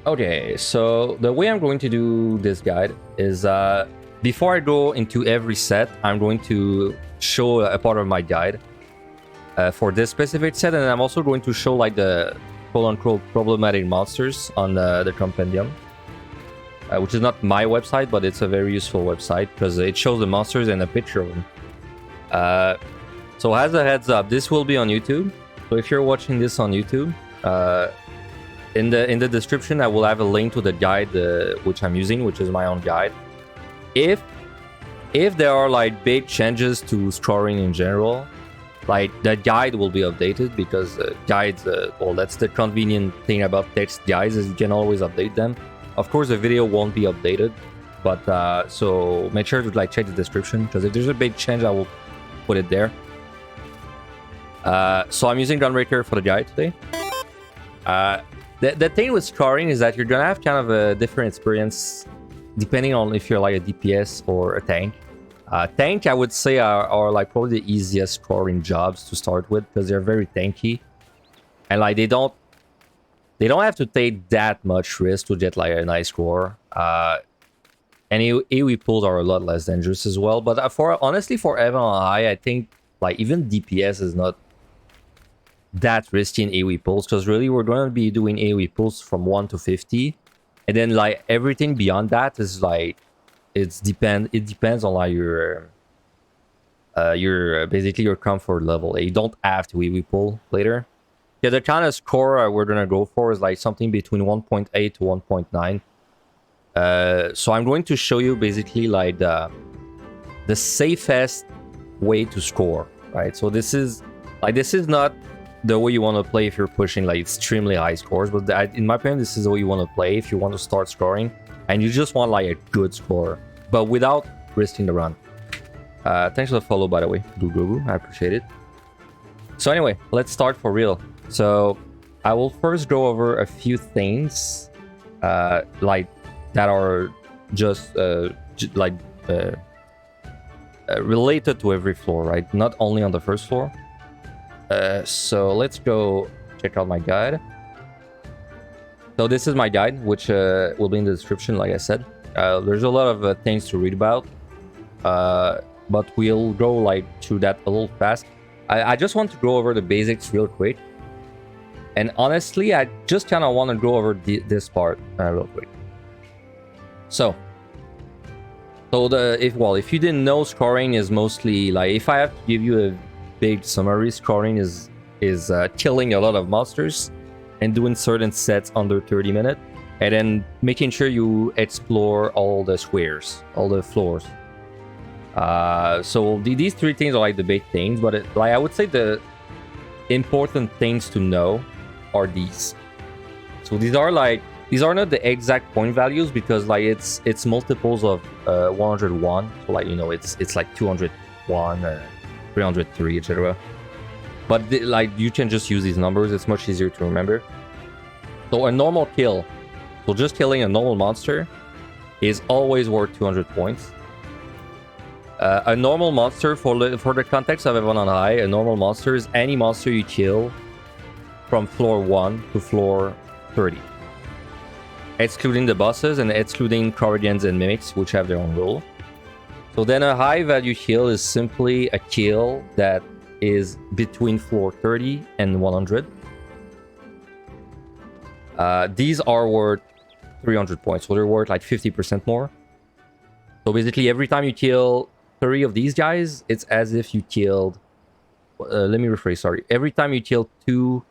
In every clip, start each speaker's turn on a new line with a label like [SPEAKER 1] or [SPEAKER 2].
[SPEAKER 1] Okay, so the way I'm going to do this guide is before I go into every set, I'm going to show a part of my guide for this specific set, and I'm also going to show like the quote-unquote problematic monsters on the compendium, which is not my website, but it's a very useful website because it shows the monsters and a picture of them. So as a heads up, this will be on YouTube. So if you're watching this on YouTube, in the description, I will have a link to the guide which I'm using, which is my own guide. If there are like big changes to scoring in general, like the guide will be updated because guides, well, that's the convenient thing about text guides is you can always update them. Of course, the video won't be updated, but so make sure to like check the description because if there's a big change, I will put it there. So I'm using Gunbreaker for the guide today. The thing with scoring is that you're gonna have kind of a different experience depending on if you're like a DPS or a tank. Tank, I would say, are like probably the easiest scoring jobs to start with because they're very tanky, and like they don't have to take that much risk to get like a nice score. And AoE pulls are a lot less dangerous as well. But honestly, for Evan on high, I think like even DPS is not that risky in AoE pulls because really we're going to be doing AoE pulls from 1 to 50, and then like everything beyond that is like it depends on like your basically your comfort level. You don't have to AoE pull later. Yeah, the kind of score we're gonna go for is like something between 1.8 to 1.9. So I'm going to show you basically like the safest way to score, right? So this is not the way you want to play if you're pushing like extremely high scores, but in my opinion, this is the way you want to play if you want to start scoring and you just want like a good score, but without risking the run. Thanks for the follow, by the way, Gozu. I appreciate it. So anyway, let's start for real. So I will first go over a few things like that are just related to every floor, right? Not only on the first floor. So let's go check out my guide. So this is my guide, which will be in the description, like I said. There's a lot of things to read about, but we'll go like through that a little fast. I just want to go over the basics real quick. And honestly, I just kind of want to go over this part real quick. So if you didn't know, scoring is mostly like, if I have to give you a big summary, scoring is killing a lot of monsters and doing certain sets under 30 minutes, and then making sure you explore all the squares, all the floors. So these three things are like the big things, but like I would say the important things to know are these. So these are not the exact point values because like it's multiples of 101. So like, you know, it's like 201, 303, etc. But like you can just use these numbers. It's much easier to remember. So a normal kill, so just killing a normal monster, is always worth 200 points. A normal monster, for the context of everyone on high, a normal monster is any monster you kill from floor 1 to floor 30. Excluding the bosses and excluding Corrigians and Mimics, which have their own rule. So then a high value kill is simply a kill that is between floor 30 and 100. These are worth 300 points, so they're worth like 50% more. So basically every time you kill 30 of these guys, it's as if you killed... let me rephrase, sorry. Every time you kill 3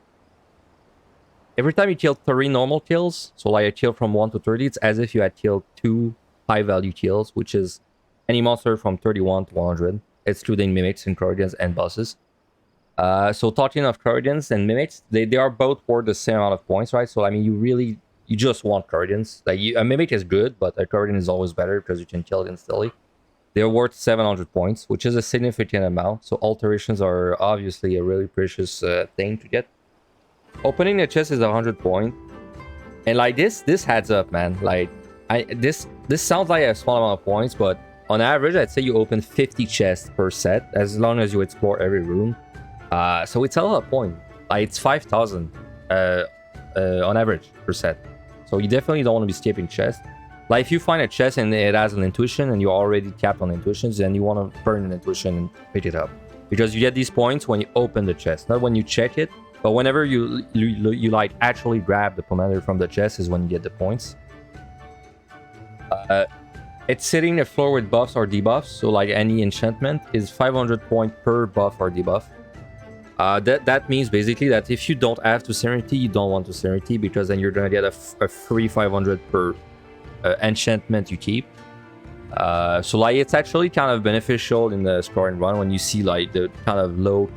[SPEAKER 1] normal kills, so like a kill from 1 to 30, it's as if you had killed 2 high value kills, which is any monster from 31 to 100, excluding Mimics and Corrigians and bosses. So talking of Corrigians and Mimics, they are both worth the same amount of points, right? So I mean, you just want Corrigians. Like a Mimic is good, but a Corrigian is always better because you can kill it instantly. They're worth 700 points, which is a significant amount. So alterations are obviously a really precious thing to get. Opening the chest is 100 points, and like this adds up, man. Like this sounds like a small amount of points, but on average, I'd say you open 50 chests per set as long as you explore every room. So it's a lot of points. Like it's 5,000 on average per set. So you definitely don't want to be skipping chests. Like if you find a chest and it has an intuition and you're already capped on intuitions, then you want to burn an intuition and pick it up. Because you get these points when you open the chest, not when you check it, but whenever you like actually grab the commander from the chest is when you get the points. It's sitting the floor with buffs or debuffs, so like any enchantment is 500 points per buff or debuff. That means basically that if you don't have to Serenity, you don't want to Serenity, because then you're gonna get a free 500 per enchantment you keep. So like it's actually kind of beneficial in the scoring run when you see like the kind of low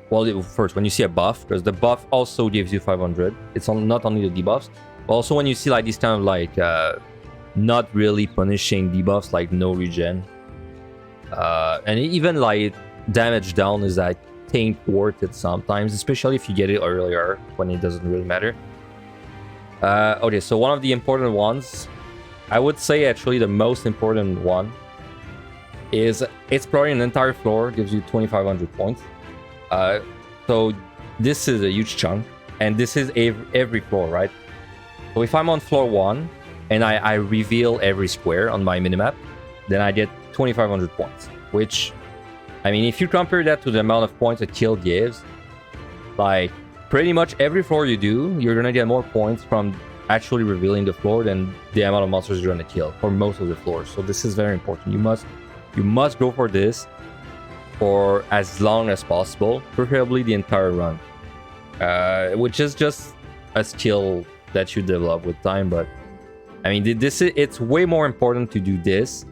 [SPEAKER 1] well, first when you see a buff, because the buff also gives you 500. It's not only the debuffs, but also when you see like these kind of like not really punishing debuffs like no regen, and even like damage down is I think worth it sometimes, especially if you get it earlier when it doesn't really matter. Okay, so one of the important ones, I would say actually the most important one, is exploring an entire floor gives you 2500 points. So this is a huge chunk, and this is every floor, right? So if I'm on floor 1 and I reveal every square on my minimap, then I get 2500 points, which, I mean, if you compare that to the amount of points a kill gives, like pretty much every floor you do, you're gonna get more points from actually revealing the floor than the amount of monsters you're gonna kill for most of the floors. So this is very important. You must go for this for as long as possible, preferably the entire run, which is just a skill that you develop with time. But I mean, it's way more important to do this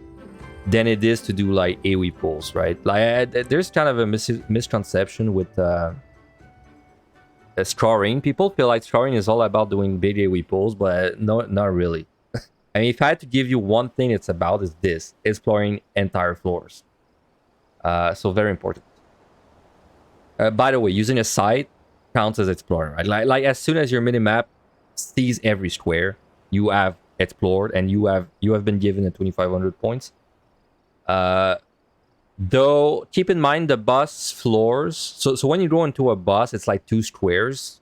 [SPEAKER 1] than it is to do like AoE pulls, right? Like there's kind of a misconception with scoring. People feel like scoring is all about doing big AoE pulls, but no, not really. I mean, if I had to give you one thing it's about, is this: exploring entire floors. So very important. By the way, using a sight counts as exploring, right? Like as soon as your minimap sees every square, you have explored and you have been given a 2500 points. Though keep in mind the boss floors. So when you go into a boss, it's like 2 squares.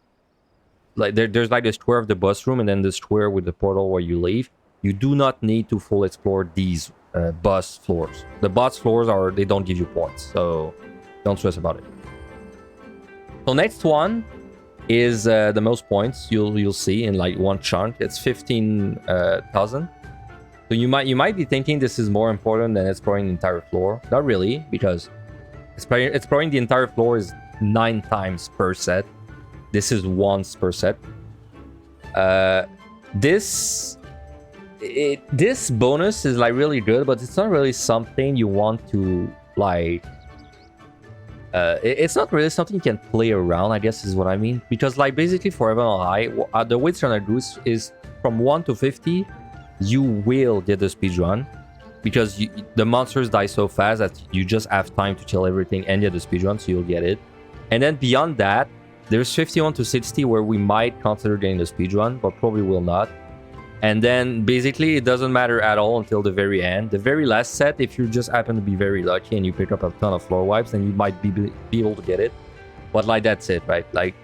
[SPEAKER 1] Like there's like the square of the boss room and then the square with the portal where you leave. You do not need to full explore these boss floors. The boss floors they don't give you points, so don't stress about it. So next one is the most points you'll see in like one chunk. It's 15,000. So you might be thinking this is more important than exploring the entire floor. Not really, because exploring the entire floor is 9 times per set. This is once per set. This bonus is like really good, but it's not really something you want to like. It's not really something you can play around, I guess is what I mean. Because like basically for Heaven on High, the way it's gonna do is from 1 to 50, you will get the speed run, because the monsters die so fast that you just have time to kill everything and get the speed run, so you'll get it. And then beyond that, there's 51 to 60 where we might consider getting the speed run, but probably will not. And then basically it doesn't matter at all until the very end. The very last set, if you just happen to be very lucky and you pick up a ton of floor wipes, then you might be able to get it. But like that's it, right? Like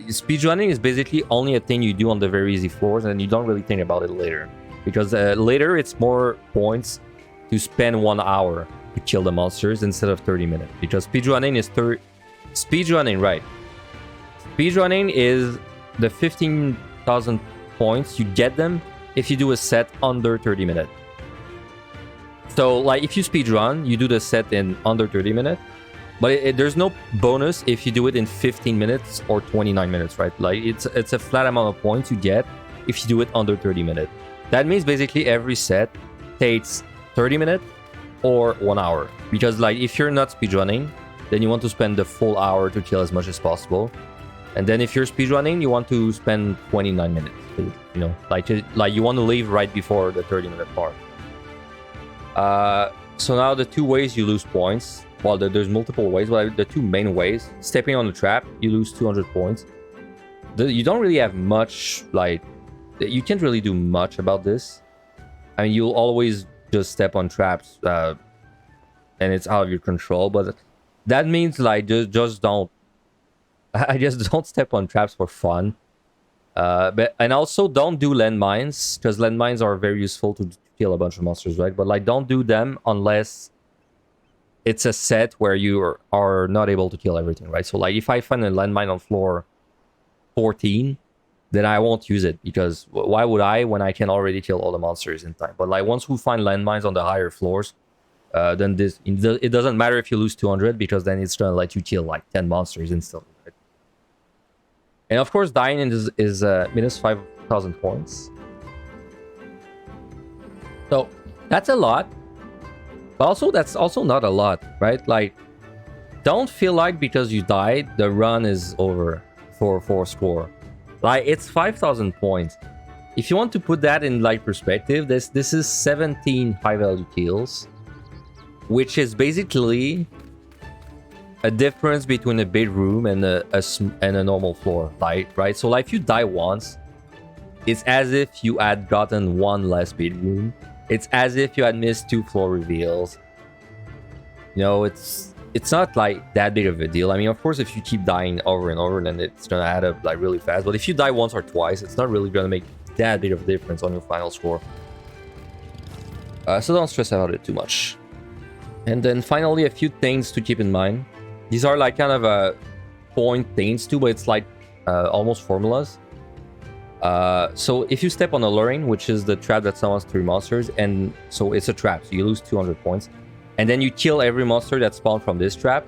[SPEAKER 1] speedrunning is basically only a thing you do on the very easy floors, and you don't really think about it later. Because later it's more points to spend 1 hour to kill the monsters instead of 30 minutes. Because speedrunning is speedrunning, right? Speedrunning is the 15,000 points. You get them if you do a set under 30 minutes. So like if you speedrun, you do the set in under 30 minutes. But there's no bonus if you do it in 15 minutes or 29 minutes, right? Like it's a flat amount of points you get if you do it under 30 minutes. That means basically every set takes 30 minutes or 1 hour. Because like if you're not speedrunning, then you want to spend the full hour to kill as much as possible. And then if you're speedrunning, you want to spend 29 minutes. You know, like you want to leave right before the 30-minute part. So now the 2 ways you lose points. Well, there's multiple ways, but the 2 main ways. Stepping on the trap, you lose 200 points. You don't really have much, like, you can't really do much about this. I mean, you'll always just step on traps, and it's out of your control. But that means, like, just don't. I just don't step on traps for fun. And also don't do landmines, because landmines are very useful to kill a bunch of monsters, right? But like don't do them unless it's a set where you are not able to kill everything, right? So like if I find a landmine on floor 14, then I won't use it, because why would I when I can already kill all the monsters in time? But like once we find landmines on the higher floors, then it doesn't matter if you lose 200, because then it's gonna let you kill like 10 monsters instantly, right? And of course, dying is minus 5,000 points. So that's a lot. But also, that's also not a lot, right? Like, don't feel like because you died, the run is over for score. Like, it's 5,000 points. If you want to put that in like perspective, this is 17 high value kills, which is basically a difference between a big room and a normal floor, right? So like if you die once, it's as if you had gotten one less big room. It's as if you had missed 2 floor reveals. You know, it's not like that big of a deal. I mean, of course, if you keep dying over and over, then it's gonna add up like really fast. But if you die once or twice, it's not really gonna make that big of a difference on your final score. So don't stress about it too much. And then finally, a few things to keep in mind. These are like kind of point things too, but it's like almost formulas. So if you step on a luring, which is the trap that summons 3 monsters, and so it's a trap, so you lose 200 points, and then you kill every monster that spawned from this trap,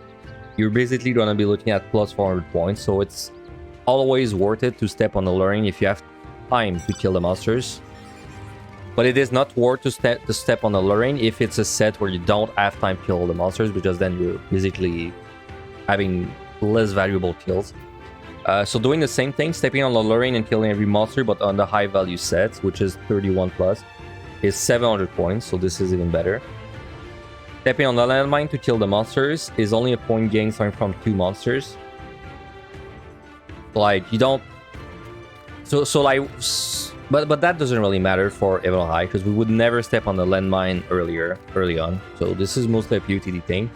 [SPEAKER 1] you're basically going to be looking at plus 400 points. So it's always worth it to step on the luring if you have time to kill the monsters. But it is not worth to step on the luring if it's a set where you don't have time to kill the monsters, because then you're basically having less valuable kills. So doing the same thing, stepping on the luring and killing every monster, but on the high value set, which is 31 plus, is 700 points, so this is even better. Stepping on the landmine to kill the monsters is only a point gain starting from 2 monsters. Like, you don't... So like... But that doesn't really matter for Evil High, because we would never step on the landmine early on. So this is mostly a PUTD thing.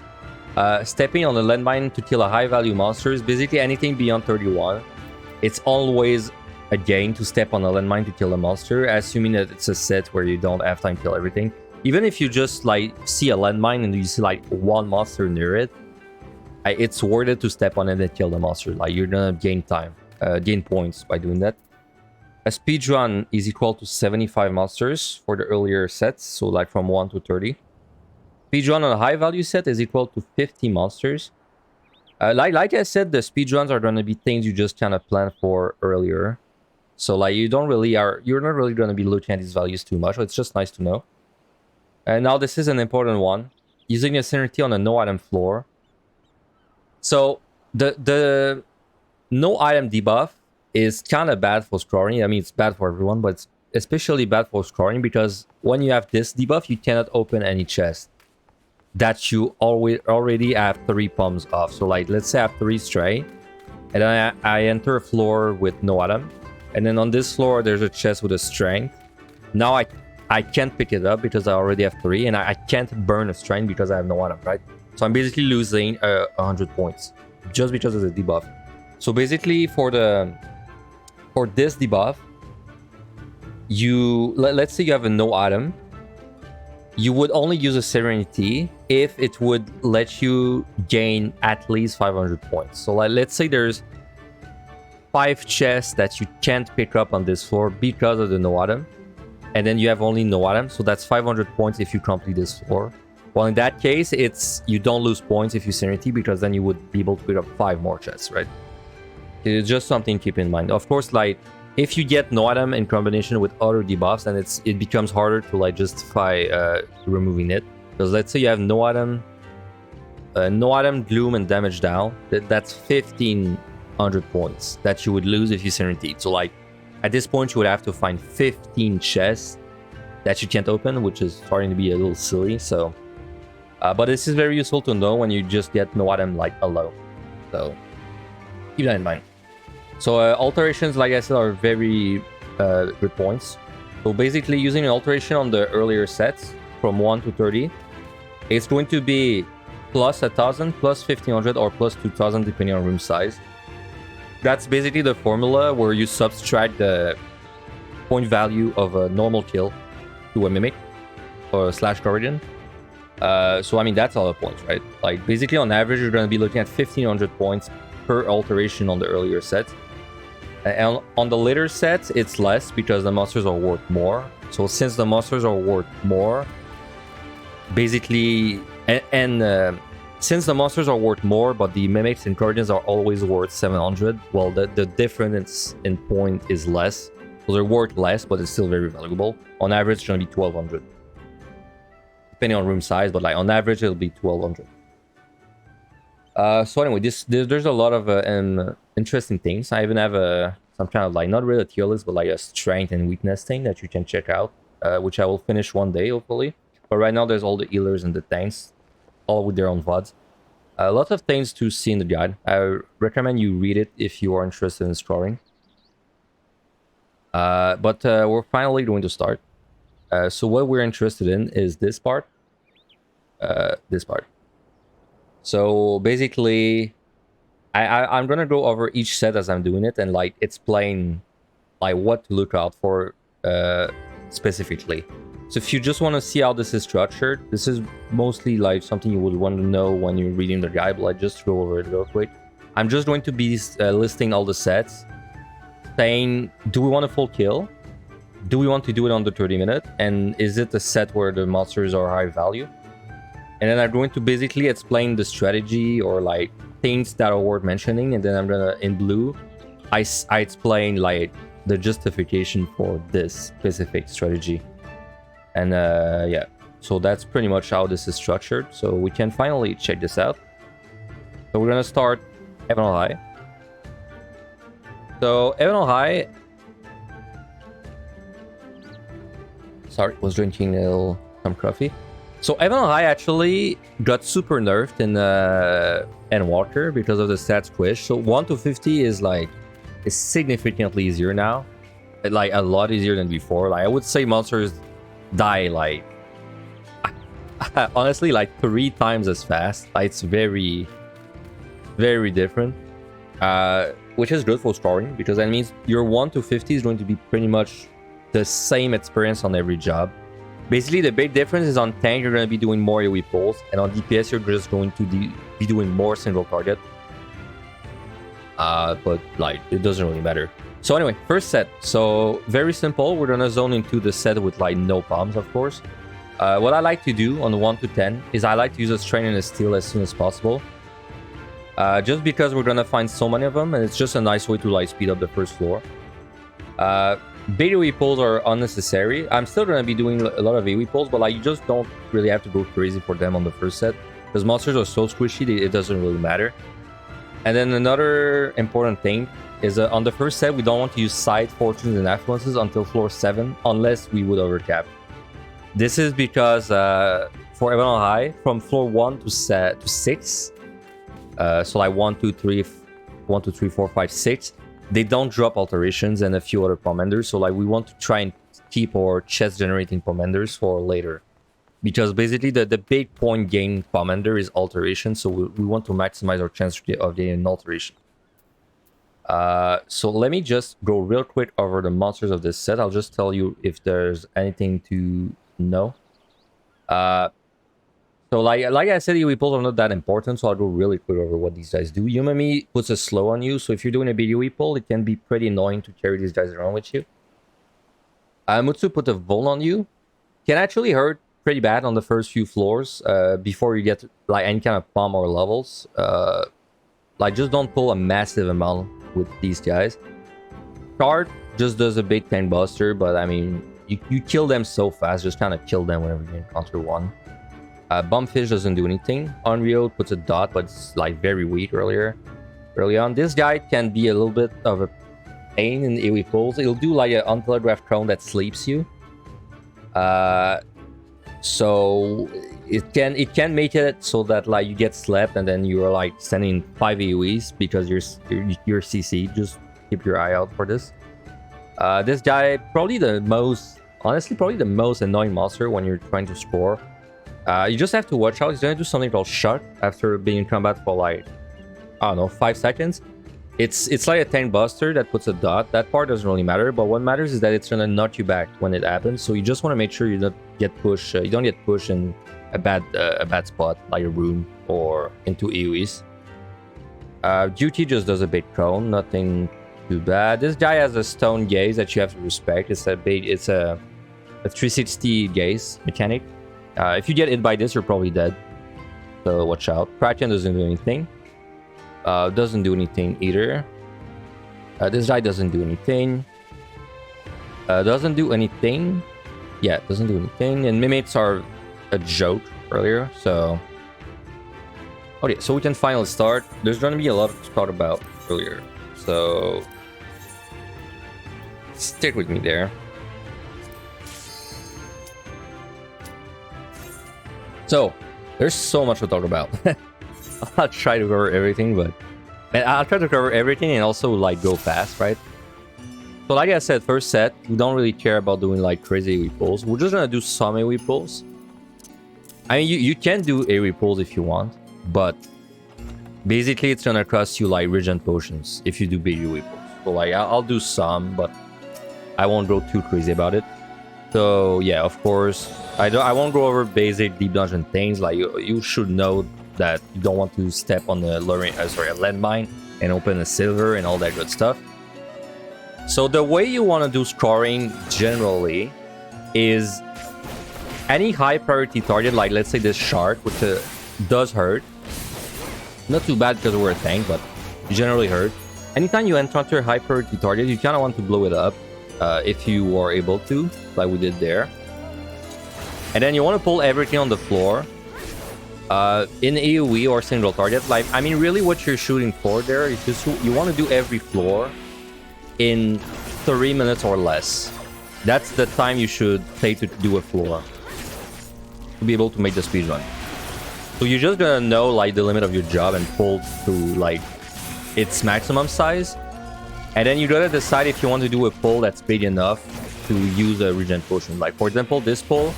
[SPEAKER 1] Stepping on the landmine to kill a high value monster is basically anything beyond 31. It's always a gain to step on a landmine to kill a monster, assuming that it's a set where you don't have time to kill everything. Even if you just like see a landmine and you see like one monster near it, it's worth it to step on it and kill the monster. Like, you're gonna gain time, gain points by doing that. A speedrun is equal to 75 monsters for the earlier sets, so like from 1 to 30. Speedrun on a high value set is equal to 50 monsters. Like I said, the speedruns are going to be things you just kind of plan for earlier. So like you're not really going to be looking at these values too much. It's just nice to know. And now this is an important one. Using a Serenity on a no item floor. So the no item debuff is kind of bad for scoring. I mean, it's bad for everyone, but it's especially bad for scoring, because when you have this debuff, you cannot open any chest that you already have 3 pumps off. So like, let's say I have 3 stray, and then I enter a floor with no item, and then on this floor there's a chest with a strength. Now I can't pick it up because I already have 3, and I can't burn a strength because I have no item, right? So I'm basically losing 100 points just because of the debuff. So basically for this debuff, let's say you have a no item, you would only use a Serenity if it would let you gain at least 500 points. So like, let's say there's 5 chests that you can't pick up on this floor because of the no item, and then you have only no item, so that's 500 points if you complete this floor. Well, in that case, you don't lose points if you Serenity, because then you would be able to pick up 5 more chests, right? It's just something to keep in mind. Of course, like, if you get no item in combination with other debuffs, then it becomes harder to like justify removing it. Because let's say you have no item, gloom, and damage down. That's 1,500 points that you would lose if you Serenity. So like, at this point, you would have to find 15 chests that you can't open, which is starting to be a little silly. So, but this is very useful to know when you just get no item like alone. So keep that in mind. So alterations, like I said, are very good points. So basically, using an alteration on the earlier sets from 1 to 30, it's going to be plus 1,000, plus 1,500, or plus 2,000 depending on room size. That's basically the formula where you subtract the point value of a normal kill to a mimic or slash guardian. So I mean, that's all the points, right? Like basically on average, you're going to be looking at 1500 points per alteration on the earlier set. And on the later sets, it's less because the monsters are worth more. So since the monsters are worth more, basically, since the monsters are worth more, but the mimics and guardians are always worth 700, well, the difference in point is less. So they're worth less, but it's still very valuable. On average, it's going to be 1200. Depending on room size, but like on average, it'll be 1200. So anyway, there's a lot of interesting things. I even have some kind of like, not really a tier list, but like a strength and weakness thing that you can check out, which I will finish one day, hopefully. But right now, there's all the healers and the tanks, all with their own VODs. Lots of things to see in the guide. I recommend you read it if you are interested in exploring. But we're finally going to start. So what we're interested in is this part. This part. So basically, I'm gonna go over each set as I'm doing it and like explain like what to look out for specifically. So if you just want to see how this is structured, this is mostly like something you would want to know when you're reading the guide, but like just go over it real quick. I'm just going to be listing all the sets, saying, do we want a full kill? Do we want to do it under 30 minutes? And is it a set where the monsters are high value? And then I'm going to basically explain the strategy or like things that are worth mentioning. And then I'm gonna, in blue, I explain like the justification for this specific strategy. And yeah, so that's pretty much how this is structured. So we can finally check this out. So we're gonna start Heaven on High. So Heaven on High. Sorry, was drinking some coffee. So Heaven on High actually got super nerfed in Endwalker because of the stat squish. So 1 to 50 is like significantly easier now, like a lot easier than before. Like I would say monsters die like honestly like 3 times as fast. Like, it's very, very different, which is good for scoring because that means your 1 to 50 is going to be pretty much the same experience on every job. Basically, the big difference is on tank, you're going to be doing more AoE pulls, and on DPS, you're just going to be doing more single target. But, like, it doesn't really matter. So anyway, first set. So, very simple. We're going to zone into the set with, like, no bombs, of course. What I like to do on 1 to 10 is I like to use a strain and a steal as soon as possible. Just because we're going to find so many of them, and it's just a nice way to, like, speed up the first floor. Big AoE pulls are unnecessary. I'm still going to be doing a lot of AoE pulls, but like you just don't really have to go crazy for them on the first set. Because monsters are so squishy, it doesn't really matter. And then another important thing is on the first set, we don't want to use side fortunes and affluences until floor 7, unless we would overcap. This is because for Heaven on High, from floor 1 to 6, so like 1, 2, 3, 4, 5, 6, they don't drop alterations and a few other commanders. So like we want to try and keep our chest generating commanders for later. Because basically the big point gain commander is alteration. So we want to maximize our chance of getting an alteration. So let me just go real quick over the monsters of this set. I'll just tell you if there's anything to know. So like I said, AoE pulls are not that important, so I'll go really quick over what these guys do. Yumami puts a slow on you, so if you're doing a big AoE pull, it can be pretty annoying to carry these guys around with you. Mutsu put a Vol on you. Can actually hurt pretty bad on the first few floors before you get like any kind of bomb or levels. Like just don't pull a massive amount with these guys. Card just does a big tank buster, but I mean, you kill them so fast, just kind of kill them whenever you encounter one. Bumpfish doesn't do anything. Unreal puts a dot, but it's like very weak early on. This guy can be a little bit of a pain in the AoE pulls. It'll do like an untelegraphed cone that sleeps you. So it can make it so that like you get slept and then you're like sending 5 AoEs because you're CC. Just keep your eye out for this. This guy probably the most annoying monster when you're trying to score. You just have to watch out. He's gonna do something called shock after being in combat for like, I don't know, 5 seconds. It's like a tank buster that puts a dot. That part doesn't really matter, but what matters is that it's gonna knock you back when it happens. So you just want to make sure you don't get pushed. You don't get pushed in a bad spot like a room or into AoEs. Duty just does a big cone, nothing too bad. This guy has a stone gaze that you have to respect. It's a 360 gaze mechanic. If you get hit by this, you're probably dead. So watch out. Kraken doesn't do anything. Doesn't do anything either. This guy doesn't do anything. Doesn't do anything. Yeah, doesn't do anything. And mimics are a joke earlier, so... Okay, so we can finally start. There's gonna be a lot to talk about earlier, so... Stick with me there. So, there's so much to talk about. I'll try to cover everything, but... I'll try to cover everything and also, like, go fast, right? So, like I said, first set, we don't really care about doing, like, crazy AoE pulls. We're just gonna do some AoE pulls. I mean, you can do AoE pulls if you want, but... Basically, it's gonna cost you, like, regen potions if you do big AoE pulls. So, like, I'll do some, but... I won't go too crazy about it. So, yeah, of course... I won't go over basic deep dungeon things. Like, you should know that you don't want to step on the a lead mine and open a silver and all that good stuff. So the way you want to do scoring generally is any high priority target, like let's say this shard, which does hurt. Not too bad because we're a tank, but generally hurt. Anytime you encounter a high priority target, you kind of want to blow it up if you are able to, like we did there. And then you want to pull everything on the floor. In AoE or single target, like, I mean, really what you're shooting for there is just you want to do every floor in 3 minutes or less. That's the time you should take to do a floor to be able to make the speed run. So you're just gonna know, like, the limit of your job and pull to, like, its maximum size. And then you gotta decide if you want to do a pull that's big enough to use a regen potion. Like, for example, this pull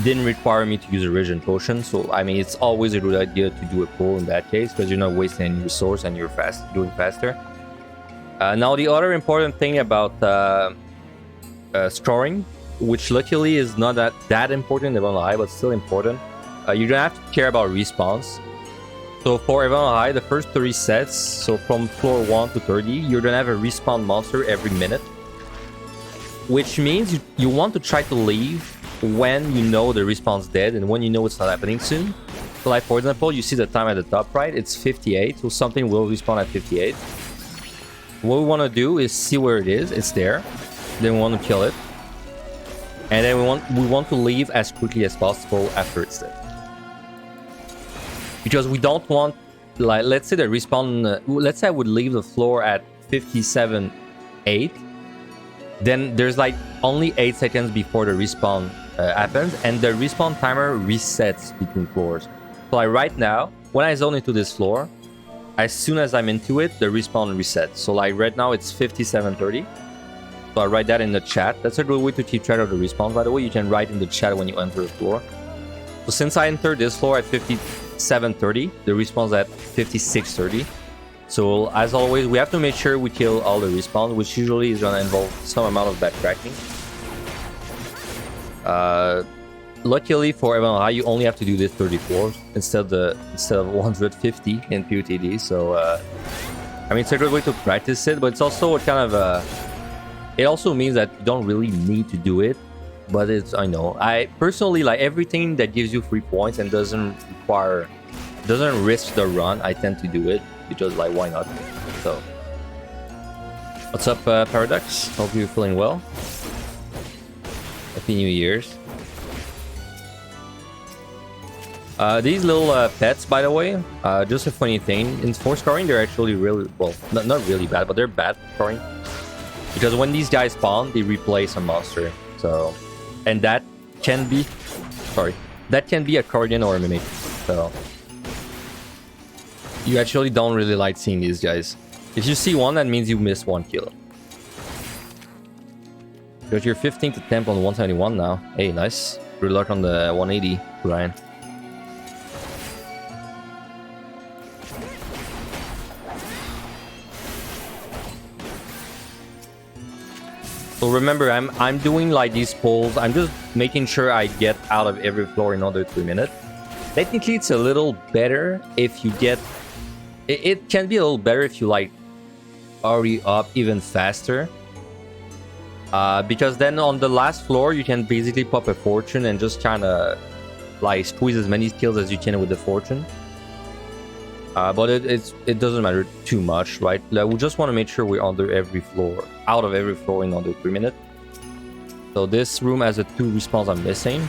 [SPEAKER 1] didn't require me to use a regen potion, so I mean it's always a good idea to do a pull in that case because you're not wasting any resource and you're doing faster. Now the other important thing about scoring, which luckily is not that important in High, but still important, you're gonna have to care about respawns. So for High, the first 3 sets, so from floor 1 to 30, you're gonna have a respawn monster every minute, which means you want to try to leave when you know the respawn's dead and when you know it's not happening soon. So, like, for example, you see the time at the top right, it's 58, so something will respawn at 58. What we want to do is see where it is. It's there. Then we want to kill it, and then we want to leave as quickly as possible after it's dead, because we don't want, like, let's say the respawn, let's say I would leave the floor at 57.8, then there's like only 8 seconds before the respawn happens, and the respawn timer resets between floors. So like right now, when I zone into this floor, as soon as I'm into it, the respawn resets. So like right now it's 57:30. So I write that in the chat. That's a good way to keep track of the respawn, by the way. You can write in the chat when you enter the floor. So since I entered this floor at 57:30, the respawn's at 56:30. So as always, we have to make sure we kill all the respawns, which usually is gonna involve some amount of backtracking. Luckily for High, you only have to do this 34 instead of 150 in PUTD. So I mean, it's a good way to practice it, but it's also a kind of it also means that you don't really need to do it. But it's, I know, I personally like everything that gives you free points and doesn't risk the run. I tend to do it because, like, why not? So what's up, Paradox? Hope you're feeling well. Happy New Year's. These little pets, by the way, just a funny thing, in force scoring, they're actually really, well, not really bad, but they're bad for scoring, because when these guys spawn, they replace a monster. So, and that can be a Guardian or a Mimic. So you actually don't really like seeing these guys. If you see one, that means you missed 1 kill. Because you're 15 to temp on 171 now. Hey, nice. Good luck on the 180, Ryan. remember, I'm doing like these polls. I'm just making sure I get out of every floor in under 3 minutes. Technically, it's a little better if you get... It can be a little better if you like hurry up even faster. Because then on the last floor, you can basically pop a fortune and just kind of like squeeze as many kills as you can with the fortune. But it doesn't matter too much, right? Like, we just want to make sure we're under every floor, out of every floor in under 3 minutes. So this room has the 2 respawns I'm missing.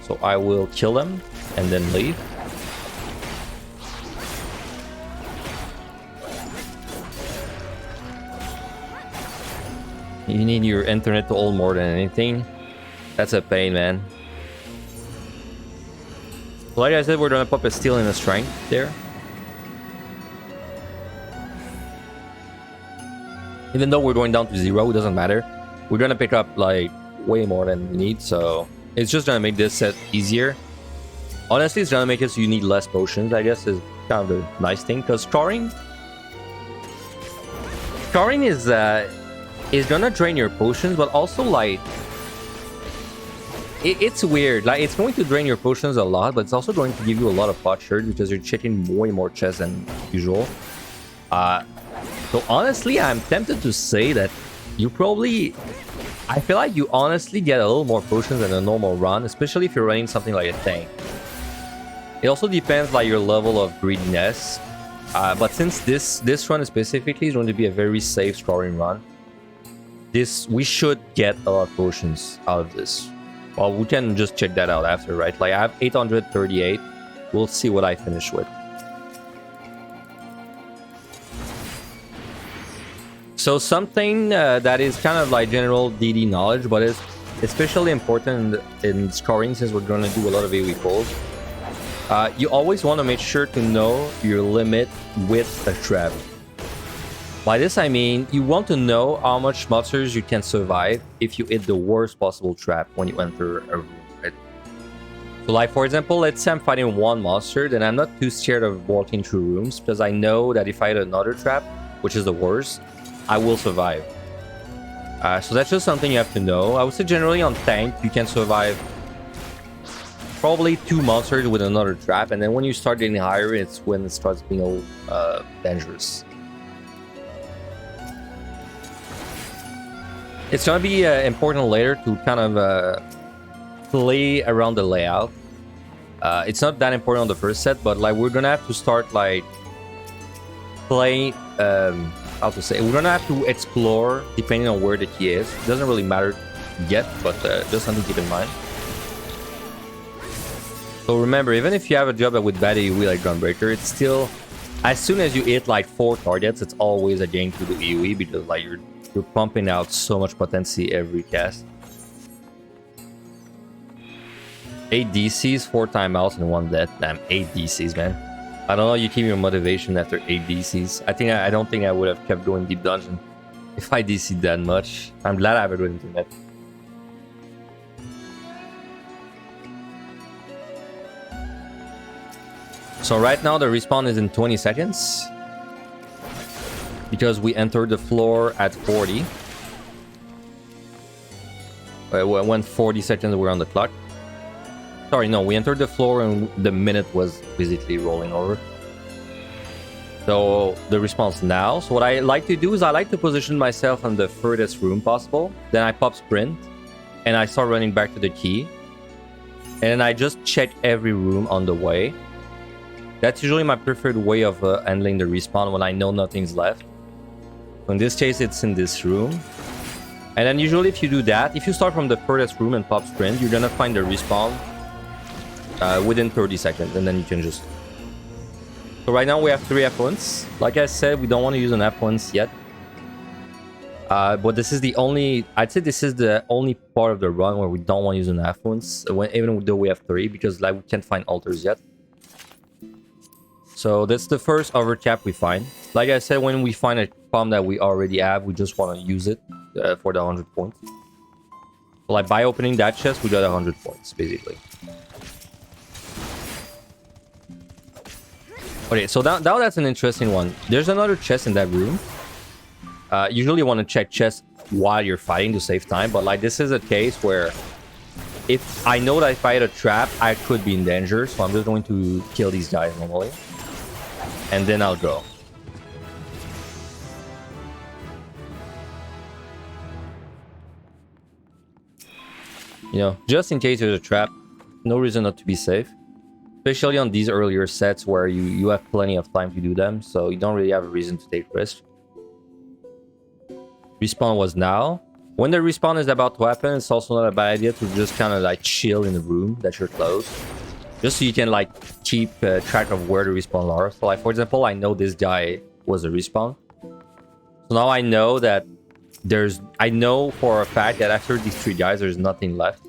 [SPEAKER 1] So I will kill them and then leave. You need your internet to hold more than anything. That's a pain, man. Like I said, we're gonna pop a steal and a strength there. Even though we're going down to 0, it doesn't matter. We're gonna pick up like way more than we need, so it's just gonna make this set easier. Honestly, it's gonna make it so you need less potions, I guess, is kind of the nice thing. Because scoring is gonna drain your potions, but also like it's weird. Like, it's going to drain your potions a lot, but it's also going to give you a lot of pot shards because you're checking way more chests than usual. So honestly, I'm tempted to say that you probably... I feel like you honestly get a little more potions than a normal run, especially if you're running something like a tank. It also depends like your level of greediness. But since this run specifically is going to be a very safe scoring run, we should get a lot of potions out of this. Well, we can just check that out after, right? Like, I have 838. We'll see what I finish with. So something that is kind of like general DD knowledge, but is especially important in scoring, since we're going to do a lot of AoE polls. You always want to make sure to know your limit with a trap. By this I mean, you want to know how much monsters you can survive if you hit the worst possible trap when you enter a room, right? So like, for example, let's say I'm fighting one monster, then I'm not too scared of walking through rooms, because I know that if I hit another trap, which is the worst, I will survive. So that's just something you have to know. I would say generally on tank, you can survive probably 2 monsters with another trap, and then when you start getting higher, it's when it starts being dangerous. It's gonna be important later to kind of play around the layout. It's not that important on the first set, but like, we're gonna have to start like playing. How to say? We're gonna have to explore depending on where the key is. It doesn't really matter yet, but just something to keep in mind. So remember, even if you have a job with bad AoE like Gunbreaker, it's still, as soon as you hit like 4 targets, it's always a gain to the AoE, because like you're pumping out so much potency every cast. 8 DCs, 4 timeouts, and 1 death. Damn, 8 DCs, man. I don't know, you keep your motivation after 8 DCs. I don't think I would have kept going deep dungeon if I DC'd that much. I'm glad I have a good internet. So right now the respawn is in 20 seconds. Because we entered the floor at 40. When 40 seconds were on the clock. Sorry, no, we entered the floor and the minute was basically rolling over. So the response now. So what I like to do is I like to position myself in the furthest room possible. Then I pop sprint and I start running back to the key. And then I just check every room on the way. That's usually my preferred way of handling the respawn when I know nothing's left. So in this case, it's in this room. And then usually if you do that, if you start from the furthest room and pop sprint, you're gonna find the respawn within 30 seconds, and then you can just... So right now we have 3 F1s. Like I said, we don't want to use an F1s yet. But this is the only... I'd say this is the only part of the run where we don't want to use an F1s, even though we have 3, because like we can't find altars yet. So that's the first overcap we find. Like I said, when we find a palm that we already have, we just want to use it for the 100 points. So like by opening that chest, we got 100 points, basically. Okay, so now that's an interesting one. There's another chest in that room. Usually you want to check chests while you're fighting to save time. But like this is a case where if I know that if I hit a trap, I could be in danger. So I'm just going to kill these guys normally. And then I'll go. You know, just in case there's a trap, no reason not to be safe. Especially on these earlier sets where you have plenty of time to do them, so you don't really have a reason to take risk. Respawn was now. When the respawn is about to happen, it's also not a bad idea to just kind of like chill in the room that you're close. Just so you can like keep track of where the respawn are. So like for example, I know this guy was a respawn. So now I know that I know for a fact that after these 3 guys, there's nothing left.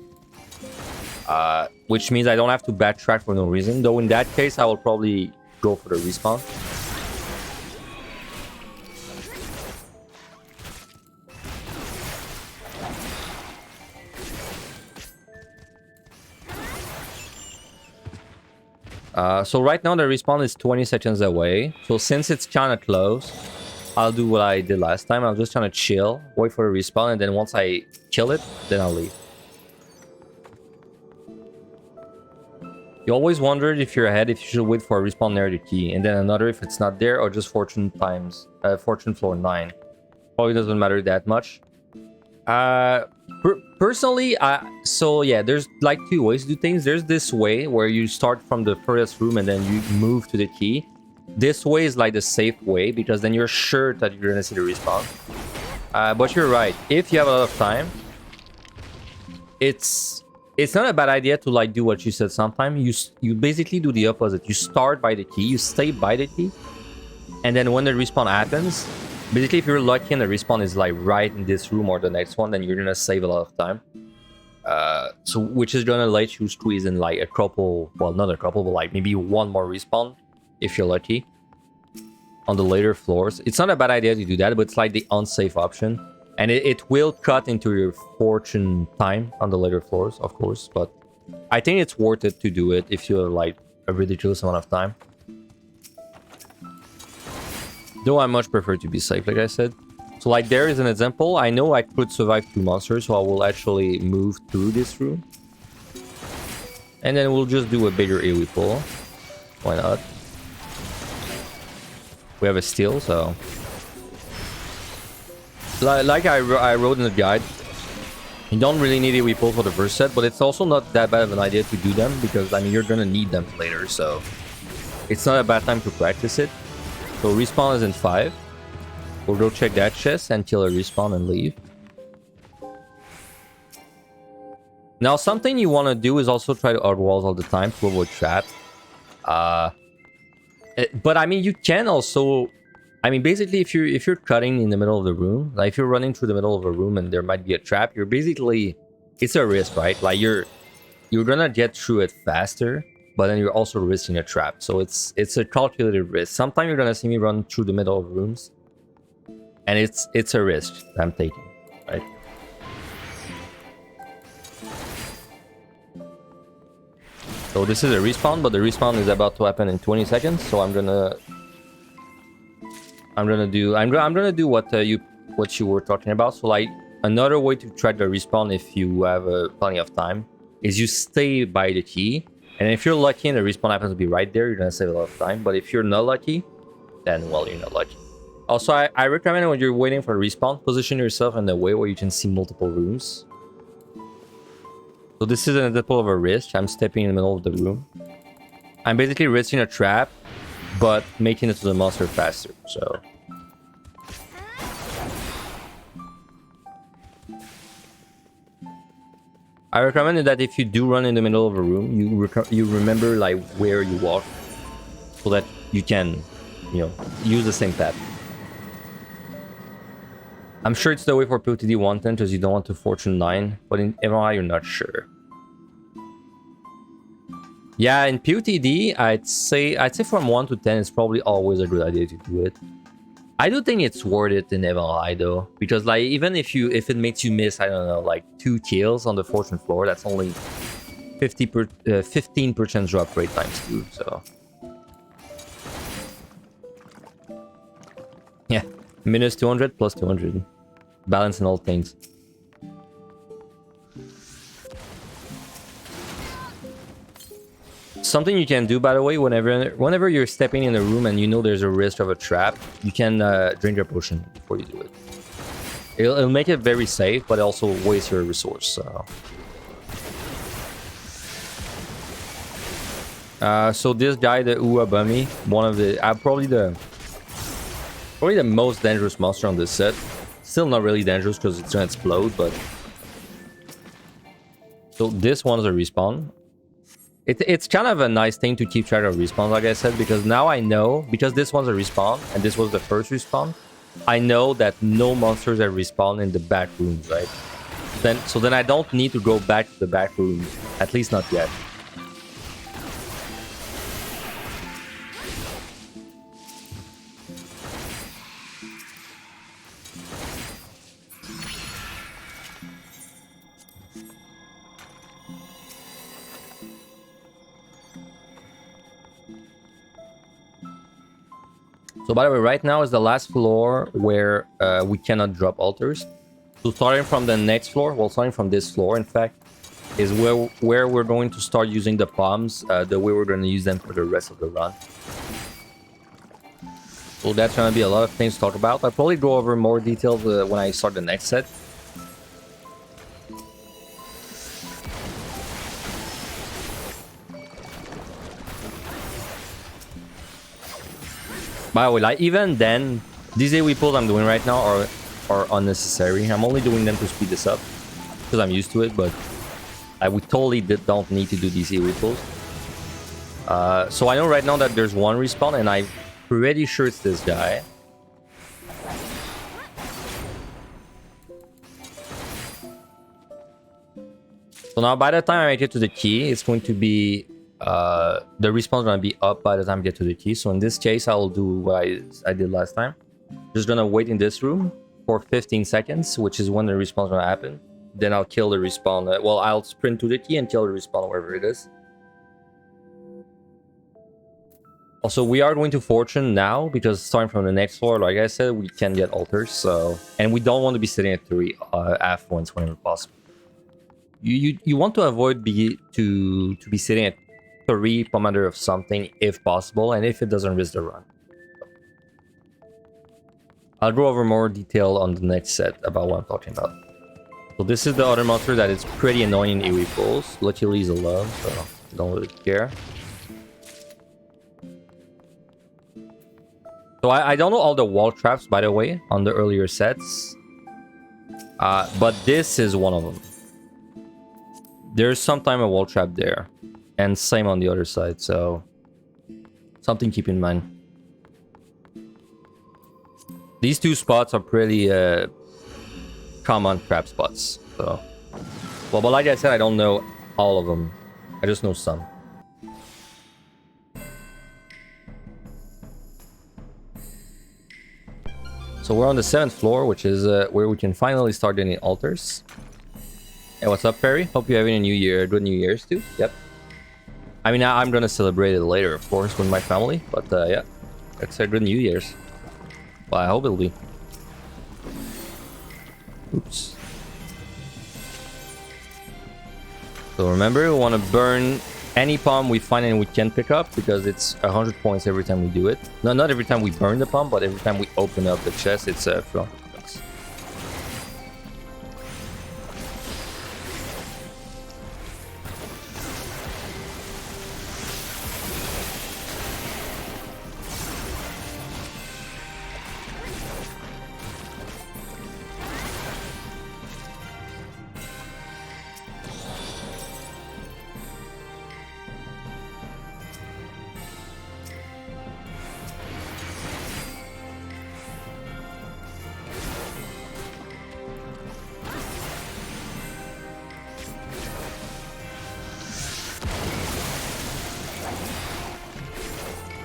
[SPEAKER 1] Which means I don't have to backtrack for no reason. Though in that case, I will probably go for the respawn. So right now the respawn is 20 seconds away. So since it's kind of close, I'll do what I did last time. I'm just trying to chill, wait for the respawn, and then once I kill it, then I'll leave. You always wondered if you're ahead, if you should wait for a respawn near the key, and then another if it's not there, or just fortune floor 9. Probably doesn't matter that much. Personally, so yeah, there's like 2 ways to do things. There's this way where you start from the furthest room and then you move to the key. This way is like the safe way because then you're sure that you're gonna see the respawn. But you're right. If you have a lot of time, it's not a bad idea to like do what you said. Sometimes you basically do the opposite. You start by the key, you stay by the key, and then when the respawn happens, basically if you're lucky and the respawn is like right in this room or the next one, then you're gonna save a lot of time. So which is gonna let you squeeze in like a couple, well not a couple, but like maybe 1 more respawn if you're lucky on the later floors. It's not a bad idea to do that, but it's like the unsafe option. And it will cut into your fortune time on the later floors, of course. But I think it's worth it to do it if you have like a ridiculous amount of time. Though I much prefer to be safe, like I said. So like there is an example. I know I could survive 2 monsters, so I will actually move through this room. And then we'll just do a bigger AoE pull. Why not? We have a steal, so... Like I wrote in the guide, you don't really need AoE pull for the first set, but it's also not that bad of an idea to do them because, I mean, you're gonna need them later, so... It's not a bad time to practice it. So respawn is in 5. We'll go check that chest and kill a respawn and leave. Now, something you want to do is also try to hug walls all the time to avoid trap. But I mean, you can also... I mean, basically, if you're cutting in the middle of the room, like if you're running through the middle of a room and there might be a trap, you're basically... It's a risk, right? Like you're gonna get through it faster, but then you're also risking a trap. So it's a calculated risk. Sometimes you're gonna see me run through the middle of rooms, and it's a risk that I'm taking, right? So this is a respawn, but the respawn is about to happen in 20 seconds. So I'm gonna do what you were talking about. So like another way to track the respawn if you have plenty of time is you stay by the key, and if you're lucky and the respawn happens to be right there, you're gonna save a lot of time. But if you're not lucky, then well, you're not lucky. Also, I recommend when you're waiting for a respawn, position yourself in the way where you can see multiple rooms. So this is an example of a risk. I'm stepping in the middle of the room. I'm basically risking a trap, but making it to the monster faster. So I recommend that if you do run in the middle of a room, you remember like where you walk, so that you can, you know, use the same path. I'm sure it's the way for POTD 110 because you don't want to fortune 9, but in MRI you're not sure. Yeah, in POTD, I'd say from 1 to 10 it's probably always a good idea to do it. I do think it's worth it in MLI though, because like even if it makes you miss, I don't know, like 2 kills on the fortune floor, that's only 15% drop rate times 2, so yeah, minus 200 plus 200. balancing all things. Something you can do, by the way, whenever you're stepping in a room and you know there's a risk of a trap, you can drink your potion before you do it. It'll make it very safe, but also waste your resource. So this guy, the Uabami, one of the probably the most dangerous monster on this set. Still not really dangerous because it's gonna explode, but so this one's a respawn. It's kind of a nice thing to keep track of respawns, like I said, because now I know, because this one's a respawn and this was the first respawn, I know that no monsters have respawned in the back rooms, right? So then I don't need to go back to the back rooms, at least not yet. So by the way, right now is the last floor where we cannot drop altars. So starting from the next floor, well, starting from this floor, in fact, is where we're going to start using the palms, the way we're going to use them for the rest of the run. So that's going to be a lot of things to talk about. I'll probably go over more details when I start the next set. By the way, like even then, these AoE pulls I'm doing right now are unnecessary. I'm only doing them to speed this up because I'm used to it, but we totally don't need to do these AoE pulls. So I know right now that there's one respawn, and I'm pretty sure it's this guy. So now by the time I make it to the key, it's going to be the respawn is going to be up by the time I get to the key. So in this case, I'll do what I did last time. Just going to wait in this room for 15 seconds, which is when the respawn is going to happen. Then I'll kill the respawn. Well, I'll sprint to the key and kill the respawn wherever it is. Also, we are going to Fortune now because starting from the next floor, like I said, we can get altars. So, and we don't want to be sitting at 3 affluence whenever possible. You want to avoid to be sitting at 3 commander of something if possible, and if it doesn't risk the run. I'll go over more detail on the next set about what I'm talking about. So this is the other monster that is pretty annoying in AoE pulls. Luckily he's alone, so don't really care. So I don't know all the wall traps, by the way, on the earlier sets. But this is one of them. There's sometimes a wall trap there. And same on the other side, so something to keep in mind. These two spots are pretty common trap spots. So, well, but like I said, I don't know all of them. I just know some. So we're on the 7th floor, which is where we can finally start getting altars. Hey, what's up, Perry? Hope you're having a good New Year's too. Yep. I mean, I'm gonna celebrate it later, of course, with my family. But yeah, it's a good New Year's. Well, I hope it'll be. Oops. So remember, we want to burn any palm we find and we can pick up, because it's 100 points every time we do it. No, not every time we burn the palm, but every time we open up the chest, it's 400 points.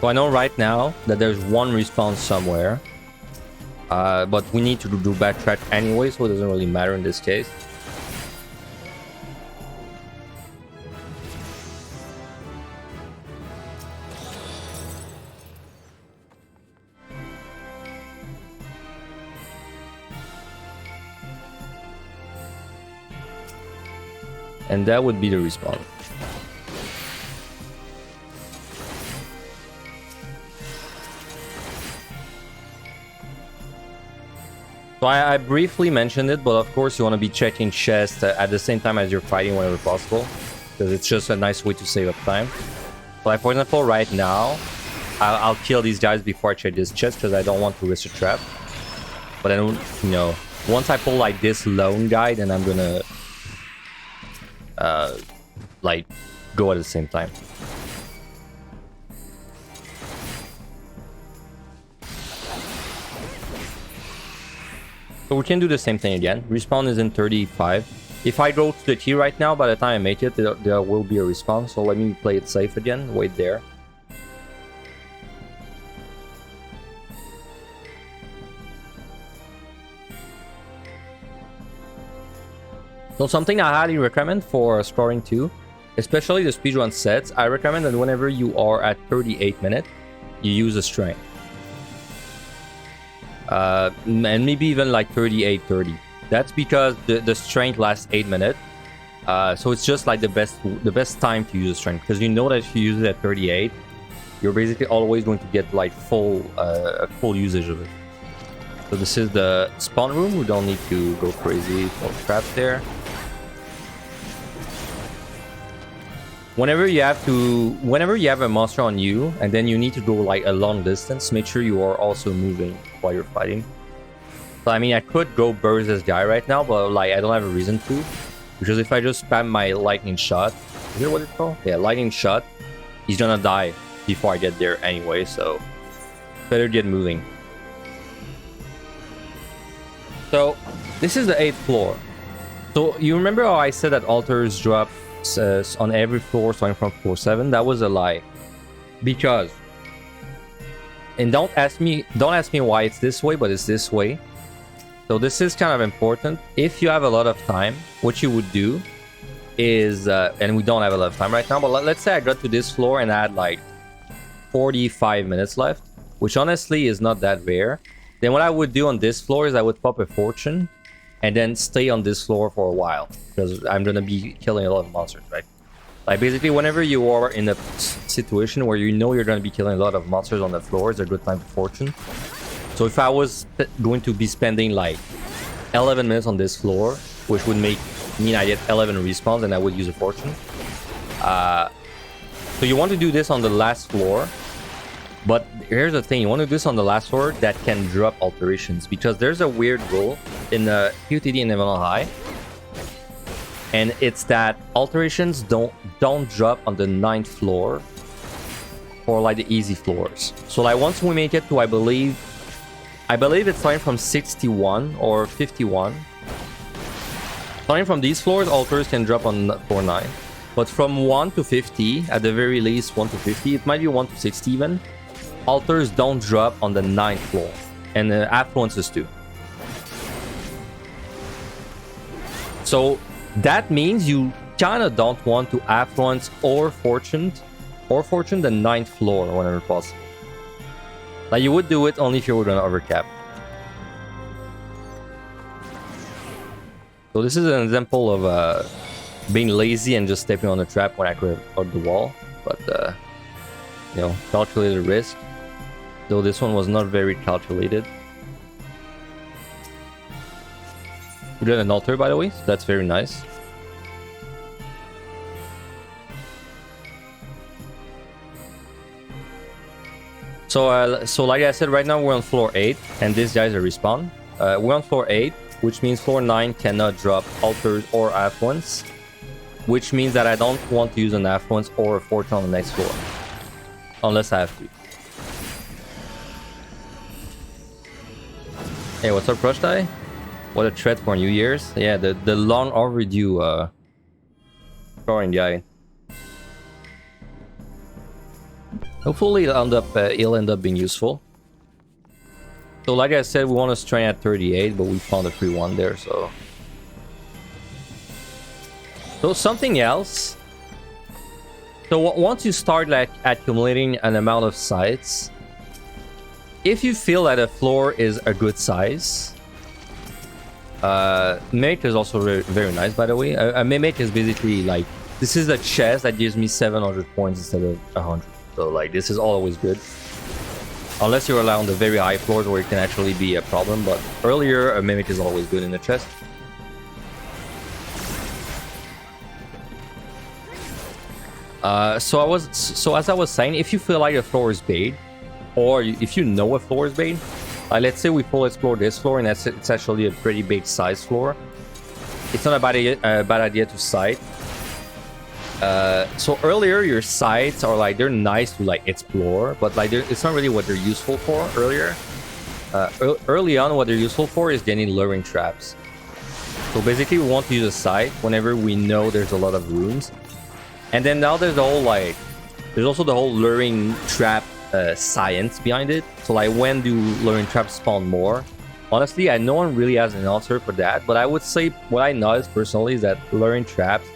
[SPEAKER 1] So I know right now that there's one respawn somewhere, but we need to do backtrack anyway, so it doesn't really matter in this case. And that would be the respawn. So I briefly mentioned it, but of course you want to be checking chests at the same time as you're fighting whenever possible, because it's just a nice way to save up time. So like for example, right now, I'll kill these guys before I check this chest because I don't want to risk a trap. But then, you know, once I pull like this lone guy, then I'm gonna like go at the same time. So we can do the same thing again. Respawn is in 35. If I go to the key right now, by the time I make it, there will be a respawn. So let me play it safe again. Wait there. So something I highly recommend for scoring 2, especially the speedrun sets, I recommend that whenever you are at 38 minutes, you use a strength. And maybe even like 38-30. That's because the strength lasts 8 minutes. So it's just like the best time to use a strength, because you know that if you use it at 38, you're basically always going to get like full usage of it. So this is the spawn room. We don't need to go crazy for traps there. Whenever you have a monster on you and then you need to go like a long distance, make sure you are also moving while you're fighting. So I mean, I could go burst this guy right now, but like I don't have a reason to, because if I just spam my lightning shot, is it what it's called? Yeah, lightning shot, he's gonna die before I get there anyway. So better get moving. So this is the 8th floor. So you remember how I said that altars drop on every floor starting from floor 7? That was a lie, because, and don't ask me why it's this way, but it's this way. So this is kind of important. If you have a lot of time, what you would do is and we don't have a lot of time right now, but let's say I got to this floor and I had like 45 minutes left, which honestly is not that rare. Then what I would do on this floor is I would pop a fortune and then stay on this floor for a while, because I'm gonna be killing a lot of monsters, right? Like basically whenever you are in a situation where you know you're gonna be killing a lot of monsters on the floor, it's a good time to fortune. So if I was going to be spending like 11 minutes on this floor, which would mean I get 11 respawns, and I would use a fortune. So you want to do this on the last floor. But here's the thing, you want to do this on the last floor that can drop alterations, because there's a weird rule in the QTD and Level High, and it's that alterations don't drop on the 9th floor for like the easy floors. So like once we make it to I believe it's starting from 61 or 51. Starting from these floors, altars can drop on floor 9. But from 1 to 50, at the very least 1 to 50, it might be 1 to 60 even, altars don't drop on the 9th floor, and affluences too. So that means you kind of don't want to affluence or fortune the 9th floor whenever possible. Like you would do it only if you were gonna overcap. So this is an example of being lazy and just stepping on the trap when I could have on the wall, but you know, calculated risk. Though this one was not very calculated. We got an altar, by the way, so that's very nice. So like I said, right now we're on floor 8, and these guys are respawn. We're on floor 8, which means floor 9 cannot drop altars or affluence, which means that I don't want to use an affluence or a fortune on the next floor, unless I have to. Hey, what's up, Crush Die? What a threat for New Year's. Yeah, the long overdue scoring guide. Hopefully it'll end up being useful. So like I said, we want to strain at 38, but we found a free one there, so something else. So once you start like accumulating an amount of sites, if you feel that a floor is a good size, Mimic is also very nice, by the way. A Mimic is basically like, this is a chest that gives me 700 points instead of 100. So like, this is always good. Unless you rely on the very high floors where it can actually be a problem, but earlier a Mimic is always good in the chest. So as I was saying, if you feel like a floor is bait, or if you know a floor is bait, let's say we full explore this floor and it's actually a pretty big size floor. It's not a bad idea to sight. So earlier your sights are like, they're nice to like explore, but like it's not really what they're useful for earlier. Early on, what they're useful for is getting luring traps. So basically we want to use a sight whenever we know there's a lot of rooms. And then now there's the whole like, there's also the whole luring trap science behind it. So like, when do luring traps spawn more? Honestly, no one really has an answer for that, but I would say what I noticed personally is that luring traps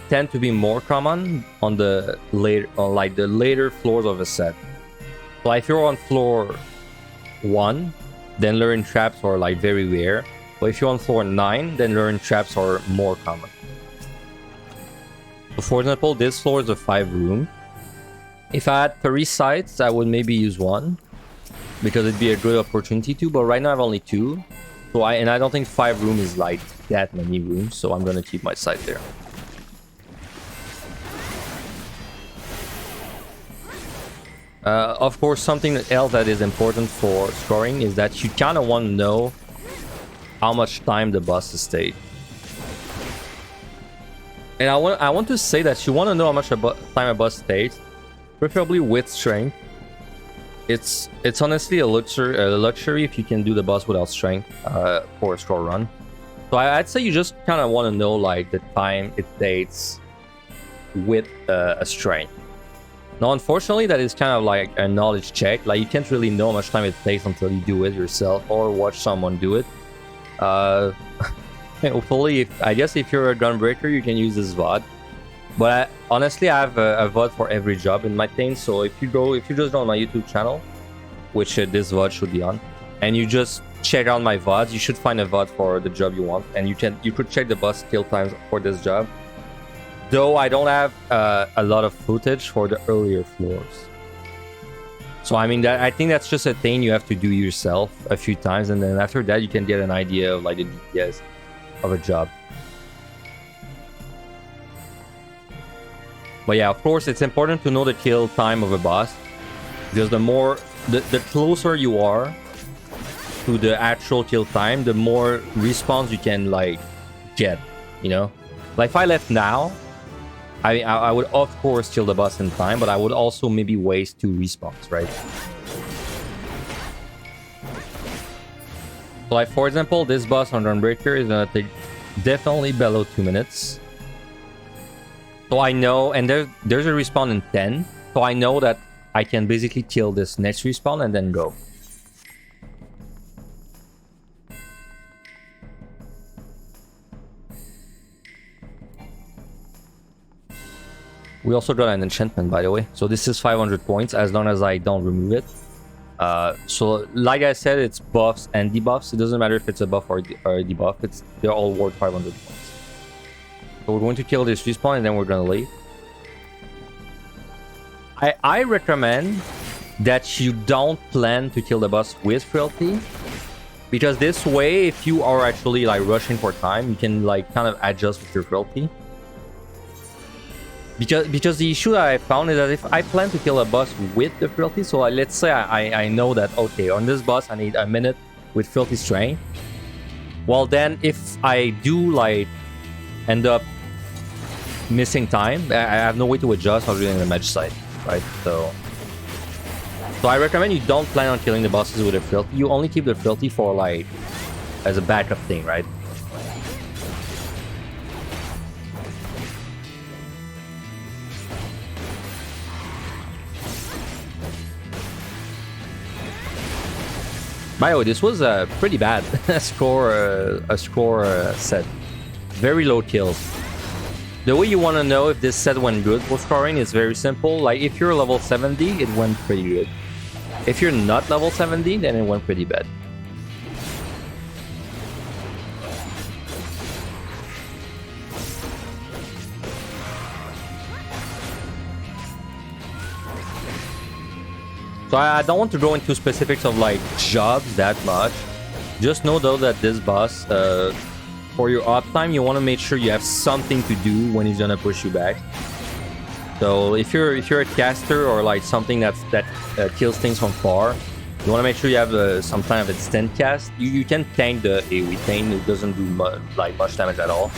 [SPEAKER 1] tend to be more common on the later floors of a set. So if you're on floor 1, then luring traps are like very rare. But if you're on floor 9, then luring traps are more common. So for example, this floor is a 5-room. If I had 3 sites, I would maybe use 1, because it'd be a good opportunity to, but right now I have only 2. So I don't think 5-room is like that many rooms, so I'm gonna keep my site there. Of course, something else that is important for scoring is that you kind of want to know how much time the boss has stayed. And I want to say that you want to know how much time a boss stays, preferably with strength. It's honestly a luxury if you can do the boss without strength for a score run. So I'd say you just kind of want to know like the time it takes with a strength. Now, unfortunately, that is kind of like a knowledge check. Like, you can't really know how much time it takes until you do it yourself or watch someone do it. Hopefully, I guess if you're a gunbreaker, you can use this VOD. But honestly, I have a VOD for every job in my thing. So if you just go on my YouTube channel, which this VOD should be on, and you just check out my VODs, you should find a VOD for the job you want, and you could check the boss kill times for this job. Though I don't have a lot of footage for the earlier floors. So I mean, I think that's just a thing you have to do yourself a few times, and then after that you can get an idea of like the DPS of a job. But yeah, of course, it's important to know the kill time of a boss, because the closer you are to the actual kill time, the more respawns you can like get, you know? Like if I left now, I would of course kill the boss in time, but I would also maybe waste 2 respawns, right? So like for example, this boss on Runbreaker is gonna take definitely below 2 minutes. So I know, and there's a respawn in 10, so I know that I can basically kill this next respawn and then go. We also got an enchantment, by the way. So this is 500 points as long as I don't remove it. So like I said, it's buffs and debuffs. It doesn't matter if it's a buff or a debuff. They're all worth 500 points. So we're going to kill this respawn and then we're going to leave. I recommend that you don't plan to kill the boss with frailty, because this way, if you are actually like rushing for time, you can like kind of adjust with your frailty. Because the issue that I found is that if I plan to kill a boss with the frailty, so like, let's say I know that, okay, on this boss I need a minute with frailty strength. Well then, if I do like end up missing time, I have no way to adjust other than the match side, right? So I recommend you don't plan on killing the bosses with a frailty. You only keep the frailty for like as a backup thing, right? By the way, this was a pretty bad score set. Very low kills. The way you want to know if this set went good for scoring is very simple. Like if you're level 70, it went pretty good. If you're not level 70, then it went pretty bad. So I don't want to go into specifics of like jobs that much. Just know though that this boss, for your uptime, you want to make sure you have something to do when he's gonna push you back. So if you're a caster or like something that kills things from far, you want to make sure you have some kind of instant cast. You can tank the AoE thing; it doesn't do much damage at all.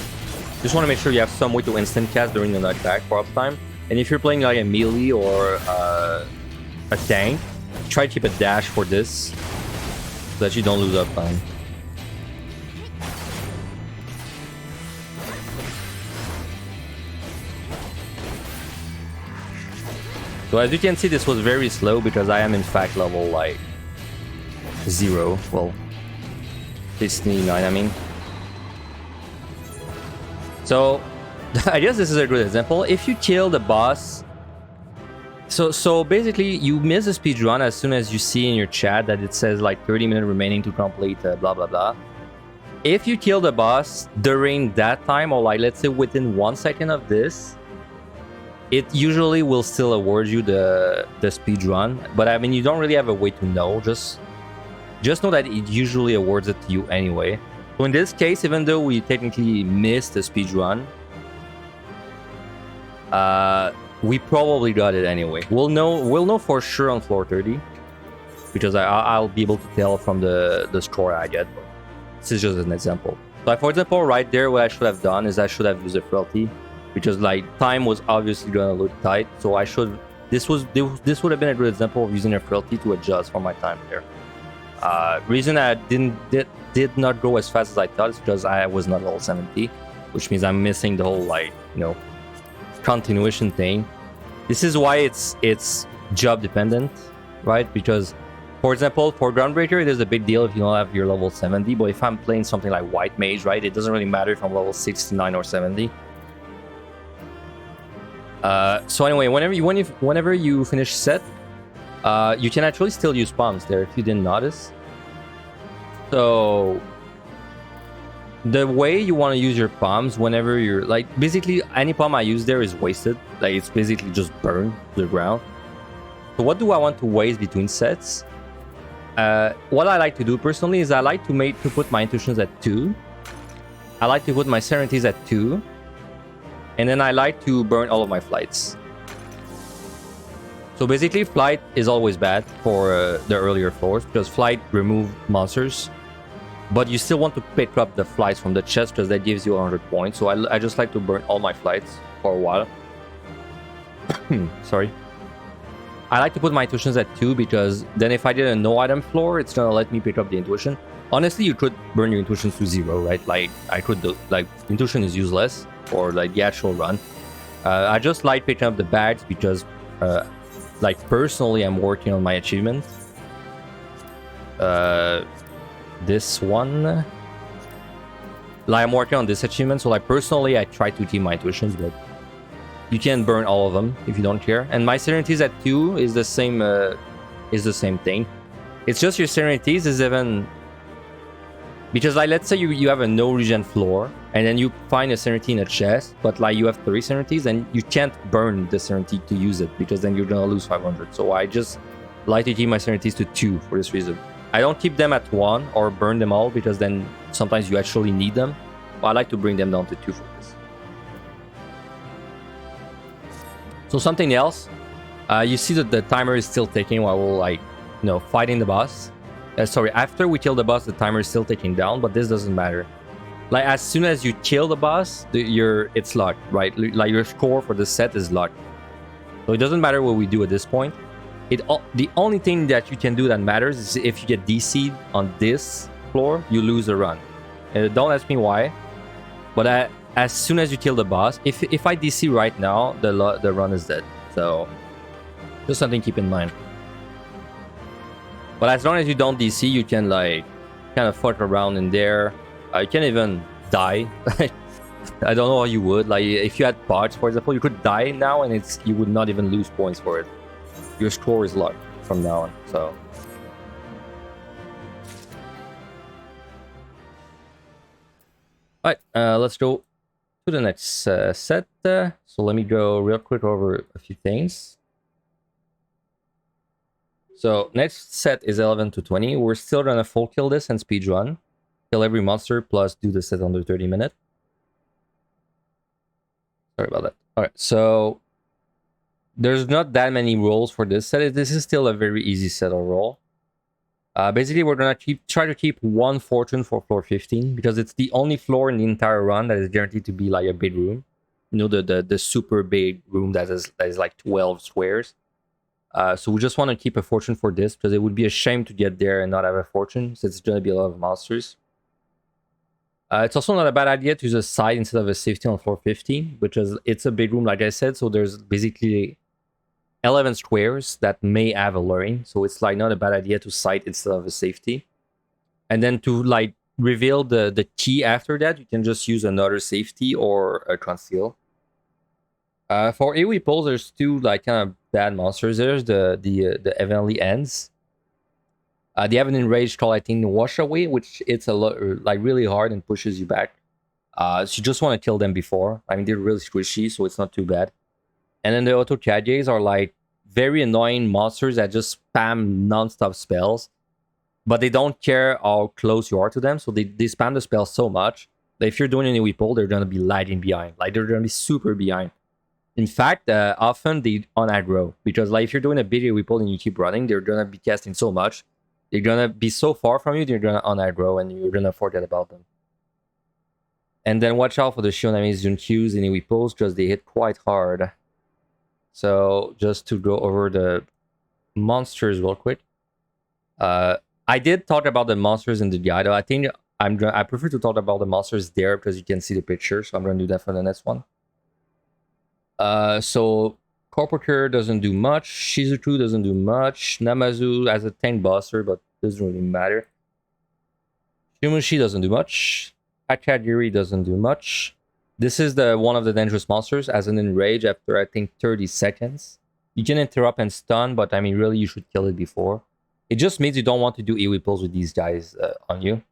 [SPEAKER 1] Just want to make sure you have some way to instant cast during the knockback for uptime. And if you're playing like a melee or a tank, try to keep a dash for this so that you don't lose uptime. So as you can see, this was very slow because I am in fact level like 0. Well, 69, I mean. So I guess this is a good example. If you kill the boss, so basically you miss a speedrun as soon as you see in your chat that it says like 30 minutes remaining to complete blah blah blah. If you kill the boss during that time, or like let's say within 1 second of this, it usually will still award you the speed run, but I mean you don't really have a way to know. Just know that it usually awards it to you anyway. So in this case, even though we technically missed the speed run, we probably got it anyway. We'll know for sure on floor 30 because I'll be able to tell from the score I get. This is just an example. So for example, right there, what I should have done is I should have used a frailty. Because like time was obviously gonna look tight, so I should. This would have been a good example of using a frailty to adjust for my time there. Reason I did not go as fast as I thought is because I was not level 70, which means I'm missing the whole like continuation thing. This is why it's job dependent, right? Because for example, for Groundbreaker, it is a big deal if you don't have your level 70. But if I'm playing something like White Mage, right, it doesn't really matter if I'm level 69 or 70. So anyway, whenever you finish set, you can actually still use palms there if you didn't notice. So the way you want to use your palms whenever you're like, basically any palm I use there is wasted. Like it's basically just burned to the ground. So what do I want to waste between sets? What I like to do personally is I like to put my intuitions at 2. I like to put my serenities at 2. And then I like to burn all of my flights. So basically, flight is always bad for the earlier floors because flight remove monsters. But you still want to pick up the flights from the chest because that gives you 100 points. So I just like to burn all my flights for a while. Sorry. I like to put my intuitions at 2 because then if I did a no item floor, it's gonna let me pick up the intuition. Honestly, you could burn your intuitions to 0, right? Like I could do, like intuition is useless for like the actual run. I just like picking up the bags because like personally I'm working on my achievement. This one, like I'm working on this achievement, so like personally I try to keep my intuitions, but you can burn all of them if you don't care. And my serenities at 2 is the same thing. It's just your serenities is even because like let's say you have a no regen floor and then you find a serenity in a chest, but like you have 3 serenities and you can't burn the serenity to use it because then you're gonna lose 500. So I just like to keep my serenities to 2 for this reason. I don't keep them at 1 or burn them all because then sometimes you actually need them. But I like to bring them down to 2 for this. So something else, you see that the timer is still ticking while we're like, fighting the boss. Sorry, after we kill the boss, the timer is still ticking down, but this doesn't matter. Like as soon as you kill the boss, it's locked, right? Like your score for the set is locked. So it doesn't matter what we do at this point. The only thing that you can do that matters is if you get DC'd on this floor, you lose a run. Don't ask me why, but as soon as you kill the boss, if I DC right now, the run is dead. So just something to keep in mind. But as long as you don't DC, you can like kind of fuck around in there. You can even die. I don't know how you would. Like if you had pods, for example, you could die now and you would not even lose points for it. Your score is locked from now on. So alright, let's go to the next set. So let me go real quick over a few things. So next set is 11 to 20. We're still gonna full kill this and speed run. Kill every monster plus do the set under 30 minutes. Sorry about that. Alright, so there's not that many rolls for this set. This is still a very easy set of roll. Basically, we're gonna try to keep one fortune for floor 15 because it's the only floor in the entire run that is guaranteed to be like a big room. You know, the super big room that is like 12 squares. So we just want to keep a fortune for this because it would be a shame to get there and not have a fortune since it's gonna be a lot of monsters. It's also not a bad idea to use a side instead of a safety on floor 15 because it's a big room, like I said. So there's basically 11 squares that may have a luring, so it's like not a bad idea to site instead of a safety. And then to like reveal the key after that, you can just use another safety or a conceal. For AoE pulls, there's two like kind of bad monsters. There's the Heavenly Ends. They have an enraged called, I think, Wash Away, which it's a lot like really hard and pushes you back. So you just want to kill them before. I mean, they're really squishy, so it's not too bad. And then the Auto Chadiers are like very annoying monsters that just spam non-stop spells. But they don't care how close you are to them, so they spam the spell so much that if you're doing any weep pull, they're going to be lagging behind. Like, they're going to be super behind. In fact, often they on-aggro. Because like if you're doing a big weep pull and you keep running, they're going to be casting so much. They're going to be so far from you, they're going to on-aggro and you're going to forget about them. And then watch out for the Shionami's Junkyus and weep pulls because they hit quite hard. So just to go over the monsters real quick. I did talk about the monsters in the guide. I think I prefer to talk about the monsters there because you can see the picture. So I'm going to do that for the next one. So Corporate doesn't do much. Shizuku doesn't do much. Namazu has a tank buster, but doesn't really matter. Shimushi doesn't do much. Akagiri doesn't do much. This is the one of the dangerous monsters as an enrage after I think 30 seconds. You can interrupt and stun, but I mean really you should kill it before. It just means you don't want to do AoE pulls with these guys on you.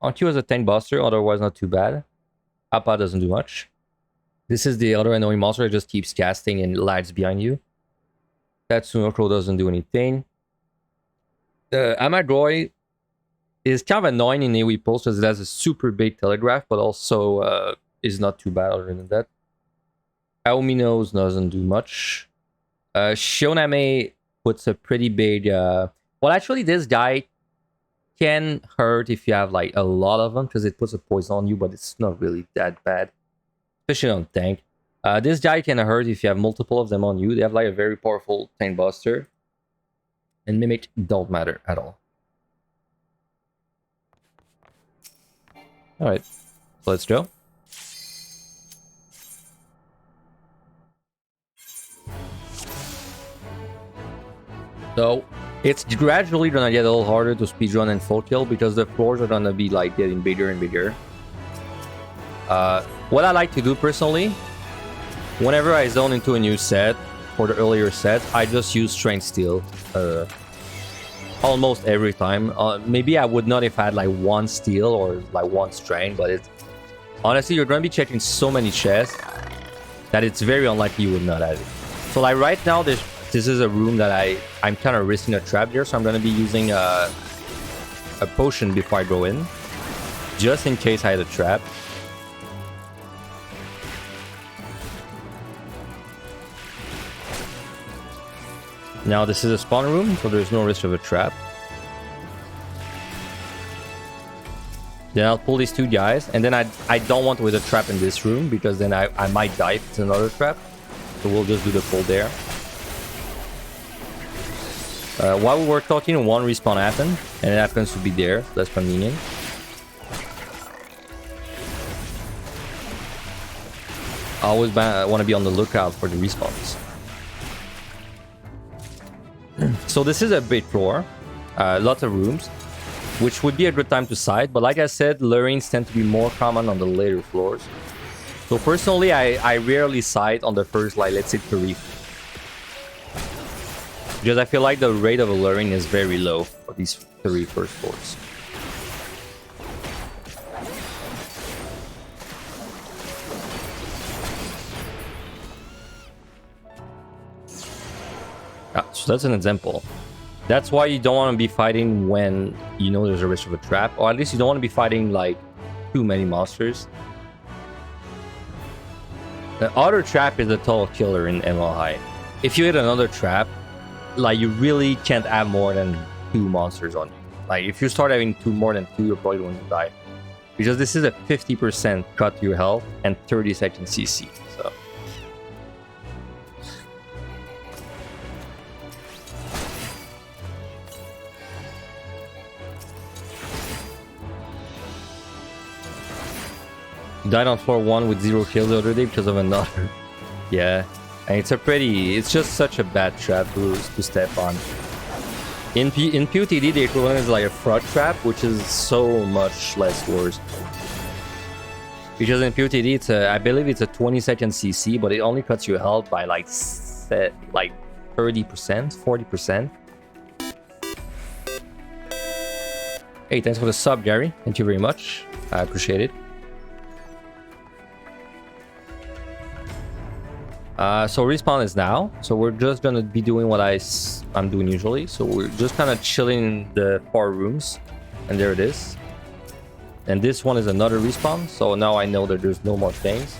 [SPEAKER 1] Onq has a tank buster, otherwise not too bad. Appa doesn't do much. This is the other annoying monster that just keeps casting and lags behind you. Tatsunoko doesn't do anything. Amagoi is kind of annoying in AoE pulls because it has a super big telegraph, but also is not too bad other than that. Aominos doesn't do much. Shioname puts a pretty big... well, actually, this guy can hurt if you have like a lot of them because it puts a poison on you, but it's not really that bad. Especially on tank. This guy can hurt if you have multiple of them on you. They have like a very powerful tank buster. And Mimic don't matter at all. Alright, so let's go. So it's gradually gonna get a little harder to speedrun and full kill because the floors are gonna be like getting bigger and bigger. What I like to do personally, whenever I zone into a new set, for the earlier set, I just use Strength Steel. Almost every time. Maybe I would not if I had like one Steel or like one Strength, but it's... Honestly, you're going to be checking so many chests that it's very unlikely you would not have it. So like right now, this is a room that I'm kind of risking a trap here, so I'm going to be using a potion before I go in, just in case I had a trap. Now this is a spawn room, so there's no risk of a trap. Then I'll pull these two guys, and then I don't want to with a trap in this room, because then I might die if it's another trap. So we'll just do the pull there. While we were talking, one respawn happened, and it happens to be there. So that's convenient. I always want to be on the lookout for the respawns. So this is a big floor, lots of rooms, which would be a good time to side. But like I said, lurings tend to be more common on the later floors. So personally, I rarely side on the first, like, let's say 3. Because I feel like the rate of a luring is very low for these 3 first floors. So that's an example. That's why you don't want to be fighting when you know there's a risk of a trap, or at least you don't want to be fighting like too many monsters. The other trap is a total killer in MLI. If you hit another trap, like you really can't have more than 2 monsters on you. Like if you start having more than 2, you're probably going to die. Because this is a 50% cut to your health and 30-second CC. So died on floor 1 with 0 kills the other day because of another. Yeah, and it's just such a bad trap to step on. In PUTD, the equivalent is like a frog trap, which is so much less worse. Because in PUTD, I believe it's a 20-second CC, but it only cuts your health by like 30%, 40%. Hey, thanks for the sub, Gary. Thank you very much. I appreciate it. So respawn is now. So we're just gonna be doing what I'm doing usually. So we're just kind of chilling in the 4 rooms, and there it is. And this one is another respawn. So now I know that there's no more things.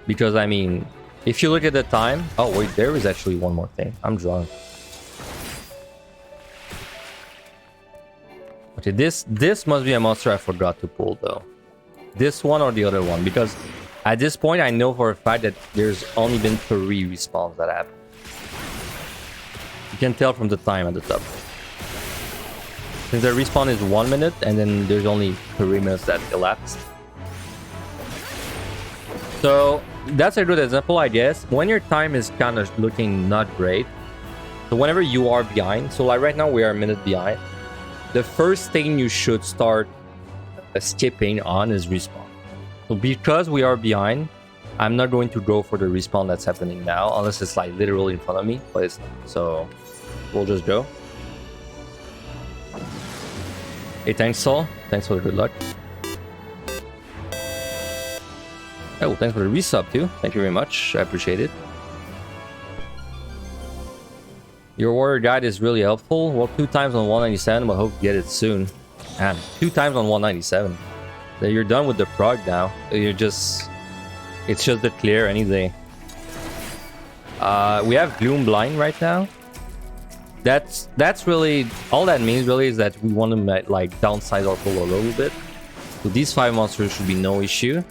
[SPEAKER 1] Because I mean, if you look at the time, oh wait, there is actually one more thing. I'm drunk. Okay, this must be a monster I forgot to pull though. This one or the other one, because at this point, I know for a fact that there's only been 3 respawns that happen. You can tell from the time at the top. Since the respawn is 1 minute, and then there's only 3 minutes that elapsed. So that's a good example, I guess. When your time is kind of looking not great, so whenever you are behind, so like right now we are a minute behind, the first thing you should start skipping on is respawn. So because we are behind, I'm not going to go for the respawn that's happening now, unless it's like literally in front of me, but it's not. So we'll just go. Hey, thanks, Saul. Thanks for the good luck. Oh, thanks for the resub too. Thank you very much. I appreciate it. Your warrior guide is really helpful. Well, 2 times on 197, but hope to get it soon. Man, 2 times on 197. You're done with the prog now. It's just the clear any day. We have Gloom Blind right now. That's really all that means. Really, is that we want to like downsize our pool a little bit. So these 5 monsters should be no issue.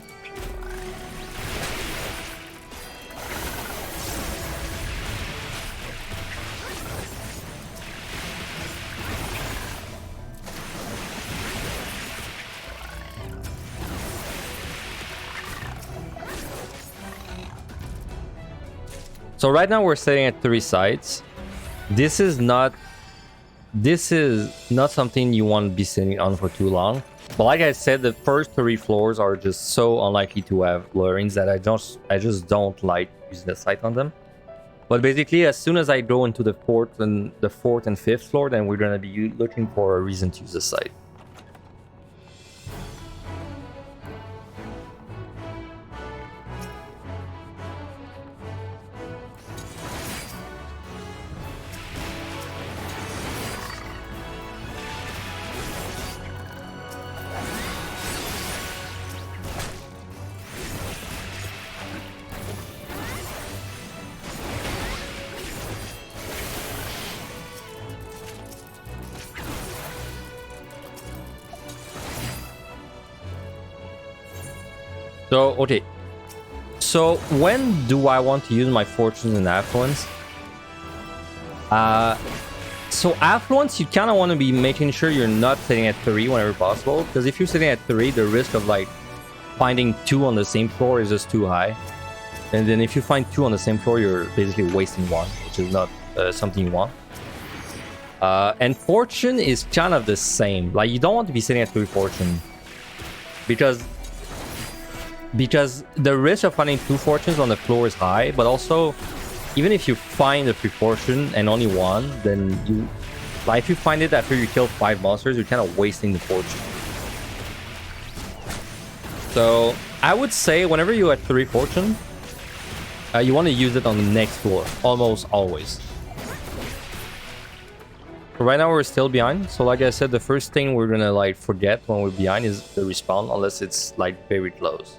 [SPEAKER 1] So right now we're sitting at 3 sites. This is not something you want to be sitting on for too long. But like I said, the first 3 floors are just so unlikely to have lurings that I just don't like using the site on them. But basically, as soon as I go into the 4th and 5th floor, then we're gonna be looking for a reason to use the site. So, okay. So, when do I want to use my fortunes and affluence? So affluence, you kind of want to be making sure you're not sitting at 3 whenever possible. Because if you're sitting at 3, the risk of like finding 2 on the same floor is just too high. And then if you find 2 on the same floor, you're basically wasting 1, which is not something you want. And fortune is kind of the same. Like, you don't want to be sitting at 3 fortune. Because the risk of finding 2 fortunes on the floor is high, but also even if you find a 3 fortune and only 1, then you like if you find it after you kill 5 monsters, you're kind of wasting the fortune. So I would say whenever you're at 3 fortune, you want to use it on the next floor almost always. Right now we're still behind. So like I said, the first thing we're gonna like forget when we're behind is the respawn, unless it's like very close.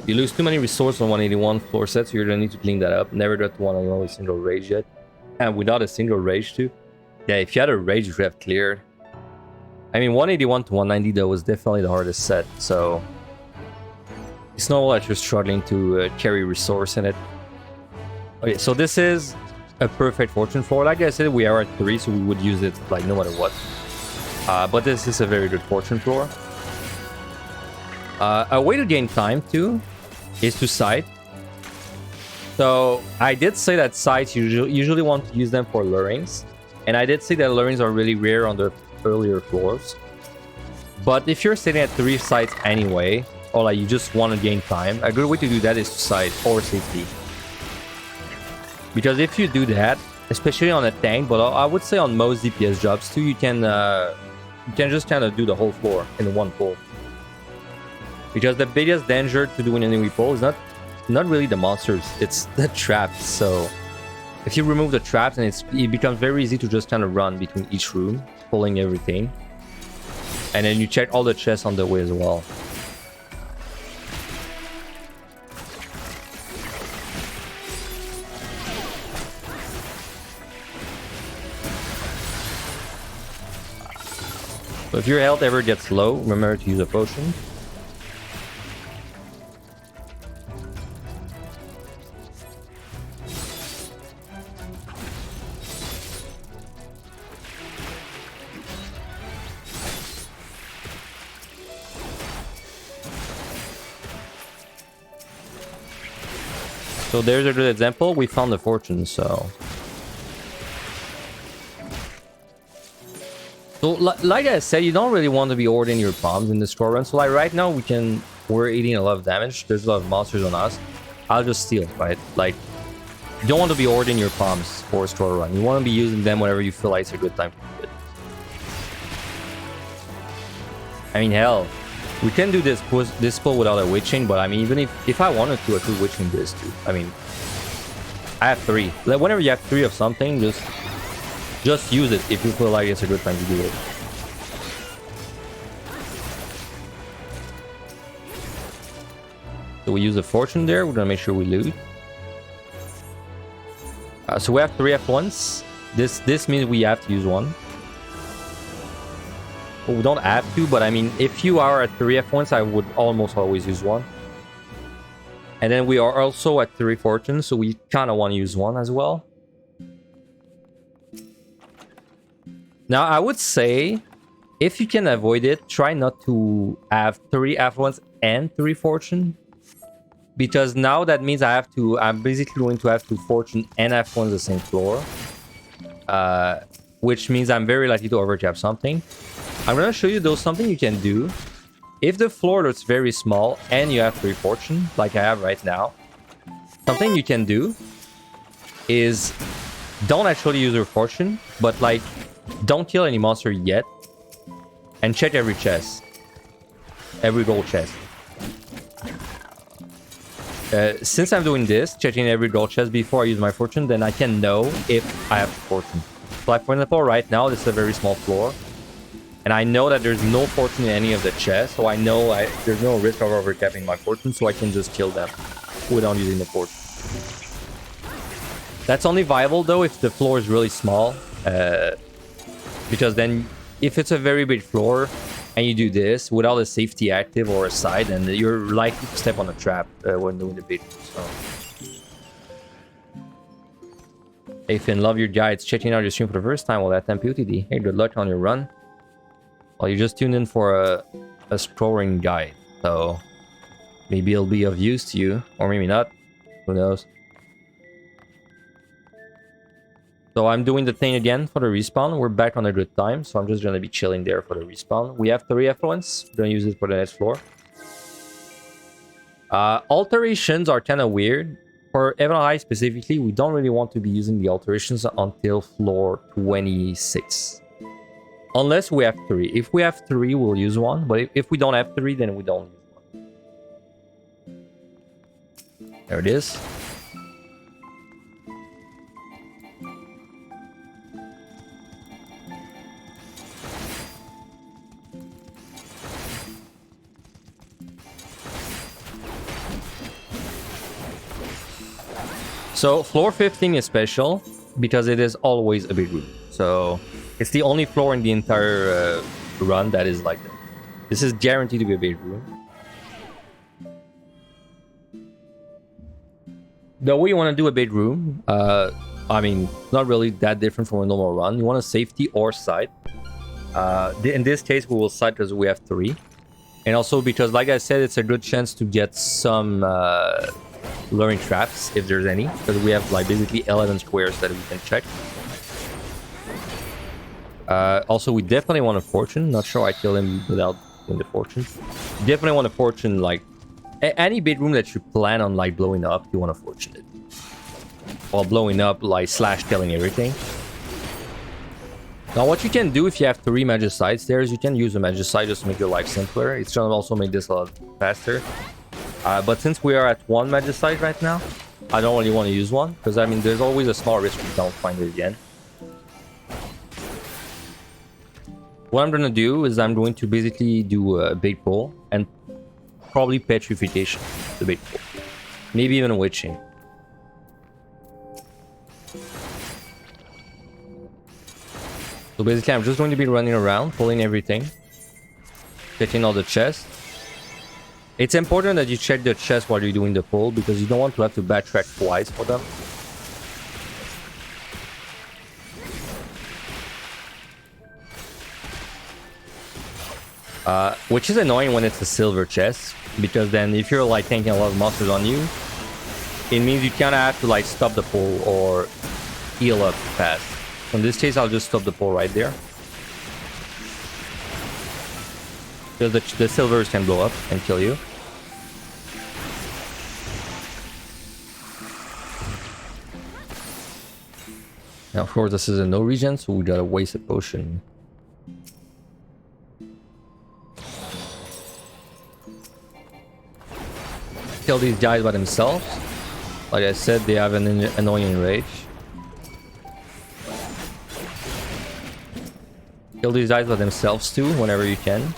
[SPEAKER 1] You lose too many resources on 181 floor set, so you're gonna need to clean that up. Never got to 181 with a single rage yet. And without a single rage too. Yeah, if you had a rage, you could have cleared. I mean, 181 to 190 though was definitely the hardest set, so it's normal that you're struggling to carry resource in it. Okay, so this is a perfect fortune floor. Like I said, we are at 3, so we would use it like no matter what. But this is a very good fortune floor. A way to gain time too is to sight. So I did say that sights usually want to use them for lurings, and I did say that lurings are really rare on the earlier floors. But if you're sitting at 3 sights anyway, or like you just want to gain time, a good way to do that is to sight or safety. Because if you do that, especially on a tank, but I would say on most DPS jobs too, you can just kind of do the whole floor in one pull. Because the biggest danger to doing any pull is not really the monsters, it's the traps. So if you remove the traps, and it becomes very easy to just kind of run between each room, pulling everything. And then you check all the chests on the way as well. So if your health ever gets low, remember to use a potion. So there's a good example. We found the fortune, so... So, like I said, you don't really want to be ordering your bombs in the store run. So, like, right now, we're eating a lot of damage. There's a lot of monsters on us. I'll just steal, right? Like, you don't want to be ordering your bombs for a store run. You want to be using them whenever you feel like it's a good time to do it. I mean, hell, we can do this pull without a witching, but I mean, even if I wanted to, I could witching this too. I mean, I have 3. Like, whenever you have 3 of something, just use it if you feel like it's a good time to do it. So we use a fortune there. We're gonna make sure we loot. So we have 3 F1s. This means we have to use one. Well, we don't have to, but I mean, if you are at 3 F1s, I would almost always use one. And then we are also at 3 fortunes, so we kind of want to use one as well. Now, I would say, if you can avoid it, try not to have 3 F1s and 3 fortune. Because now that means I'm basically going to have 2 fortune and F1s the same floor. Which means I'm very likely to overcap something. I'm going to show you though something you can do. If the floor looks very small and you have 3 fortune, like I have right now, something you can do is don't actually use your fortune, but like, don't kill any monster yet, and check every chest, every gold chest. Since I'm doing this, checking every gold chest before I use my fortune, then I can know if I have fortune. So like, for example, right now, this is a very small floor, and I know that there's no fortune in any of the chests, so I know there's no risk of overcapping my fortune, so I can just kill them without using the fortune. That's only viable, though, if the floor is really small. Because then, if it's a very big floor and you do this without a safety active or a side, then you're likely to step on a trap when doing the big. So. Hey Finn, love your guides. Checking out your stream for the first time while at MPUTD. Hey, good luck on your run. Well, you just tuned in for a scoring guide, so maybe it'll be of use to you, or maybe not. Who knows? So I'm doing the thing again for the respawn. We're back on a good time, so I'm just going to be chilling there for the respawn. We have 3 F1s. We're going to use it for the next floor. Alterations are kind of weird. For Evan High specifically, we don't really want to be using the alterations until floor 26. Unless we have 3. If we have 3, we'll use one. But if we don't have 3, then we don't use one. There it is. So floor 15 is special because it is always a big room. So it's the only floor in the entire run that is like that. This is guaranteed to be a big room. The way you want to do a big room, I mean, not really that different from a normal run. You want a safety or side. In this case, we will side because we have 3. And also because, like I said, it's a good chance to get some luring traps, if there's any. Because we have like basically 11 squares that we can check. Also, we definitely want a fortune. Not sure I kill him without doing the fortune. Definitely want a fortune, like... Any big room that you plan on like blowing up, you want to fortune it. While blowing up, like slash killing everything. Now what you can do if you have 3 Magicite stairs, you can use a Magicite just to make your life simpler. It's gonna also make this a lot faster. But since we are at 1 Magicite right now, I don't really want to use one. Because I mean, there's always a small risk we don't find it again. What I'm gonna do is I'm going to basically do a big pull and probably petrification, the big pull. Maybe even witching. So basically I'm just going to be running around, pulling everything. Checking all the chests. It's important that you check the chest while you're doing the pull because you don't want to have to backtrack twice for them. Which is annoying when it's a silver chest, because then if you're like tanking a lot of monsters on you, it means you kind of have to like stop the pull or heal up fast. In this case, I'll just stop the pull right there. Because the silvers can blow up and kill you. Now, of course, this is a no regen, so we gotta waste a potion. Kill these guys by themselves. Like I said, they have an annoying rage. Kill these guys by themselves too, whenever you can.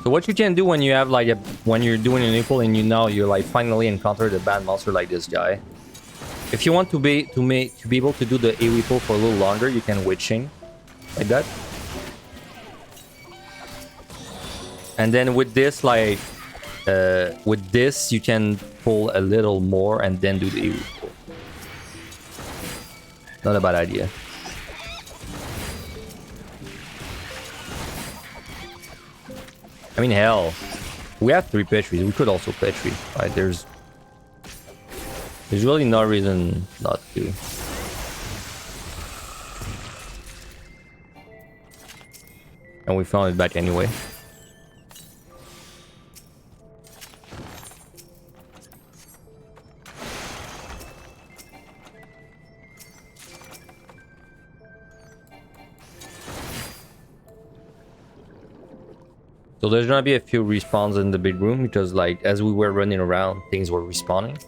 [SPEAKER 1] So what you can do when you have like when you're doing an equal and you're like finally encountered a bad monster like this guy. If you want to be able to do the AoE pull for a little longer, you can witching like that. And then with this you can pull a little more and then do the AoE pull. Not a bad idea. I mean, hell, we have 3 Petries. We could also Petri, right? There's really no reason not to. And we found it back anyway. So there's gonna be a few respawns in the big room because like as we were running around, things were respawning.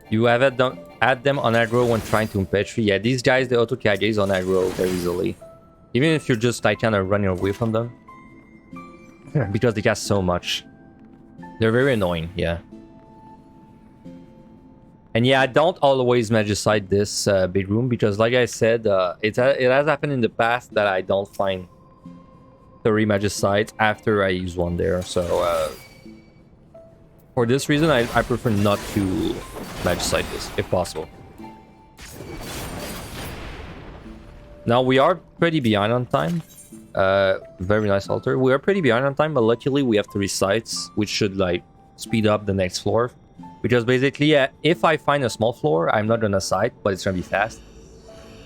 [SPEAKER 1] You have add them on aggro when trying to Petri. Yeah, these guys, the auto Kages on aggro very easily. Even if you're just like kind of running away from them. Because they cast so much. They're very annoying, yeah. And yeah, I don't always Magicite this big room because like I said, it has happened in the past that I don't find 3 Magicites after I use one there, so for this reason I prefer not to Magicite this if possible. Now we are pretty behind on time. Very nice altar. We are pretty behind on time, but luckily we have 3 sites which should like speed up the next floor, because basically if I find a small floor, I'm not gonna site, but it's gonna be fast.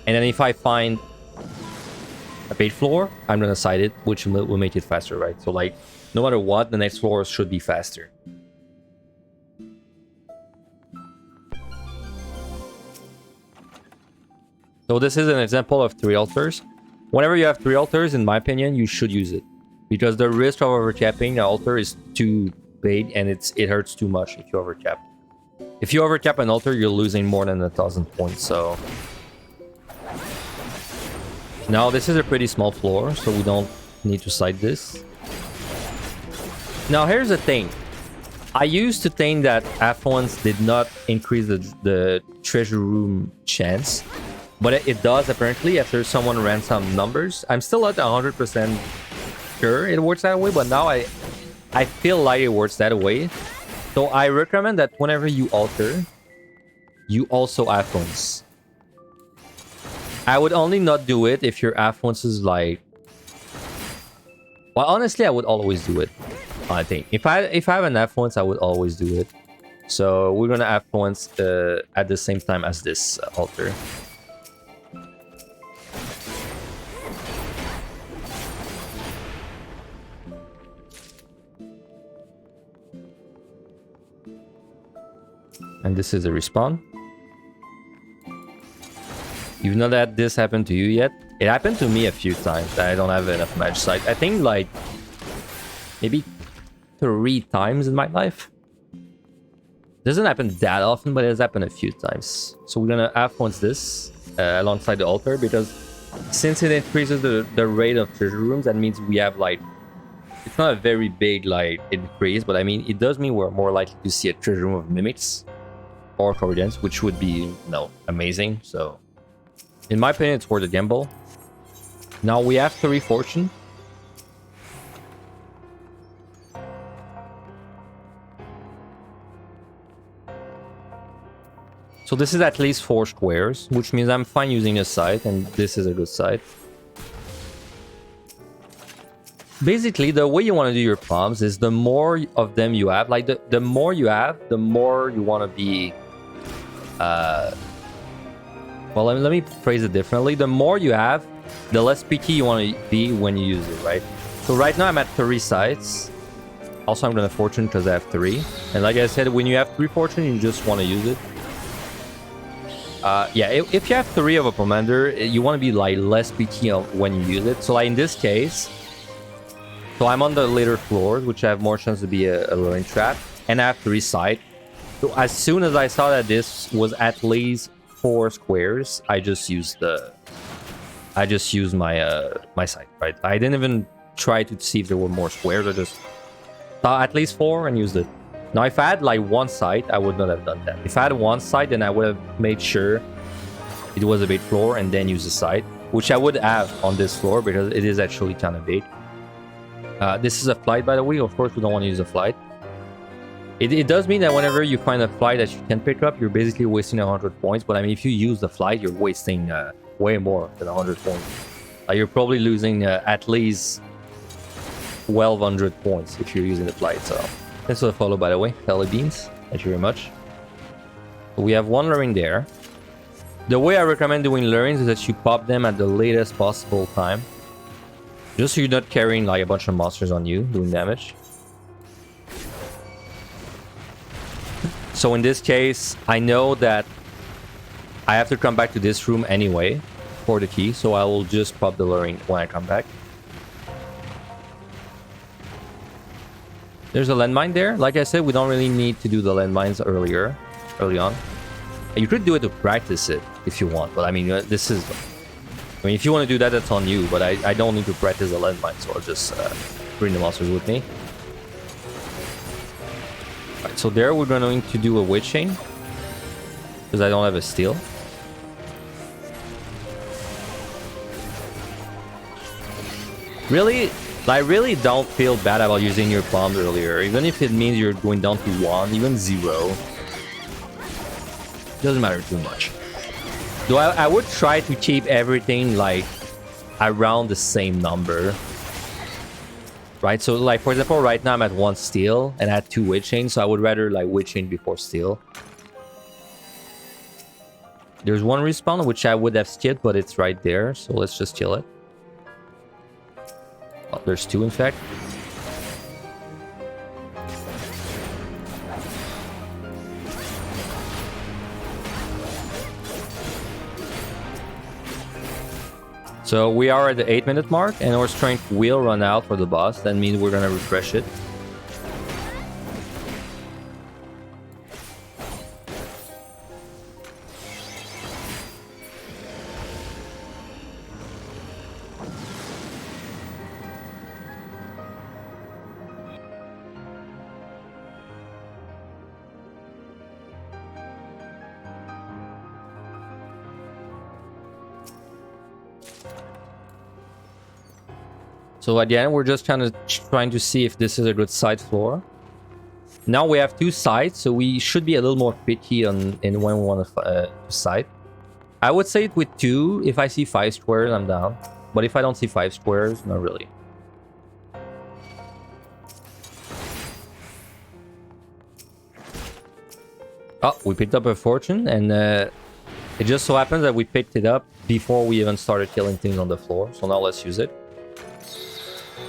[SPEAKER 1] And then if I find a big floor, I'm gonna side it, which will make it faster, right? So like, no matter what, the next floor should be faster. So this is an example of 3 altars. Whenever you have 3 altars, in my opinion, you should use it. Because the risk of overcapping the altar is too big and it hurts too much if you overcap. If you overcap an altar, you're losing more than 1,000 points, so... Now, this is a pretty small floor, so we don't need to side this. Now, here's the thing. I used to think that F1s did not increase the treasure room chance. But it does, apparently, after someone ran some numbers. I'm still not 100% sure it works that way, but now I feel like it works that way. So I recommend that whenever you alter, you also F1s. I would only not do it if your F1s is like... Well, honestly, I would always do it, I think. If I have an F1s, I would always do it. So we're gonna F1s at the same time as this altar. And this is a respawn. You've not had this happen to you yet? It happened to me a few times. I don't have enough match sight. I think like maybe 3 times in my life. Doesn't happen that often, but it has happened a few times. So we're gonna F1s this alongside the altar, because since it increases the rate of treasure rooms, that means we have like... It's not a very big like increase, but I mean it does mean we're more likely to see a treasure room of mimics or Corridans, which would be, you know, amazing. So in my opinion, it's worth a gamble. Now we have 3 fortune. So this is at least 4 squares, which means I'm fine using a site, and this is a good site. Basically, the way you want to do your palms is the more of them you have, like the more you have, the more you want to be... Well, let me phrase it differently. The more you have, the less picky you want to be when you use it, right? So right now I'm at 3 sites. Also, I'm going to fortune because I have 3. And like I said, when you have 3 fortune, you just want to use it. Yeah, if you have 3 of a commander, you want to be like less picky when you use it. So like in this case, so I'm on the later floors, which I have more chance to be a luring trap, and I have 3 site. So as soon as I saw that this was at least 4 squares, I just used my my site, right? I didn't even try to see if there were more squares. I just saw at least 4 and used it. Now, if I had like 1 site, I would not have done that. If I had 1 site, then I would have made sure it was a bait floor and then use the site, which I would have on this floor because it is actually kind of bait. This is a flight, by the way. Of course, we don't want to use a flight. It does mean that whenever you find a flight that you can pick up, you're basically wasting 100 points. But I mean, if you use the flight, you're wasting way more than 100 points. You're probably losing at least 1,200 points if you're using the flight. So thanks for the follow, by the way, Telly Beans. Thank you very much. So we have 1 luring there. The way I recommend doing lurings is that you pop them at the latest possible time, just so you're not carrying like a bunch of monsters on you doing damage. So in this case, I know that I have to come back to this room anyway for the key, so I will just pop the luring when I come back. There's a landmine there. Like I said, we don't really need to do the landmines early on. You could do it to practice it if you want, but I mean, this is... I mean, if you want to do that, that's on you, but I don't need to practice the landmine, so I'll just bring the monsters with me. Alright, so there we're going to do a witch chain, because I don't have a steel. Really, I really don't feel bad about using your palms earlier, even if it means you're going down to 1, even 0. Doesn't matter too much. Though I would try to keep everything like around the same number. Right, so like for example, right now I'm at 1 steel and I had 2 witch chains, so I would rather like witch chain before steel. There's 1 respawn which I would have skipped, but it's right there, so let's just kill it. Oh, there's 2 in fact. So we are at the 8-minute mark, and our strength will run out for the boss. That means we're gonna refresh it. So at the end, we're just kind of trying to see if this is a good side floor. Now we have 2 sides, so we should be a little more picky in when we want to side. I would say it with 2. If I see 5 squares, I'm down. But if I don't see 5 squares, not really. Oh, we picked up a fortune, and it just so happens that we picked it up before we even started killing things on the floor. So now let's use it.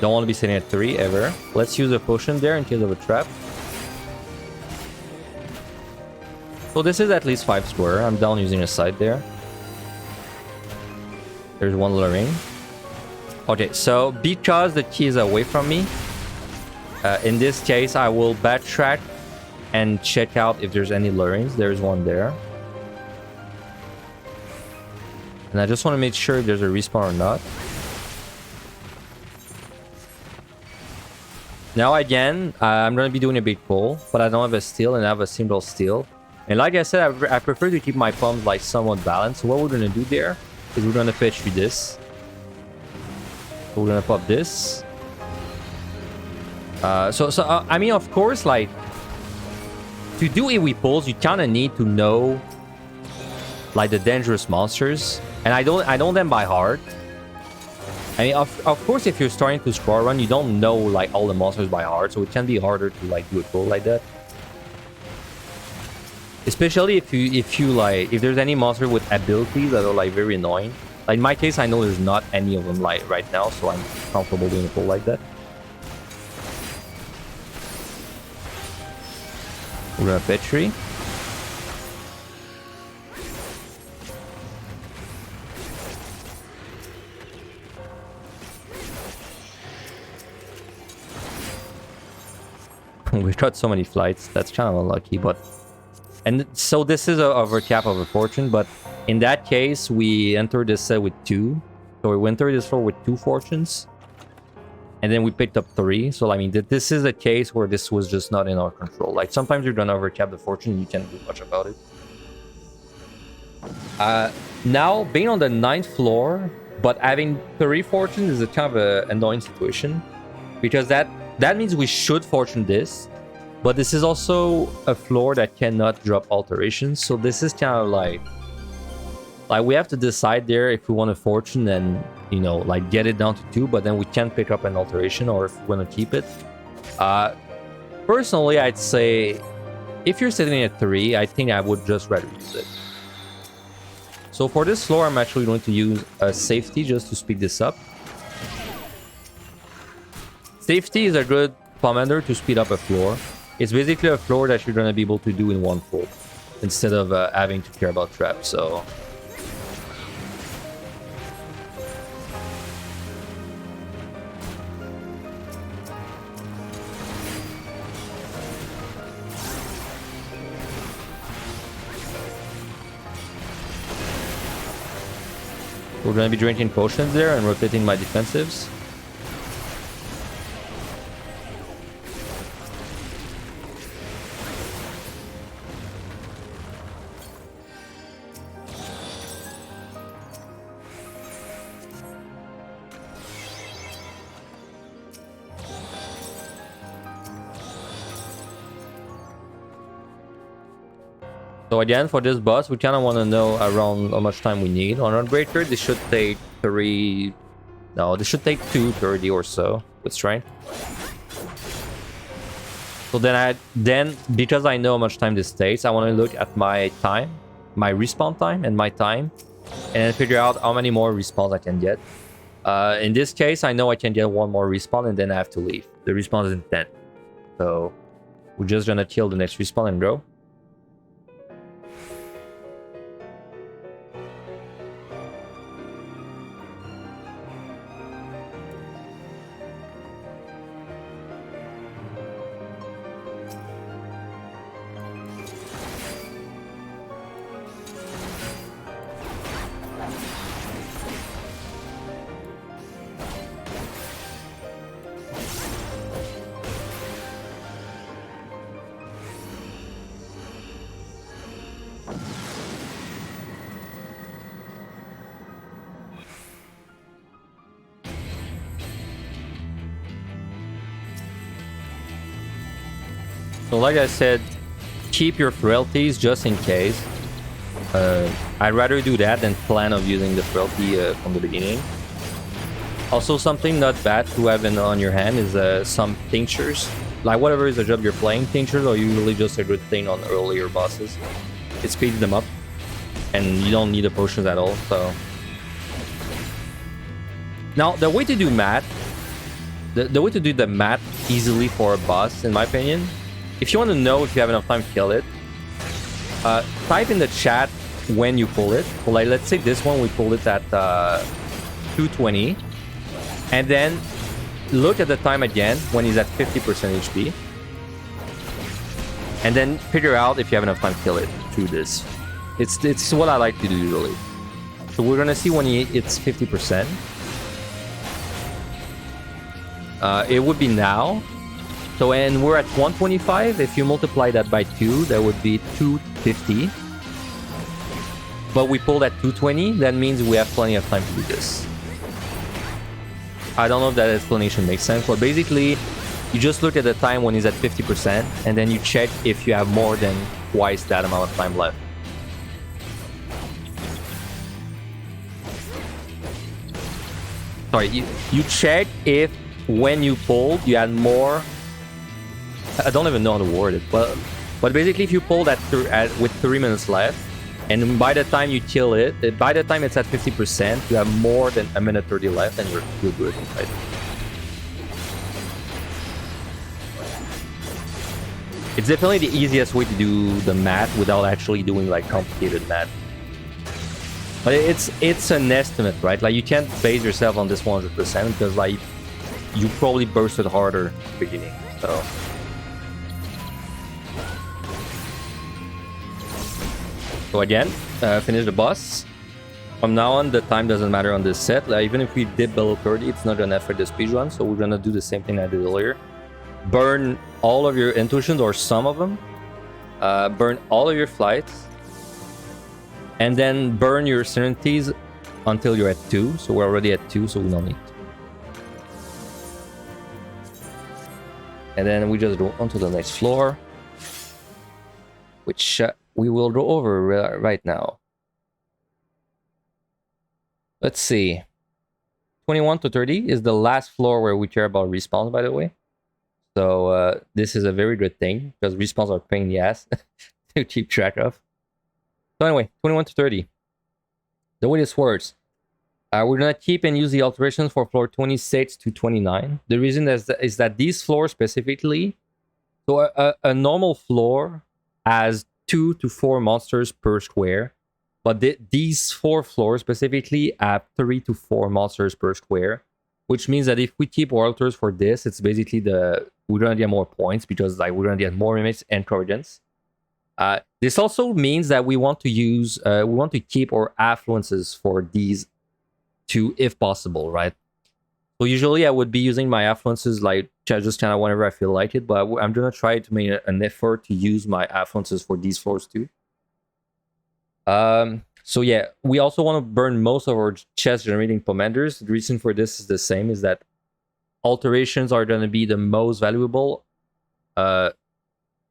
[SPEAKER 1] Don't want to be sitting at 3 ever. Let's use a potion there in case of a trap. So this is at least 5 square. I'm down using a side there. There's 1 luring. Okay, so because the key is away from me, in this case, I will backtrack and check out if there's any lurings. There's 1 there. And I just want to make sure if there's a respawn or not. Now again, I'm going to be doing a big pull, but I don't have a steal and I have a single steal. And like I said, I prefer to keep my pumps like somewhat balanced. So what we're going to do there is we're going to fetch you this. So we're going to pop this. I mean, of course, like, to do AoE pulls, you kind of need to know like the dangerous monsters. And I know them by heart. I mean, of course, if you're starting to scroll run, you don't know like all the monsters by heart, so it can be harder to like do a pull like that. Especially if there's any monster with abilities that are like very annoying. Like in my case, I know there's not any of them like right now, so I'm comfortable doing a pull like that. We're gonna Petri. We've got so many flights. That's kind of unlucky, but... And so this is a overcap of a fortune, but in that case, we entered this set with 2. So we entered this floor with 2 fortunes. And then we picked up 3. So, I mean, this is a case where this was just not in our control. Like, sometimes you're gonna overcap the fortune, you can't do much about it. Now, being on the 9th floor, but having 3 fortunes is a kind of an annoying situation. Because that means we should fortune this, but this is also a floor that cannot drop alterations. So this is kind of like we have to decide there if we want to fortune and, you know, like get it down to 2, but then we can't pick up an alteration, or if we want to keep it. Personally, I'd say if you're sitting at 3, I think I would just rather use it. So for this floor, I'm actually going to use a safety just to speed this up. Safety is a good commander to speed up a floor. It's basically a floor that you're going to be able to do in 1 pull instead of having to care about traps. So we're going to be drinking potions there and rotating my defensives. So again, for this boss, we kind of want to know around how much time we need. On Unbreaker, this should take 3... No, this should take 2:30 or so with strength. So then because I know how much time this takes, I want to look at my time, my respawn time and my time, and then figure out how many more respawns I can get. In this case, I know I can get 1 more respawn and then I have to leave. The respawn is in 10. So we're just gonna kill the next respawn and go. So like I said, keep your frailties just in case. I'd rather do that than plan of using the frailty from the beginning. Also, something not bad to have on your hand is some tinctures. Like whatever is the job you're playing, tinctures are usually just a good thing on earlier bosses. It speeds them up, and you don't need the potions at all. So now the way to do math, the way to do the math easily for a boss, in my opinion, if you want to know if you have enough time to kill it, type in the chat when you pull it. So like, let's say this one we pulled it at 220, and then look at the time again when he's at 50% HP, and then figure out if you have enough time to kill it through this. It's what I like to do usually. So we're gonna see when it's 50%. It would be now. So, and we're at 125. If you multiply that by 2, that would be 250. But we pulled at 220. That means we have plenty of time to do this. I don't know if that explanation makes sense, but basically, you just look at the time when he's at 50%, and then you check if you have more than twice that amount of time left. Sorry, you check if when you pulled, you had more. I don't even know how to word it, but basically, if you pulled with 3 minutes left, and by the time you kill it, by the time it's at 50%, you have more than a minute 30 left, and you're good, right? It's definitely the easiest way to do the math without actually doing like complicated math. But it's an estimate, right? Like you can't base yourself on this 100% because like you probably bursted harder at the beginning. So again, finish the boss. From now on, the time doesn't matter on this set. Like, even if we did below 30, it's not gonna affect the speedrun. So we're gonna do the same thing I did earlier. Burn all of your intuitions or some of them. Burn all of your flights. And then burn your certainties until you're at 2. So we're already at 2, so we don't need to. And then we just go onto the next floor, which we will go over right now. Let's see. 21 to 30 is the last floor where we care about respawns, by the way. So this is a very good thing, because respawns are a pain in the ass to keep track of. So anyway, 21 to 30. The way this works, we're going to keep and use the alterations for floor 26 to 29. The reason is that these floors specifically, so a normal floor has 2 to 4 monsters per square, but these 4 floors specifically have 3 to 4 monsters per square, which means that if we keep alters for this, it's basically we're going to get more points because like we're going to get more mimics and corrigans. This also means that we want to keep our affluences for these 2 if possible, right? So usually I would be using my affluences like just kind of whenever I feel like it, but I'm gonna try to make an effort to use my affluences for these floors too. So yeah, we also want to burn most of our chest generating commanders. The reason for this is the same, is that alterations are gonna be the most valuable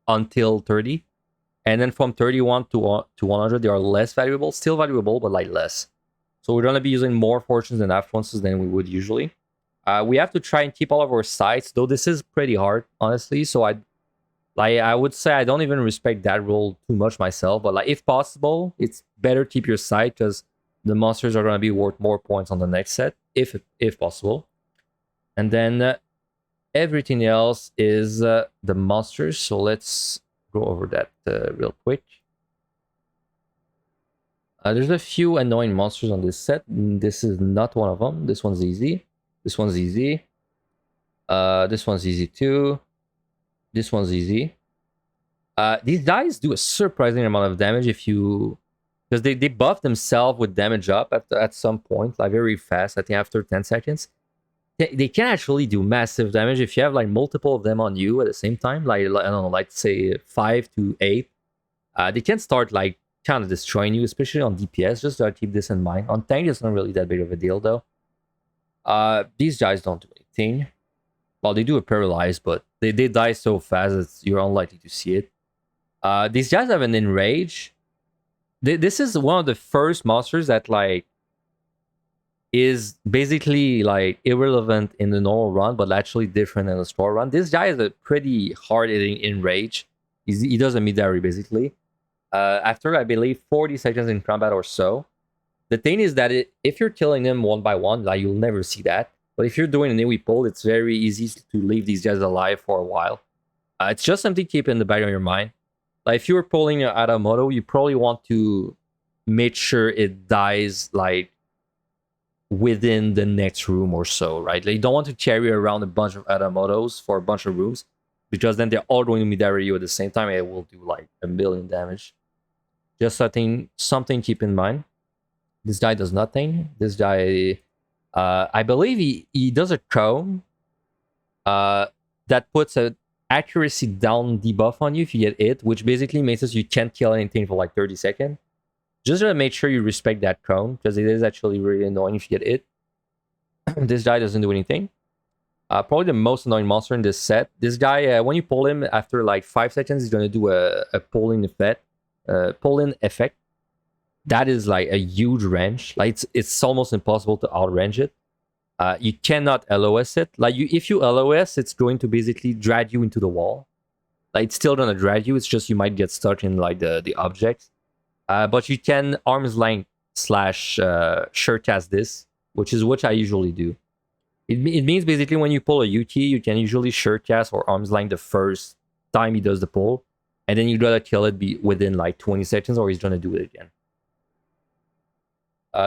[SPEAKER 1] until 30. And then from 31 to 100, they are less valuable. Still valuable, but like less. So we're going to be using more fortunes and affluences than we would usually. We have to try and keep all of our sites, though this is pretty hard, honestly. So I would say I don't even respect that rule too much myself. But like, if possible, it's better keep your site because the monsters are going to be worth more points on the next set, if possible. And then everything else is the monsters. So let's go over that real quick. There's a few annoying monsters on this set. This is not one of them. This one's easy. This one's easy. This one's easy too. This one's easy. These guys do a surprising amount of damage because they buff themselves with damage up at some point, like very fast. I think after 10 seconds. They can actually do massive damage if you have like multiple of them on you at the same time. Like, I don't know, like say 5 to 8. They can start like kind of destroying you, especially on DPS. Just gotta keep this in mind. On tank, it's not really that big of a deal though. These guys don't do anything. Well, they do a paralyze, but they die so fast that you're unlikely to see it. These guys have an enrage. This is one of the first monsters that like is basically like irrelevant in the normal run, but actually different in the store run. This guy is a pretty hard hitting enrage. He does a mid-array basically. After I believe 40 seconds in combat or so. The thing is that if you're killing them one by one, like you'll never see that. But if you're doing an AoE pull, it's very easy to leave these guys alive for a while. It's just something to keep in the back of your mind. Like if you were pulling out a moto, you probably want to make sure it dies like within the next room or so, right? Like you don't want to carry around a bunch of Adamotos for a bunch of rooms, because then they're all going to mid-array you at the same time and it will do like 1 million damage. Just something to keep in mind. This guy does nothing. This guy, I believe he does a cone that puts an accuracy down debuff on you if you get hit, which basically makes it you can't kill anything for like 30 seconds. Just to make sure you respect that cone, because it is actually really annoying if you get hit. This guy doesn't do anything. Probably the most annoying monster in this set. This guy, when you pull him after like 5 seconds, he's going to do a pull-in effect. That is like a huge range. Like it's almost impossible to outrange it. You cannot LOS it. Like if you LOS, it's going to basically drag you into the wall. Like it's still gonna drag you. It's just you might get stuck in like the objects. But you can arm's length / shirt cast this, which is what I usually do. It means basically when you pull a UT, you can usually shirt cast or arm's length the first time he does the pull, and then you gotta kill it within like 20 seconds, or he's gonna do it again.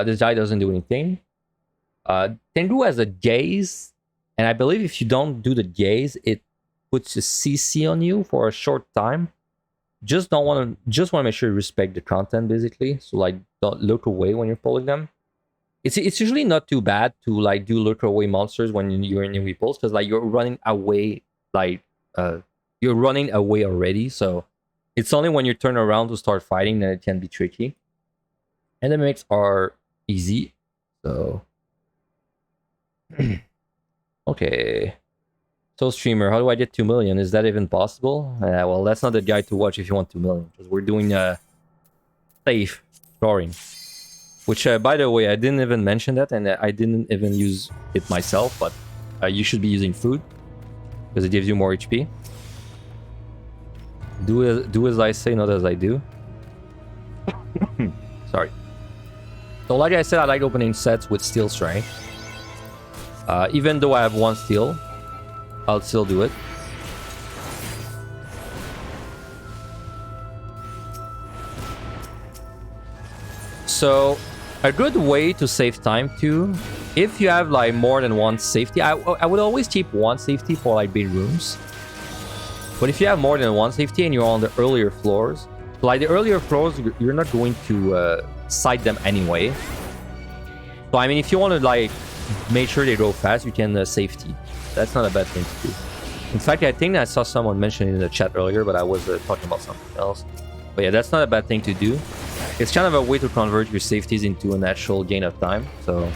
[SPEAKER 1] This guy doesn't do anything. Tengu has a gaze, and I believe if you don't do the gaze, it puts a CC on you for a short time. Just want to make sure you respect the content basically. So like don't look away when you're pulling them. It's usually not too bad to like do look away monsters when you're in AoE pulls, because like you're running away, like you're running away already. So it's only when you turn around to start fighting that it can be tricky. And the mimics are easy. So okay. So streamer, how do I get 2 million? Is that even possible? Well, that's not the guy to watch if you want 2 million, because we're doing safe scoring. Which, by the way, I didn't even mention that, and I didn't even use it myself, but you should be using food, because it gives you more HP. Do as I say, not as I do. Sorry. So like I said, I like opening sets with steel strength. Even though I have 1 steel, I'll still do it. So a good way to save time too, if you have like more than 1 safety, I would always keep 1 safety for like big rooms. But if you have more than 1 safety and you're on the earlier floors, like the earlier floors, you're not going to sight them anyway. So I mean, if you want to like make sure they go fast, you can safety. That's not a bad thing to do. In fact, I think I saw someone mention it in the chat earlier, but I was talking about something else. But yeah, that's not a bad thing to do. It's kind of a way to convert your safeties into a natural gain of time. So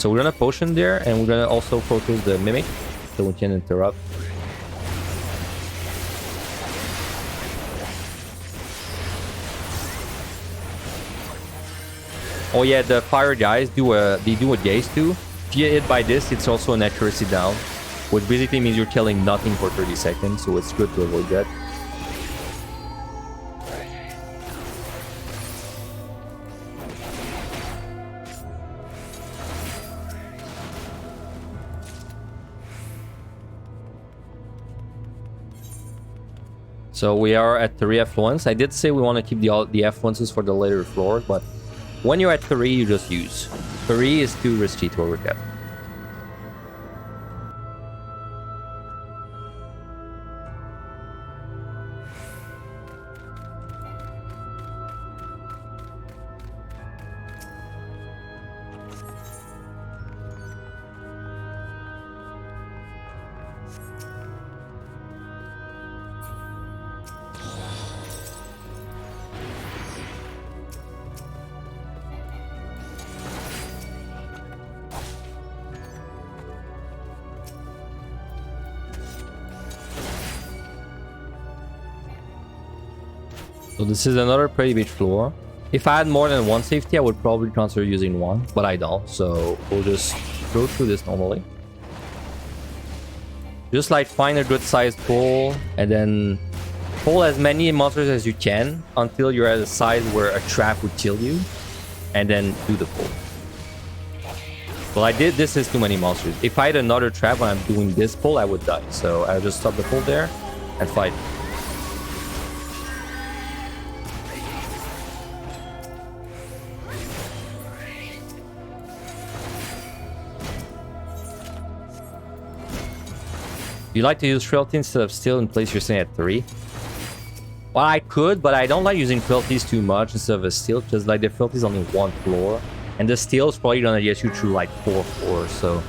[SPEAKER 1] we're gonna potion there, and we're gonna also focus the mimic, so we can interrupt. Oh yeah, the fire guys do a gaze too. If you get hit by this, it's also an accuracy down, which basically means you're killing nothing for 30 seconds, so it's good to avoid that. So we are at 3 affluence. I did say we want to keep the affluences for the later floors, but when you're at 3, you just use. 3 is too risky to overcap. So this is another pretty big floor. If I had more than one safety, I would probably consider using one, but I don't. So we'll just go through this normally. Just like find a good sized pool and then pull as many monsters as you can until you're at a size where a trap would kill you, and then do the pull. Well, this is too many monsters. If I had another trap when I'm doing this pull, I would die. So I'll just stop the pull there and fight. You like to use frailty instead of steel and place your thing at 3? Well, I could, but I don't like using frailties too much instead of a steel, because like the frailty is only 1 floor, and the steel is probably gonna get you through like 4 floors. So,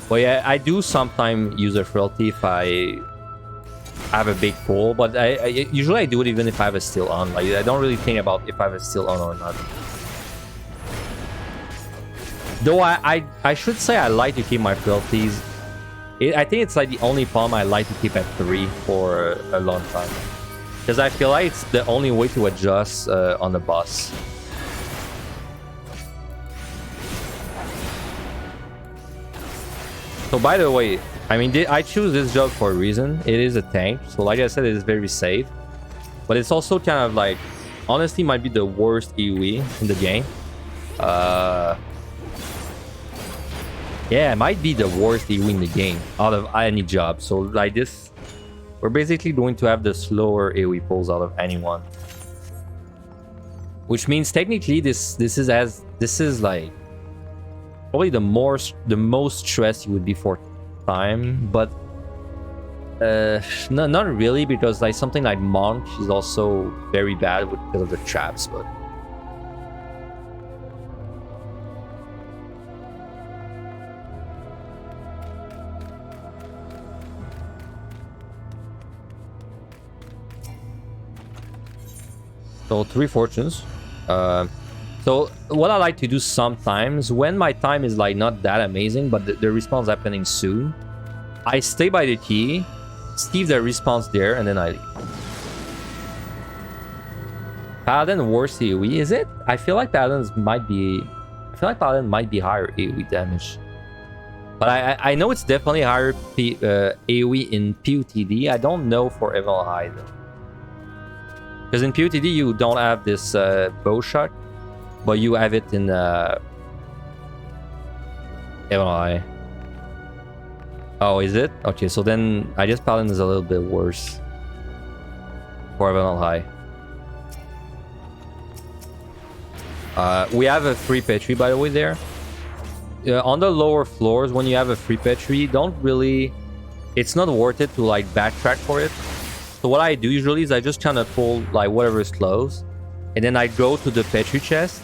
[SPEAKER 1] but yeah, I do sometimes use a frailty if I have a big pull, but I usually I do it even if I have a steel on. Like I don't really think about if I have a steel on or not. Though I should say I like to keep my frailties. I think it's like the only palm I like to keep at 3 for a long time, because I feel like it's the only way to adjust on the boss. So by the way, I mean I choose this job for a reason. It is a tank, so like I said, it is very safe, but it's also kind of like, honestly, might be the worst AoE in the game. Yeah, it might be the worst AoE in the game out of any job. So like this, we're basically going to have the slower AoE pulls out of anyone, which means technically this is like probably the most stressed you would be for time, but no, not really, because like something like Monk is also very bad because of the traps, but. So 3 fortunes. So what I like to do sometimes when my time is like not that amazing, but the respawn's happening soon, I stay by the key, see if the respawn's there, and then I leave. Paladin worst AoE, is it? I feel like Paladin might be higher AoE damage. But I know it's definitely higher AoE in PUTD. I don't know for Evan High though. Because in PUTD you don't have this bow shot, but you have it in High. Oh, is it? Okay, so then I guess Paladin is a little bit worse for Evan High. We have a free Petri, by the way, there. On the lower floors, when you have a free Petri, it's not worth it to like backtrack for it. So what I do usually is I just kind of pull like whatever is close, and then I go to the Petri chest,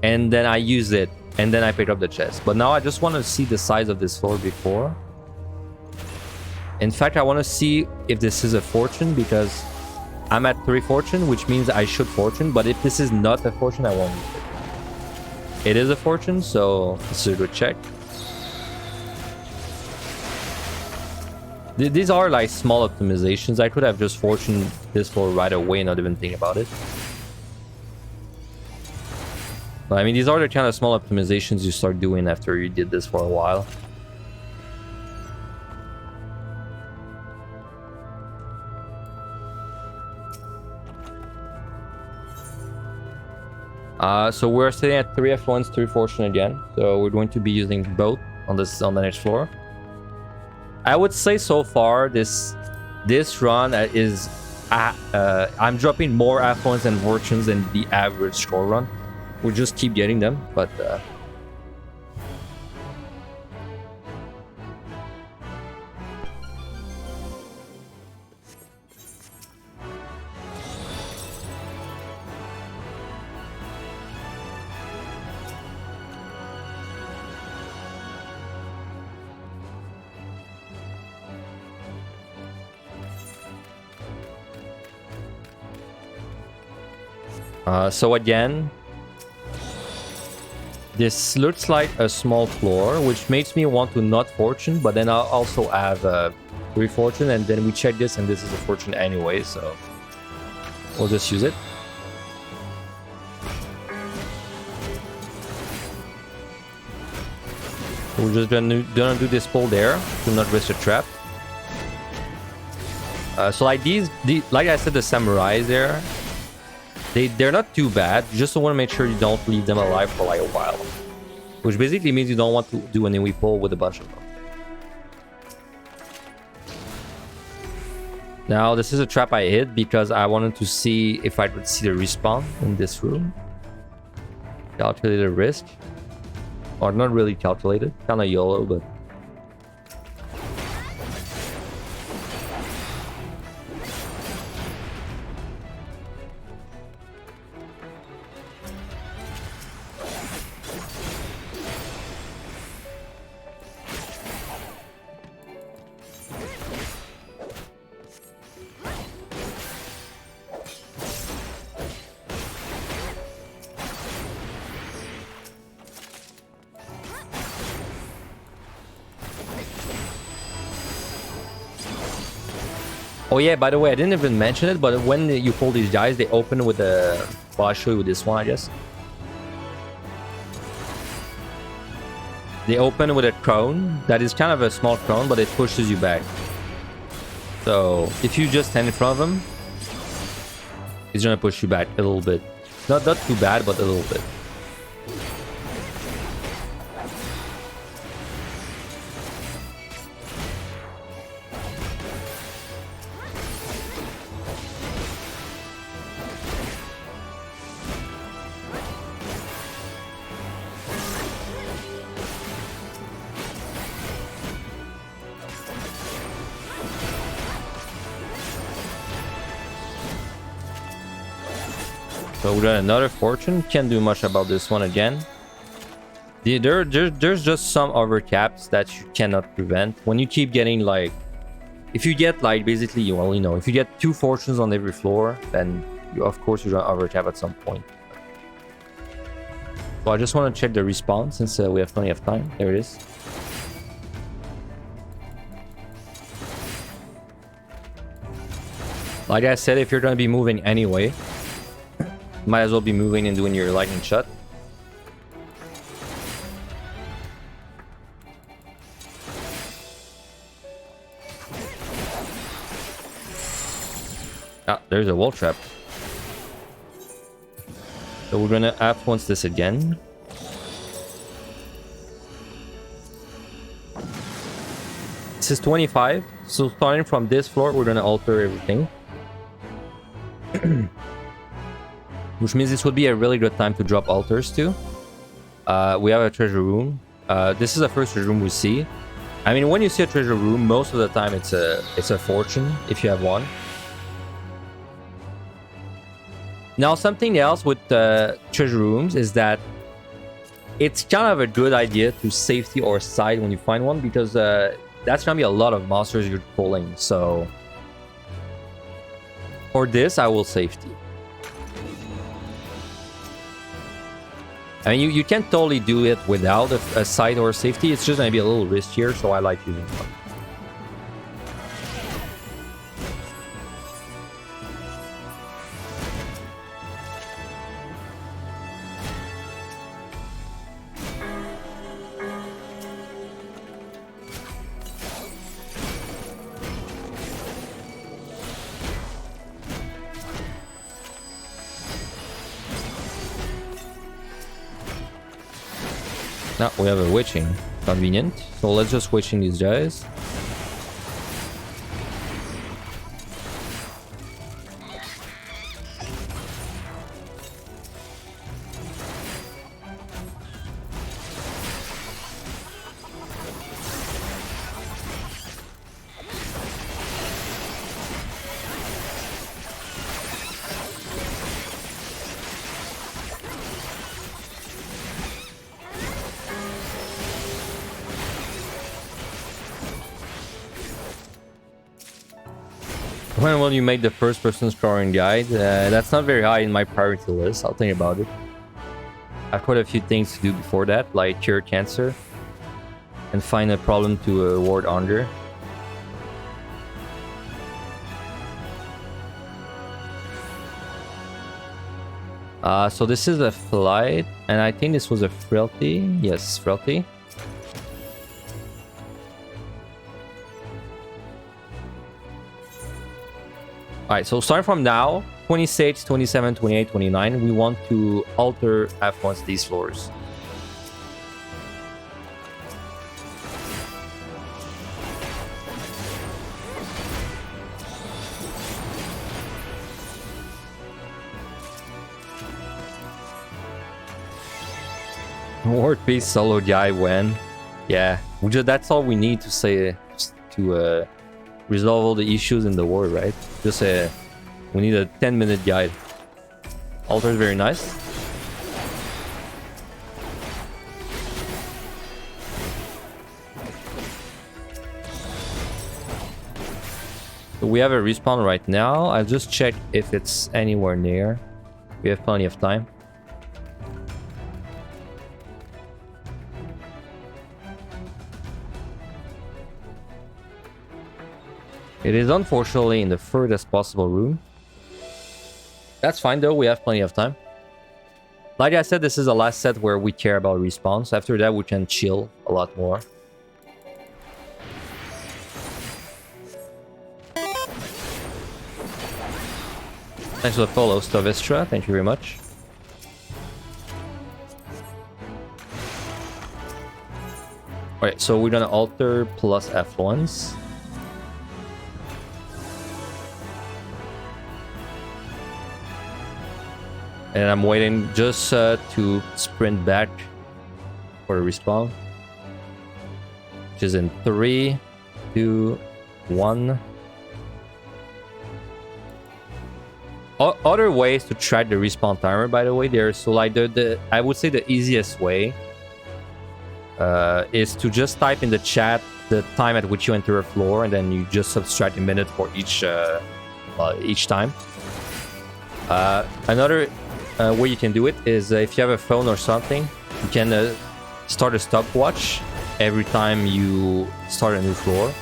[SPEAKER 1] and then I use it, and then I pick up the chest. But now I just want to see the size of this floor before. In fact, I want to see if this is a fortune, because I'm at 3 fortune, which means I should fortune. But if this is not a fortune, I won't use it. It is a fortune, so this is a good check. These are like small optimizations. I could have just fortuned this floor right away and not even think about it. But I mean, these are the kind of small optimizations you start doing after you did this for a while. So we're sitting at 3 F1s, 3 fortune again. So we're going to be using both on the next floor. I would say so far this run is I'm dropping more F1s and fortunes than the average score run. We'll just keep getting them, but so again, this looks like a small floor, which makes me want to not fortune, but then I'll also have 3 fortune, and then we check this, and this is a fortune anyway, so We'll just use it. We're just gonna do this pull there to not risk a trap. So like like I said, the samurais there, they're not too bad. You just want to make sure you don't leave them alive for like a while, which basically means you don't want to do an AoE pull with a bunch of them. Now this is a trap I hid because I wanted to see if I would see the respawn in this room. Calculated risk, or not really calculated, kind of YOLO, but. Oh yeah, by the way, I didn't even mention it, but when you pull these guys, they open with a... Well, I'll show you with this one, I guess. They open with a cone. That is kind of a small cone, but it pushes you back. So, if you just stand in front of him, he's gonna push you back a little bit. Not too bad, but a little bit. So we got another fortune. Can't do much about this one again. There's just some overcaps that you cannot prevent. When you keep getting like... If you get like basically, you only know. If you get 2 fortunes on every floor, then you, of course you're gonna overcap at some point. So I just want to check the respawn since we have plenty of time. There it is. Like I said, if you're gonna be moving anyway, might as well be moving and doing your lightning shot. Ah, there's a wall trap. So we're gonna influence this again. This is 25. So starting from this floor, we're gonna alter everything. Which means this would be a really good time to drop altars too. We have a treasure room. This is the first treasure room we see. I mean, when you see a treasure room, most of the time it's a fortune if you have one. Now, something else with treasure rooms is that it's kind of a good idea to safety or side when you find one, because that's gonna be a lot of monsters you're pulling. So for this, I will safety. I mean, you can totally do it without a side or safety. It's just going to be a little riskier, so I like using one. Now we have a witching. Convenient. So let's just witching these guys. When will you make the first person scoring guide? That's not very high in my priority list. I'll think about it. I've quite a few things to do before that, like cure cancer and find a problem to ward under. So this is a flight, and I think this was a frailty. Yes, frailty. Alright, so starting from now, 26, 27, 28, 29, we want to alter F1's these floors. Word Peace solo guy when. Yeah, that's all we need to say to resolve all the issues in the war, right? Just we need a 10-minute guide. Alter is very nice. So we have a respawn right now. I'll just check if it's anywhere near. We have plenty of time. It is unfortunately in the furthest possible room. That's fine though, we have plenty of time. Like I said, this is the last set where we care about respawns. After that, we can chill a lot more. Thanks for the follow, Stavistra. Thank you very much. Alright, so we're gonna alter plus F1s. And I'm waiting just to sprint back for a respawn. Which is in 3, 2, 1. Other ways to track the respawn timer, by the way, there. So like I would say the easiest way is to just type in the chat the time at which you enter a floor, and then you just subtract a minute for each time. Another way you can do it is if you have a phone or something, you can start a stopwatch every time you start a new floor.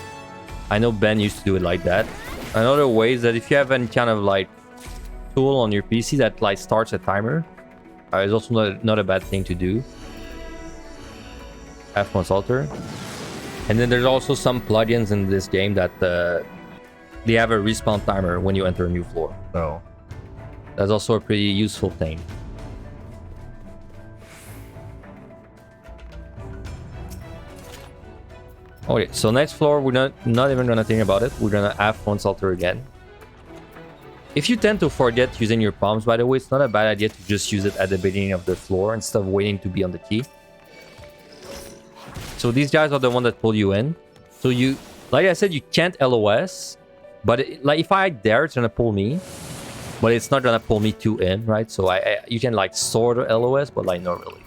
[SPEAKER 1] I know Ben used to do it like that. Another way is that if you have any kind of like tool on your PC that like starts a timer, is also not a bad thing to do. F1's alter. And then there's also some plugins in this game that they have a respawn timer when you enter a new floor. So that's also a pretty useful thing. Okay, so next floor, we're not even gonna think about it. We're gonna F1's alter again. If you tend to forget using your palms, by the way, it's not a bad idea to just use it at the beginning of the floor instead of waiting to be on the key. So these guys are the ones that pull you in. So you, like I said, you can't LOS, but like if I dare, it's gonna pull me. But it's not gonna pull me too in, right? So you can like sort of LOS, but like not really.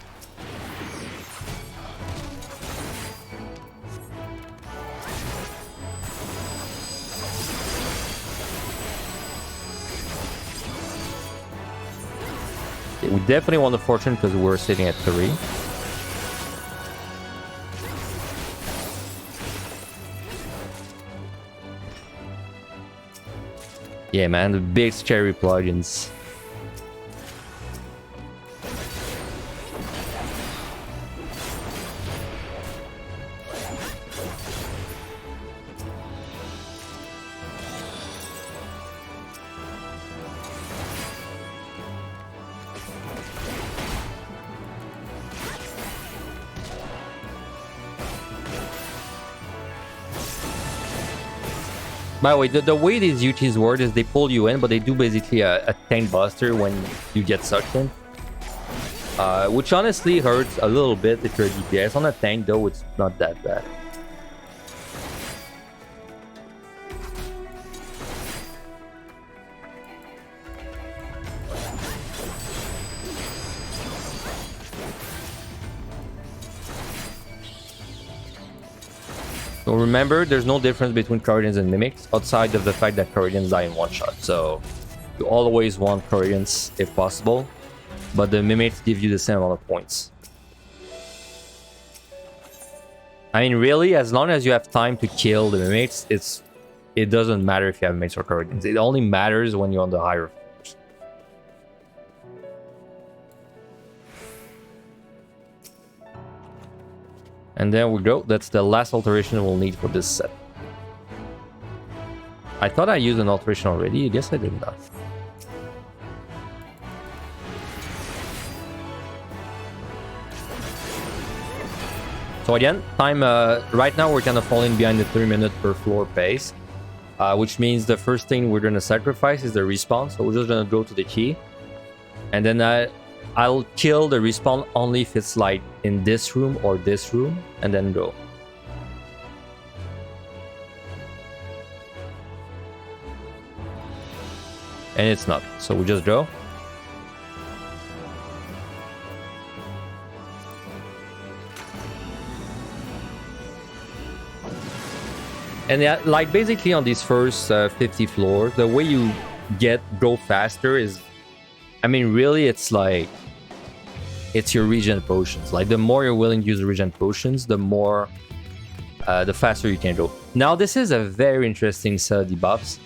[SPEAKER 1] We definitely won the fortune because we're sitting at 3. Yeah, man, the big scary plugins. By the way, the way these UTs work is they pull you in, but they do basically a tank buster when you get sucked in. Which honestly hurts a little bit if you're a DPS. On a tank though, it's not that bad. So remember, there's no difference between Corridians and Mimics outside of the fact that Corridians die in one shot. So you always want Corridians if possible, but the Mimics give you the same amount of points. I mean, really, as long as you have time to kill the Mimics, it doesn't matter if you have Mimics or Corridians. It only matters when you're on the higher floors. And there we go. That's the last alteration we'll need for this set. I thought I used an alteration already. I guess I did not. So again, time right now we're kind of falling behind the 3-minute per floor pace, which means the first thing we're gonna sacrifice is the respawn. So we're just gonna go to the key, and then I'll kill the respawn only if it's like in this room or this room, and then go. And it's not, so we just go. And yeah, like basically on these first 50 floors, the way you go faster is, I mean, really, it's like, it's your regen potions. Like the more you're willing to use regen potions, the more, the faster you can go. Now, this is a very interesting set of debuffs,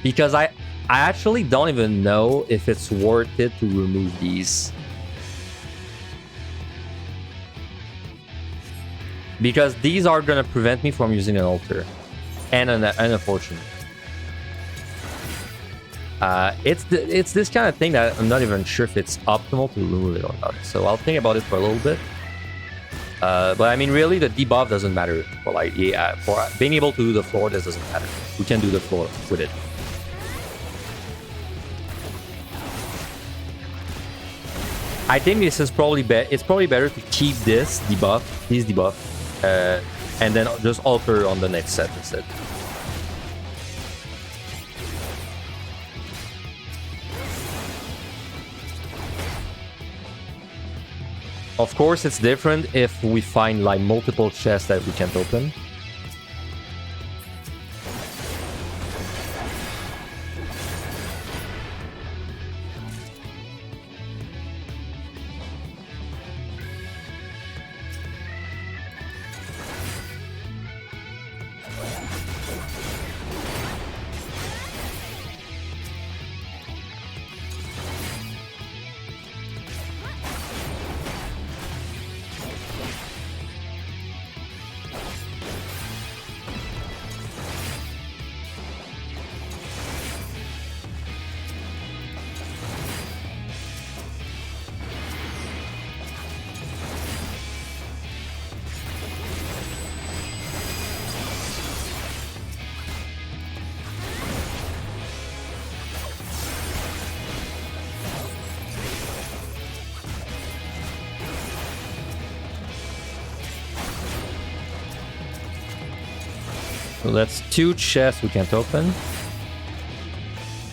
[SPEAKER 1] because I actually don't even know if it's worth it to remove these. Because these are gonna prevent me from using an altar and a fortune. It's this kind of thing that I'm not even sure if it's optimal to remove it or not. So I'll think about it for a little bit. But I mean, really, the debuff doesn't matter. For like, yeah, for being able to do the floor, this doesn't matter. We can do the floor with it. I think this is probably it's probably better to keep this debuff, and then just alter on the next set instead. Of course, it's different if we find like multiple chests that we can't open. So that's 2 chests we can't open.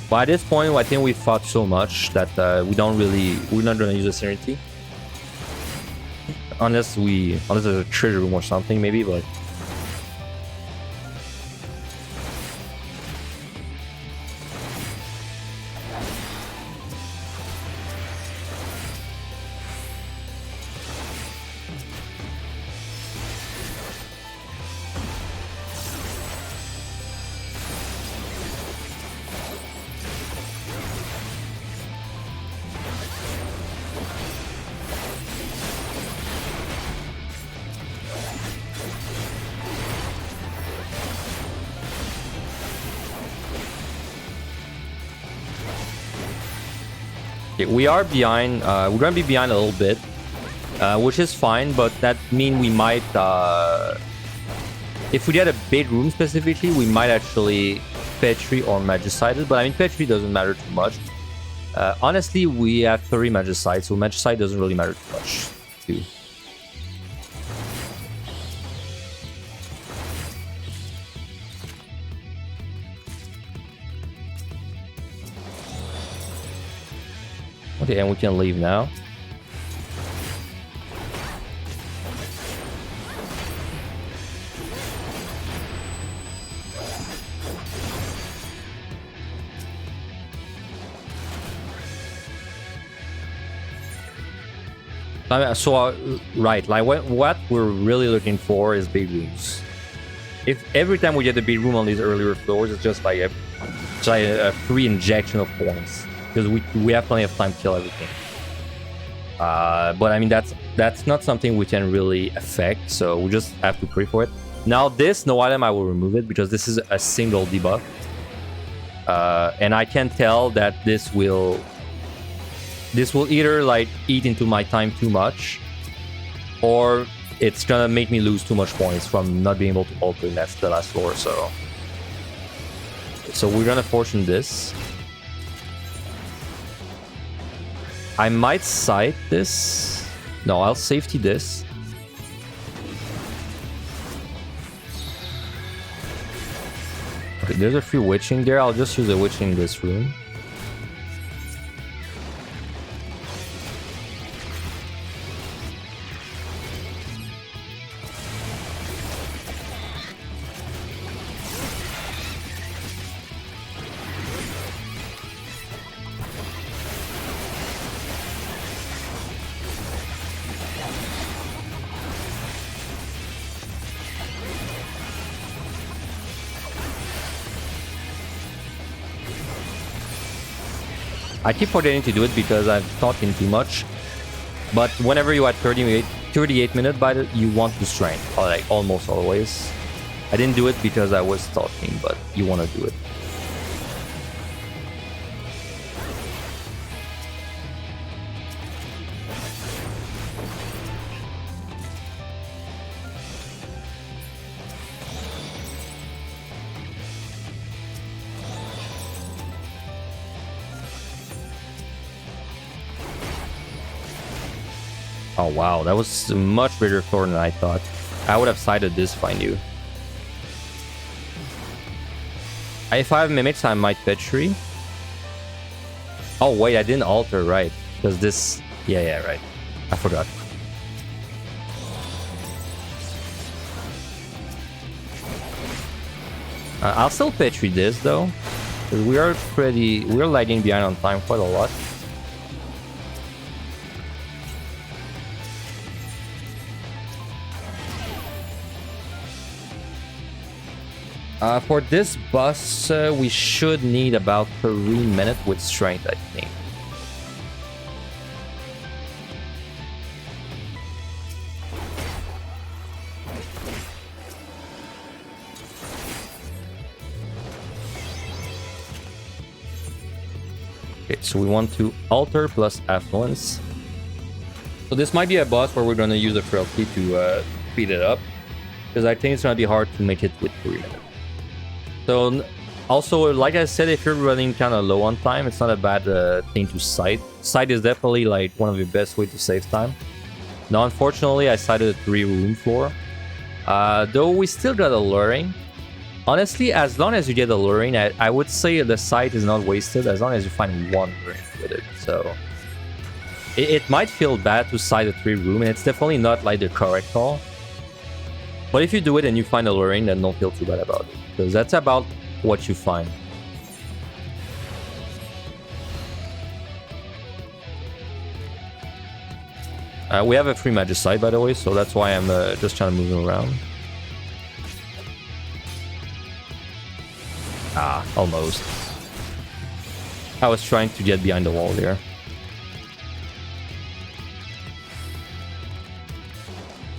[SPEAKER 1] But at this point, I think we fought so much that we're not gonna use a Serenity. Unless there's a treasure room or something, maybe, but... we are behind. We're gonna be behind a little bit, which is fine, but that means we might, if we get a big room specifically, we might actually Petri or Magicite it, but I mean Petri doesn't matter too much. Honestly, we have 3 Magicites, so Magicite doesn't really matter too much too. Okay, and we can leave now. So, right, like what we're really looking for is big rooms. If every time we get a big room on these earlier floors, it's just like a free injection of points. Because we have plenty of time to kill everything. But I mean, that's not something we can really affect, so we just have to pray for it. Now this, no item, I will remove it because this is a single debuff. And I can tell that this will either like eat into my time too much, or it's gonna make me lose too much points from not being able to alter the last floor. So we're gonna fortune this. I might side this. No, I'll safety this. Okay, there's a free witching there. I'll just use a witching in this room. I keep forgetting to do it because I'm talking too much. But whenever you're at 38 minutes, you want to strength, like almost always. I didn't do it because I was talking, but you want to do it. Oh wow, that was a much bigger floor than I thought. I would have sided this if I knew. If I have mimics, I might petri. Oh wait, I didn't alter, right? Because this... Yeah, right. I forgot. I'll still petri this though. We're lagging behind on time quite a lot. For this boss, we should need about 3 minutes with strength, I think. Okay, so we want to alter plus affluence. So this might be a boss where we're going to use a frailty to speed it up, because I think it's going to be hard to make it with 3 minutes. So, also, like I said, if you're running kind of low on time, it's not a bad thing to side. Side is definitely like one of the best ways to save time. Now, unfortunately, I sided a 3-room floor. Though we still got alluring. Honestly, as long as you get alluring, I would say the site is not wasted as long as you find one alluring with it. So, it might feel bad to side a 3-room, and it's definitely not like the correct call. But if you do it and you find alluring, then don't feel too bad about it. Because that's about what you find. We have a free magicite, by the way, so that's why I'm just trying to move him around. Ah, almost. I was trying to get behind the wall there.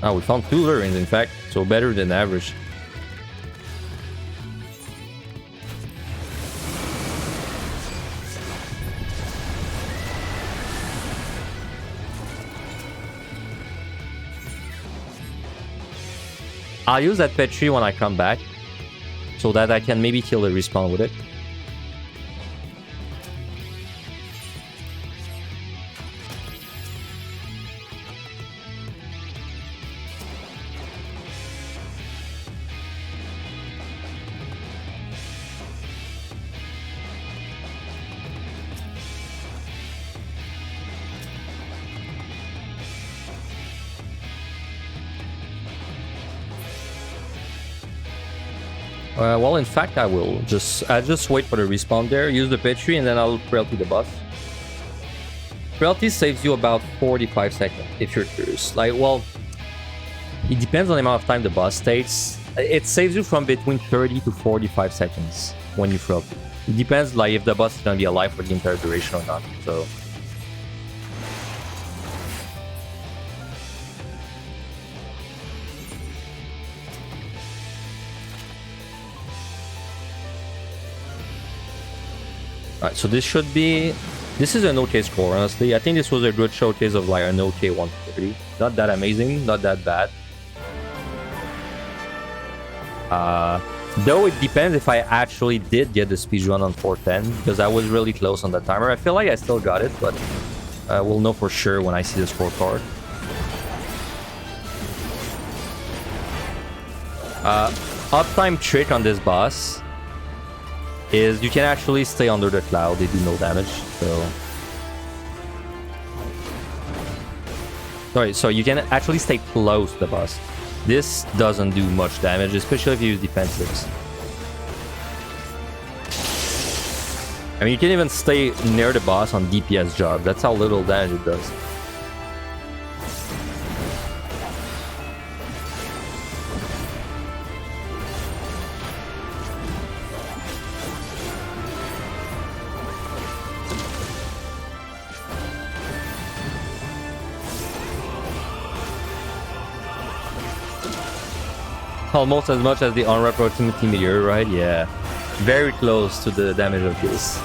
[SPEAKER 1] Ah, we found 2 lurings, in fact, so better than average. I'll use that petri when I come back, so that I can maybe kill the respawn with it. Well, in fact, I will. I'll just wait for the respawn there, use the petri, and then I'll frailty the boss. Frailty saves you about 45 seconds, if you're curious. Like, well, it depends on the amount of time the boss takes. It saves you from between 30 to 45 seconds when you frailty. It depends, like, if the boss is gonna be alive for the entire duration or not, so... Alright, so this should be... This is an okay score, honestly. I think this was a good showcase of like an okay 130. Not that amazing, not that bad. Though it depends if I actually did get the speedrun on 410, because I was really close on the timer. I feel like I still got it, but we'll know for sure when I see the scorecard. Uptime trick on this boss is you can actually stay under the cloud. They do no damage, so... Sorry, so you can actually stay close to the boss. This doesn't do much damage, especially if you use defensives. I mean, you can even stay near the boss on DPS job. That's how little damage it does. Almost as much as the Onra proximity meteor, right? Yeah. Very close to the damage of this.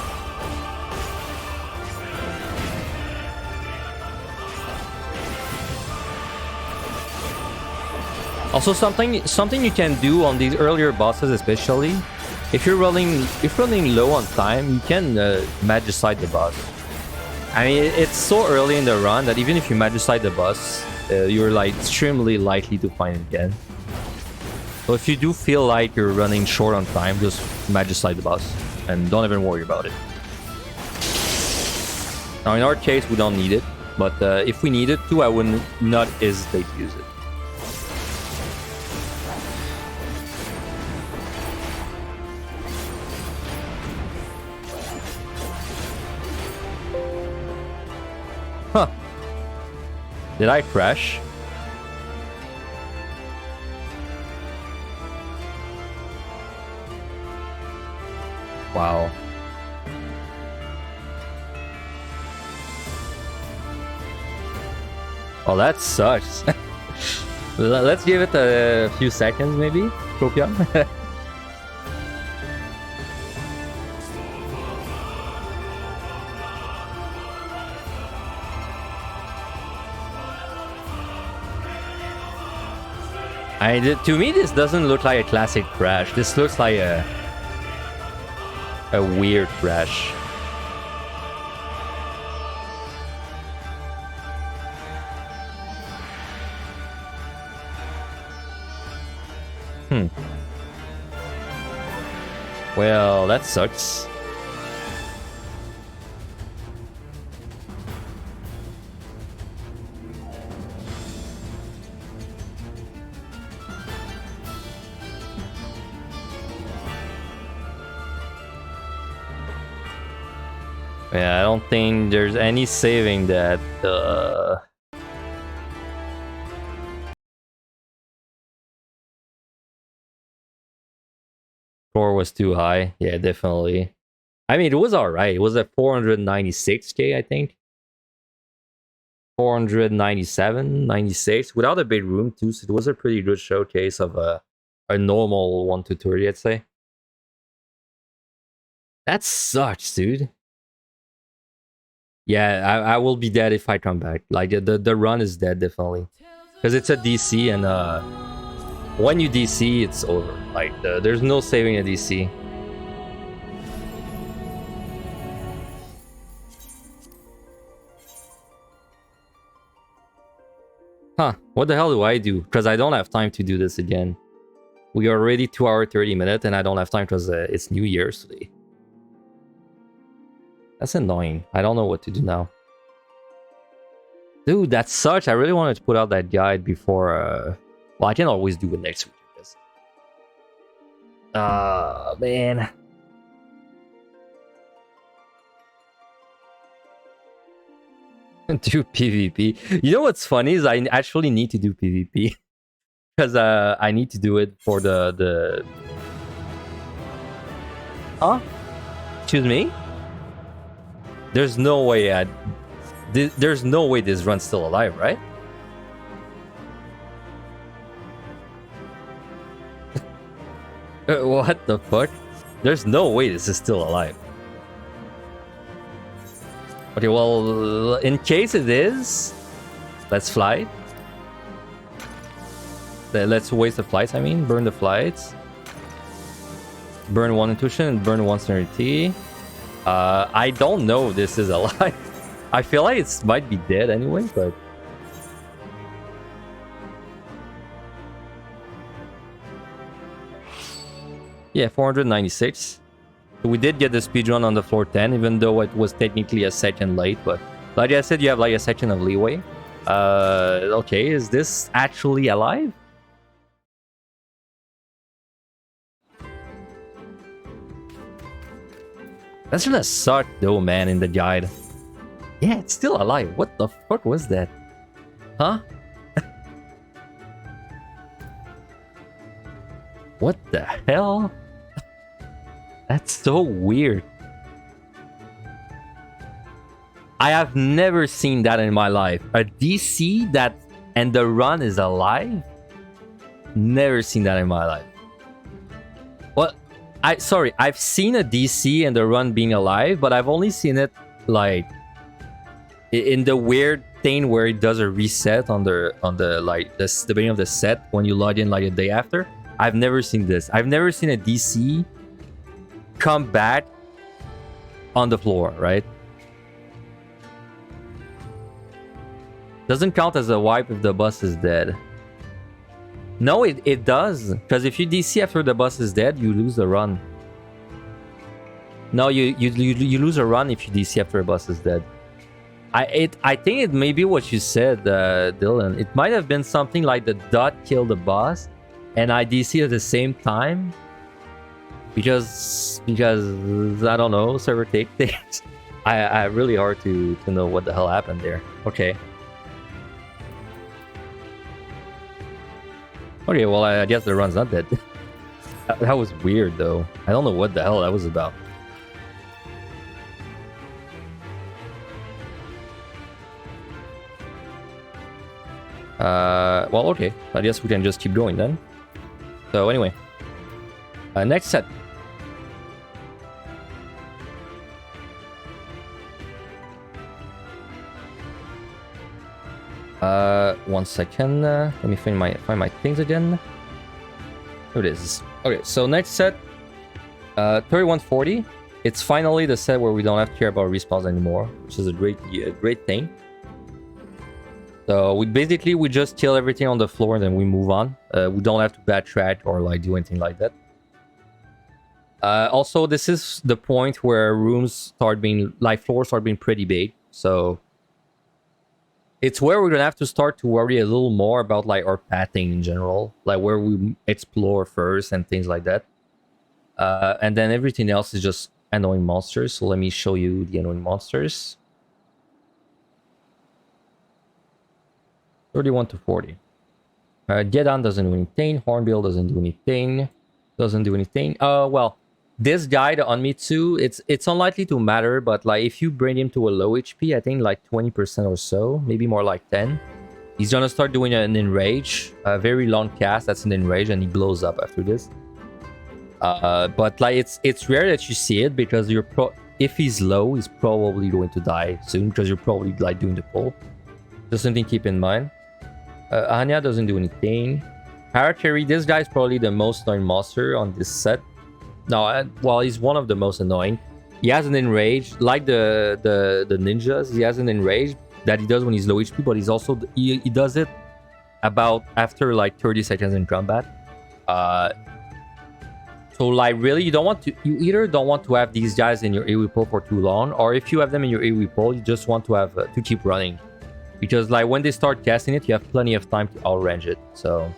[SPEAKER 1] Also, something you can do on these earlier bosses, especially if you're running low on time, you can magicite the boss. I mean, it's so early in the run that even if you magicite the boss, you're like extremely likely to find it again. So if you do feel like you're running short on time, just magicite the boss and don't even worry about it. Now in our case, we don't need it, but if we needed to, I would not hesitate to use it. Huh. Did I crash? Wow. Oh, that sucks. Let's give it a few seconds, maybe. Copium. To me, this doesn't look like a classic crash. This looks like a weird crash. Well, that sucks. Yeah, I don't think there's any saving that. Score was too high. Yeah, definitely. I mean, it was alright. It was at 496k, I think. 497, 96, without a big room too. So it was a pretty good showcase of a normal 1 to 30, I'd say. That sucks, dude. Yeah, I will be dead if I come back. Like the run is dead, definitely, because it's a DC, and when you DC, it's over. Like there's no saving a DC. Huh? What the hell do I do? Because I don't have time to do this again. We are already 2 hours 30 minutes, and I don't have time because it's New Year's today. That's annoying. I don't know what to do now. Dude, that sucks. I really wanted to put out that guide before... Well, I can always do it next week, I guess. Man. Do PvP. You know what's funny is I actually need to do PvP. Because I need to do it for the... Huh? Excuse me? There's no way there's no way this run's still alive, right? What the fuck? There's no way this is still alive. Okay, well, in case it is, let's fly. Let's waste the flights, I mean. Burn the flights. Burn one intuition and burn one serenity. I don't know if this is alive. I feel like it might be dead anyway, but... Yeah, 496. So we did get the speedrun on the floor 10, even though it was technically a second late, but... Like I said, you have like a section of leeway. Okay, is this actually alive? That's gonna suck though, man, in the guide. Yeah, it's still alive. What the fuck was that? Huh? What the hell? That's so weird. I have never seen that in my life. A DC that and the run is alive? Never seen that in my life. Well, sorry, I've seen a DC and the run being alive, but I've only seen it like in the weird thing where it does a reset on the like the beginning of the set when you log in like a day after. I've never seen this. I've never seen a DC come back on the floor, right? Doesn't count as a wipe if the boss is dead. No, it does. Because if you DC after the boss is dead, you lose the run. No, you lose a run if you DC after a boss is dead. I think it may be what you said, Dylan. It might have been something like the dot killed the boss, and I DC at the same time. Because I don't know, server take things. I really hard to know what the hell happened there. Okay. Okay, well, I guess the run's not dead. That was weird, though. I don't know what the hell that was about. Well, okay. I guess we can just keep going then. So, anyway. Next set. One second. Let me find my things again. Here it is. Okay, so next set, 3140. It's finally the set where we don't have to care about respawns anymore, which is a great thing. So we just kill everything on the floor and then we move on. We don't have to backtrack or like do anything like that. Also, this is the point where rooms start being floors start being pretty big. So it's where we're gonna have to start to worry a little more about like our pathing in general, like where we explore first and things like that. And then everything else is just annoying monsters. So let me show you the annoying monsters. 31 to 40. Gedan doesn't do anything. Hornbill doesn't do anything. Doesn't do anything. Well, this guy, the Onmitsu, it's unlikely to matter, but like if you bring him to a low HP, I think like 20% or so, maybe more like 10, he's gonna start doing an enrage, a very long cast that's an enrage, and he blows up after this. But like it's rare that you see it because if he's low, he's probably going to die soon because you're probably like doing the pull. Just something to keep in mind. Anya doesn't do anything. Harakiri, this guy is probably the most annoying monster on this set. No, well, he's one of the most annoying. He has an enrage, like the ninjas. He has an enrage that he does when he's low HP, but he's also he does it about after like 30 seconds in combat. So like really, you either don't want to have these guys in your AoE pool for too long, or if you have them in your AoE pool, you just want to have to keep running, because like when they start casting it, you have plenty of time to outrange it. So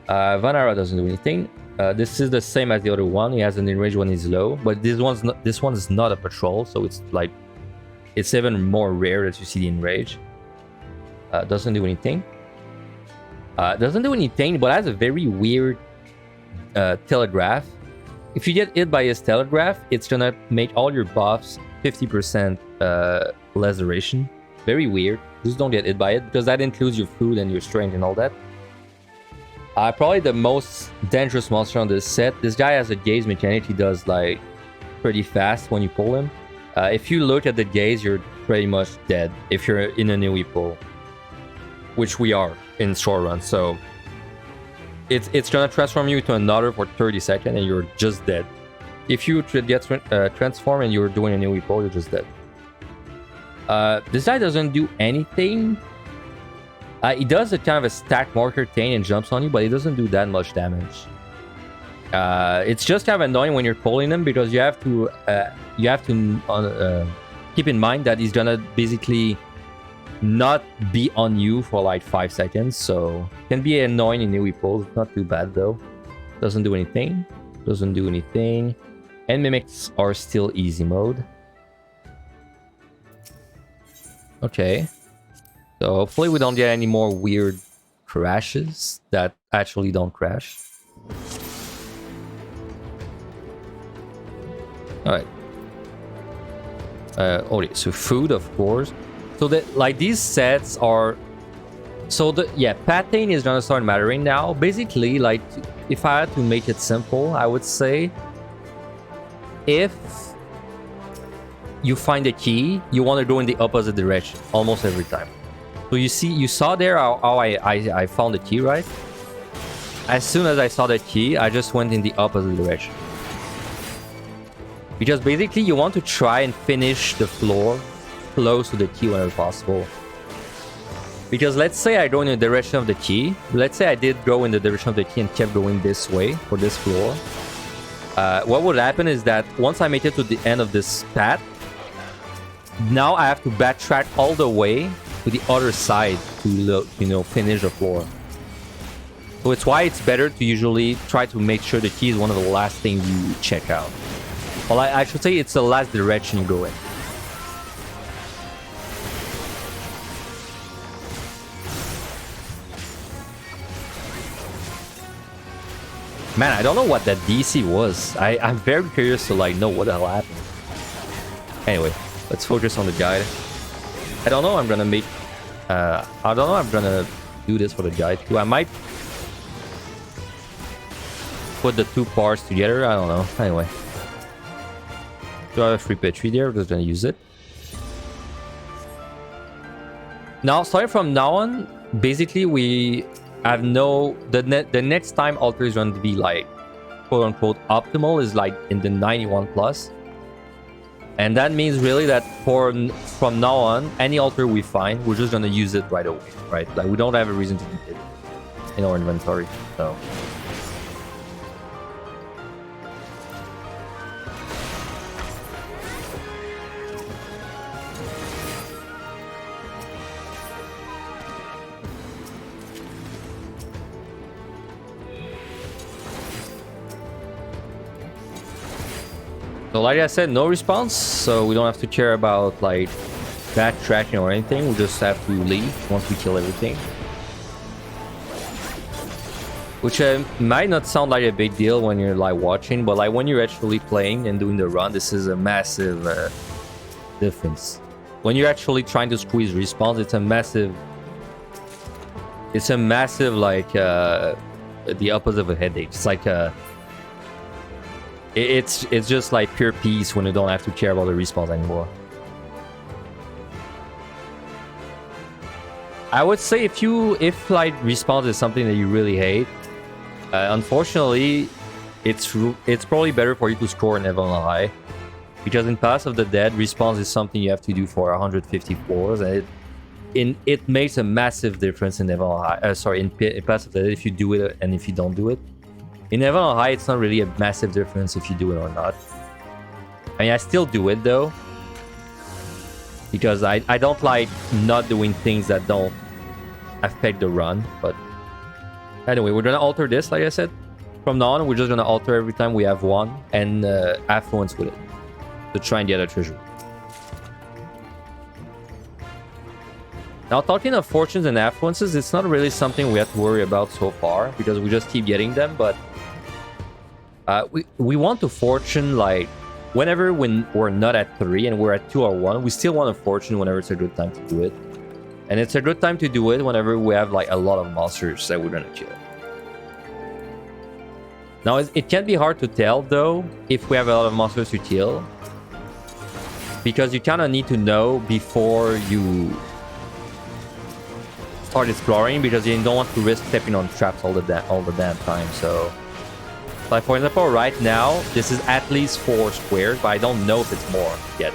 [SPEAKER 1] Vanara doesn't do anything. This is the same as the other one. He has an enrage when he's low, but this one is not a patrol, so it's like it's even more rare that you see the enrage. Doesn't do anything. Doesn't do anything, but has a very weird telegraph. If you get hit by his telegraph, it's gonna make all your buffs 50% less duration. Very weird. Just don't get hit by it, because that includes your food and your strength and all that. Probably the most dangerous monster on this set. This guy has a gaze mechanic. He does like pretty fast when you pull him. If you look at the gaze, you're pretty much dead if you're in an AoE pool, which we are in short run. So it's gonna transform you to another for 30 seconds and you're just dead. If you get transformed and you're doing an AoE pool, you're just dead. This guy doesn't do anything. He does a kind of a stack marker thing and jumps on you, but he doesn't do that much damage. It's just kind of annoying when you're pulling him because you have to keep in mind that he's gonna basically not be on you for like 5 seconds, so it can be annoying in AoE pulls. Not too bad though. Doesn't do anything. Doesn't do anything. And mimics are still easy mode. Okay. So hopefully we don't get any more weird crashes that actually don't crash. Alright. Okay, so food, of course. So that, like, these sets are... So, pathing is gonna start mattering now. Basically, like, if I had to make it simple, I would say... If you find a key, you want to go in the opposite direction, almost every time. So you saw there how I found the key, right? As soon as I saw the key, I just went in the opposite direction. Because basically you want to try and finish the floor close to the key whenever possible. Because let's say I go in the direction of the key. Let's say I did go in the direction of the key and kept going this way for this floor. What would happen is that once I make it to the end of this path, now I have to backtrack all the way to the other side to, you know, finish the floor. So it's why it's better to usually try to make sure the key is one of the last things you check out. Well, I should say it's the last direction you go in. Man, I don't know what that DC was. I'm very curious to like know what the hell happened. Anyway, let's focus on the guide. I don't know I'm gonna make... I don't know I'm gonna do this for the guide too. I might put the two parts together. I don't know. Anyway. Do I have a free petri there? I'm just gonna use it. Now, starting from now on, basically we have no... The next time altar is going to be like, quote unquote, optimal is like in the 91 plus. And that means really that from now on, any altar we find, we're just gonna use it right away, right? Like we don't have a reason to keep it in our inventory, so... So like I said, no response, so we don't have to care about like backtracking or anything. We just have to leave once we kill everything. Which might not sound like a big deal when you're like watching, but like when you're actually playing and doing the run, this is a massive difference. When you're actually trying to squeeze respawns, it's a massive like the opposite of a headache. It's like it's just like pure peace when you don't have to care about the respawns anymore. I would say if like respawns is something that you really hate, unfortunately, it's probably better for you to score in Heaven on High, because in Pass of the Dead, respawns is something you have to do for 150 floors, and it makes a massive difference in Heaven on High. Sorry, in Pass of the Dead if you do it and if you don't do it. In Heaven on High, it's not really a massive difference if you do it or not. I mean, I still do it though, because I don't like not doing things that don't affect the run. But anyway, we're gonna alter this, like I said. From now on, we're just gonna alter every time we have one and affluence with it to try and get a treasure. Now, talking of fortunes and affluences, it's not really something we have to worry about so far because we just keep getting them. But we want to fortune like whenever when we're not at 3 and we're at 2 or 1, we still want a fortune whenever it's a good time to do it. And it's a good time to do it whenever we have like a lot of monsters that we're gonna kill. Now, it can be hard to tell though if we have a lot of monsters to kill. because you kind of need to know before you start exploring, because you don't want to risk stepping on traps all the damn time. So, like for example, right now this is at least 4 squares, but I don't know if it's more yet.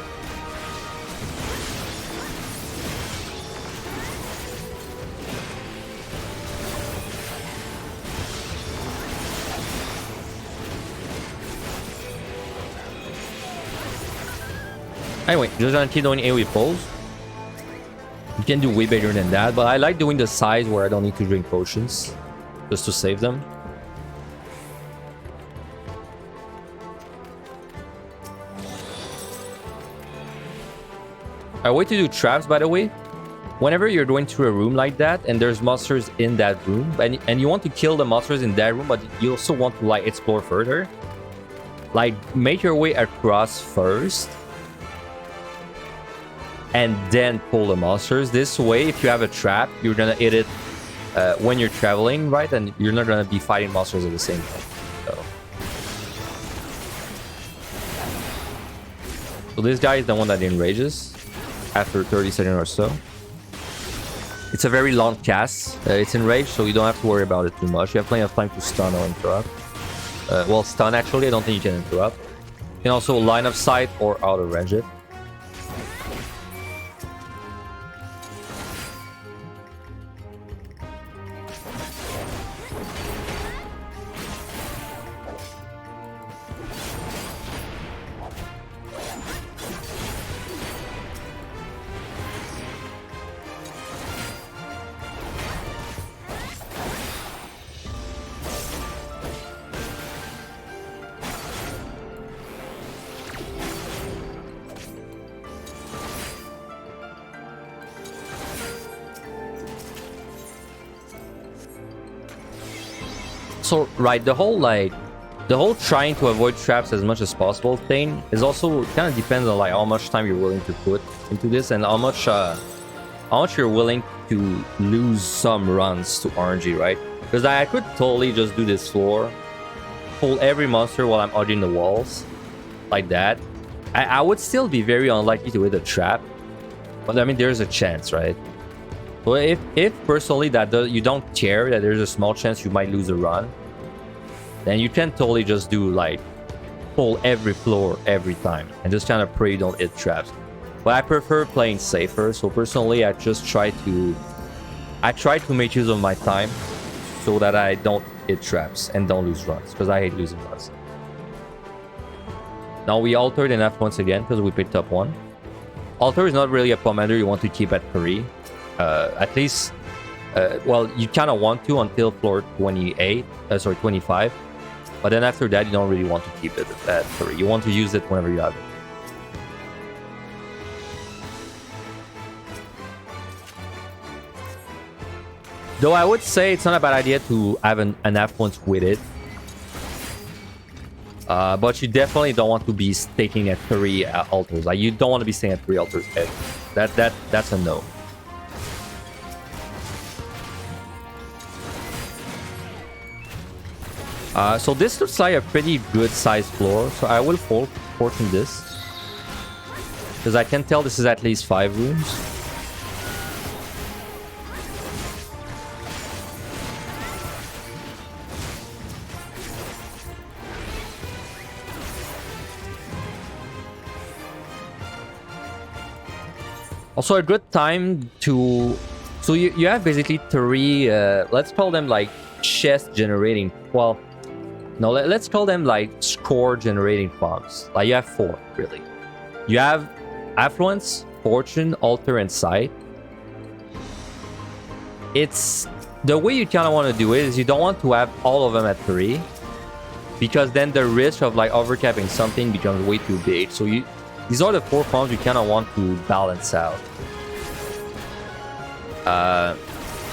[SPEAKER 1] Anyway, just gonna keep doing AoE pulls. You can do way better than that, but I like doing the size where I don't need to drink potions just to save them. A way to do traps, by the way, whenever you're going through a room like that and there's monsters in that room, and you want to kill the monsters in that room, but you also want to like explore further, like make your way across first and then pull the monsters. This way, if you have a trap, you're gonna hit it when you're traveling, right? And you're not gonna be fighting monsters at the same time. So this guy is the one that enrages after 30 seconds or so. It's a very long cast. It's enraged, so you don't have to worry about it too much. You have plenty of time to stun or interrupt. Well, stun actually, I don't think you can interrupt. You can also line of sight or auto range it. So, right, the whole trying to avoid traps as much as possible thing is also kind of depends on like how much time you're willing to put into this and how much you're willing to lose some runs to RNG, right? Because I could totally just do this floor, pull every monster while I'm hugging the walls, like that. I would still be very unlikely to hit a trap, but I mean there's a chance, right? Well, if personally you don't care that there's a small chance you might lose a run, then you can totally just do like pull every floor every time and just kind of pray you don't hit traps. But I prefer playing safer, so personally I try to make use of my time so that I don't hit traps and don't lose runs, because I hate losing runs. Now we altered enough once again because we picked up 1. Alter is not really a commander you want to keep at 3. At least, well, you kind of want to until floor 25. But then after that, you don't really want to keep it at 3. You want to use it whenever you have it. Though I would say it's not a bad idea to have an affluence with it. But you definitely don't want to be staking at 3 altars. Like, you don't want to be staying at 3 altars. That's a no. So this looks like a pretty good sized floor, so I will fortune this, because I can tell this is at least 5 rooms. Also a good time to... So you have basically 3, let's call them like chest generating... Well, no, let's call them like score generating farms. Like you have 4, really. You have Affluence, Fortune, Altar, and Sight. It's... The way you kind of want to do it is you don't want to have all of them at 3, because then the risk of like overcapping something becomes way too big. So these are the 4 farms you kind of want to balance out.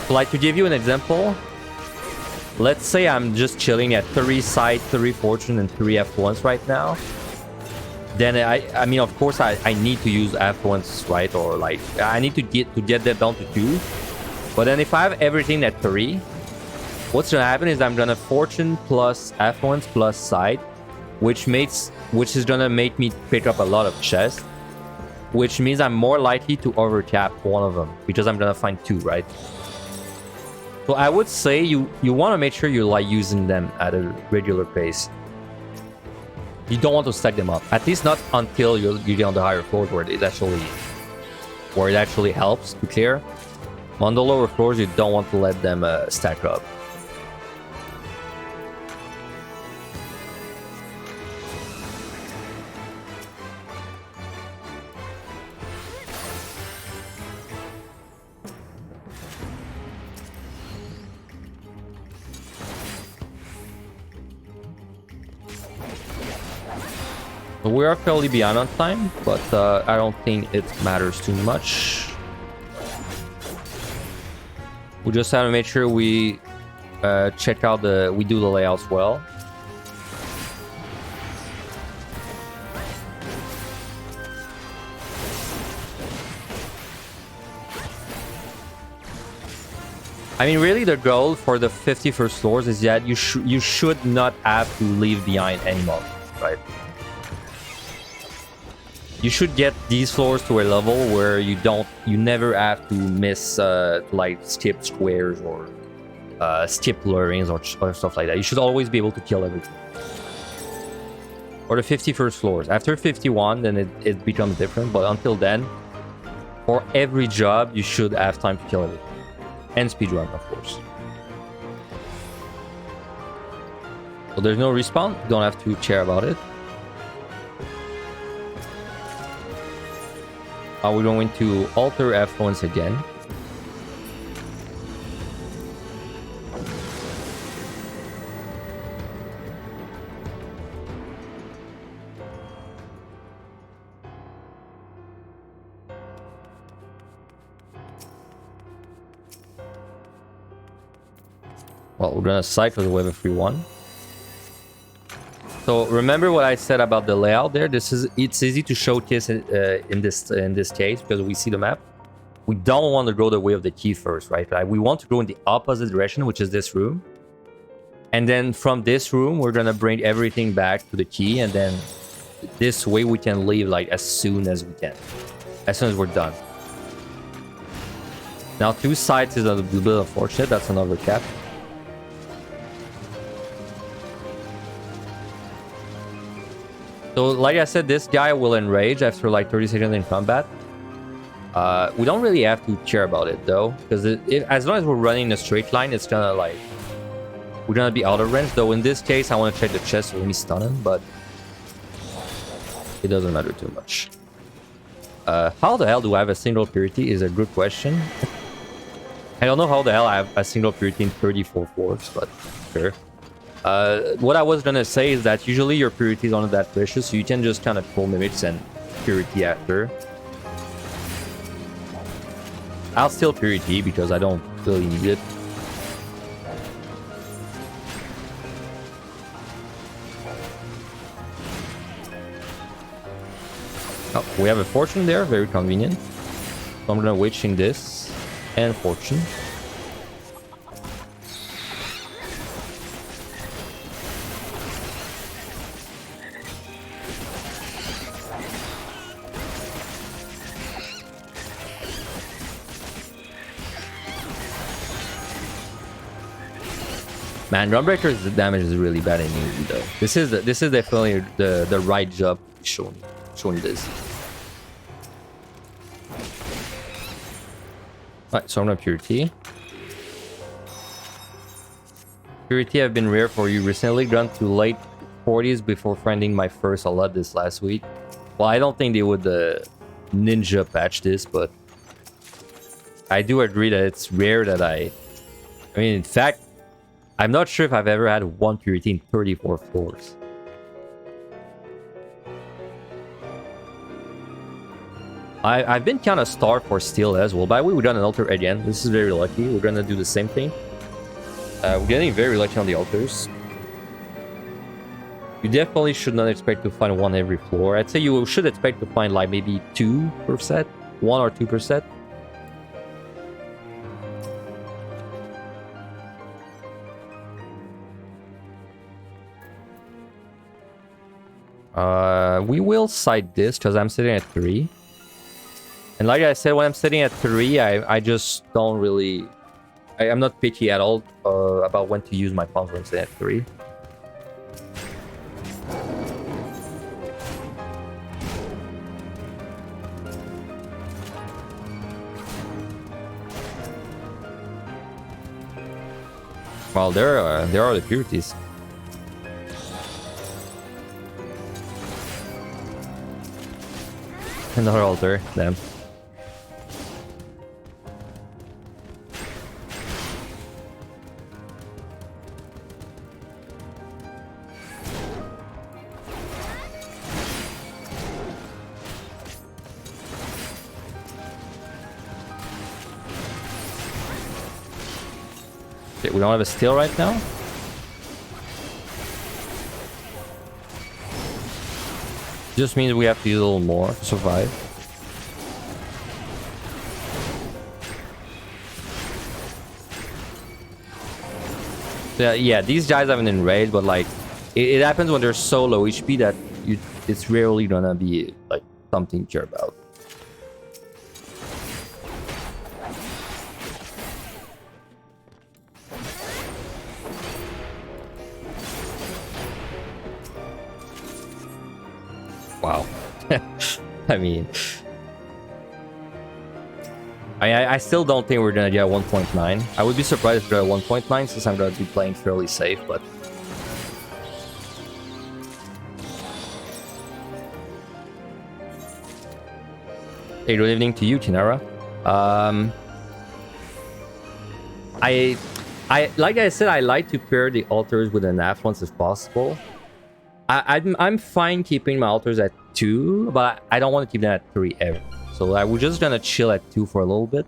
[SPEAKER 1] Like to give you an example, let's say I'm just chilling at 3 Sight, 3 Fortune, and 3 Affluence right now. Then I mean, of course, I need to use Affluence, right? Or like I need to get that down to 2. But then if I have everything at 3, what's gonna happen is I'm gonna Fortune plus Affluence plus Sight, which is gonna make me pick up a lot of chests. which means I'm more likely to overtap one of them because I'm gonna find 2, right? So I would say you want to make sure you're like using them at a regular pace. You don't want to stack them up, at least not until you get on the higher floors where it actually helps to clear. On the lower floors, you don't want to let them stack up. We are fairly behind on time, but I don't think it matters too much. We just have to make sure we check out we do the layouts well. I mean, really, the goal for the 51st floors is that you should not have to leave behind any monsters, right? You should get these floors to a level where you never have to miss like skip squares or skip blurrings or stuff like that. You should always be able to kill everything. Or the 51st floors. After 51, then it becomes different. But until then, for every job, you should have time to kill everything. And speedrun, of course. So there's no respawn. You don't have to care about it. We're going to alter F once again. Well, we're gonna cycle the wave of 3-1. So remember what I said about the layout there. It's easy to showcase in this case because we see the map. We don't want to go the way of the key first, right? We want to go in the opposite direction, which is this room. And then from this room, we're gonna bring everything back to the key, and then this way we can leave like as soon as we can, as soon as we're done. Now 2 sides is a little bit unfortunate. That's another cap. So, like I said, this guy will enrage after like 30 seconds in combat. We don't really have to care about it though, because as long as we're running in a straight line, it's gonna like we're gonna be out of range. Though in this case, I want to check the chest when we stun him, but it doesn't matter too much. How the hell do I have a single purity is a good question. I don't know how the hell I have a single purity in 34 floors, but sure. What I was gonna say is that usually your purities aren't that precious, so you can just kind of pull mimics and purity after. I'll still purity because I don't really need it. Oh, we have a fortune there, very convenient. So I'm gonna witching this and fortune. Man, Runbreaker's damage is really bad in Unity though. This is definitely the right job showing this. Alright, so I'm gonna Purity. Purity have been rare for you recently, gone to late 40s before finding my first lot this last week. Well, I don't think they would ninja patch this, but I do agree that it's rare that I mean, in fact, I'm not sure if I've ever had 1 purity in 34 floors. I've been kind of starved for steel as well. By the way, we got an altar again. This is very lucky. We're gonna do the same thing. We're getting very lucky on the altars. You definitely should not expect to find 1 every floor. I'd say you should expect to find like maybe 2 per set, 1 or 2 per set. We will side this because I'm sitting at 3. And like I said, when I'm sitting at 3, I just don't really... I'm not picky at all about when to use my pawns when I'm sitting at 3. Well, there are the purities. Another altar, damn. Okay, we don't have a steal right now. Just means we have to use a little more to survive. Yeah, these guys haven't enraged, but like it happens when they're so low HP that it's rarely gonna be like something to care about. Wow. I mean, I still don't think we're gonna get 1.9. I would be surprised if we're at 1.9 since I'm gonna be playing fairly safe, but... Hey, good evening to you, Kinara. Like I said, I like to pair the altars with an affluence if possible. I'm fine keeping my altars at 2, but I don't want to keep them at 3 ever. So we're just gonna chill at 2 for a little bit.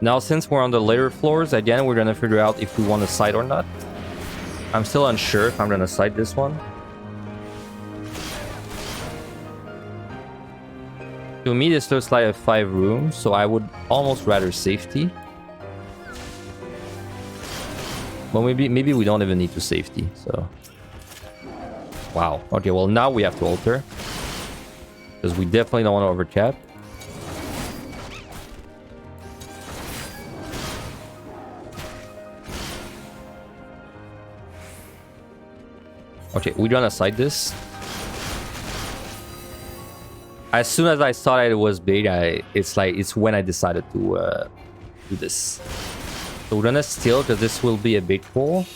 [SPEAKER 1] Now, since we're on the later floors, again, we're gonna figure out if we want to side or not. I'm still unsure if I'm gonna side this one. To me, this looks like a 5 room, so I would almost rather safety. Well, maybe we don't even need to safety, so... Wow. Okay, well, now we have to alter. Because we definitely don't want to overcap. Okay, we're gonna side this. As soon as I saw that it was big, it's when I decided to do this. So we're gonna steal because this will be a big pull.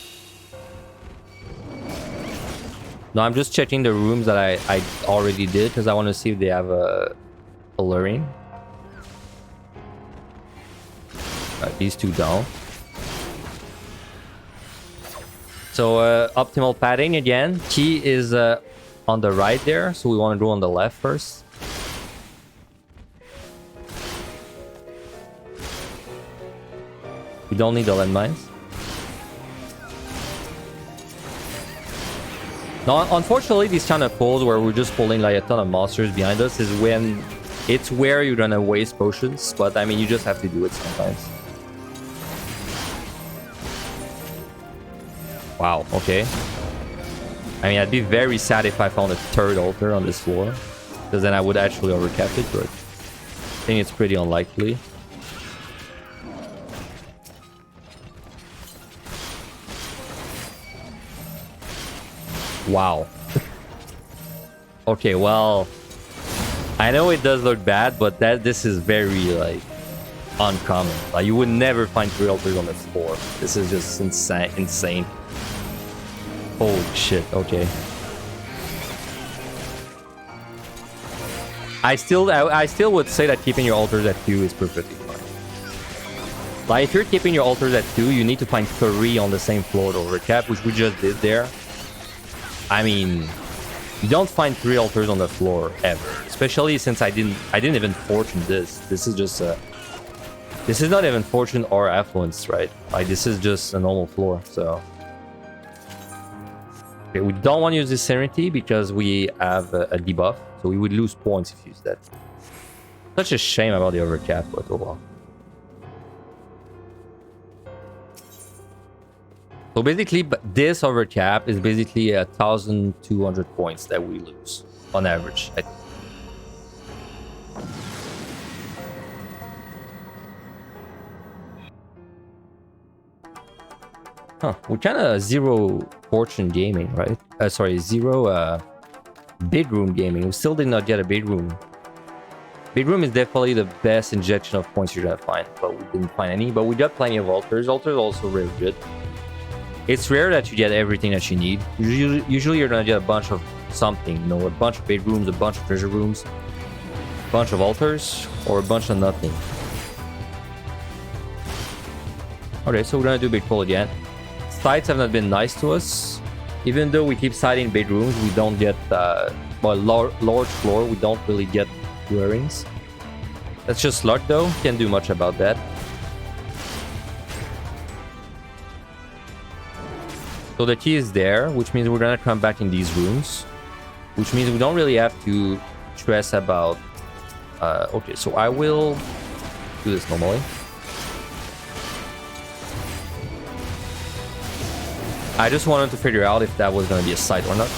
[SPEAKER 1] No, I'm just checking the rooms that I already did because I want to see if they have a alluring. These two down. So optimal padding again. Key is on the right there, so we want to go on the left first. We don't need the landmines. Now, unfortunately, these kind of pulls where we're just pulling like a ton of monsters behind us is when it's where you're gonna waste potions. But I mean, you just have to do it sometimes. Wow, okay. I mean, I'd be very sad if I found a third altar on this floor, because then I would actually overcap it, but I think it's pretty unlikely. Wow. Okay, well, I know it does look bad, but this is very like uncommon. Like you would never find 3 altars on this floor. This is just insane. Holy shit. Okay. I still would say that keeping your altars at 2 is perfectly fine. Like if you're keeping your altars at 2, you need to find 3 on the same floor to overcap, which we just did there. I mean, you don't find 3 altars on the floor ever, especially since I didn't even fortune this. This is just this is not even fortune or affluence, right? Like this is just a normal floor. So okay, we don't want to use this Serenity because we have a debuff, so we would lose points if we use that. Such a shame about the overcap, but oh well. So basically, this overcap is basically 1,200 points that we lose. on average. Huh, we kind of zero fortune gaming, right? Sorry, zero bedroom gaming. We still did not get a bedroom. Bedroom is definitely the best injection of points you're gonna find, but we didn't find any. But we got plenty of altars. Altars are also really good. It's rare that you get everything that you need. Usually you're gonna get a bunch of something, you know, a bunch of bedrooms, a bunch of treasure rooms, a bunch of altars, or a bunch of nothing. Okay, so we're gonna do big pull again. Sites have not been nice to us. Even though we keep sighting bedrooms, we don't get, well, large floor, we don't really get dwellings. That's just luck though, can't do much about that. So the key is there, which means we're gonna come back in these rooms. Which means we don't really have to stress about... okay, so I will do this normally. I just wanted to figure out if that was going to be a site or not.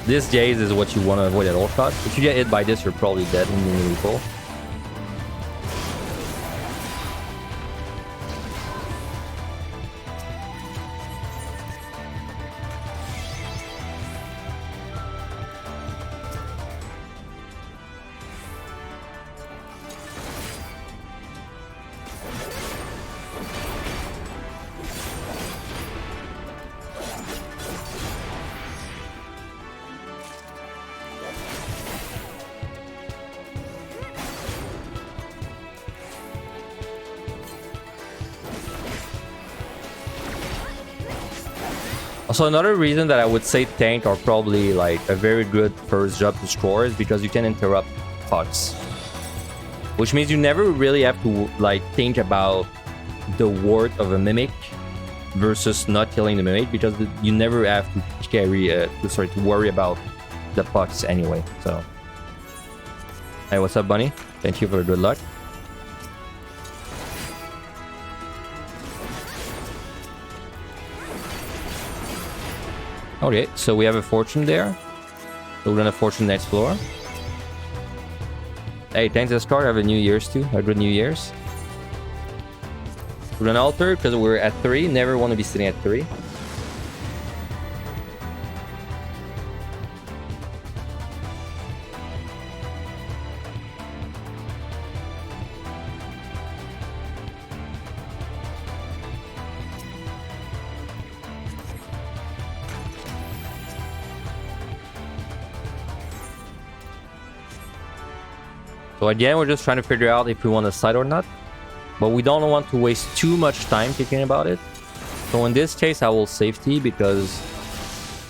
[SPEAKER 1] This Jaze is what you want to avoid at all costs. If you get hit by this, you're probably dead when you recall. Also, another reason that I would say tank are probably like a very good first job to score is because you can interrupt pucks. Which means you never really have to like think about the worth of a mimic versus not killing the mimic, because you never have to carry to worry about the pucks anyway. So, hey, what's up, Bunny? Thank you for the good luck. Okay, so we have a fortune there. So we're gonna fortune next floor. Hey, thanks to start. Have a New Year's too. A good New Year's. We're gonna alter because we're at 3. Never want to be sitting at 3. So again, we're just trying to figure out if we want to side or not. But we don't want to waste too much time thinking about it. So in this case, I will safety because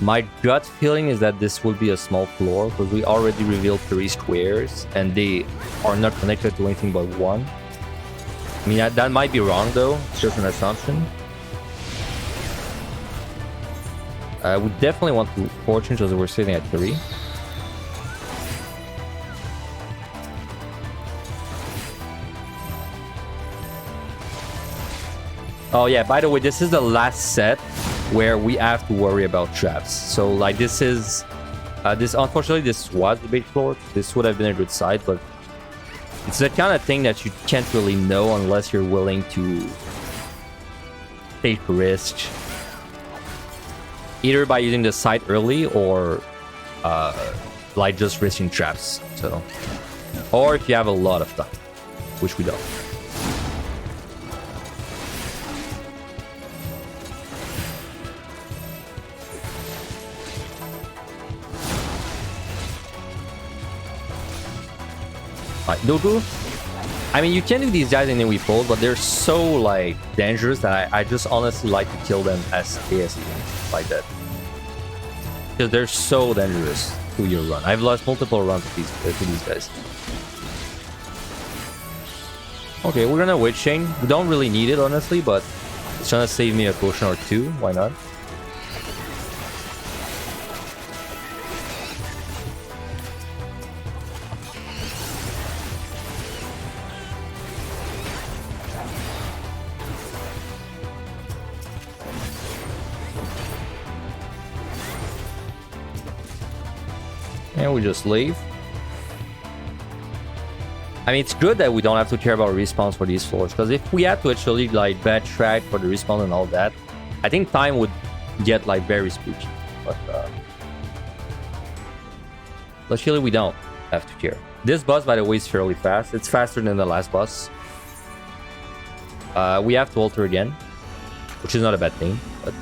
[SPEAKER 1] my gut feeling is that this will be a small floor because we already revealed 3 squares and they are not connected to anything but 1. I mean, that might be wrong though. It's just an assumption. We definitely want to fortune because we're sitting at 3. Oh yeah, by the way, this is the last set where we have to worry about traps. So like this is... unfortunately, this was the big floor. This would have been a good side, but it's the kind of thing that you can't really know unless you're willing to take risk. Either by using the site early or like just risking traps. So, or if you have a lot of time, which we don't. Like Gozu, I mean, you can do these guys in the fold, but they're so like dangerous that I just honestly like to kill them as ASE like that, because they're so dangerous to your run. I've lost multiple runs to these guys. Okay, we're gonna Witch Chain. We don't really need it honestly, but it's gonna save me a potion or 2. Why not? And we just leave. I mean, it's good that we don't have to care about respawns for these floors, because if we had to actually like backtrack for the respawn and all that, I think time would get like very spooky. But luckily we don't have to care. This boss, by the way, is fairly fast. It's faster than the last boss. We have to alter again, which is not a bad thing, but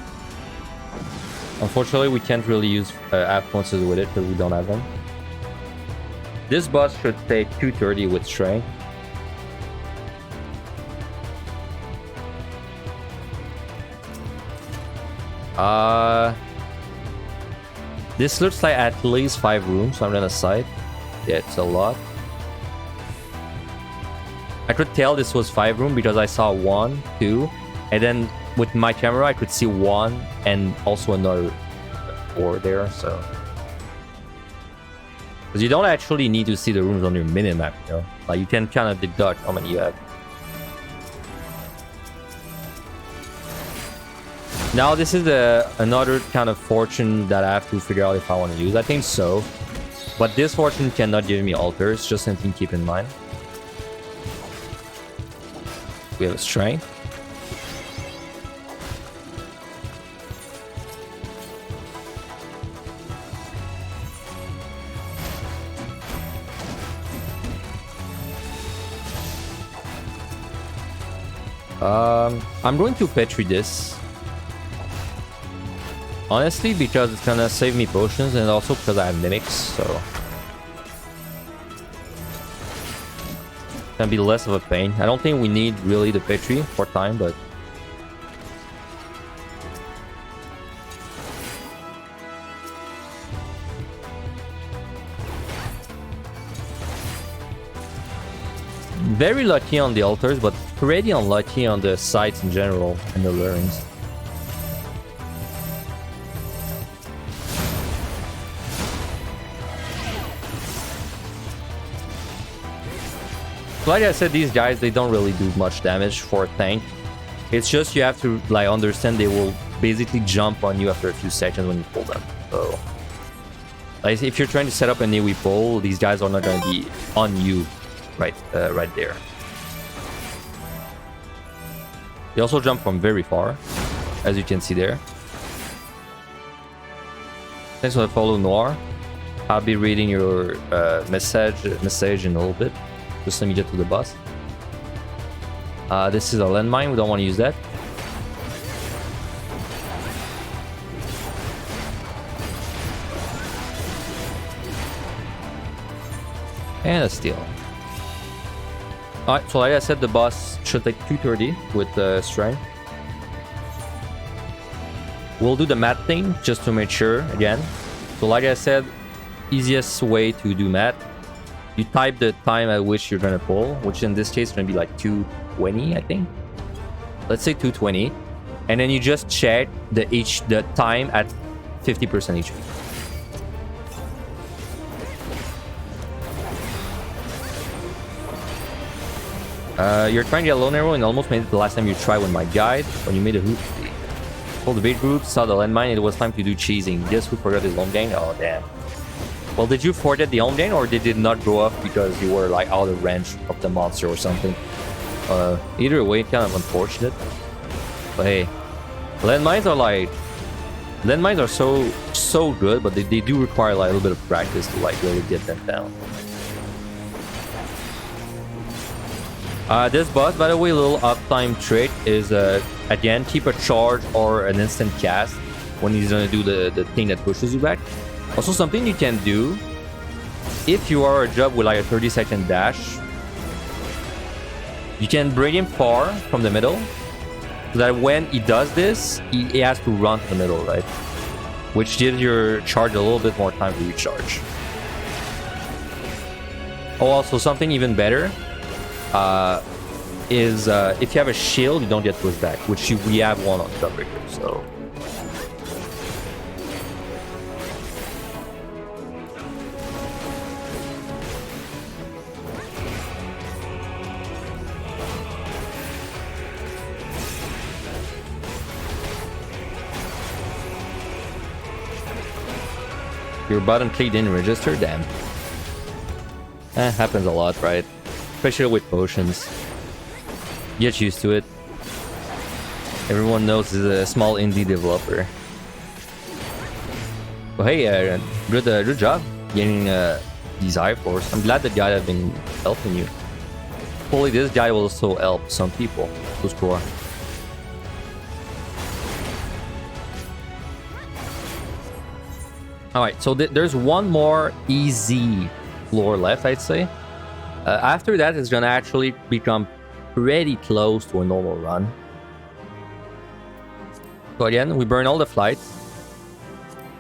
[SPEAKER 1] unfortunately we can't really use affluences with it because we don't have them. This boss should take 230 with strength. This looks like at least 5 rooms, so I'm gonna side. Yeah, it's a lot. I could tell this was 5 room because I saw 1, 2, and then with my camera I could see 1 and also another 4 there, so. Because you don't actually need to see the rooms on your minimap, you know? Like, you can kind of deduct how many you have. Now, this is another kind of fortune that I have to figure out if I want to use. I think so. But this fortune cannot give me altars, just something to keep in mind. We have a strength. I'm going to petri this. Honestly, because it's gonna save me potions and also because I have mimics, so it's gonna be less of a pain. I don't think we need really the petri for time, but very lucky on the altars, but pretty unlucky on the sites in general and the learnings. Like I said, these guys, they don't really do much damage for a tank. It's just you have to like understand they will basically jump on you after a few seconds when you pull them. So like if you're trying to set up an AoE pull, these guys are not going to be on you right there. They also jump from very far, as you can see there. Thanks for the follow, Noir. I'll be reading your message in a little bit. Just let me get to the boss. This is a landmine. We don't want to use that. And a steal. Alright, so like I said, the boss should take 230 with strength. We'll do the math thing just to make sure again. So like I said, easiest way to do math. You type the time at which you're gonna pull, which in this case is gonna be like 220, I think. Let's say 220, and then you just check the time at 50% HP. You're trying to get a lone arrow and almost made it the last time you tried with my guide. When you made a hoop, pulled the bait group, saw the landmine, it was time to do cheesing. Guess who forgot his home gang? Oh damn. Well, did you forget the home gang, or did it not go up because you were like out of range of the monster or something? Either way, kind of unfortunate. But hey, landmines are so good, but they do require like a little bit of practice to like really get them down. This boss, by the way, a little uptime trick is again keep a charge or an instant cast when he's gonna do the thing that pushes you back. Also, something you can do if you are a job with like a 30-second dash, you can bring him far from the middle so that when he does this, he has to run to the middle, right? Which gives your charge a little bit more time to recharge. Oh, also something even better is if you have a shield, you don't get pushed back, which we have one on Gunbreaker, so. Your button key didn't register? Damn. Happens a lot, right? Especially with potions. Get used to it. Everyone knows this is a small indie developer. But hey, good job getting these Eye Force. I'm glad the guy has been helping you. Hopefully this guy will also help some people to score. Alright, so there's one more easy floor left, I'd say. After that, it's gonna actually become pretty close to a normal run. So again, we burn all the flights.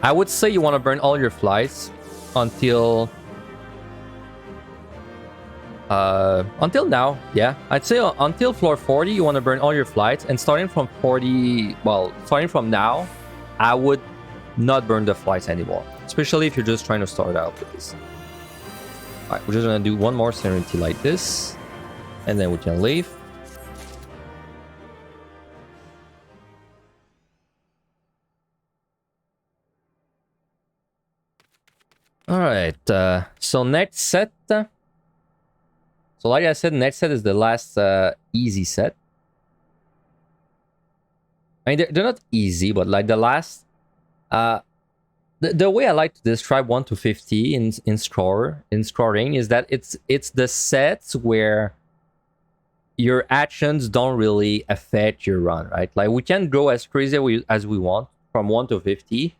[SPEAKER 1] I would say you want to burn all your flights until now. Yeah, I'd say until floor 40 you want to burn all your flights, and starting from 40, well, starting from now, I would not burn the flights anymore, especially if you're just trying to start out with this. All right, we're just gonna do one more Serenity like this, and then we can leave. All right, so next set. So like I said, next set is the last easy set. I mean, they're not easy, but like the last... the way I like to describe 1 to 50 in scoring is that it's the sets where your actions don't really affect your run, right? Like we can go as crazy as we want from 1 to 50.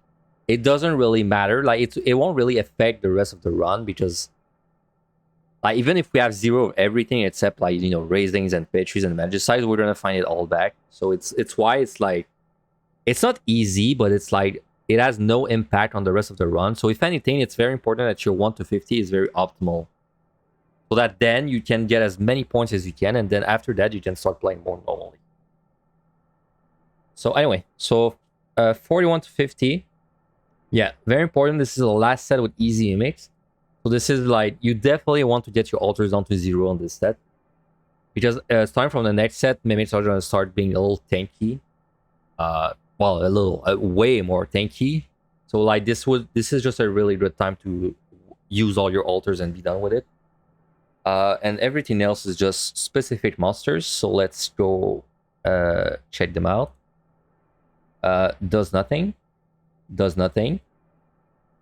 [SPEAKER 1] It doesn't really matter. Like it won't really affect the rest of the run, because like even if we have 0 of everything except like, you know, raisings and pitches and magicides, we're gonna find it all back. So it's why it's like, it's not easy, but it's like it has no impact on the rest of the run. So if anything, it's very important that your 1 to 50 is very optimal, so that then you can get as many points as you can, and then after that you can start playing more normally. So anyway, so 41 to 50. Yeah, very important. This is the last set with easy mimics. So this is like, you definitely want to get your altars down to 0 on this set, because starting from the next set, mimics are going to start being a little tanky. Well, a little, way more tanky. So like this is just a really good time to use all your altars and be done with it. And everything else is just specific monsters. So let's go check them out. Does nothing. Does nothing.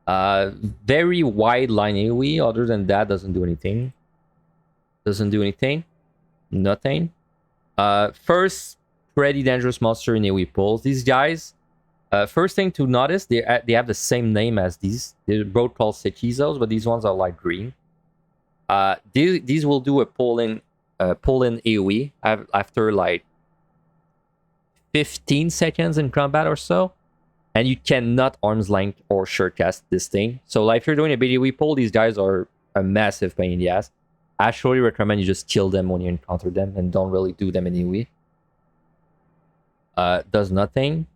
[SPEAKER 1] Very wide line AoE. Other than that, doesn't do anything. Doesn't do anything. Nothing. First, pretty dangerous monster in AoE pulls. These guys, first thing to notice, they have the same name as these. They're both called Sekizos, but these ones are like green. These will do a pull-in AoE after like 15 seconds in combat or so. And you cannot arm's length or short cast this thing. So like if you're doing a big AoE pull, these guys are a massive pain in the ass. I actually recommend you just kill them when you encounter them and don't really do them in AoE. Does nothing.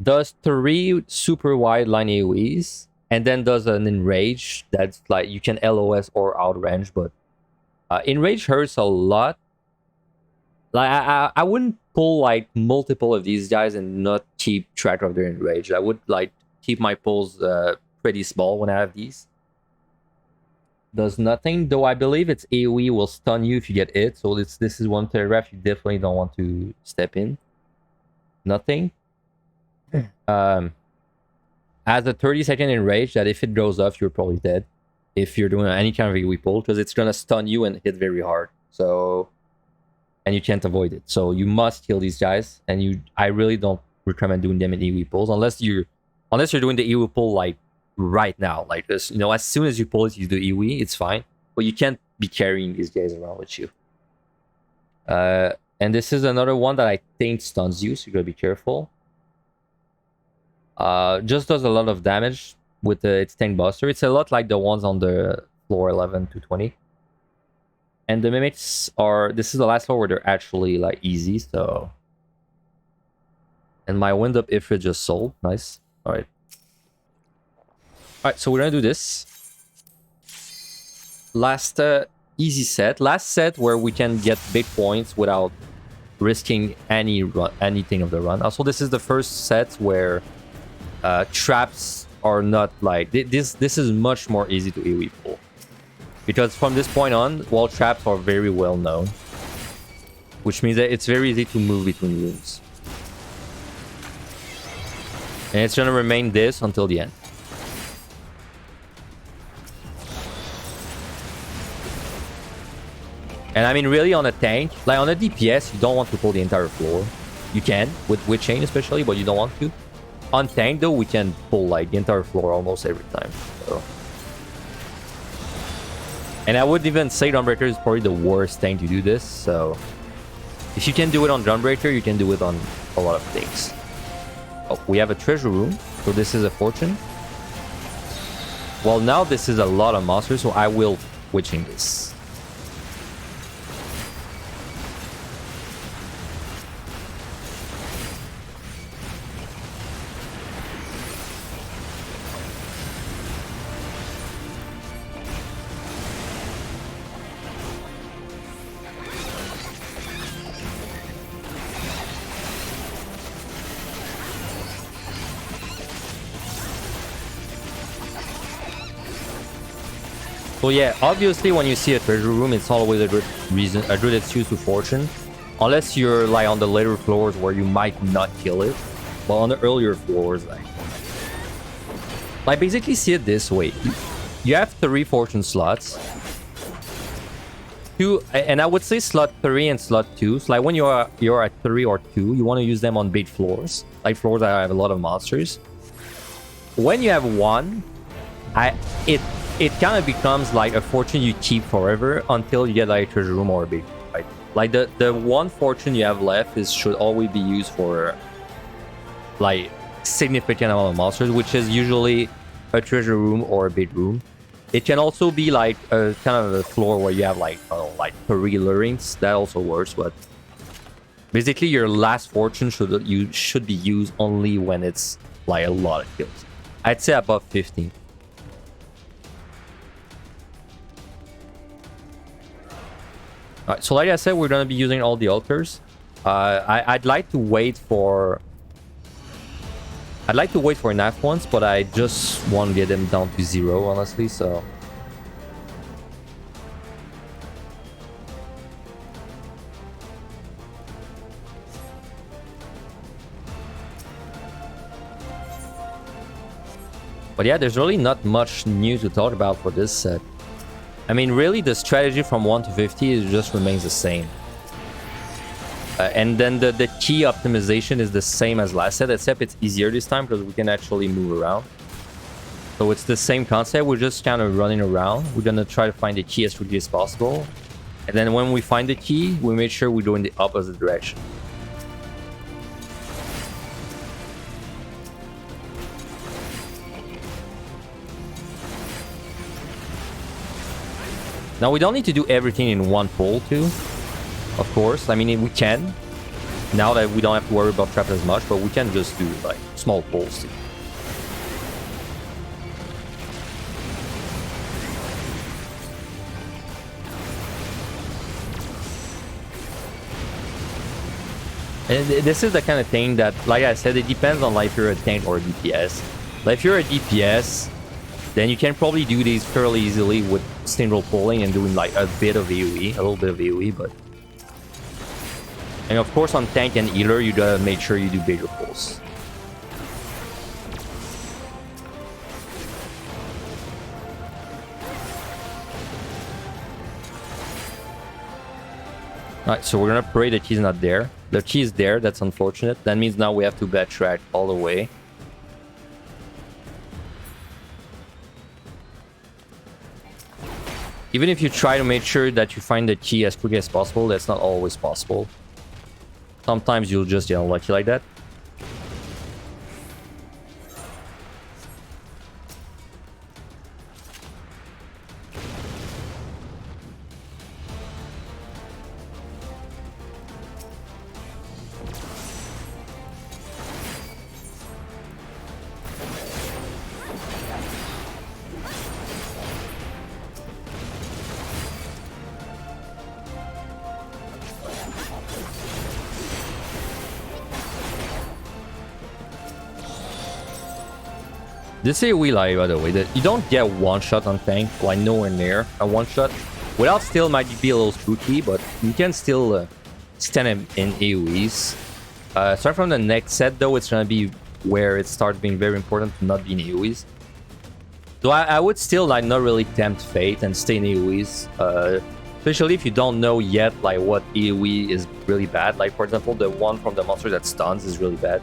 [SPEAKER 1] Does 3 super wide line AoEs, and then does an enrage that's like you can LOS or outrange, but enrage hurts a lot. Like I wouldn't pull like multiple of these guys and not keep track of their enrage. I would like keep my pulls pretty small when I have these. Does nothing, though I believe its AoE will stun you if you get hit. So this is one telegraph you definitely don't want to step in. Nothing. Has a 30-second enrage that if it goes off, you're probably dead. If you're doing any kind of AoE pull, because it's gonna stun you and hit very hard. So, and you can't avoid it. So you must kill these guys, and I really don't recommend doing them in AoE pulls unless you're doing the AoE pull like right now, like this. You know, as soon as you pull it, you do AoE. It's fine, but you can't be carrying these guys around with you. And this is another one that I think stuns you, so you gotta be careful. Just does a lot of damage with its tank buster. It's a lot like the ones on the floor 11 to 20. And the mimics are, this is the last floor where they're actually like easy, so. And my wind up Ifrit just sold. Nice. Alright. Alright, so we're gonna do this. Last easy set. Last set where we can get big points without risking anything of the run. Also, this is the first set where traps are not like this is much more easy to AoE pull, because from this point on, wall traps are very well known, which means that it's very easy to move between rooms, and it's gonna remain this until the end. And I mean, really, on a tank, like on a DPS, you don't want to pull the entire floor. You can, with chain especially, but you don't want to. On tank, though, we can pull like the entire floor almost every time. So. And I would even say Dawnbreaker is probably the worst tank to do this. So if you can do it on Dawnbreaker, you can do it on a lot of things. Oh, we have a treasure room. So this is a fortune. Well, now this is a lot of monsters, so I will witching this. So yeah, obviously when you see a treasure room, it's always a good excuse to fortune. Unless you're like on the later floors where you might not kill it. But on the earlier floors, like basically see it this way. You have 3 fortune slots. 2, and I would say slot 3 and slot 2. So like when you're at 3 or 2, you want to use them on big floors. Like floors that have a lot of monsters. When you have 1, it kind of becomes like a fortune you keep forever until you get like a treasure room or a big fight. Like the 1 fortune you have left should always be used for like significant amount of monsters, which is usually a treasure room or a big room. It can also be like a kind of a floor where you have like, I don't know, like 3 lurings. That also works, but basically your last fortune should be used only when it's like a lot of kills. I'd say above 15. Alright, so like I said, we're gonna be using all the altars. I'd like to wait for enough ones, but I just want to get them down to 0, honestly. So but yeah, there's really not much new to talk about for this set. I mean, really, the strategy from 1 to 50 just remains the same. And then the key optimization is the same as last set, except it's easier this time because we can actually move around. So it's the same concept. We're just kind of running around. We're going to try to find the key as quickly as possible. And then when we find the key, we make sure we go in the opposite direction. Now, we don't need to do everything in one pull, too. Of course. I mean, we can. Now that we don't have to worry about traps as much, but we can just do, like, small pulls, too. And this is the kind of thing that, like I said, it depends on, like, if you're a tank or a DPS. Like, if you're a DPS, then you can probably do these fairly easily with steamroll pulling and doing like a bit of AoE, a little bit of AoE, but... And of course on tank and healer, you gotta make sure you do bigger pulls. Alright, so we're gonna pray the key's not there. The key is there, that's unfortunate. That means now we have to backtrack all the way. Even if you try to make sure that you find the key as quickly as possible, that's not always possible. Sometimes you'll just get unlucky like that. This AoE, like, by the way, that you don't get one shot on tank, like nowhere near a one shot. Without still might be a little spooky, but you can still stand him in AoEs. Starting from the next set though, it's gonna be where it starts being very important to not be in AoEs. So I would still like not really tempt fate and stay in AoEs. Especially if you don't know yet like what AoE is really bad. Like for example, the one from the monster that stuns is really bad.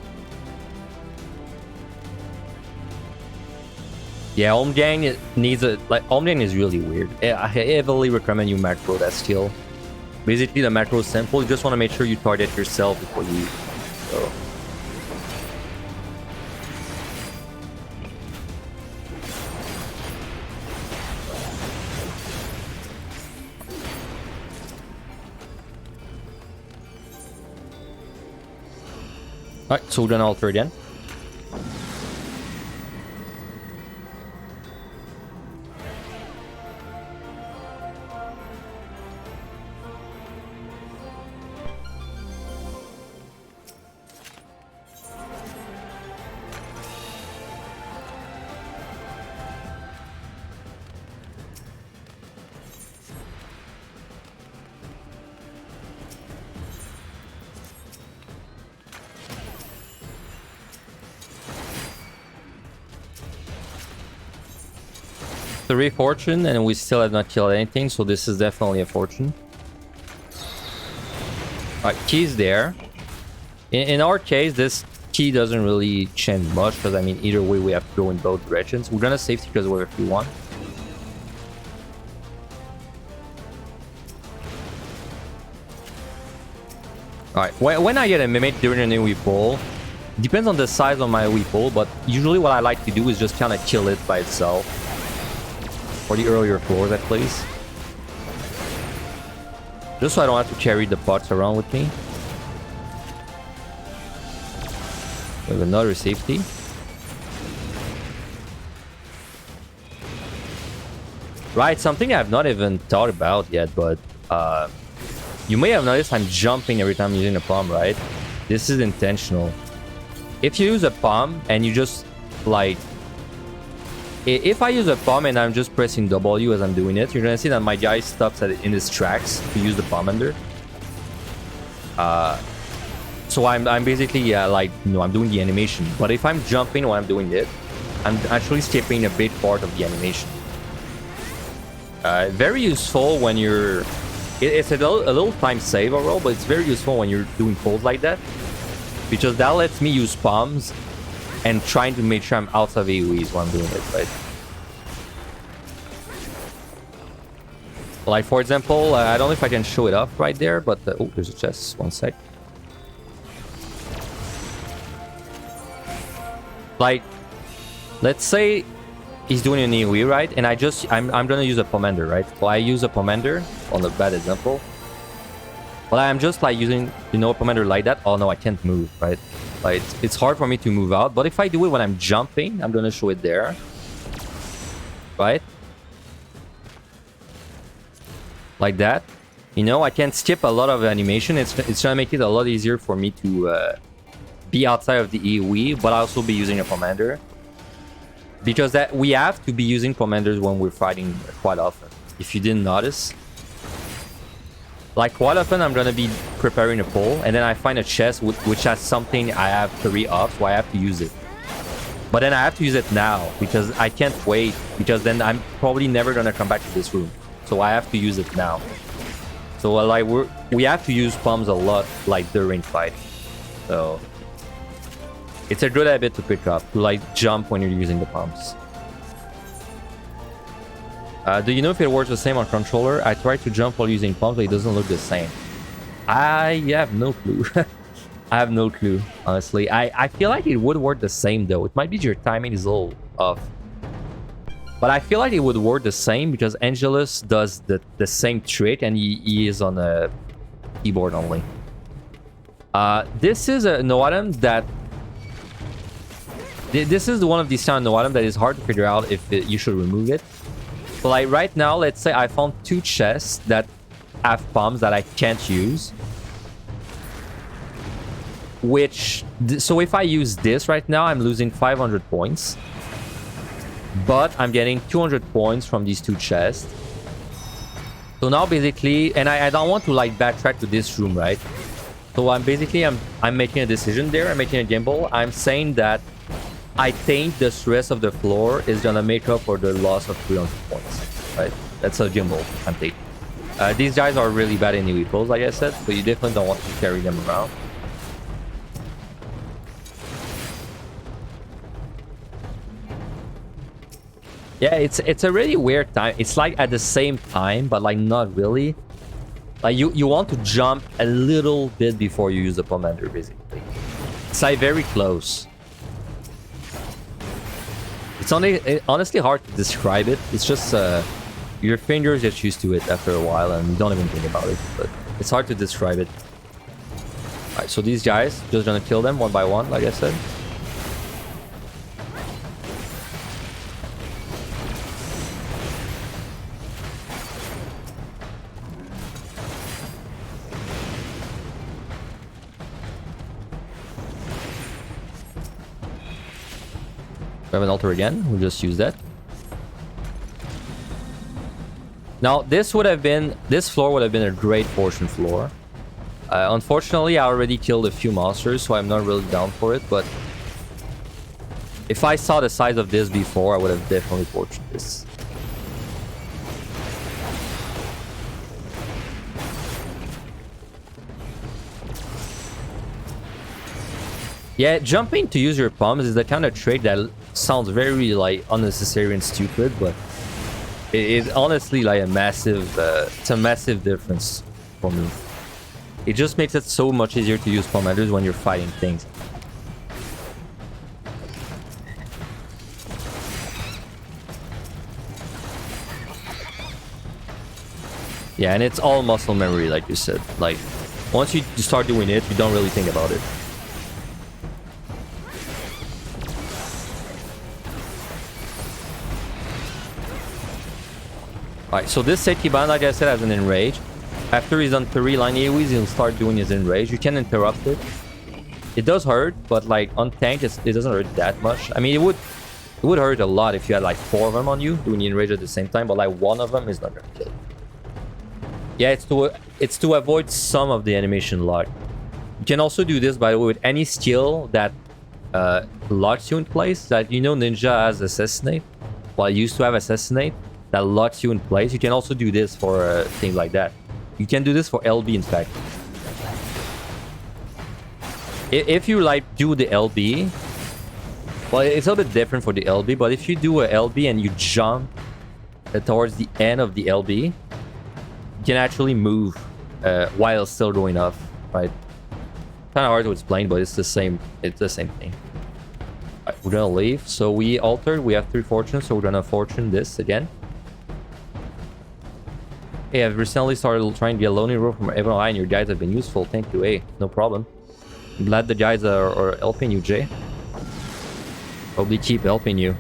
[SPEAKER 1] Yeah, Omgang needs a Omgang is really weird. I heavily recommend you macro that skill. Basically, the macro is simple. You just want to make sure you target yourself before you. So. Alright, so we're gonna alter again. Three fortune, and we still have not killed anything, so this is definitely a fortune. Alright, key's there. In our case, this key doesn't really change much, because I mean, either way we have to go in both directions. We're gonna safety because we're if we want. Alright, when I get a mimic during a new weep pull, depends on the size of my weep pull, but usually what I like to do is just kind of kill it by itself. For the earlier floors, at least. Just so I don't have to carry the pots around with me. We have another safety. Right, something I've not even thought about yet, but you may have noticed I'm jumping every time using a palm, right? This is intentional. If you use a palm and you just like if I use a palm and I'm just pressing W as I'm doing it, you're gonna see that my guy stops in his tracks to use the palm ender. So I'm basically like, you know, I'm doing the animation. But if I'm jumping while I'm doing it, I'm actually skipping a big part of the animation. Very useful when you're... It's a little time save overall, but it's very useful when you're doing pulls like that. Because that lets me use palms and trying to make sure I'm out of AoEs while I'm doing it, right? Like, for example, I don't know if I can show it up right there, but... oh, there's a chest. One sec. Like, let's say he's doing an AoE, right? And I'm gonna use a Pomander, right? So I use a Pomander on a bad example. But I'm just like using, you know, a Pomander like that. Oh no, I can't move, right? Like, it's hard for me to move out. But if I do it when I'm jumping, I'm gonna show it there. Right? Like that. You know, I can skip a lot of animation. It's gonna make it a lot easier for me to be outside of the AoE, but also be using a Pomander. Because that we have to be using Pomanders when we're fighting quite often. If you didn't notice. Like, quite often I'm gonna be preparing a pull, and then I find a chest which has something I have 3 of, so I have to use it. But then I have to use it now, because I can't wait, because then I'm probably never gonna come back to this room. So I have to use it now. So like we have to use palms a lot, like during fighting. So it's a good habit to pick up, to like jump when you're using the palms. Do you know if it works the same on controller? I tried to jump while using palms, but it doesn't look the same. I have no clue. I have no clue, honestly. I feel like it would work the same, though. It might be your timing is a little off. But I feel like it would work the same because Angelus does the same trick, and he is on a keyboard only. This is a no item that... This is one of these kind of no item that is hard to figure out if you should remove it. So like right now, let's say I found 2 chests that have palms that I can't use. Which, so if I use this right now, I'm losing 500 points. but I'm getting 200 points from these 2 chests. So now basically, and I don't want to like backtrack to this room, right? So I'm making a decision there. I'm making a gamble. I'm saying that I think the rest of the floor is gonna make up for the loss of 300 points, right? That's a gamble I'm taking. These guys are really bad in new equals, like I said, so you definitely don't want to carry them around. Yeah, it's a really weird time. It's like at the same time, but like not really. Like you want to jump a little bit before you use the commander, basically. It's like very close. It's honestly hard to describe it. It's just your fingers get used to it after a while and you don't even think about it. But it's hard to describe it. Alright, so these guys, just gonna kill them one by one, like I said. We have an altar again. We'll just use that. Now, this floor would have been a great fortune floor. Unfortunately, I already killed a few monsters, so I'm not really down for it. But if I saw the size of this before, I would have definitely fortuned this. Yeah, jumping to use your palms is the kind of trait that sounds very like unnecessary and stupid, but it is honestly like a massive it's a massive difference for me. It just makes it so much easier to use commanders when you're fighting things. Yeah, and it's all muscle memory, like you said. Like once you start doing it, you don't really think about it. Alright, so this Sekiban, like I said, has an enrage. After he's done 3 line AoEs, he'll start doing his enrage. You can interrupt it. It does hurt, but like on tank, it doesn't hurt that much. I mean, it would hurt a lot if you had like 4 of them on you doing the enrage at the same time, but like 1 of them is not gonna kill. Yeah, it's to avoid some of the animation lock. You can also do this, by the way, with any skill that locks you in place. That you know, Ninja has Assassinate. Well, I used to have Assassinate. That locks you in place. You can also do this for things like that. You can do this for LB, in fact. If you like do the LB, well, it's a little bit different for the LB, but if you do a LB and you jump towards the end of the LB, you can actually move while still going off, right? Kind of hard to explain, but it's the same. It's the same thing. Right, we're gonna leave. So we altered. We have 3 fortunes, so we're gonna fortune this again. Hey, I've recently started trying to get a loaning rope from everyone, and your guides have been useful. Thank you. Hey, no problem. I'm glad the guides are helping you, Jay. Probably keep helping you.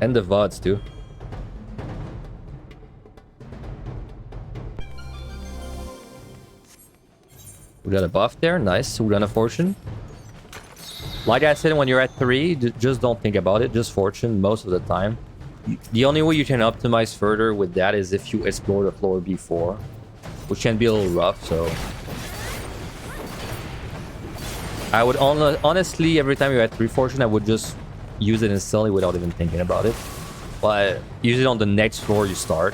[SPEAKER 1] And the VODs, too. We got a buff there. Nice. We got a fortune. Like I said, when you're at 3, just don't think about it. Just fortune most of the time. The only way you can optimize further with that is if you explore the floor before, which can be a little rough, so... I would honestly, every time you're at 3 fortune, I would just use it instantly without even thinking about it. But use it on the next floor you start.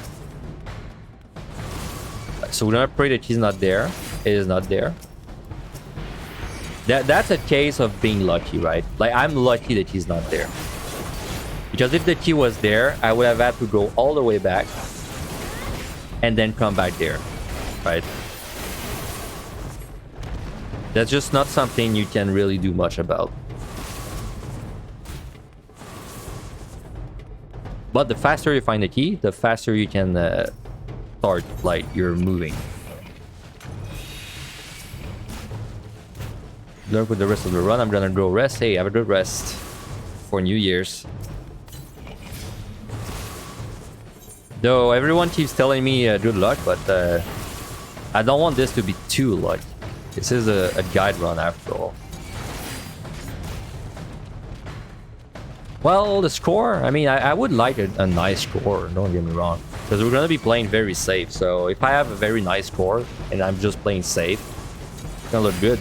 [SPEAKER 1] So we're gonna pray that he's not there. It is not there. That's a case of being lucky, right? Like, I'm lucky that he's not there. Because if the key was there, I would have had to go all the way back and then come back there, right? That's just not something you can really do much about. But the faster you find the key, the faster you can start, like, you're moving. Learn with the rest of the run. I'm gonna go rest. Hey, have a good rest for New Year's. Though everyone keeps telling me good luck, but I don't want this to be too lucky. This is a guide run after all. Well, the score, I mean, I would like a nice score, don't get me wrong. Because we're going to be playing very safe. So if I have a very nice score and I'm just playing safe, it's going to look good.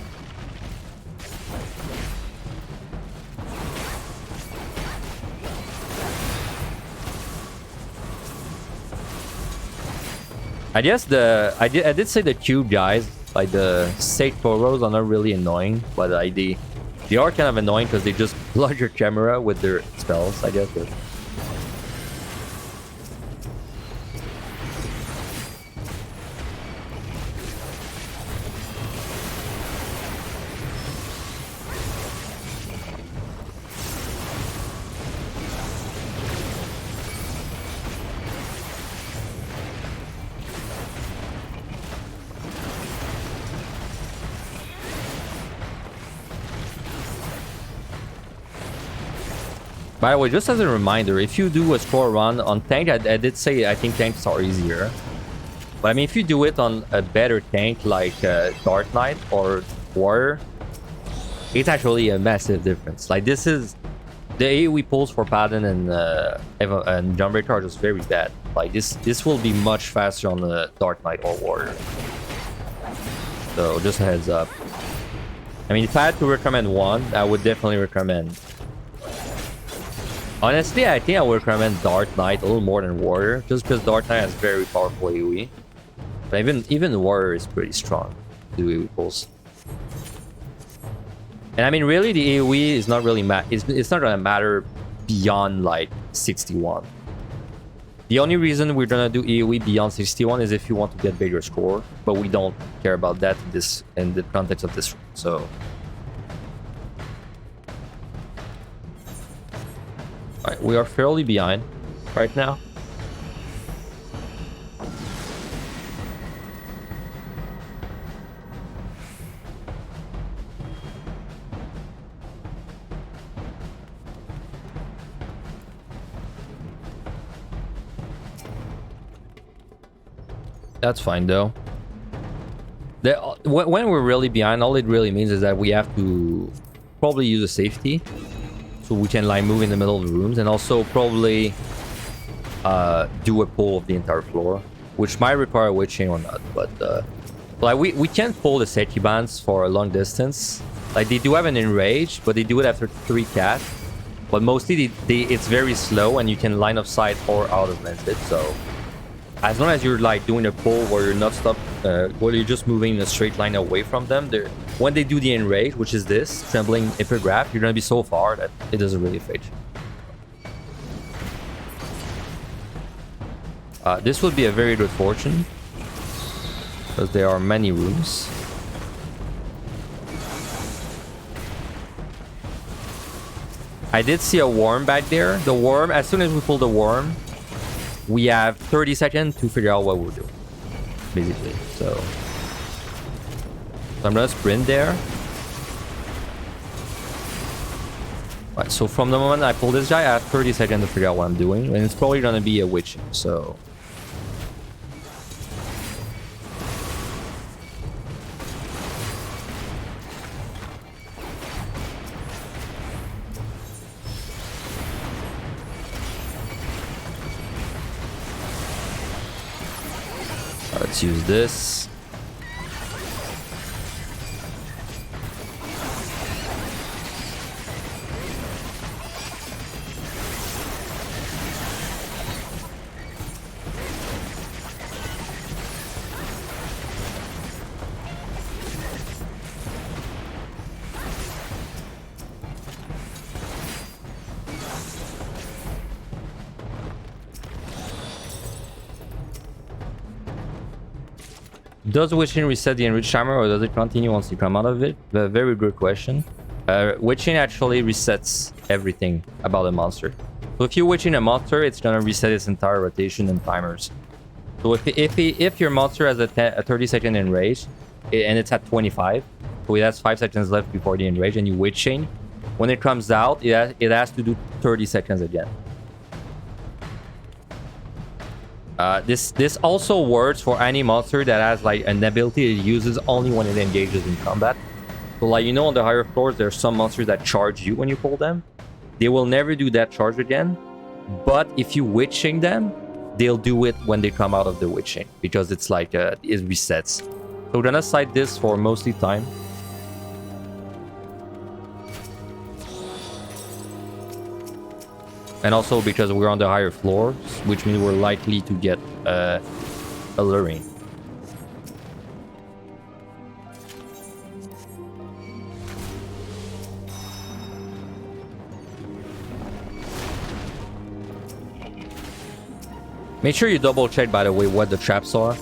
[SPEAKER 1] I guess I did say the cube guys, like the state photos, are not really annoying, but they are kind of annoying because they just block your camera with their spells, I guess. By the way, just as a reminder, if you do a score run on tank, I did say I think tanks are easier. But I mean, if you do it on a better tank like Dark Knight or Warrior, it's actually a massive difference. Like this is... The AoE pulls for Paladin and Gunbreaker are just very bad. Like this will be much faster on the Dark Knight or Warrior. So just a heads up. I mean, if I had to recommend one, I would definitely recommend... Honestly, I think I would recommend Dark Knight a little more than Warrior, just because Dark Knight has very powerful AoE. But even Warrior is pretty strong to AoE pulls. And I mean, really, the AoE is not really it's not gonna matter beyond like 61. The only reason we're gonna do AoE beyond 61 is if you want to get bigger score, but we don't care about that in the context of this. So. Alright, we are fairly behind right now. That's fine though. When we're really behind, all it really means is that we have to probably use a safety. So we can like move in the middle of the rooms and also probably do a pull of the entire floor, which might require a witching or not. But like we can't pull the safety bands for a long distance. Like they do have an enrage, but they do it after 3 casts. But mostly it's very slow and you can line of sight or out of it. So as long as you're like doing a pull where you're not stopped, where you're just moving in a straight line away from them, when they do the enrage, which is this trembling epigraph, you're gonna be so far that it doesn't really affect you. This would be a very good fortune because there are many rooms. I did see a worm back there. The worm, as soon as we pull the worm, we have 30 seconds to figure out what we're doing, basically. So I'm gonna sprint there. Right, so from the moment I pull this guy, I have 30 seconds to figure out what I'm doing, and it's probably gonna be a witch. So let's use this. Does Witching reset the enriched timer or does it continue once you come out of it? A very good question. Witching actually resets everything about a monster. So if you're witching a monster, it's gonna reset its entire rotation and timers. So if your monster has a 30-second enrage and it's at 25, so it has 5 seconds left before the enrage, and you witching, when it comes out, it has to do 30 seconds again. This also works for any monster that has like an ability it uses only when it engages in combat. So like, you know, on the higher floors, there's some monsters that charge you when you pull them. they will never do that charge again. But if you witching them, they'll do it when they come out of the witching, because it's like it resets. So we're gonna side this for mostly time. And also because we're on the higher floors, which means we're likely to get alluring. Make sure you double check, by the way, what the traps are.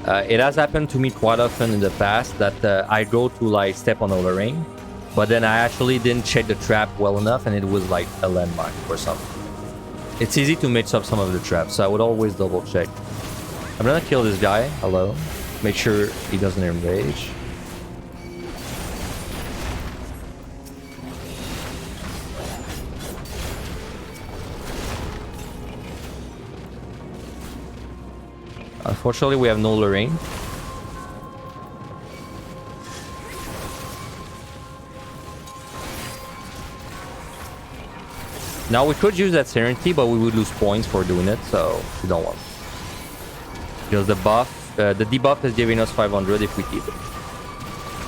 [SPEAKER 1] It has happened to me quite often in the past that I go to like step on a ring, but then I actually didn't check the trap well enough and it was like a landmine or something. It's easy to mix up some of the traps, so I would always double check. I'm gonna kill this guy alone. Make sure he doesn't enrage. Unfortunately, we have no Lorraine. Now we could use that Serenity, but we would lose points for doing it, so we don't want. Because the buff, the debuff is giving us 500 if we keep it.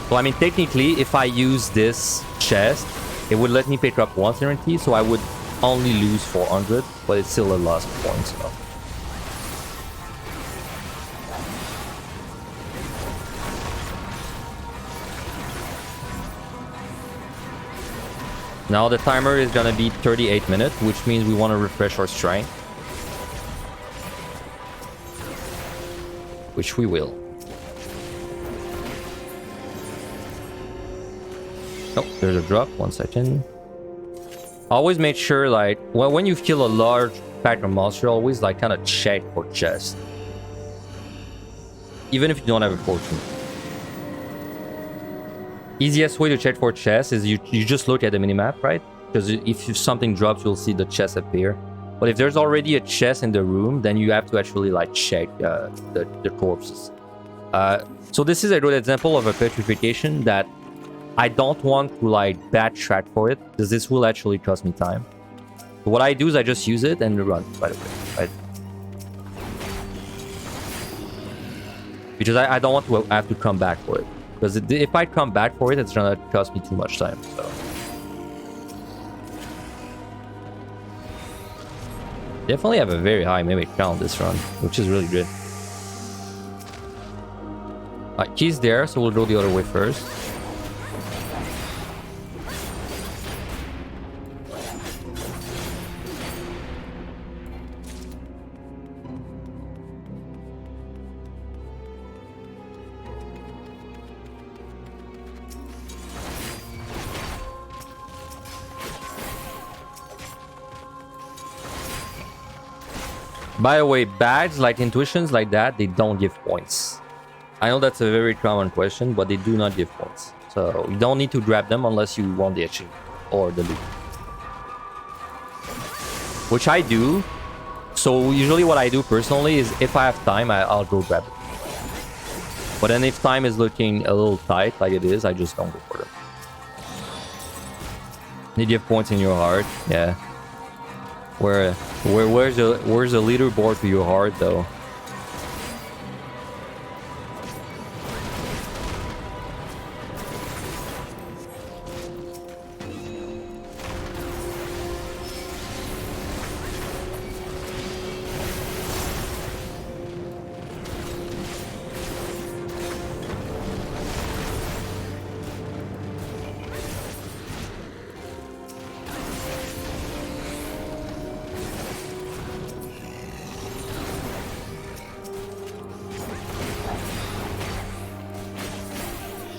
[SPEAKER 1] So I mean, technically, if I use this chest, it would let me pick up one Serenity, so I would only lose 400, but it's still a loss of points. So. Now the timer is gonna be 38 minutes, which means we want to refresh our strength. Which we will. Oh, there's a drop. 1 second. Always make sure, like, when you kill a large pack of monster, always like kind of check for chest. Even if you don't have a fortune. Easiest way to check for chests is you just look at the minimap, right? Because if something drops, you'll see the chest appear. But if there's already a chest in the room, then you have to actually like check the corpses. So this is a good example of a petrification that I don't want to like backtrack for it, because this will actually cost me time. So what I do is I just use it and run, by the way, right? Because I don't want to have to come back for it. Because if I come back for it, it's gonna cost me too much time, so. Definitely have a very high mimic count this run, which is really good. Alright, key's there, so we'll go the other way first. By the way, badges like intuitions like that, they don't give points. I know that's a very common question, but they do not give points. So you don't need to grab them unless you want the achievement or the loot. Which I do. So usually what I do personally is if I have time, I'll go grab it. But then if time is looking a little tight like it is, I just don't go for them. You give points in your heart, yeah. Where's the leaderboard to your heart, though?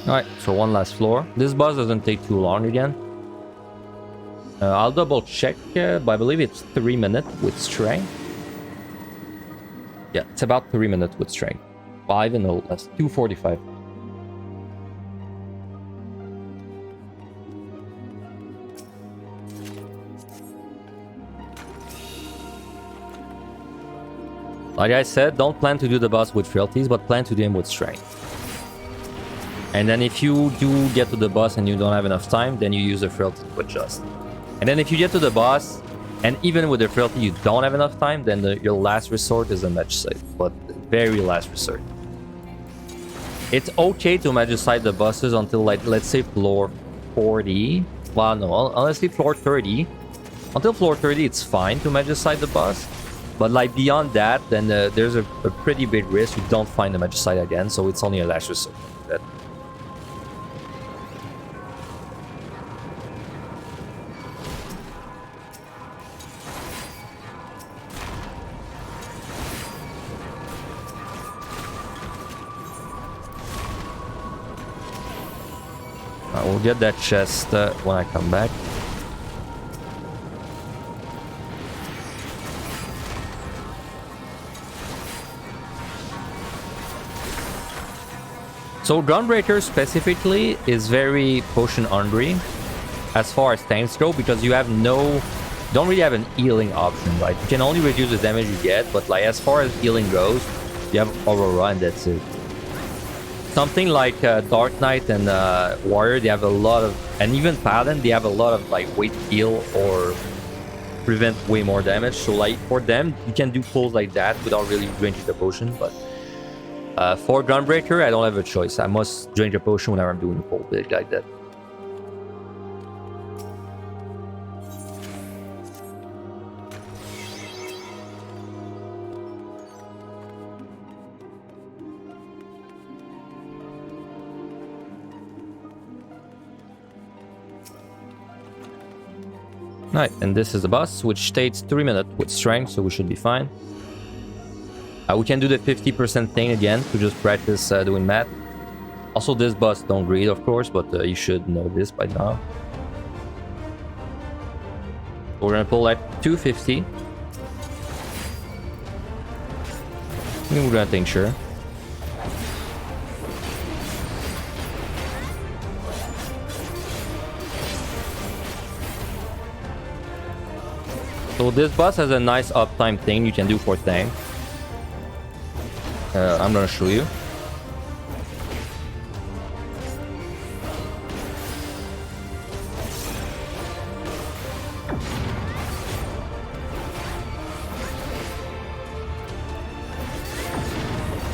[SPEAKER 1] Alright, so one last floor. This boss doesn't take too long again. I'll double check, but I believe it's 3 minutes with strength. Yeah, it's about 3 minutes with strength. 5 and no less. 245. Like I said, don't plan to do the boss with frailties, but plan to do him with strength. And then if you do get to the boss and you don't have enough time, then you use the frailty to adjust. And then if you get to the boss, and even with the frailty you don't have enough time, then your last resort is a magicite, but very last resort. It's okay to magicite the bosses until, like, let's say floor 40. Well, no, honestly, floor 30. Until floor 30, it's fine to magicite the boss. But, like, beyond that, then there's a pretty big risk you don't find the magicite again, so it's only a last resort. That. We'll get that chest when I come back. So Gunbreaker specifically is very potion hungry as far as tanks go, because you have don't really have an healing option, right? You can only reduce the damage you get, but like as far as healing goes, you have Aurora and that's it. Something like Dark Knight and Warrior, they have a lot of, and even Paladin, they have a lot of like weight heal or prevent way more damage. So like for them, you can do pulls like that without really drinking the potion. But for Gunbreaker, I don't have a choice. I must drink the potion whenever I'm doing a pull big like that. Right, and this is the boss, which takes 3 minutes with strength, so we should be fine. We can do the 50% thing again to just practice doing math. Also, this boss don't greed, of course, but you should know this by now. We're gonna pull at 250. And we're gonna think sure. So this boss has a nice uptime thing you can do for tank. I'm gonna show you.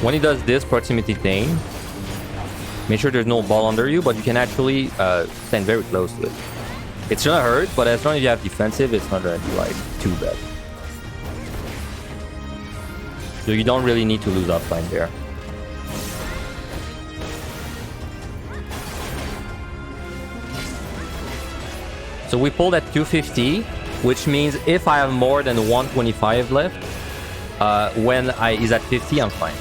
[SPEAKER 1] When he does this proximity thing, make sure there's no ball under you, but you can actually stand very close to it. It's gonna hurt, but as long as you have defensive, it's not gonna be like too bad. So you don't really need to lose uptime there. So we pulled at 250, which means if I have more than 125 left, when he's at 50, I'm fine.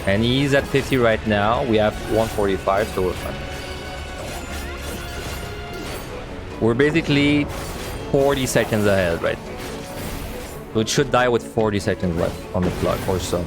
[SPEAKER 1] And he's at 50 right now. We have 145, so we're fine. We're basically 40 seconds ahead, right? So it should die with 40 seconds left on the clock or so.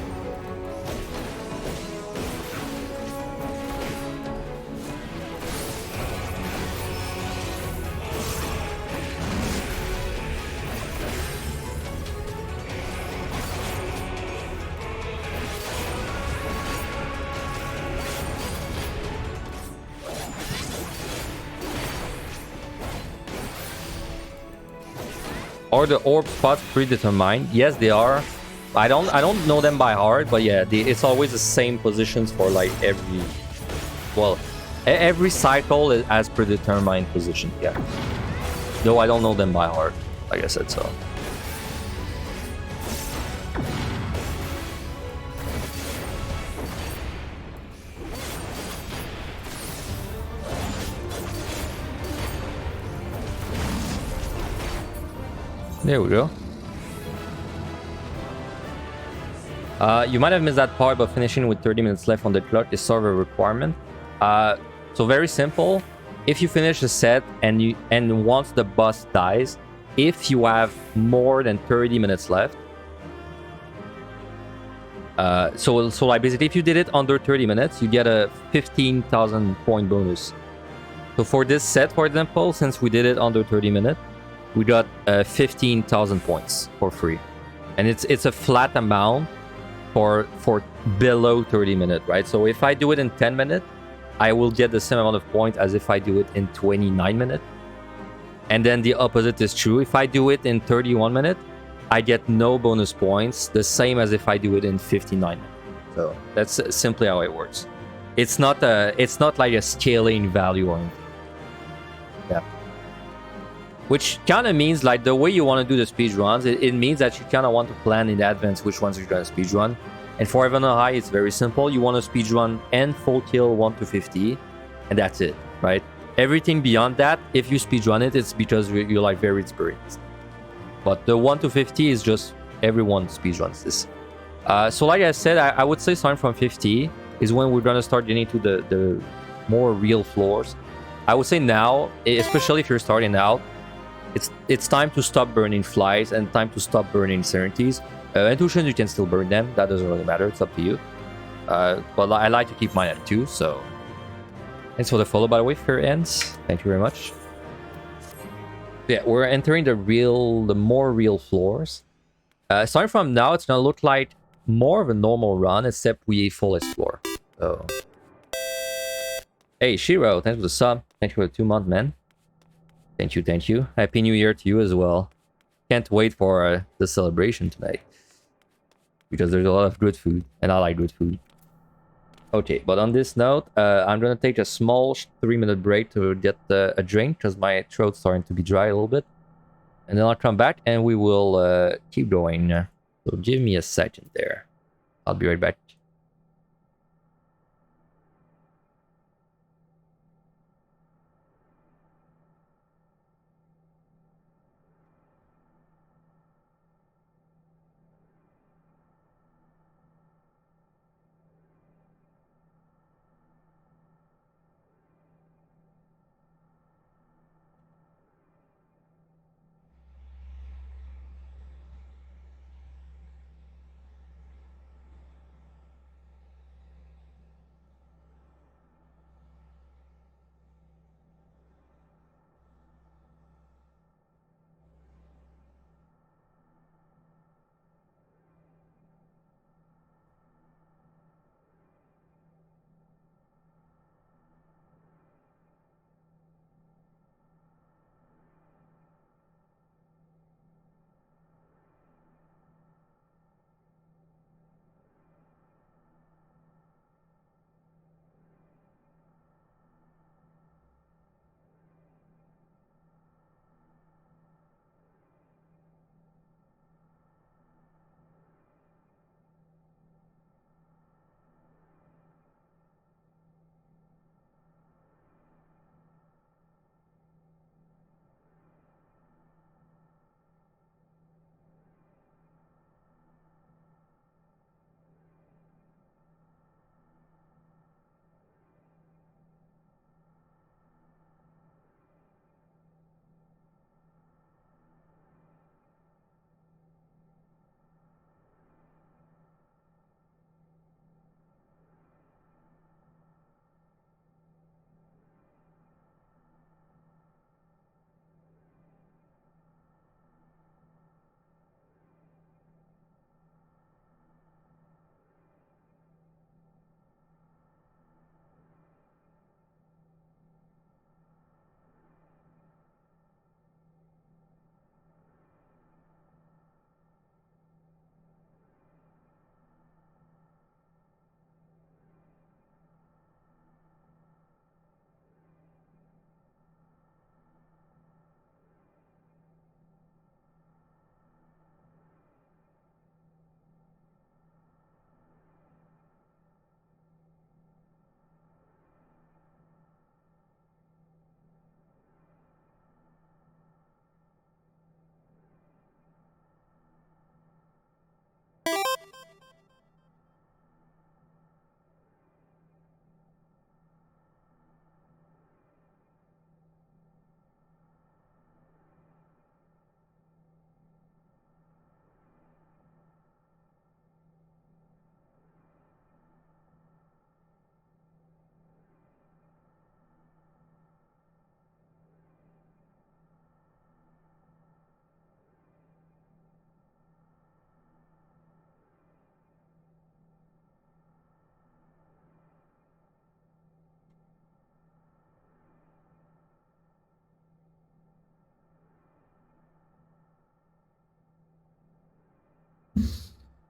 [SPEAKER 1] Are the orb spots predetermined? Yes, they are. I don't know them by heart, but yeah, it's always the same positions for like every... Well, every cycle has predetermined position, yeah. Though I don't know them by heart, like I said, so. There we go. You might have missed that part, but finishing with 30 minutes left on the clock is sort of a requirement. So very simple. If you finish the set and once the boss dies, if you have more than 30 minutes left, so like basically if you did it under 30 minutes, you get a 15,000 point bonus. So for this set, for example, since we did it under 30 minutes, we got 15,000 points for free, and it's a flat amount for below 30 minutes, right? So if I do it in 10 minutes, I will get the same amount of points as if I do it in 29 minutes. And then the opposite is true. If I do it in 31 minutes, I get no bonus points, the same as if I do it in 59 minutes. So that's simply how it works. It's not like a scaling value or anything. Yeah. Which kind of means like the way you want to do the speed runs, it means that you kind of want to plan in advance which ones you're going to speed run. And for Heaven on High, it's very simple. You want to speed run and full kill 1 to 50, and that's it, right? Everything beyond that, if you speed run it, it's because you're like very experienced. But the 1 to 50 is just everyone speed runs this. So like I said, I would say starting from 50 is when we're going to start getting to the more real floors. I would say now, especially if you're starting out, it's time to stop burning flies and time to stop burning certainties. Intuitions, you can still burn them. That doesn't really matter. It's up to you. But I like to keep mine at 2, so... Thanks for the follow, by the way, Fair Ends. Thank you very much. Yeah, we're entering the more real floors. Starting from now, it's gonna look like more of a normal run, except we full explore. So... Hey, Shiro, thanks for the sub. Thank you for the 2-month, man. Thank you, thank you. Happy New Year to you as well. Can't wait for the celebration tonight. Because there's a lot of good food, and I like good food. Okay, but on this note, I'm gonna take a small 3-minute break to get a drink, because my throat's starting to be dry a little bit. And then I'll come back, and we will keep going. So give me a second there. I'll be right back.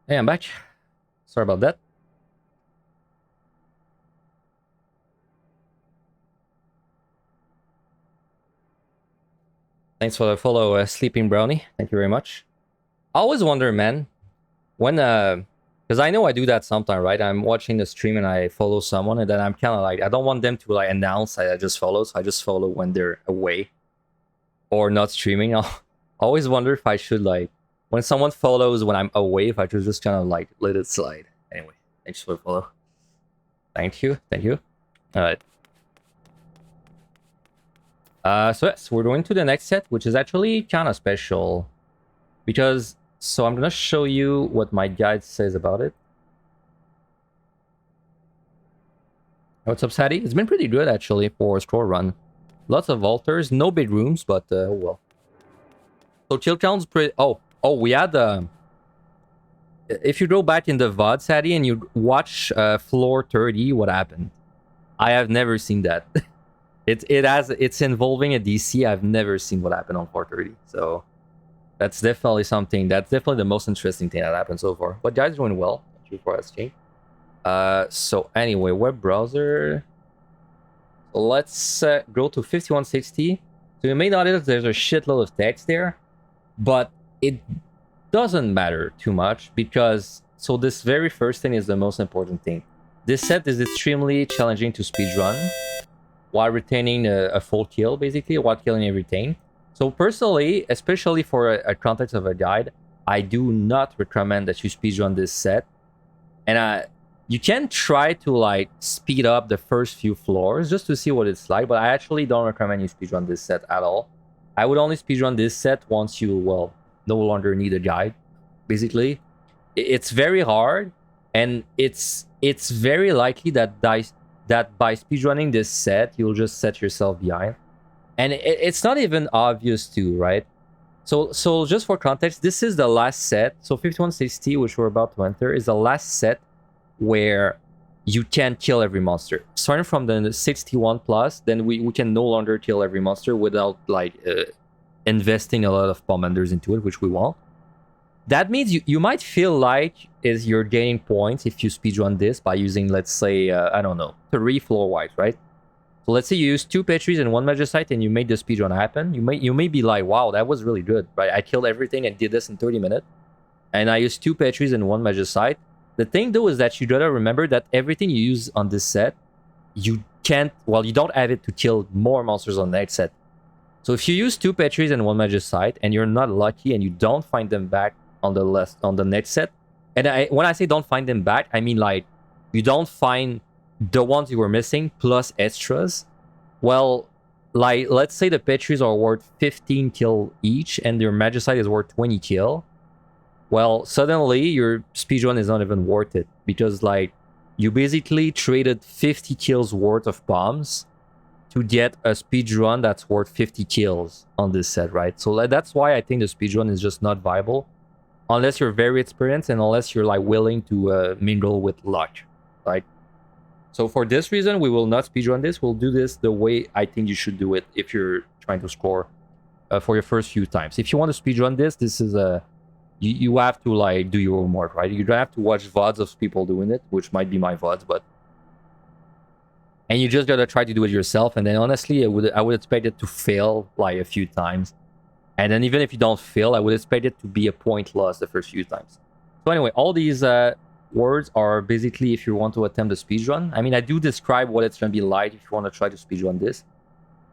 [SPEAKER 1] Hey, I'm back. Sorry about that. Thanks for the follow, Sleeping Brownie. Thank you very much. I always wonder, man, when because I know I do that sometimes, right? I'm watching the stream and I follow someone, and then I'm kind of like, I don't want them to like announce I just follow, so I just follow when they're away or not streaming. I'll always wonder if I should like when someone follows when I'm away, if I should just kind of like let it slide. Anyway, thanks for the follow. Thank you, thank you. All right. So yes, we're going to the next set, which is actually kind of special because so I'm gonna show you what my guide says about it. What's up, Sadie? It's been pretty good actually for a scroll run. Lots of altars, no big rooms, but oh well. So kill count's pretty. Oh, we had if you go back in the VOD, Sadie, and you watch floor 30, what happened? I have never seen that. It's involving a DC. I've never seen what happened on 430. So that's definitely something. That's definitely the most interesting thing that happened so far. But guys, doing well. Thank you for asking. So anyway, web browser. So let's go to 5160. So you may notice there's a shitload of text there, but it doesn't matter too much because so this very first thing is the most important thing. This set is extremely challenging to speedrun while retaining a full kill, basically, while killing everything. So personally, especially for a context of a guide, I do not recommend that you speedrun this set. And you can try to like speed up the first few floors just to see what it's like, but I actually don't recommend you speedrun this set at all. I would only speedrun this set once you, well, no longer need a guide, basically. It's very hard, and it's very likely that by speedrunning this set, you'll just set yourself behind. And it's not even obvious too, right? So just for context, this is the last set. So 5160, which we're about to enter, is the last set where you can kill every monster. Starting from the 61 plus, then we can no longer kill every monster without like investing a lot of commanders into it, which we want. That means you might feel like you're gaining points if you speedrun this by using, let's say, I don't know, 3 floor whites, right? So let's say you use 2 Petries and 1 Magicite and you made the speedrun happen. You may be like, wow, that was really good, right? I killed everything and did this in 30 minutes. And I used 2 Petries and 1 Magicite. The thing though is that you gotta remember that everything you use on this set, you can't, well, you don't have it to kill more monsters on the next set. So if you use 2 Petries and 1 Magicite and you're not lucky and you don't find them back on the next set, and when I say don't find them back, I mean like you don't find the ones you were missing plus extras. Well, like let's say the Petries are worth 15 kill each and your Magicite is worth 20 kill. Well, suddenly your speedrun is not even worth it because like you basically traded 50 kills worth of bombs to get a speedrun that's worth 50 kills on this set, right? So that's why I think the speedrun is just not viable unless you're very experienced and unless you're like willing to mingle with luck, right? So for this reason, we will not speedrun this. We'll do this the way I think you should do it if you're trying to score for your first few times. If you want to speedrun this, this is a you have to like do your homework, right? You don't have to watch VODs of people doing it, which might be my VODs, but and you just gotta try to do it yourself. And then honestly, I would expect it to fail like a few times. And then even if you don't fail, I would expect it to be a point loss the first few times. So anyway, all these words are basically if you want to attempt a speedrun. I mean, I do describe what it's gonna be like if you want to try to speedrun this.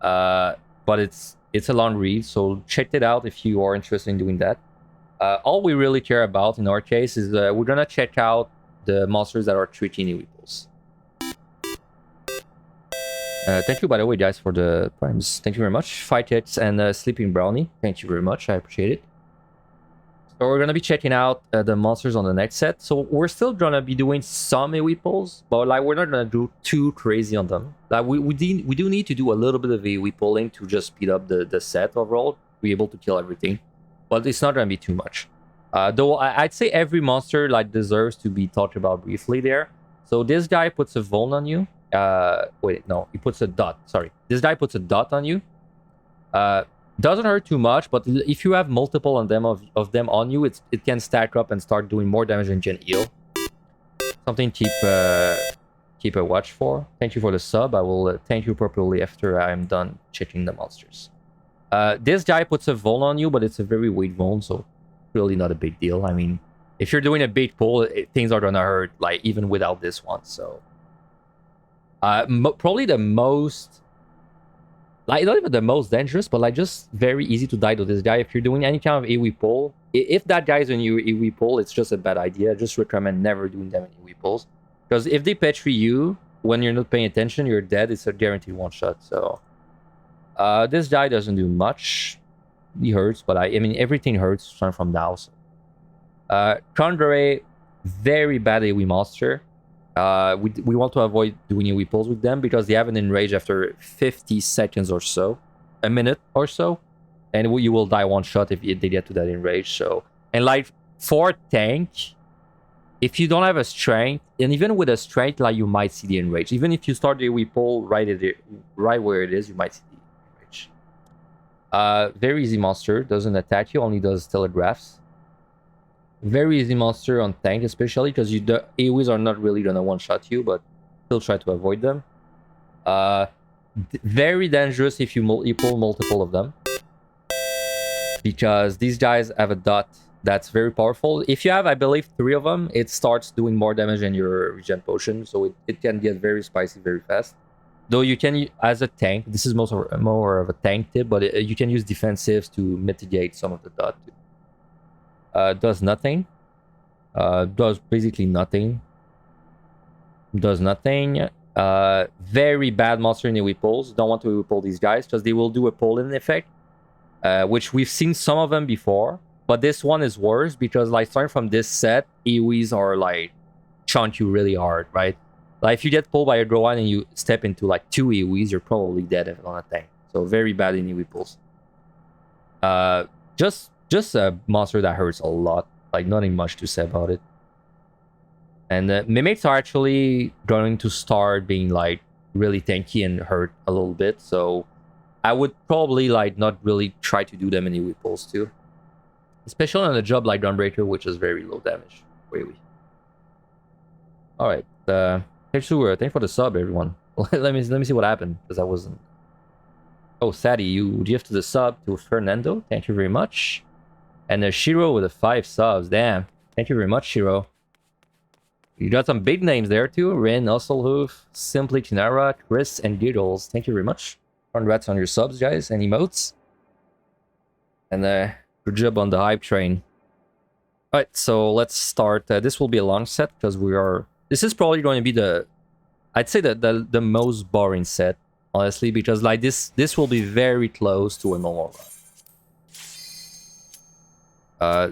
[SPEAKER 1] But it's a long read, so check it out if you are interested in doing that. All we really care about in our case is we're gonna check out the monsters that are tricky weeples. Thank you, by the way, guys, for the primes. Thank you very much. Fight X and Sleeping Brownie. Thank you very much. I appreciate it. So we're gonna be checking out the monsters on the next set. So we're still gonna be doing some weeples, but like we're not gonna do too crazy on them. Like we do need to do a little bit of weepling to just speed up the set overall, be able to kill everything. But it's not gonna be too much. Though I'd say every monster like deserves to be talked about briefly there. So this guy puts a vuln on you. Wait, no, he puts a dot. Sorry, this guy puts a dot on you. Doesn't hurt too much, but if you have multiple of them on you, it can stack up and start doing more damage than Gen heal. Something to keep a watch for. Thank you for the sub. I will thank you properly after I'm done checking the monsters. This guy puts a Vol on you, but it's a very weak Vol, so really not a big deal. I mean, if you're doing a big pull, things are gonna hurt, like, even without this one, so... probably the most... Like, not even the most dangerous, but, like, just very easy to die to this guy. If you're doing any kind of AoE pull, if that guy's in your AoE pull, it's just a bad idea. I just recommend never doing them in AoE pulls. Because if they petri you, when you're not paying attention, you're dead. It's a guaranteed one-shot, so... this guy doesn't do much. He hurts, but I mean, everything hurts starting from now, so... Condore, very bad AoE monster. We want to avoid doing AoE pulls with them because they have an enrage after 50 seconds or so, a minute or so, and you will die one shot if they get to that enrage. So, and like for tank, if you don't have a strength, and even with a strength, like you might see the enrage. Even if you start the AoE pull right where it is, you might see the enrage. Very easy monster, doesn't attack you, only does telegraphs. Very easy monster on tank, especially because the AoEs are not really gonna one-shot you, but still try to avoid them. Very dangerous if you pull multiple of them, because these guys have a dot that's very powerful. If you have, I believe, 3 of them, it starts doing more damage than your regen potion, so it can get very spicy very fast. Though you can, as a tank, this is more of a tank tip, but you can use defensives to mitigate some of the dot too. Does nothing. Does basically nothing. Does nothing. Very bad monster in AoE pulls. Don't want to AoE pull these guys because they will do a pull-in effect, which we've seen some of them before. But this one is worse because, like, starting from this set, AoEs are like chunk you really hard, right? Like, if you get pulled by a Growan and you step into like 2 AoEs, you're probably dead on a tank. So very bad in AoE pulls. Just a monster that hurts a lot. Like, nothing much to say about it. And mimics are actually going to start being like really tanky and hurt a little bit. So I would probably like not really try to do them in AoE pulls too. Especially on a job like Gunbreaker, which is very low damage for AoE. Alright. Thanks for the sub, everyone. let me see what happened, because I wasn't... Oh, Sadie, you gifted the sub to Fernando. Thank you very much. And Shiro with the 5 subs. Damn. Thank you very much, Shiro. You got some big names there too. Rin, Hustlehoof, Simply Kinara, Chris, and Giggles. Thank you very much. Congrats on your subs, guys, and emotes. And good job on the hype train. Alright, so let's start. This will be a long set because this is probably going to be I'd say the most boring set, honestly, because like this will be very close to a normal run.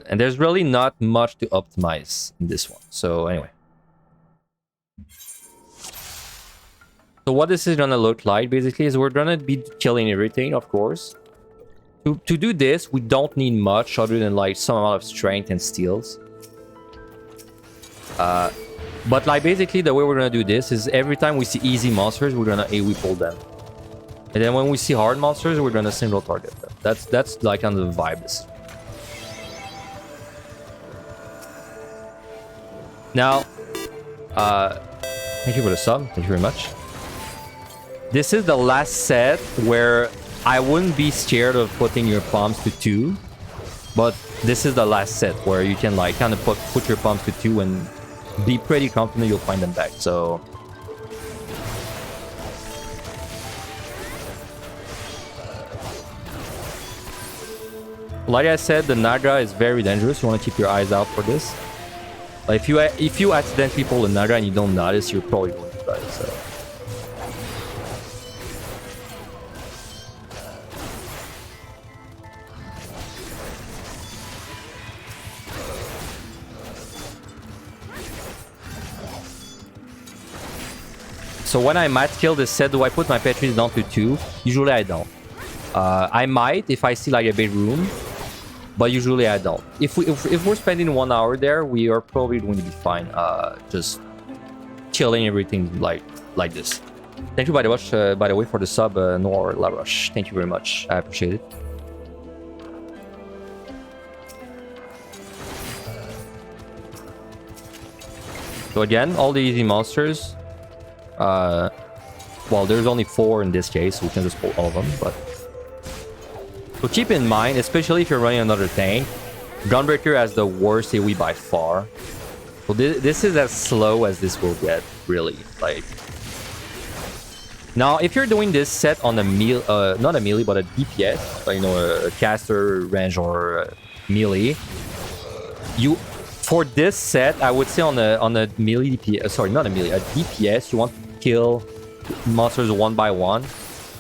[SPEAKER 1] And there's really not much to optimize in this one. So anyway. So what this is gonna look like basically is we're gonna be killing everything, of course. To do this, we don't need much other than like some amount of strength and steals. But like basically the way we're gonna do this is every time we see easy monsters, we're gonna AoE pull them. And then when we see hard monsters, we're gonna single target them. That's like kind of the vibe. Now, thank you for the sub. Thank you very much. This is the last set where I wouldn't be scared of putting your palms to 2, but this is the last set where you can like kind of put your palms to 2 and be pretty confident you'll find them back. So like I said, the Naga is very dangerous. You want to keep your eyes out for this. Like if you accidentally pull a Naga and you don't notice, you're probably going to die. So when I might kill this set, do I put my Petries down to 2? Usually I don't. I might if I see like a big room, but usually I don't. If we're spending 1 hour there, we are probably going to be fine. Just killing everything like this. Thank you by the way for the sub, Noir Laroche. Thank you very much. I appreciate it. So again, all the easy monsters. Well, there's only 4 in this case, so we can just pull all of them. But so keep in mind, especially if you're running another tank, Gunbreaker has the worst AoE by far. So this is as slow as this will get, really. Like, now, if you're doing this set on a melee, not a melee, but a DPS, like, you know, a caster, range, or melee, for this set, I would say on a melee DPS, sorry, not a melee, a DPS, you want to kill monsters one by one,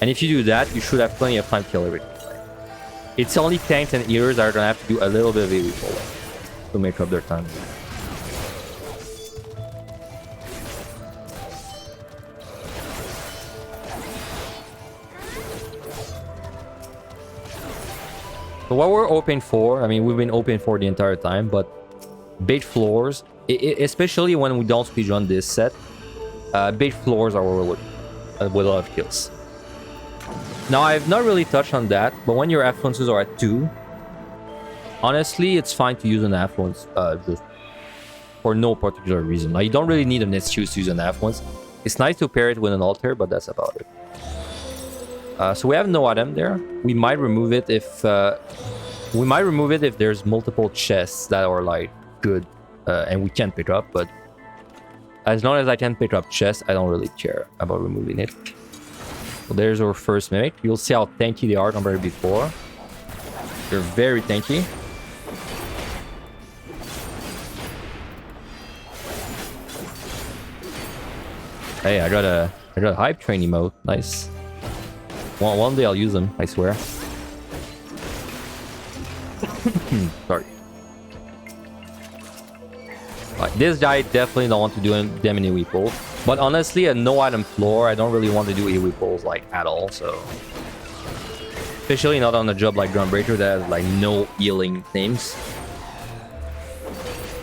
[SPEAKER 1] and if you do that, you should have plenty of time to kill everything. It's only tanks and healers that are gonna have to do a little bit of AoE pull to make up their time. So what we're open for, I mean, we've been open for the entire time, but bait floors, especially when we don't speedrun this set, bait floors are where we're looking with a lot of kills. Now, I've not really touched on that, but when your affluences are at 2, honestly, it's fine to use an affluence just for no particular reason. Like, you don't really need an excuse to use an affluence. It's nice to pair it with an altar, but that's about it. So we have no item there. We might remove it if there's multiple chests that are like good and we can pick up. But as long as I can pick up chests, I don't really care about removing it. So there's our first mimic. You'll see how tanky they are compared to before. They're very tanky. Hey, I got a hype train emote. Nice. One day I'll use them, I swear. Sorry. Like, this guy definitely don't want to do them in AoE pulls. But honestly, a no item floor, I don't really want to do AoE pulls like at all, so. Especially not on a job like Gunbreaker that has like no healing things.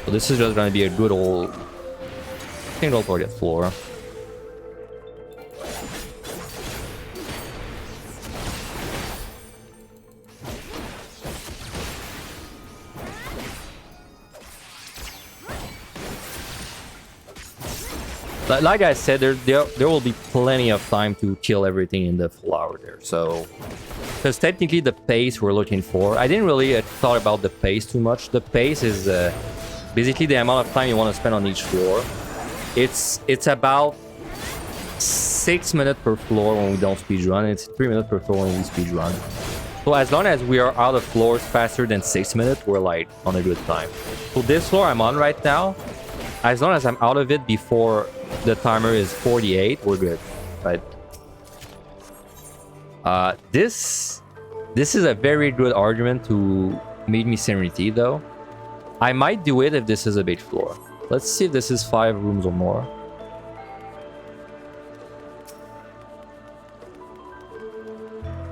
[SPEAKER 1] So this is just gonna be a good old single target floor. Like I said, there will be plenty of time to kill everything in the full hour there. So, because technically the pace we're looking for, I didn't really thought about the pace too much. The pace is basically the amount of time you want to spend on each floor. It's about 6 minutes per floor when we don't speedrun, and it's 3 minutes per floor when we speedrun. So as long as we are out of floors faster than 6 minutes, we're like on a good time. So this floor I'm on right now, as long as I'm out of it before the timer is 48, we're good, right? This is a very good argument to make me Serenity, though. I might do it if this is a bait floor. Let's see if this is 5 rooms or more.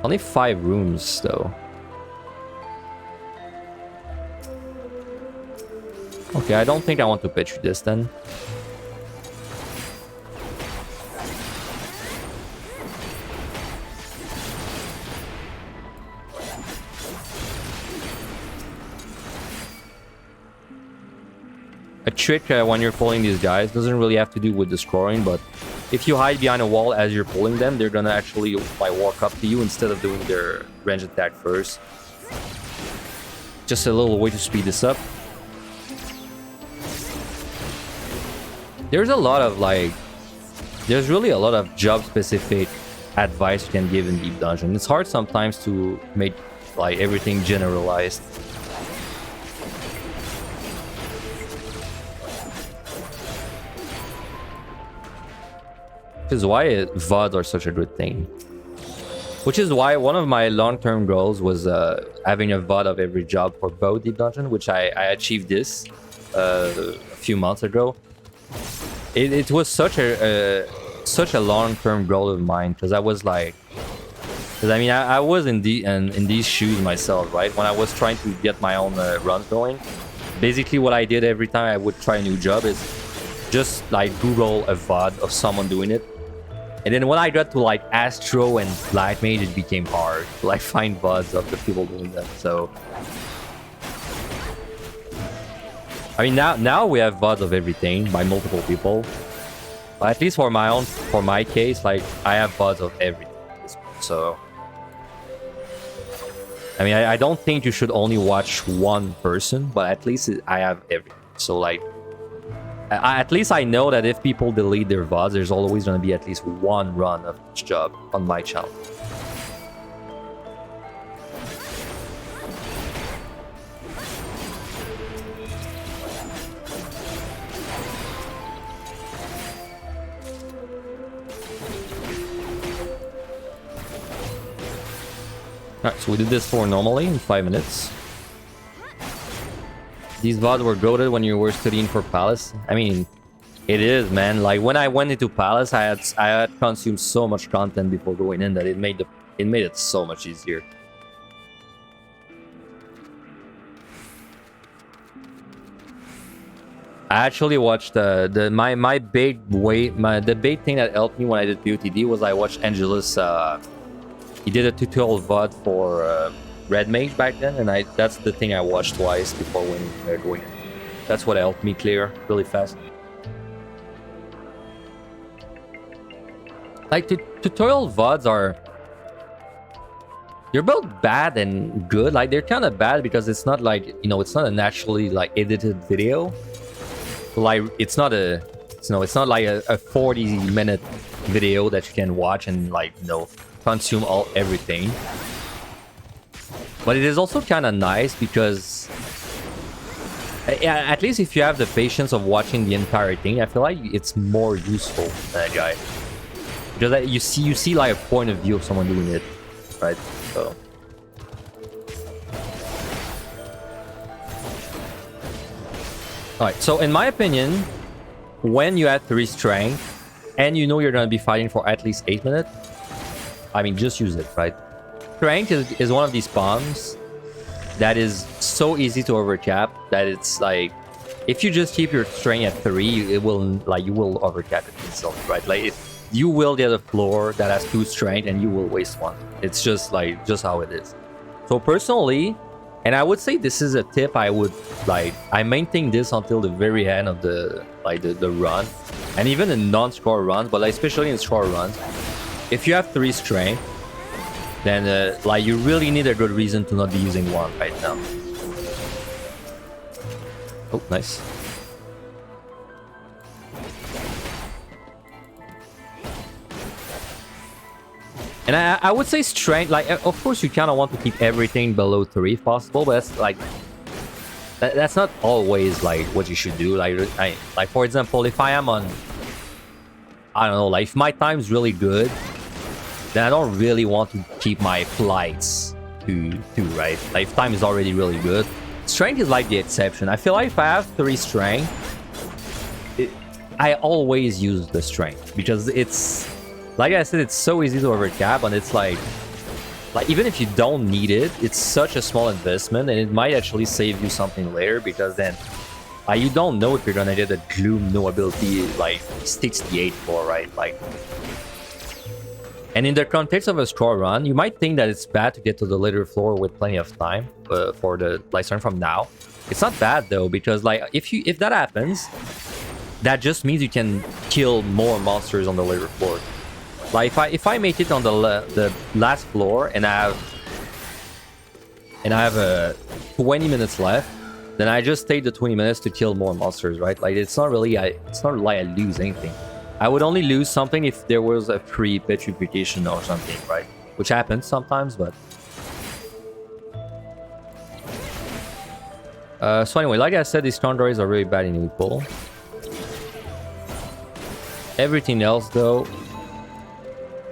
[SPEAKER 1] Only 5 rooms, though. Okay, I don't think I want to pitch this then. A trick when you're pulling these guys doesn't really have to do with the scoring, but if you hide behind a wall as you're pulling them, they're gonna actually like walk up to you instead of doing their range attack first. Just a little way to speed this up. There's a lot of like, there's really a lot of job specific advice you can give in Deep Dungeon. It's hard sometimes to make like everything generalized. Which is why VODs are such a good thing. Which is why one of my long-term goals was having a VOD of every job for both Deep Dungeon, which I achieved this a few months ago. It was such a long-term goal of mine, because I was like, because I mean I was in these shoes myself, right? When I was trying to get my own runs going, basically what I did every time I would try a new job is just like Google a VOD of someone doing it. And then when I got to like Astro and Black Mage, it became hard to like find VODs of the people doing that. So I mean, now we have VODs of everything by multiple people. But at least for my case, like, I have VODs of everything. So, I mean, I don't think you should only watch one person, but at least I have everything. So, like, at least I know that if people delete their VODs, there's always going to be at least one run of each job on my channel. Alright, so we did this for normally in 5 minutes. These VODs were goated when you were studying for Palace. I mean, it is, man. Like, when I went into Palace, I had consumed so much content before going in that it made it so much easier. I actually watched my big thing that helped me when I did POTD was I watched Angelus. He did a tutorial VOD for Red Mage back then, and that's the thing I watched twice before going in. That's what helped me clear really fast. Like, tutorial VODs they're both bad and good. Like, they're kind of bad because it's not like, you know, it's not a naturally like edited video. Like, it's not like a 40-minute video that you can watch and, like, you know, consume everything. But it is also kind of nice because, yeah, at least if you have the patience of watching the entire thing, I feel like it's more useful than a guide. Because you see like a point of view of someone doing it, right? So. Alright, so in my opinion, when you add 3 strength and you know you're gonna be fighting for at least 8 minutes, I mean, just use it, right? Strength is one of these bombs that is so easy to overcap that it's like, if you just keep your strength at 3, it will, like, you will overcap it yourself, right? Like, if you will get a floor that has 2 strength and you will waste 1. It's just like, just how it is. So personally, and I would say this is a tip I would, like, I maintain this until the very end of the run, and even in non-score runs, but like, especially in score runs. If you have 3 strength, then like, you really need a good reason to not be using 1 right now. Oh, nice. And I would say strength, like, of course you kind of want to keep everything below 3 if possible, but that's like, that's not always like what you should do. Like for example, if I am on, I don't know, like, if my time's really good, then I don't really want to keep my flights to 2, right? Like, if time is already really good, strength is like the exception. I feel like if I have 3 strength, I always use the strength because it's, like I said, it's so easy to overcap, and it's like even if you don't need it, it's such a small investment, and it might actually save you something later, because then you don't know if you're gonna get a Gloom no ability like 68 for, right? Like, and in the context of a score run, you might think that it's bad to get to the later floor with plenty of time for the, like, starting from now. It's not bad though, because like, if that happens, that just means you can kill more monsters on the later floor. Like, if I make it on the last floor and I have 20 minutes left, then I just take the 20 minutes to kill more monsters, right? Like, it's not really it's not like I lose anything. I would only lose something if there was a free petrification or something, right? Which happens sometimes, but so anyway, like I said, these conjuries are really bad in AoE pull. Everything else though,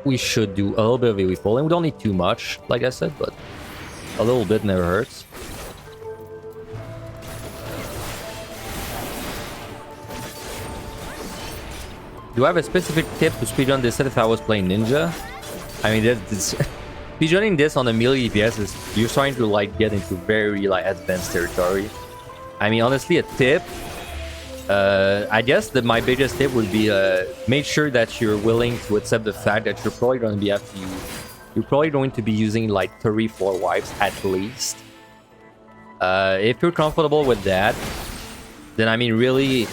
[SPEAKER 1] we should do a little bit of AoE pull, and we don't need too much, like I said, but a little bit never hurts. Do I have a specific tip to speedrun this set if I was playing Ninja? I mean, speedrunning this on a melee DPS is, you're starting to like get into very like advanced territory. I mean, honestly, a tip, I guess that my biggest tip would be make sure that you're willing to accept the fact that you're probably going to be you're probably going to be using like 3-4 wipes at least. If you're comfortable with that, then I mean really,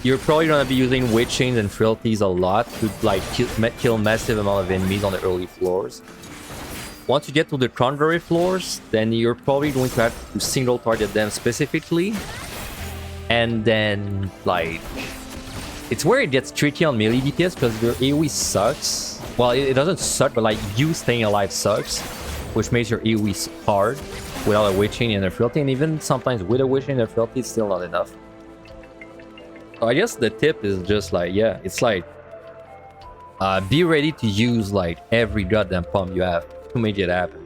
[SPEAKER 1] you're probably gonna be using Witch Chains and Frailties a lot to like kill massive amount of enemies on the early floors. Once you get to the secondary floors, then you're probably going to have to single target them specifically. And then, like, it's where it gets tricky on melee DPS because your AoE sucks. Well, it doesn't suck, but like you staying alive sucks, which makes your AoE hard without a Witch Chain and a Frailty. And even sometimes with a Witch Chain and a Frailty, it's still not enough. So I guess the tip is just like, yeah, it's like, be ready to use like every goddamn pump you have to make it happen.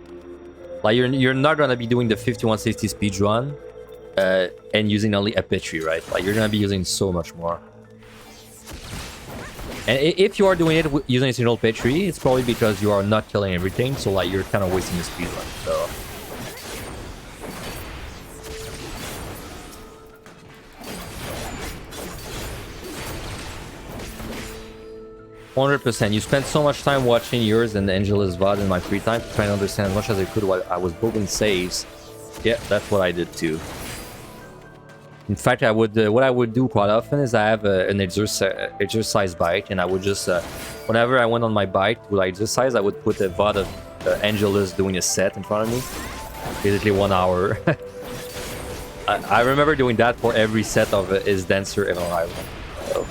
[SPEAKER 1] Like you're not gonna be doing the 5160 speed run and using only a Petri, right? Like you're gonna be using so much more. And if you are doing it using a single Petri, it's probably because you are not killing everything, so like you're kind of wasting the speed run. So 100%. You spent so much time watching yours and Angela's VOD in my free time to try and understand as much as I could while I was building saves. Yeah, that's what I did too. In fact, I would what I would do quite often is I have an exercise bike, and I would just whenever I went on my bike to like exercise, I would put a VOD of Angela's doing a set in front of me, basically 1 hour. I remember doing that for every set of Is Dancer Evan Island. So.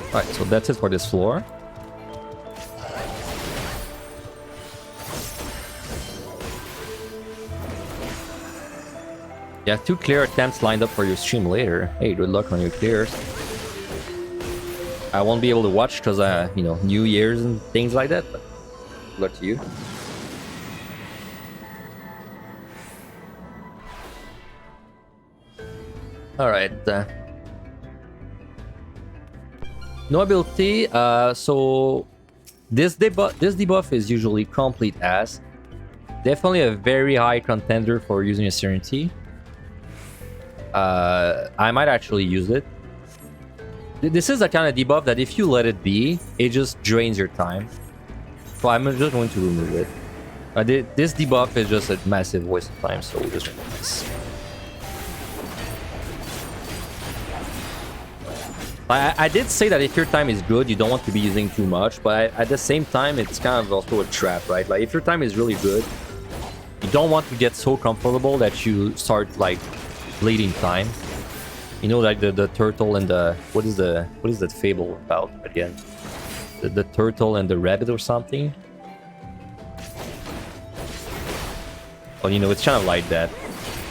[SPEAKER 1] Alright, so that's it for this floor. You have 2 clear attempts lined up for your stream later. Hey, good luck on your clears. I won't be able to watch because, you know, New Year's and things like that, but good luck to you. Alright. No ability, so this debuff is usually complete ass. Definitely a very high contender for using a Serenity. I might actually use it. This is the kind of debuff that if you let it be, it just drains your time. So I'm just going to remove it. This debuff is just a massive waste of time, so we'll just remove this. I did say that if your time is good, you don't want to be using too much, but at the same time, it's kind of also a trap, right? Like, if your time is really good, you don't want to get so comfortable that you start, like, bleeding time. You know, like the turtle and the... What is that fable about, again? The turtle and the rabbit or something? Well, you know, it's kind of like that.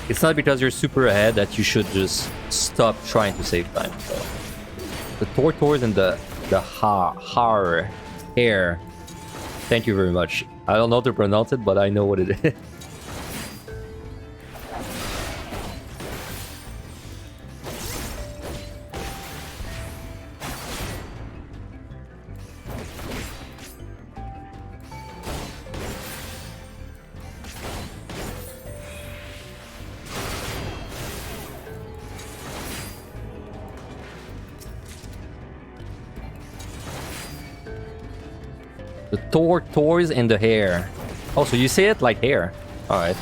[SPEAKER 1] It's not because you're super ahead that you should just stop trying to save time, so... The tortoise and the hair. Thank you very much. I don't know how to pronounce it, but I know what it is. The tortoise and the hair. Oh, so you say it like hair. Alright.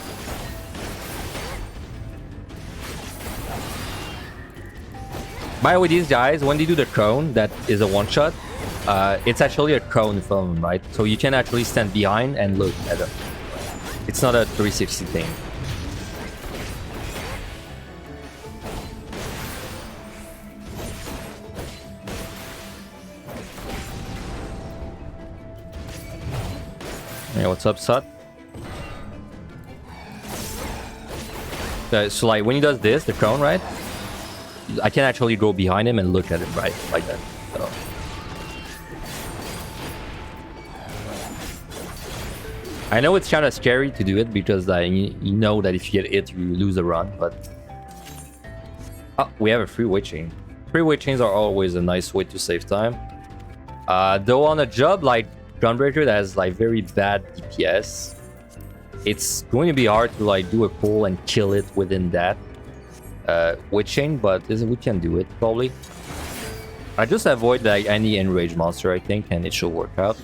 [SPEAKER 1] By the way, these guys, when they do the cone, that is a one-shot, it's actually a cone film, right? So you can actually stand behind and look at them. It's not a 360 thing. Yeah, what's up, Sut? So like when he does this, the cone, right? I can actually go behind him and look at him, right? Like that. So. I know it's kind of scary to do it because you know that if you get hit, you lose a run, but... Oh, we have a free Witch Chain. Free Witch Chains are always a nice way to save time. Though on a job like Gunbreaker that has like very bad DPS, it's going to be hard to like do a pull and kill it within that Witch Chain, but we can do it probably. I just avoid like any enraged monster, I think, and it should work out.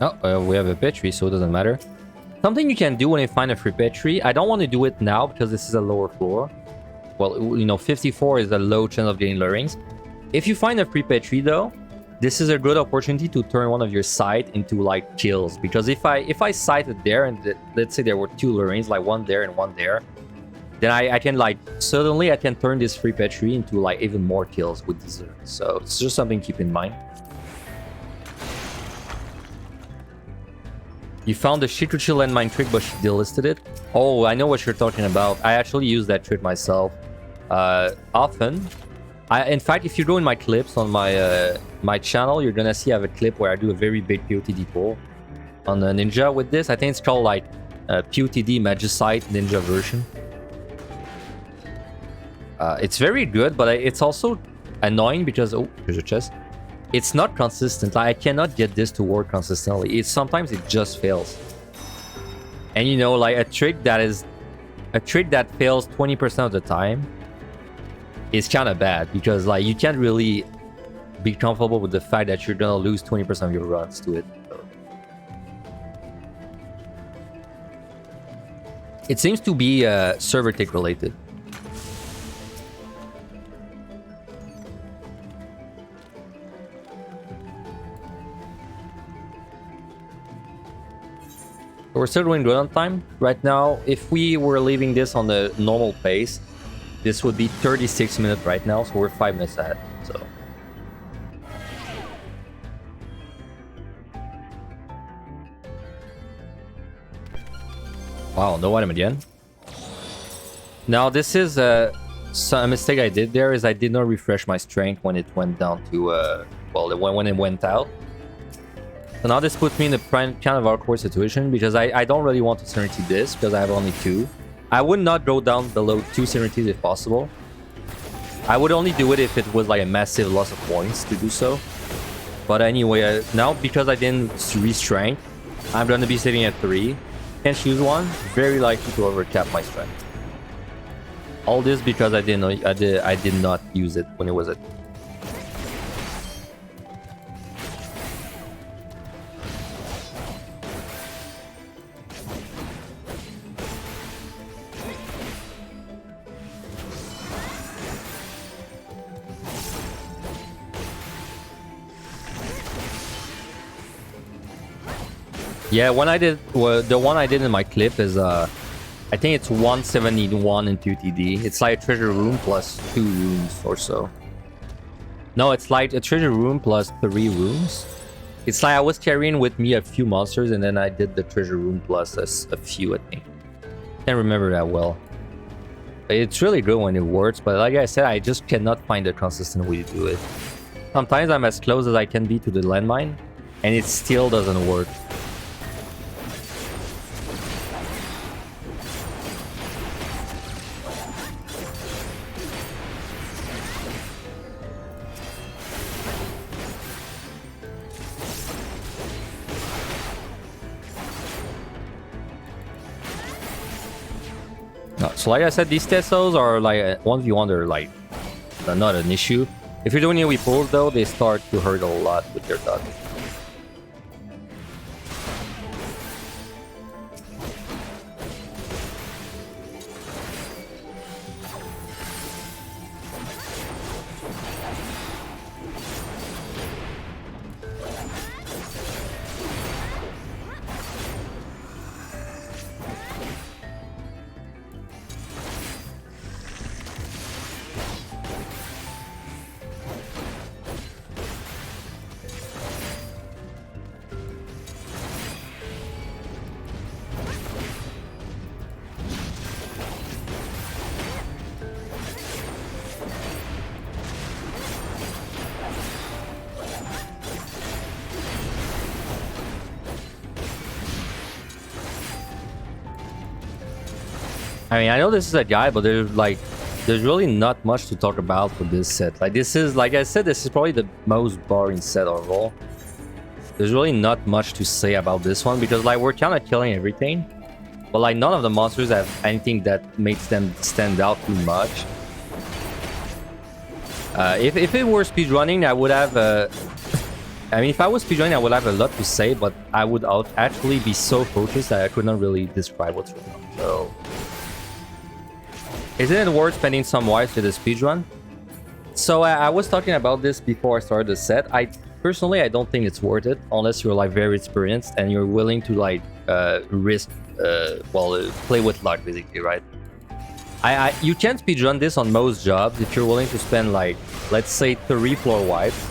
[SPEAKER 1] Oh, we have a pet tree, so it doesn't matter. Something you can do when you find a free pet tree. I don't want to do it now because this is a lower floor. Well, you know, 54 is a low chance of getting lurings. If you find a free pet tree, though, this is a good opportunity to turn one of your sight into like kills. Because if I sighted there and let's say there were 2 lurings, like one there and one there, then I can like suddenly I can turn this free pet tree into like even more kills with this. So it's just something to keep in mind. You found the Shikuchi landmine trick, but she delisted it. Oh, I know what you're talking about. I actually use that trick myself often. In fact, if you go in my clips on my my channel, you're gonna see I have a clip where I do a very big POTD pull on the ninja with this. I think it's called like POTD Magicite Ninja version. It's very good, but it's also annoying because oh, there's a chest. It's not consistent. I cannot get this to work consistently. Sometimes it just fails. And you know, like a trick that fails 20% of the time is kind of bad because like you can't really be comfortable with the fact that you're gonna lose 20% of your runs to it. So. It seems to be server tick related. We're still doing good on time. Right now, if we were leaving this on the normal pace, this would be 36 minutes right now, so we're 5 minutes ahead. So. Wow, no item again. Now, this is a mistake I did there is I did not refresh my strength when it went down to, well, when it went out. So now this puts me in a kind of awkward situation because I don't really want to Serenity this because I have only 2. I would not go down below 2 Serenities if possible. I would only do it if it was like a massive loss of points to do so. But anyway, now because I didn't re-strength, I'm going to be sitting at 3. Can't choose one, very likely to overcap my strength. All this because I did not use it when it was at. Yeah, the one I did in my clip is I think it's 171 in 2TD. It's like a treasure room plus 2 rooms or so. No, it's like a treasure room plus 3 rooms. It's like I was carrying with me a few monsters and then I did the treasure room plus a few, I think. Can't remember that well. It's really good when it works, but like I said, I just cannot find a consistent way to do it. Sometimes I'm as close as I can be to the landmine and it still doesn't work. So like I said, these Tessos are like 1v1, they're like not an issue. If you're doing AoE pulls though, they start to hurt a lot with their dodge. I mean, I know this is a guy, but there's really not much to talk about for this set. Like this is, like I said, this is probably the most boring set overall. There's really not much to say about this one because like we're kind of killing everything, but like none of the monsters have anything that makes them stand out too much. If it were speedrunning, I would have I mean, if I was speedrunning, I would have a lot to say, but I would actually be so focused that I could not really describe what's going on. So, isn't it worth spending some wives to the speedrun? So I was talking about this before I started the set. Personally, I don't think it's worth it unless you're like very experienced and you're willing to like risk, play with luck basically, right? You can speedrun this on most jobs if you're willing to spend like, let's say 3 floor wipes.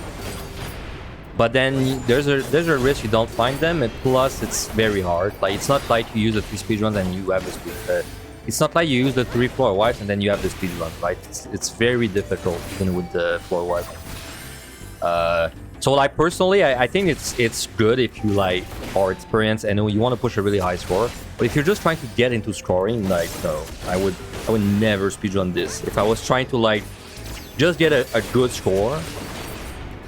[SPEAKER 1] But then there's a risk you don't find them, and plus it's very hard. Like it's not like you use the 3 speedruns and you have the speed. It's not like you use the 3 floor wipes and then you have the speedrun, right? It's very difficult even with the floor wipe. So like personally, I think it's good if you like are experienced and you want to push a really high score. But if you're just trying to get into scoring, like no, I would never speedrun this. If I was trying to like just get a good score,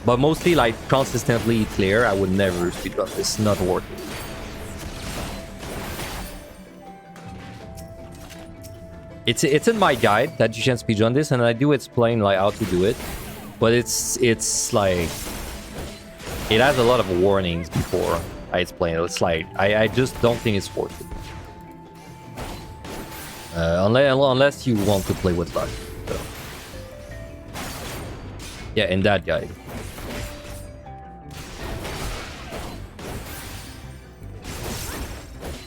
[SPEAKER 1] but mostly like consistently clear, I would never speedrun this. Not worth it. It's in my guide that you can speedrun this, and I do explain like how to do it. But it's like it has a lot of warnings before I explain it. It's like I just don't think it's worth it. Unless you want to play with luck. So. Yeah, in that guide.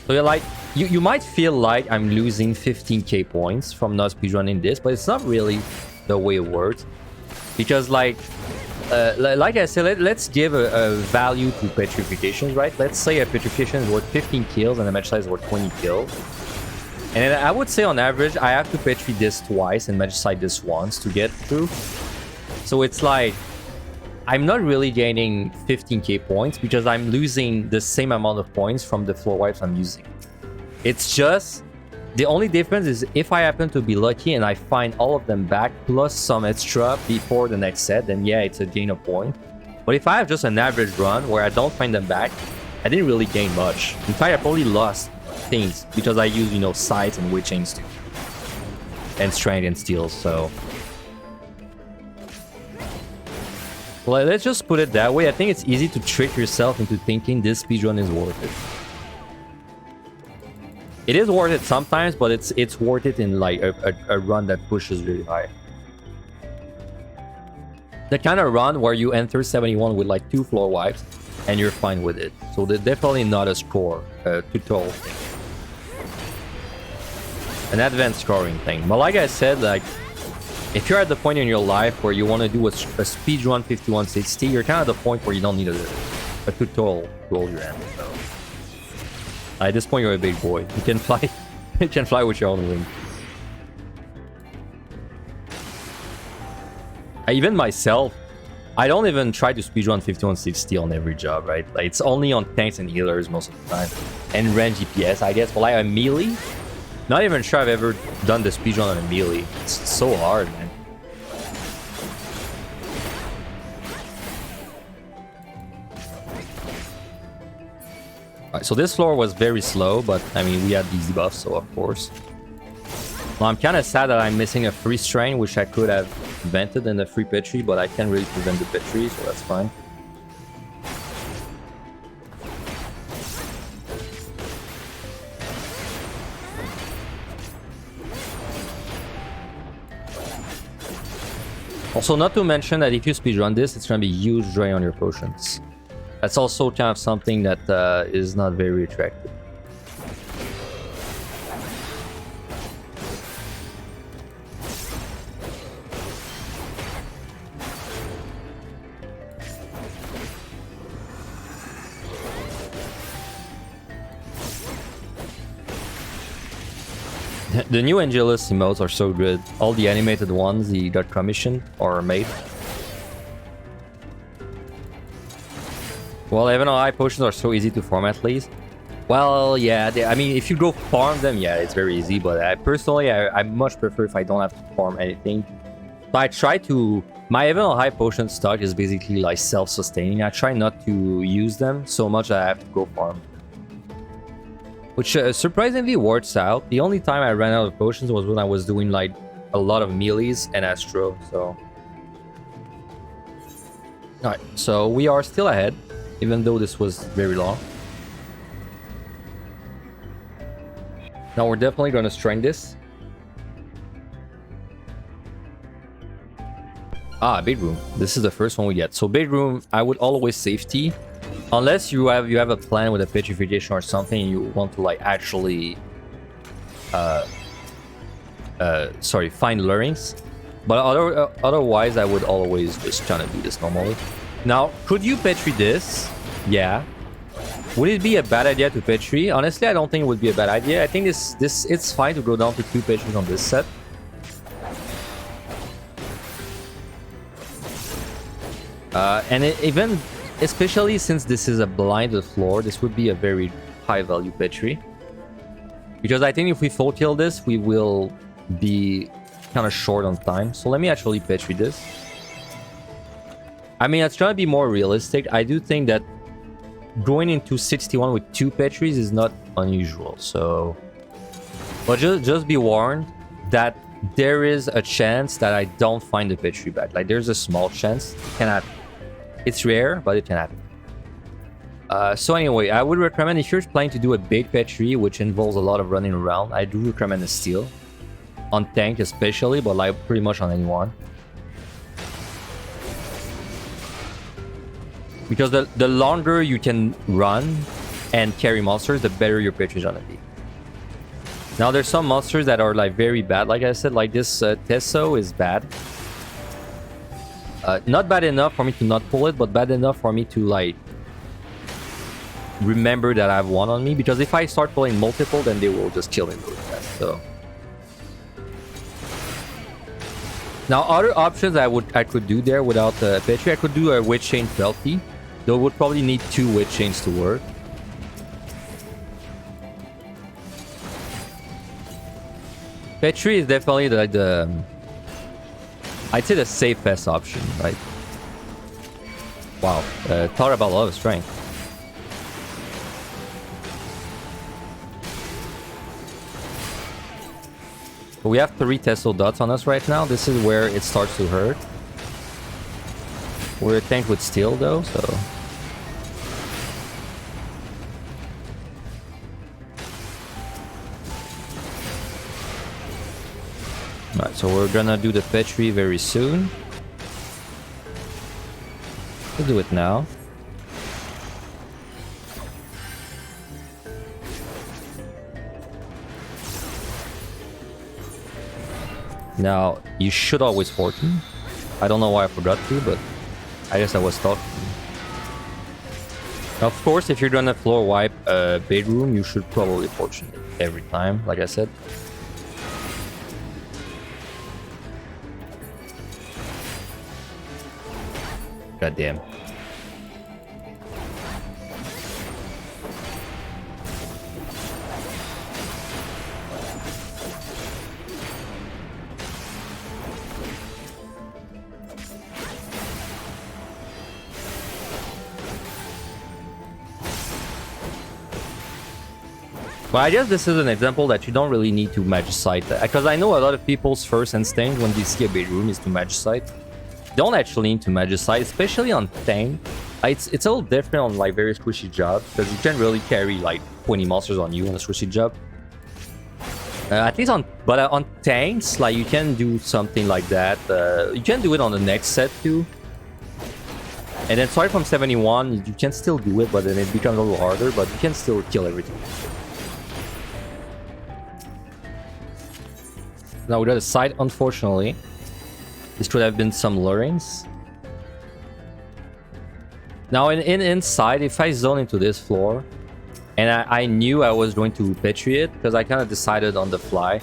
[SPEAKER 1] So you're like, you might feel like I'm losing 15k points from not speedrunning this, but it's not really the way it works. Because like I said, let's give a value to petrifications, right? Let's say a petrification is worth 15 kills and a match size is worth 20 kills. And I would say on average, I have to petri this twice and match size this once to get through. So it's like, I'm not really gaining 15k points because I'm losing the same amount of points from the floor wipes I'm using. It's just, the only difference is if I happen to be lucky and I find all of them back plus some extra before the next set, then yeah, it's a gain of points. But if I have just an average run where I don't find them back, I didn't really gain much. In fact, I probably lost things because I use, you know, sights and witch chains too. And strength and steals, so... Well, let's just put it that way. I think it's easy to trick yourself into thinking this speedrun is worth it. It is worth it sometimes, but it's worth it in like a run that pushes really high. The kind of run where you enter 71 with like 2 floor wipes and you're fine with it. So they're definitely not a score tutorial thing. An advanced scoring thing. But like I said, like if you're at the point in your life where you want to do a speedrun 5160, you're kind of at the point where you don't need a tutorial to hold your hand. So. At this point, you're a big boy. You can fly. You can fly with your own wing. Even myself, I don't even try to speedrun 5160 on every job, right? Like it's only on tanks and healers most of the time, and range DPS, I guess. But like a melee, not even sure I've ever done the speedrun on a melee. It's so hard, man. Alright, so this floor was very slow, but I mean, we had these buffs, so of course. Well, I'm kind of sad that I'm missing a free strain, which I could have invented in the free petri, but I can't really prevent the petri, so that's fine. Also, not to mention that if you speedrun this, it's going to be huge drain on your potions. That's also kind of something that is not very attractive. The new Angelus emotes are so good. All the animated ones he got commissioned or made. Well, even though high potions are so easy to farm at least. Well, yeah, I mean, if you go farm them, yeah, it's very easy. But I much prefer if I don't have to farm anything. So I try to... My even high potion stock is basically like self-sustaining. I try not to use them so much that I have to go farm. Which surprisingly works out. The only time I ran out of potions was when I was doing like a lot of melees and Astro, so... Alright, so we are still ahead, even though this was very long. Now we're definitely going to strength this. Ah, big room. This is the first one we get. So big room, I would always safety. Unless you have a plan with a petrification or something and you want to like actually find lurings. But otherwise I would always just try to do this normally. Now, could you petri this? Yeah. Would it be a bad idea to petri? Honestly, I don't think it would be a bad idea. I think it's fine to go down to 2 petris on this set. Even especially since this is a blinded floor, this would be a very high value petri. Because I think if we full kill this, we will be kind of short on time. So let me actually petri this. I mean, it's trying to be more realistic. I do think that going into 61 with 2 petris is not unusual. So, but just be warned that there is a chance that I don't find the petri back. Like there's a small chance. It can happen. It's rare, but it can happen. So anyway, I would recommend if you're planning to do a big petri, which involves a lot of running around, I do recommend a steel. On tank especially, but like pretty much on anyone. Because the longer you can run and carry monsters, the better your petri is gonna be. Now there's some monsters that are like very bad, like I said, like this Tesso is bad. Not bad enough for me to not pull it, but bad enough for me to like remember that I have one on me, because if I start pulling multiple, then they will just kill me really fast. So now other options I could do there without petri, I could do a witch chain felty. Though would probably need 2 witch chains to work. Petri is definitely the I'd say the safest option, right? Wow, thought about a lot of strength. But we have 3 Tesso dots on us right now. This is where it starts to hurt. We're a tank with steel though, so... Alright, so we're gonna do the petri very soon. We'll do it now. Now, you should always fortune. I don't know why I forgot to, but I guess I was talking. Of course, if you're gonna floor wipe a bedroom, you should probably fortune it every time, like I said. God damn. But I guess this is an example that you don't really need to magicite, because I know a lot of people's first instinct when they see a bedroom is to magicite. Don't actually need to magicite, especially on tank. It's a little different on like very squishy jobs, because you can't really carry like 20 monsters on you on a squishy job. At least on tanks, like you can do something like that. You can do it on the next set too. And then starting from 71, you can still do it, but then it becomes a little harder, but you can still kill everything. Now we got a side, unfortunately. This could have been some lurings. Now inside, if I zone into this floor, and I knew I was going to petri it, because I kind of decided on the fly.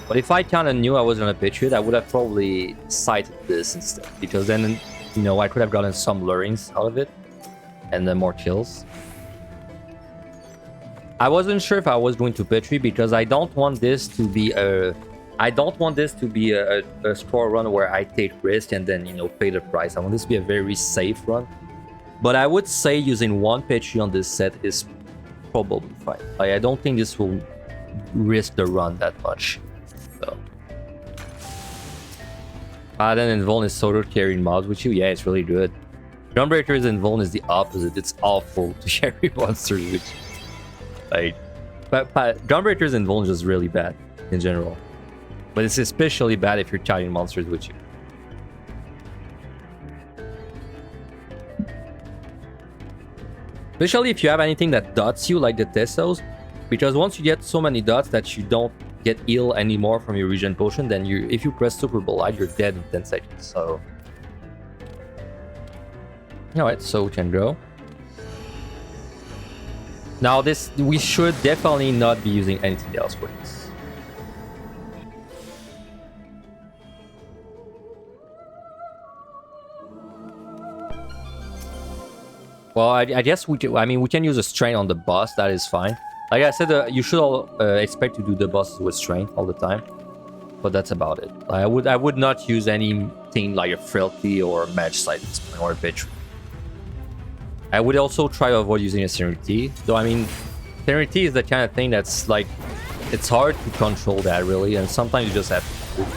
[SPEAKER 1] But if I kind of knew I was going to petri it, I would have probably sighted this instead. Because then, you know, I could have gotten some lurings out of it. And then more kills. I wasn't sure if I was going to petri, because I don't want this to be a... I don't want this to be a score run where I take risk and then, you know, pay the price. I want this to be a very safe run. But I would say using 1 petri on this set is probably fine. Like, I don't think this will risk the run that much. So. Then Invuln is sort of carrying mobs with you. Yeah, it's really good. Gunbreakers and Vuln is the opposite. It's awful to carry monsters, which like, but Gunbreakers and Vuln is just really bad in general. But it's especially bad if you're carrying monsters with you. Especially if you have anything that dots you, like the Tessos, because once you get so many dots that you don't get ill anymore from your regen potion, then if you press Super Bolide, you're dead in 10 seconds. So, alright, so we can go. Now we should definitely not be using anything else for this. Well, I guess we can use a strain on the boss. That is fine. Like I said, you should all expect to do the bosses with strain all the time. But that's about it. I would not use anything like a frailty or a match side or a bitch. I would also try to avoid using a Serenity. Though I mean, Serenity is the kind of thing that's like, it's hard to control that really, and sometimes you just have to do it.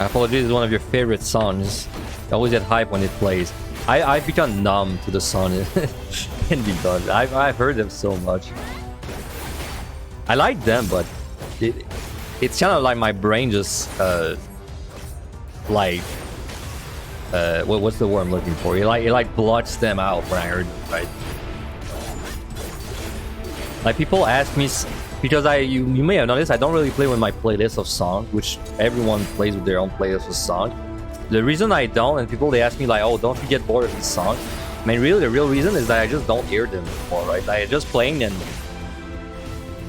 [SPEAKER 1] Apologies is one of your favorite songs. I always get hype when it plays. I've become numb to the song. It can be done. I've heard them so much. I like them, but it's kind of like my brain just like what's the word I'm looking for? It like blocks them out when I heard them, right? Like people ask me, because you may have noticed I don't really play with my playlist of songs, which everyone plays with their own playlist of songs. The reason I don't, and people they ask me like, oh, don't you get bored of these songs? I mean, really, the real reason is that I just don't hear them anymore, right? I just playing and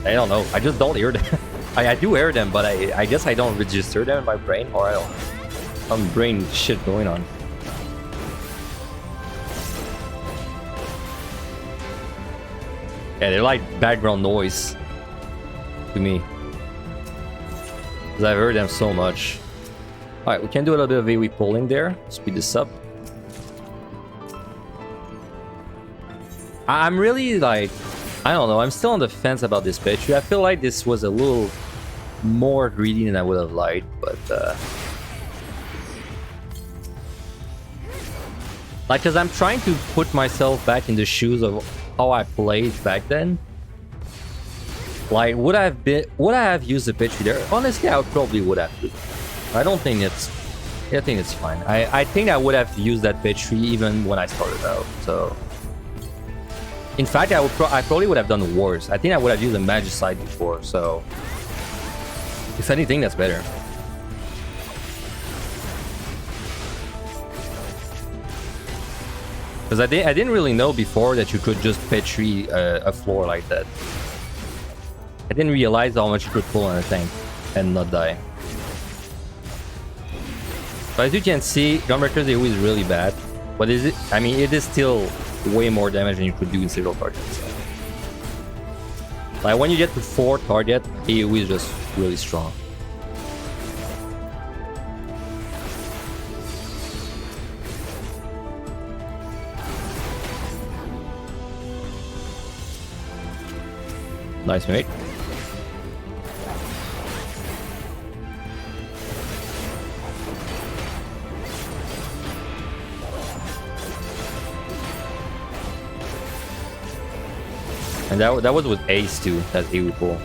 [SPEAKER 1] I don't know, I just don't hear them. I do hear them, but I guess I don't register them in my brain, or I don't know. Some brain shit going on. Yeah, they're like background noise to me, because I've heard them so much. Alright, we can do a little bit of AoE pulling there. Speed this up. I'm really like, I don't know, I'm still on the fence about this picture. I feel like this was a little more greedy than I would have liked, but like, because I'm trying to put myself back in the shoes of how I played back then. Like, would I have used the picture there? Honestly, I probably would have. I think it's fine. I think I would have used that pitch tree even when I started out. So, in fact, I probably would have done worse. I think I would have used a Magicite before. So, if anything, that's better. Because I didn't really know before that you could just Petri a floor like that. I didn't realize how much you could pull on a tank and not die. But as you can see, Gunbreaker's AoE is really bad. But is it? I mean, it is still way more damage than you could do in single targets. Like when you get to 4 target, AoE is just really strong. Nice, mate. And that was with Ace too, that AoE pull.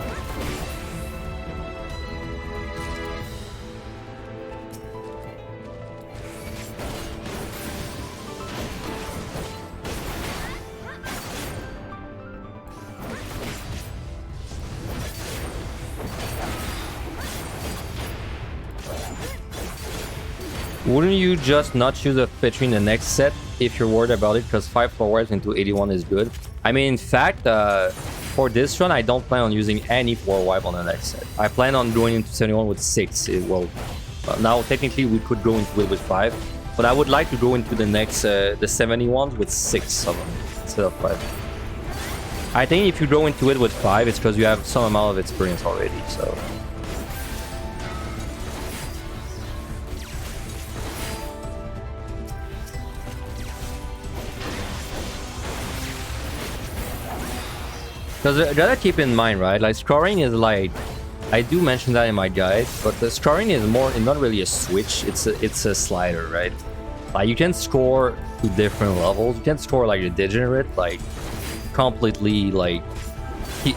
[SPEAKER 1] Wouldn't you just not choose a Petri in the next set if you're worried about it? Because 5 forwards into 81 is good. I mean, in fact, for this run, I don't plan on using any 4 wipe on the next set. I plan on going into 71 with 6. Well, now technically we could go into it with 5, but I would like to go into the next the 71s with 6 of them instead of 5. I think if you go into it with 5, it's because you have some amount of experience already. So. Because gotta keep in mind, right? Like scoring is like, I do mention that in my guide, but the scoring is more not really a switch. It's a slider, right? Like you can score to different levels. You can score like a degenerate, like completely like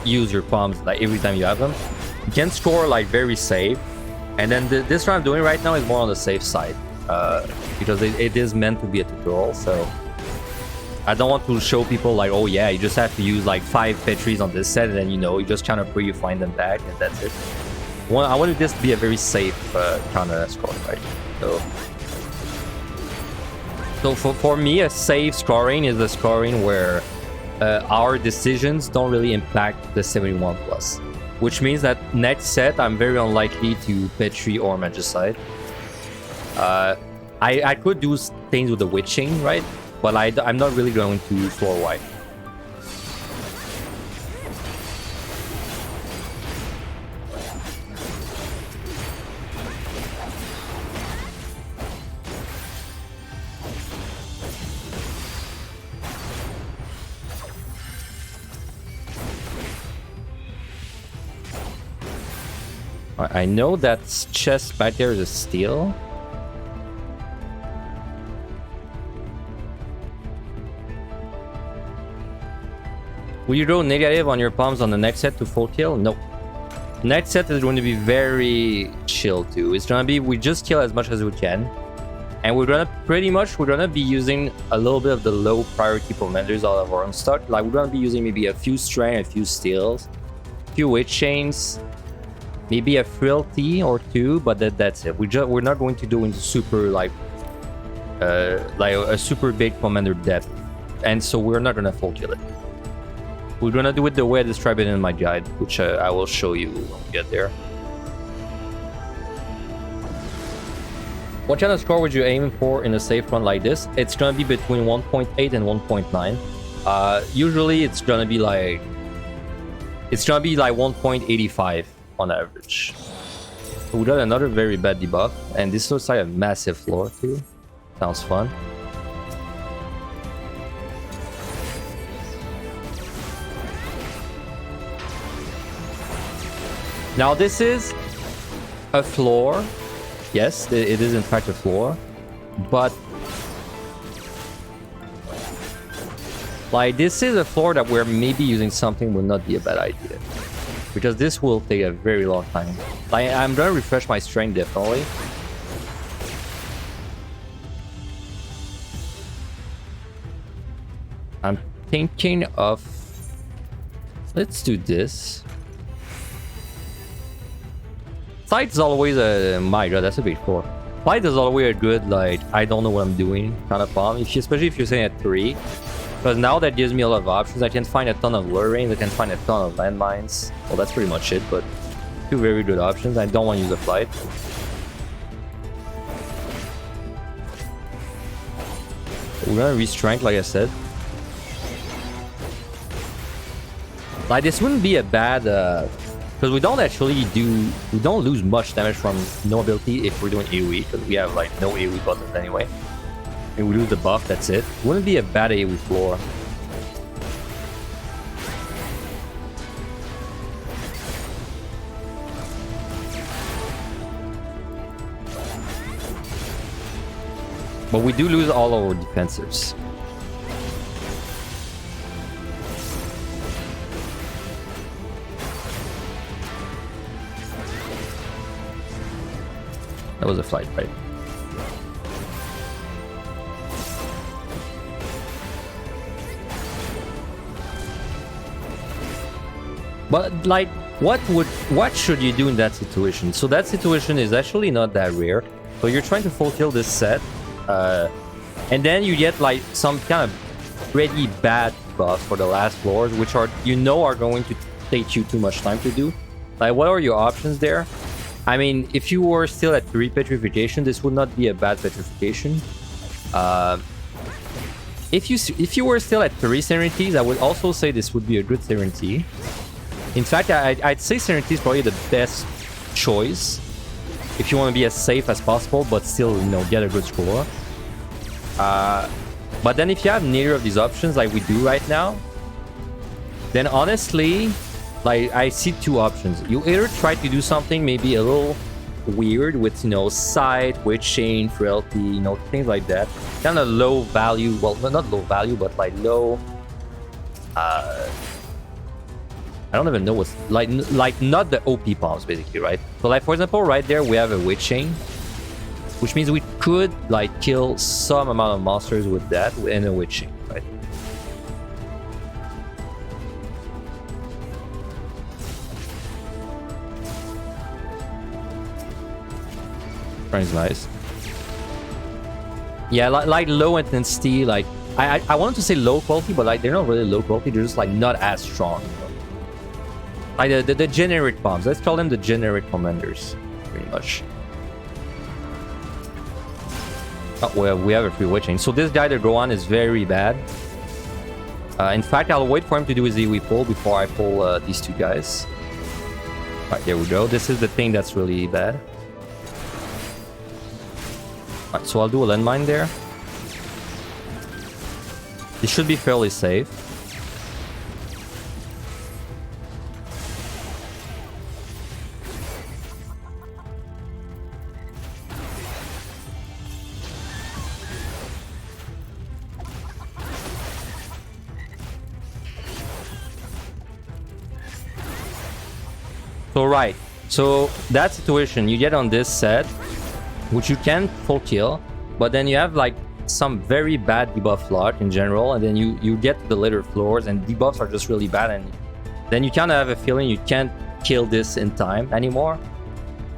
[SPEAKER 1] use your palms like every time you have them. You can score like very safe, and then this one I'm doing right now is more on the safe side because it is meant to be a tutorial. So I don't want to show people like, oh yeah, you just have to use like 5 Petries on this set, and then you just kind of pray you find them back, and that's it. I wanted this to be a very safe kind of score, right? So for me, a safe scoring is a scoring where our decisions don't really impact the 71+. Which means that next set, I'm very unlikely to Petri or Magicite. I could do things with the Witching, right? But I'm not really going to floor wipe. I know that chest back there is a steal. Will you go negative on your palms on the next set to full kill? No. Next set is going to be very chill too. It's gonna be we just kill as much as we can. And we're gonna be using a little bit of the low priority commanders out of our own stock. Like we're gonna be using maybe a few strength, a few steals, a few witch chains, maybe a frailty or 2, but that's it. We're not going to do into super like a super big commander depth. And so we're not gonna full kill it. We're gonna do it the way I describe it in my guide, which I will show you when we get there. What kind of score would you aim for in a safe run like this? It's gonna be between 1.8 and 1.9. Usually it's gonna be like 1.85 on average. So we got another very bad debuff, and this looks like a massive floor too. Sounds fun. Now this is a floor. Yes, it is in fact a floor. But like this is a floor that we're maybe using something would not be a bad idea. Because this will take a very long time. Like I'm gonna refresh my strength definitely. I'm thinking of, let's do this. Sight is always a, my god, that's a big 4. Sight is always a good, like, I don't know what I'm doing kind of bomb, especially if you're saying at 3. Because now that gives me a lot of options. I can find a ton of lurings, I can find a ton of landmines. Well, that's pretty much it, but 2 very good options. I don't want to use a flight. We're gonna re-strength, like I said. Like, this wouldn't be a bad... because we don't lose much damage from no ability if we're doing AoE, because we have like no AoE buttons anyway. And we lose the buff, that's it. Wouldn't be a bad AoE floor. But we do lose all our defensors. That was a flight, right? But like, what should you do in that situation? So that situation is actually not that rare. So you're trying to fulfill this set, and then you get like some kind of pretty bad buffs for the last floors, which are are going to take you too much time to do. Like, what are your options there? I mean, if you were still at 3 petrification, this would not be a bad petrification. If you were still at 3 serenities, I would also say this would be a good serenity. In fact, I'd say serenity is probably the best choice if you want to be as safe as possible, but still, get a good score. But then if you have neither of these options, like we do right now, then honestly, like, I see two options. You either try to do something maybe a little weird with, you know, sight, witch chain, frailty, you know, things like that. Kind of low value, well, not low value, but like low... I don't even know what's... Like not the OP palms, basically, right? So, like, for example, right there, we have a witch chain, which means we could, like, kill some amount of monsters with that and a witch chain, right? Is nice. Yeah, like low intensity, like I wanted to say low quality, but like they're not really low quality, they're just like not as strong, you know? Like the generic bombs, let's call them the generic commanders, pretty much. Oh, well, we have a free witching. So this guy, the Gohan, is very bad. In fact, I'll wait for him to do his AoE pull before I pull these two guys. Alright, there we go. This is the thing that's really bad. Alright, so I'll do a landmine there. This should be fairly safe. So right, so that situation you get on this set, which you can full kill, but then you have like some very bad debuff luck in general, and then you get to the later floors and debuffs are just really bad, and then you kind of have a feeling you can't kill this in time anymore.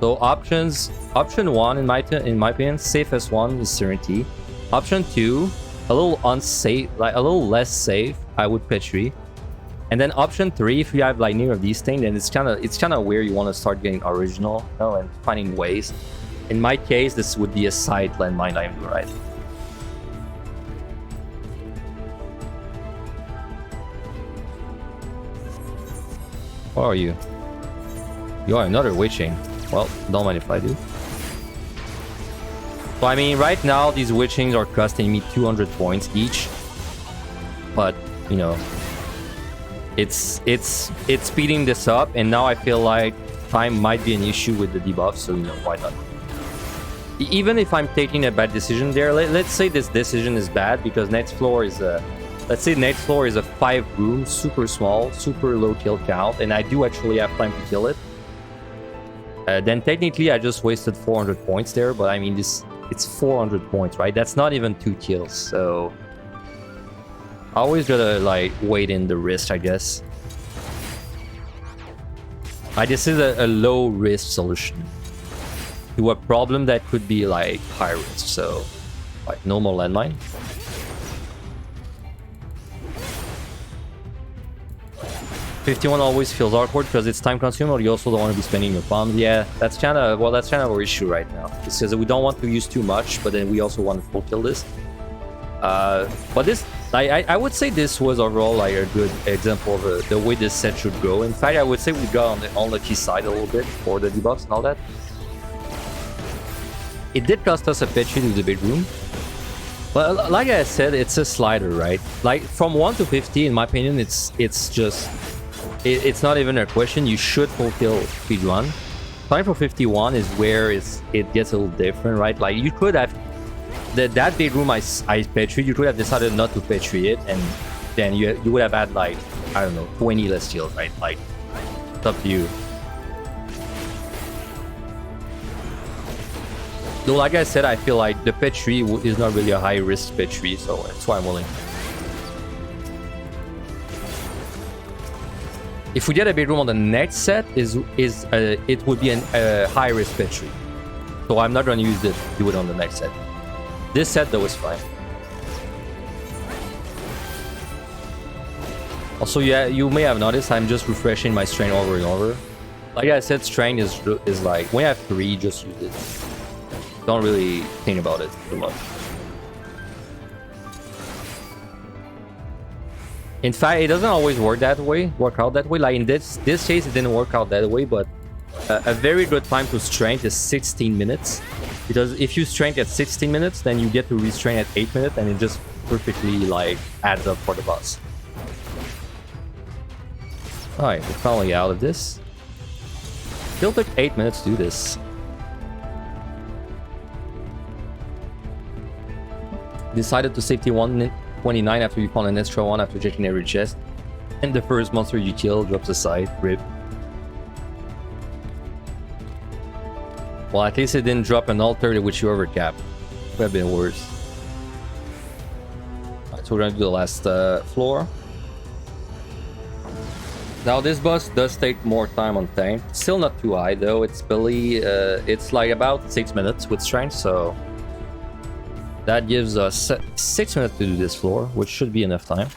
[SPEAKER 1] So option one, in my opinion, safest one is Serenity. Option two, a little unsafe, like a little less safe, I would Petri. And then option three, if you have like neither of these things, then it's kind of where you want to start getting original, you know, and finding ways. In my case, this would be a side landmine I'm doing right. What are you? You are another witching. Well, don't mind if I do. So I mean, right now these witchings are costing me 200 points each, but you know, it's speeding this up, and now I feel like time might be an issue with the debuff, so you know, why not? Even if I'm taking a bad decision there, let's say this decision is bad because next floor is a, let's say next floor is a 5 room, super small, super low kill count, and I do actually have time to kill it. Then technically I just wasted 400 points there, but I mean it's 400 points, right? That's not even 2 kills, so I always gotta like wait in the risk, I guess. This is a low risk solution to a problem that could be like high risk, so like normal landmine. $51 always feels awkward because it's time consuming, or you also don't want to be spending your bombs. Yeah, that's kind of our issue right now. It's because we don't want to use too much, but then we also want to full kill this. But this, I would say this was overall like a good example of the way this set should go. In fact, I would say we got on the unlucky side a little bit for the debuffs and all that. It did cost us a Petri to the big room. But like I said, it's a slider, right? Like from 1 to 50, in my opinion, it's not even a question. You should full kill speedrun. Time for 51 is where it gets a little different, right? Like you could have that big room I Petri, you could have decided not to Petri it, and then you would have had like, I don't know, 20 less kills, right? Like it's up to you. Though, like I said, I feel like the Petri is not really a high-risk Petri, so that's why I'm willing. If we get a big room on the next set, it would be a high-risk Petri. So I'm not going to do it on the next set. This set, though, is fine. Also, yeah, you may have noticed I'm just refreshing my strain over and over. Like I said, strain is like, when you have 3, just use it. Don't really think about it too much. In fact, it doesn't always work out that way. Like in this case, it didn't work out that way, but a very good time to strength is 16 minutes. Because if you strength at 16 minutes, then you get to restrain at 8 minutes, and it just perfectly like adds up for the boss. Alright, we're finally out of this. Still took 8 minutes to do this. Decided to safety 129 after you found an extra one after checking every chest. And the first monster you kill drops aside. RIP. Well, at least it didn't drop an altar which you overcapped. Would have been worse. Alright, so we're gonna do the last floor. Now this boss does take more time on tank. Still not too high though. It's barely, it's like about 6 minutes with strength, so that gives us 6 minutes to do this floor, which should be enough time.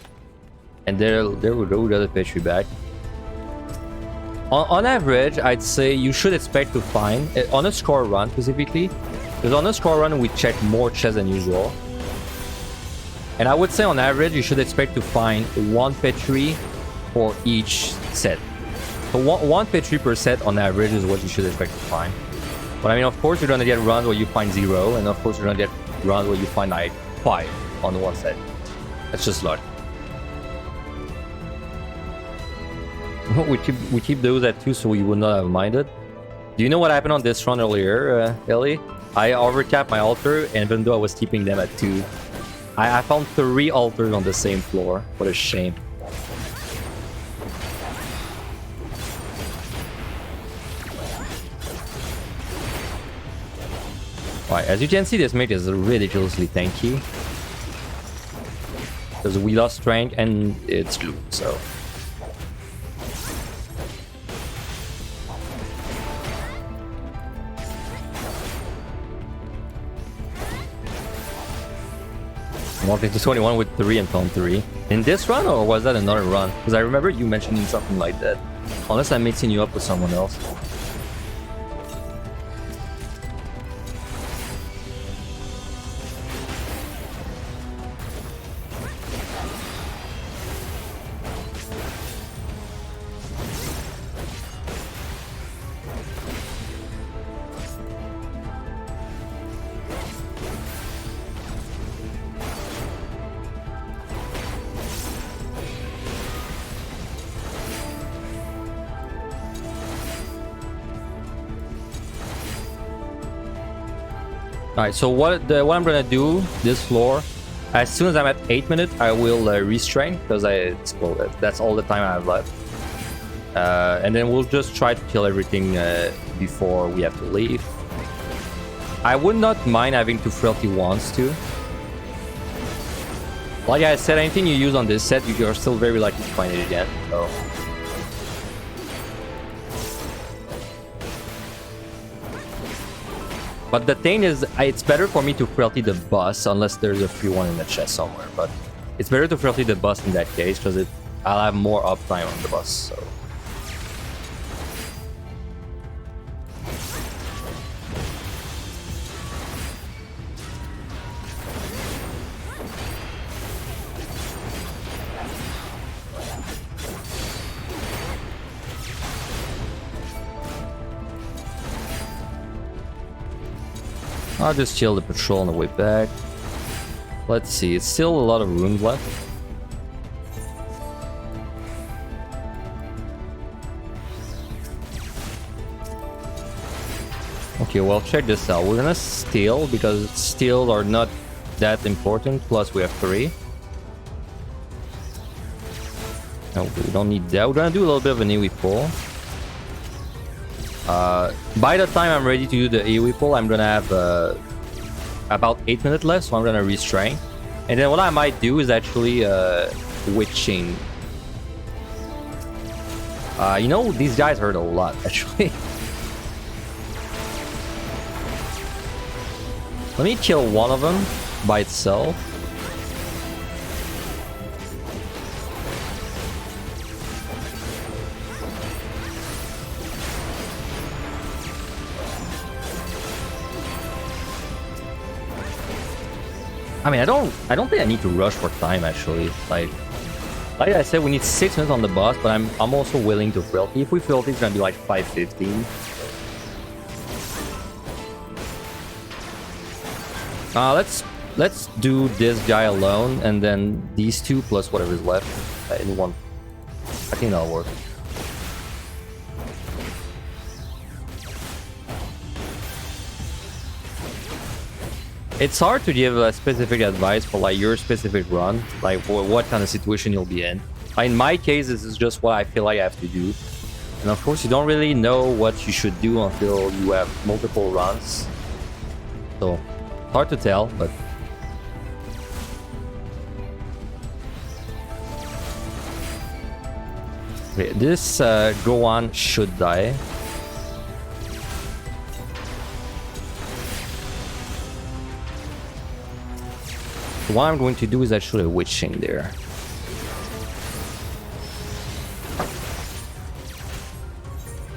[SPEAKER 1] And there we go. We got the Petri back. On average, I'd say you should expect to find on a score run specifically, because on a score run we check more chests than usual. And I would say on average you should expect to find one Petri for each set. So one Petri per set on average is what you should expect to find. But I mean, of course, you're gonna get runs where you find 0, and of course, you're gonna get runs where you find like 5 on one set. That's just luck. We keep those at 2, so we would not have minded. Do you know what happened on this run earlier, Ellie? I overcapped my altar, and even though I was keeping them at 2, I found 3 altars on the same floor. What a shame. Alright, as you can see, this mate is ridiculously tanky. Because we lost strength and it's glue, so. Walked into 21 with 3 and found 3. In this run, or was that another run? Because I remember you mentioning something like that. Unless I'm mixing you up with someone else. Alright, so what I'm gonna do this floor, as soon as I'm at 8 minutes, I will restrain because that's all the time I have left. And then we'll just try to kill everything before we have to leave. I would not mind having to frailty once too. Like I said, anything you use on this set, you are still very likely to find it again. So. But the thing is, it's better for me to frailty the boss unless there's a free one in the chest somewhere. But it's better to frailty the boss in that case because I'll have more uptime on the boss. So. I'll just chill the patrol on the way back. Let's see, it's still a lot of rooms left. Okay, well, check this out. We're gonna steal because steals are not that important. Plus, we have 3. No, we don't need that. We're gonna do a little bit of an AoE pull. By the time I'm ready to do the AoE pull, I'm gonna have about 8 minutes left, so I'm gonna restrain. And then what I might do is actually witching. You know, these guys hurt a lot, actually. Let me kill one of them by itself. I mean, I don't think I need to rush for time actually. Like I said, we need 6 minutes on the boss, but I'm also willing to frailty. If we frailty, it's gonna be like 5:15. Let's do this guy alone, and then these two plus whatever's left in one. I think that'll work. It's hard to give a specific advice for like your specific run, like what kind of situation you'll be in. In my case, this is just what I feel like I have to do. And of course, you don't really know what you should do until you have multiple runs. So, hard to tell, but... Okay, this Gohan should die. What I'm going to do is actually a witching there.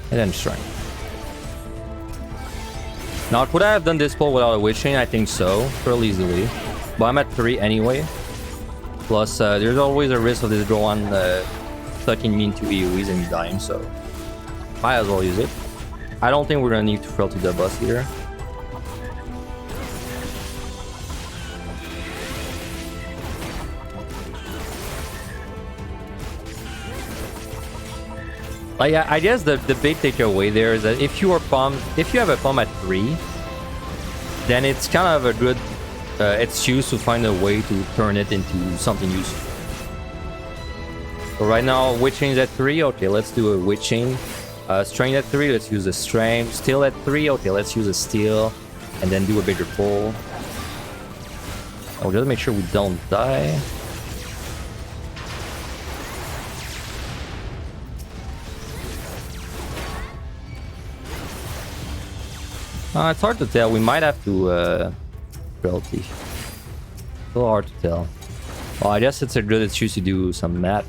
[SPEAKER 1] And then strike. Now, could I have done this pull without a witching? I think so, fairly easily. But I'm at 3 anyway. Plus, there's always a risk of this Gohan sucking me into AoEs and me dying, so might as well use it. I don't think we're gonna need to fail to the boss here. Like, I guess the big takeaway there is that if you have a palm at 3, then it's kind of a good excuse to find a way to turn it into something useful. So right now, witching is at 3. Okay, let's do a witching. Strain at 3. Let's use a strain. Steel at 3. Okay, let's use a steel, and then do a bigger pull. I'll just make sure we don't die. It's hard to tell. We might have to frailty. So hard to tell. Well, I guess it's a good excuse to do some math.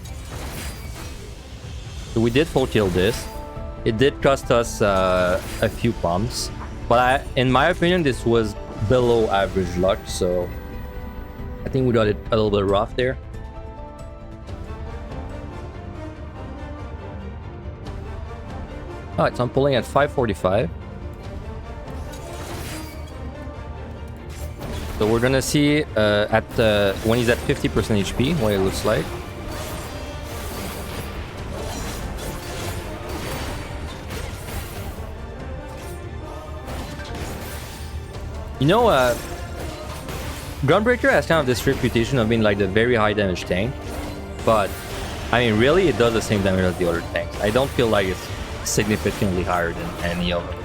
[SPEAKER 1] So we did full kill this. It did cost us a few pumps, but in my opinion, this was below average luck. So I think we got it a little bit rough there. Alright, so I'm pulling at 545. So we're gonna see when he's at 50% HP what it looks like. You know, Gunbreaker has kind of this reputation of being like the very high damage tank, but I mean, really, it does the same damage as the other tanks. I don't feel like it's significantly higher than any of them.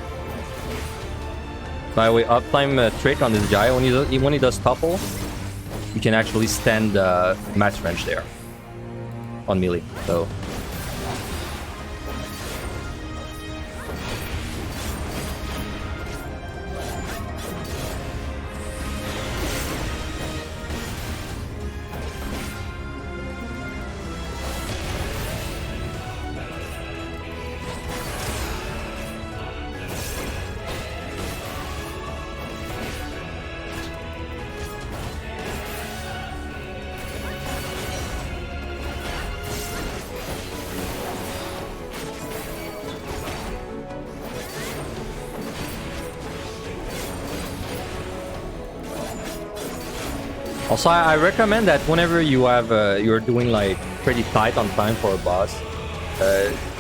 [SPEAKER 1] By the way, uptime trick on this guy, when he does topple, you can actually stand max range there on melee. So also, I recommend that whenever you have you're doing like pretty tight on time for a boss,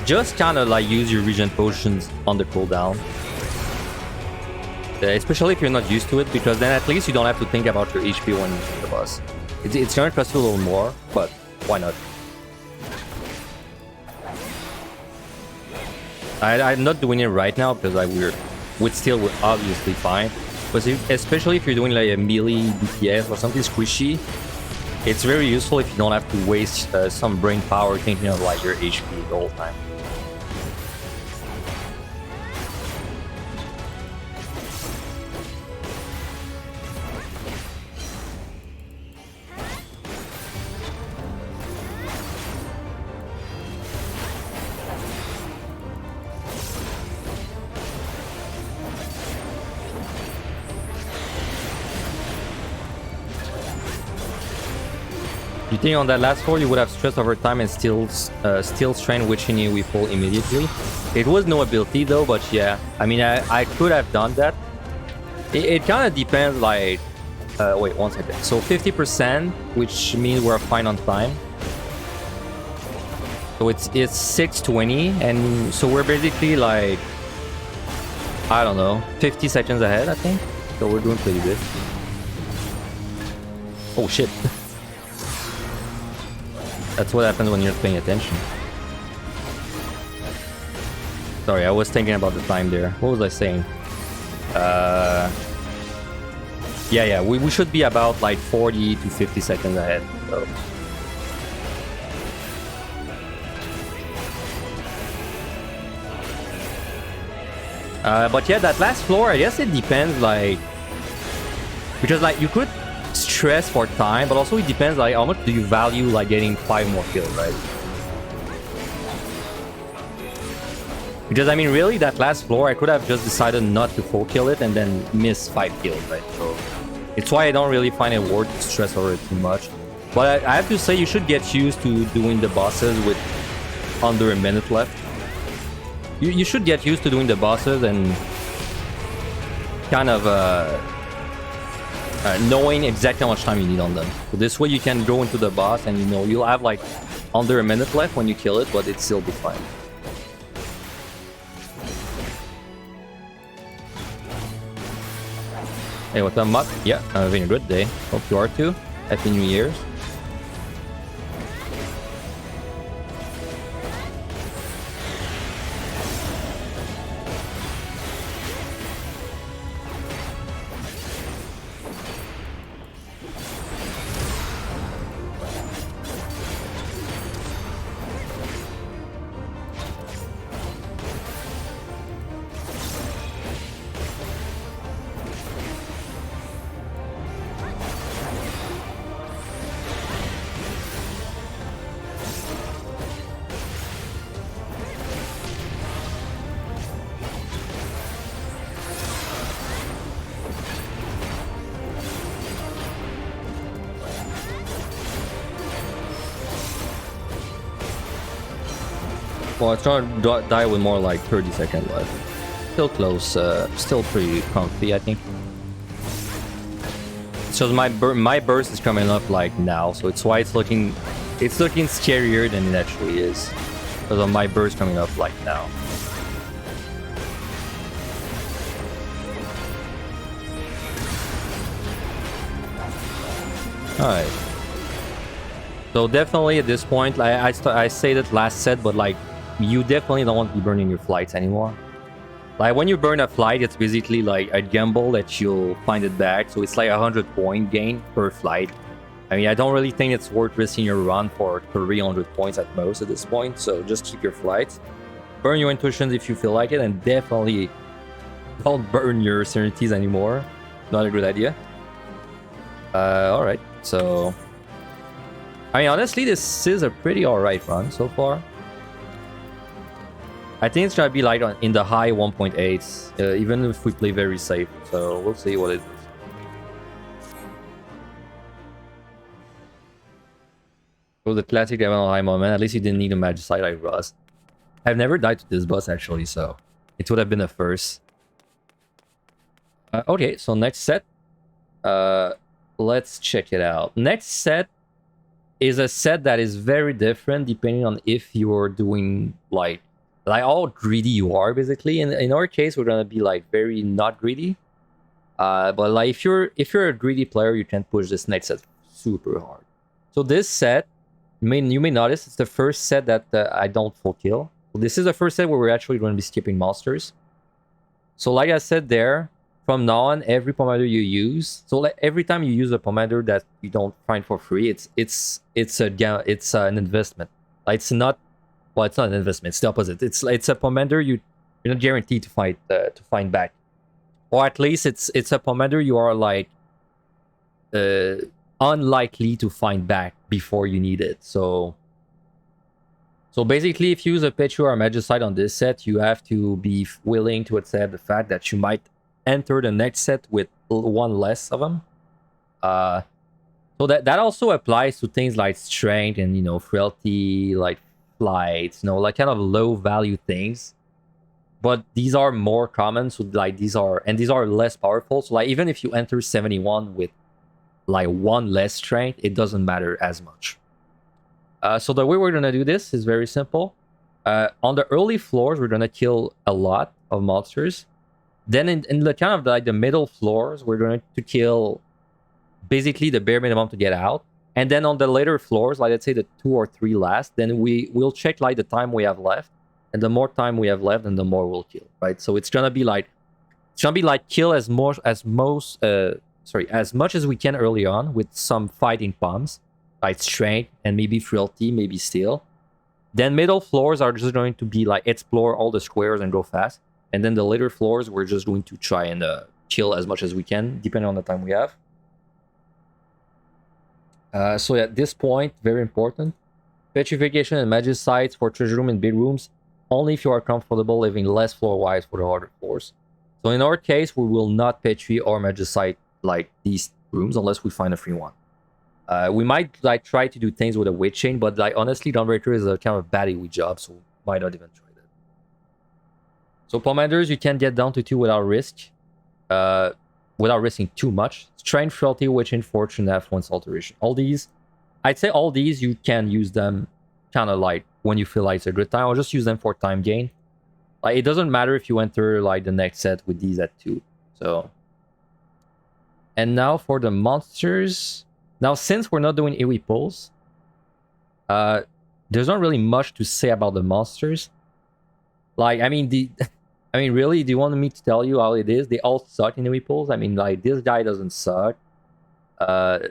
[SPEAKER 1] just kind of like use your regen potions on the cooldown. Especially if you're not used to it, because then at least you don't have to think about your HP when using the boss. It's gonna cost you a little more, but why not? I'm not doing it right now because we're still obviously fine. But especially if you're doing like a melee DPS or something squishy, it's very useful if you don't have to waste some brain power thinking of like your HP the whole time. You think on that last roll you would have stressed over time and still strain witching you with full immediately? It was no ability though, but yeah, I mean I could have done that. It kind of depends, like wait 1 second. So 50%, which means we're fine on time. So it's 6:20, and so we're basically like, I don't know, 50 seconds ahead, I think. So we're doing pretty good. Oh shit. That's what happens when you're not paying attention. Sorry, I was thinking about the time there. What was I saying? Yeah, we should be about like 40 to 50 seconds ahead. So. But yeah, that last floor, I guess it depends, like... Because, like, you could stress for time, but also it depends, like, how much do you value, like, getting 5 more kills, right? Because, I mean, really, that last floor, I could have just decided not to full kill it and then miss 5 kills, right? So, it's why I don't really find it worth to stress over it too much. But I have to say, you should get used to doing the bosses with under a minute left. You should get used to doing the bosses and kind of knowing exactly how much time you need on them. So this way you can go into the boss and you know you'll have like under a minute left when you kill it, but it'll still be fine. Hey, what's up, Mutt? Yeah, I'm having a good day. Hope you are too. Happy New Year's. Well, it's gonna die with more like 30 seconds left. Still close, still pretty comfy, I think. So my burst is coming up like now, so it's why it's looking scarier than it actually is. Because of my burst coming up like now. Alright. So definitely at this point, I said it last set, but like, you definitely don't want to be burning your flights anymore. Like, when you burn a flight, it's basically like a gamble that you'll find it back. So it's like 100-point gain per flight. I mean, I don't really think it's worth risking your run for 300 points at most at this point. So just keep your flights. Burn your intuitions if you feel like it. And definitely don't burn your serenities anymore. Not a good idea. Alright, so... I mean, honestly, this is a pretty alright run so far. I think it's gonna be like in the high 1.8s, even if we play very safe. So we'll see what it is. So the classic level on high moment. At least you didn't need a Magicite like Rust. I've never died to this boss actually, so it would have been a first. Okay, so next set. Let's check it out. Next set is a set that is very different depending on if you're doing like how greedy you are, basically. In our case, we're gonna be like very not greedy. But like if you're a greedy player, you can push this next set super hard. So this set, you may notice it's the first set that I don't full kill. So this is the first set where we're actually going to be skipping monsters. So like I said there, from now on, every pomander you use, so like every time you use a pomander that you don't find for free, it's an investment. Like it's not. Well, it's not an investment. It's the opposite. It's a pomander you're not guaranteed to find back, or at least it's a pomander you are like unlikely to find back before you need it. So basically, if you use a Pechu or a Magicite on this set, you have to be willing to accept the fact that you might enter the next set with one less of them. So that also applies to things like strength and frailty, like flights, like kind of low value things, but these are more common. So like these are less powerful. So like even if you enter 71 with like one less strength, it doesn't matter as much. So the way we're gonna do this is very simple. On the early floors, we're gonna kill a lot of monsters. Then in the kind of like the middle floors, we're going to kill basically the bare minimum to get out. And then on the later floors, like let's say the 2 or 3 last, then we'll check like the time we have left. And the more time we have left, then the more we'll kill, right? So it's gonna be like kill as much as we can early on with some fighting pumps, like strength and maybe frailty, maybe steel. Then middle floors are just going to be like explore all the squares and go fast. And then the later floors, we're just going to try and kill as much as we can, depending on the time we have. So at this point, very important. Petrification and magic sites for treasure room and big rooms, only if you are comfortable living less floor-wise for the harder floors. So in our case, we will not petri or magicite like these rooms unless we find a free one. We might like try to do things with a weight chain, but like honestly, Dawnbreaker is a kind of bad AoE job, so might not even try that. So Pommanders, you can get down to 2 without risk, without risking too much. Strength, Frailty, Weight Chain, Fortune, Affluence, Alteration. All these, I'd say all these you can use them kind of like when you feel like it's a good time. I'll just use them for time gain. Like it doesn't matter if you enter like the next set with these at 2. So, and now for the monsters. Now since we're not doing AoE pulls, there's not really much to say about the monsters. Like I mean really, do you want me to tell you how it is? They all suck in AoE pulls. I mean like this guy doesn't suck.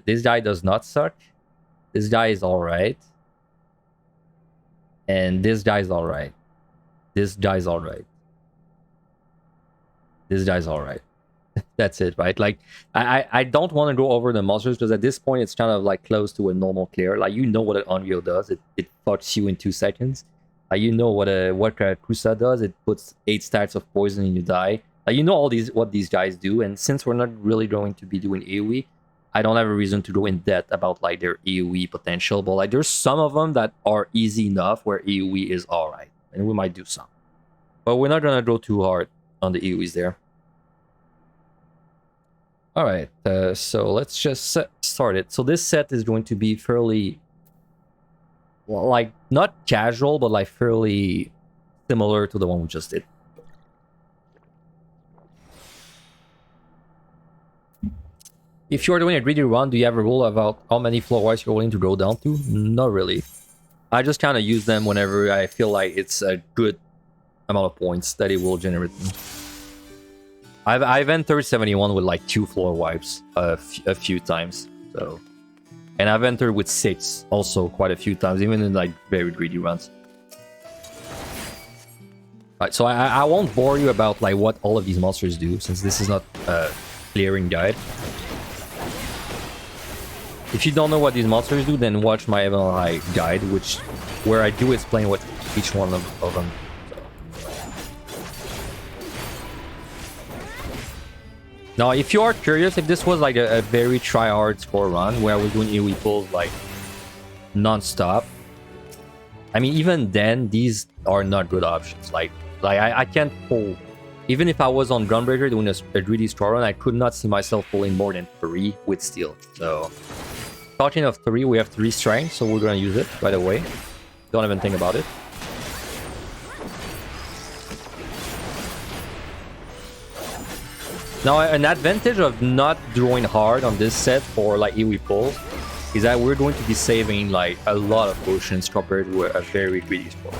[SPEAKER 1] This guy does not suck. This guy is alright. And this guy's alright. This guy's alright. This guy's alright. That's it, right? Like, I don't want to go over the monsters because at this point it's kind of like close to a normal clear. Like, you know what an Onra does. It fucks you in 2 seconds. You know what Krusa does. It puts 8 stacks of poison and you die. You know what these guys do. And since we're not really going to be doing AoE, I don't have a reason to go in depth about like their AoE potential. But like there's some of them that are easy enough where AoE is alright. And we might do some. But we're not going to go too hard on the AoEs there. Alright, so let's just start it. So this set is going to be fairly, well, like, not casual, but like fairly similar to the one we just did. If you're doing a greedy run, do you have a rule about how many floor-wise you're willing to go down to? Not really. I just kind of use them whenever I feel like it's a good amount of points that it will generate them. I've entered 71 with like 2 floor wipes a few times, so, and I've entered with 6 also quite a few times, even in like very greedy runs. Alright, so I won't bore you about like what all of these monsters do, since this is not a clearing guide. If you don't know what these monsters do, then watch my MLI guide, where I do explain what each one of them. Now, if you are curious, if this was like a very try-hard score run where I was doing AoE pulls like non-stop, I mean, even then, these are not good options. Like I can't pull. Even if I was on Gunbreaker doing a greedy score run, I could not see myself pulling more than 3 with steel. So, talking of 3, we have 3 strength, so we're gonna use it right away. Don't even think about it. Now, an advantage of not drawing hard on this set for like AoE pulls is that we're going to be saving like a lot of potions compared to a very greedy score.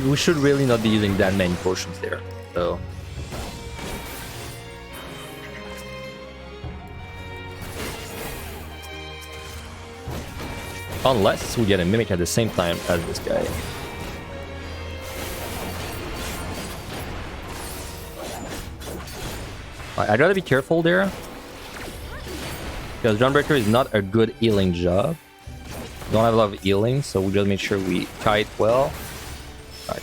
[SPEAKER 1] We should really not be using that many potions there. So, unless we get a mimic at the same time as this guy. I gotta be careful there, because Gunbreaker is not a good healing job. Don't have a lot of healing, so we gotta make sure we kite well. Right.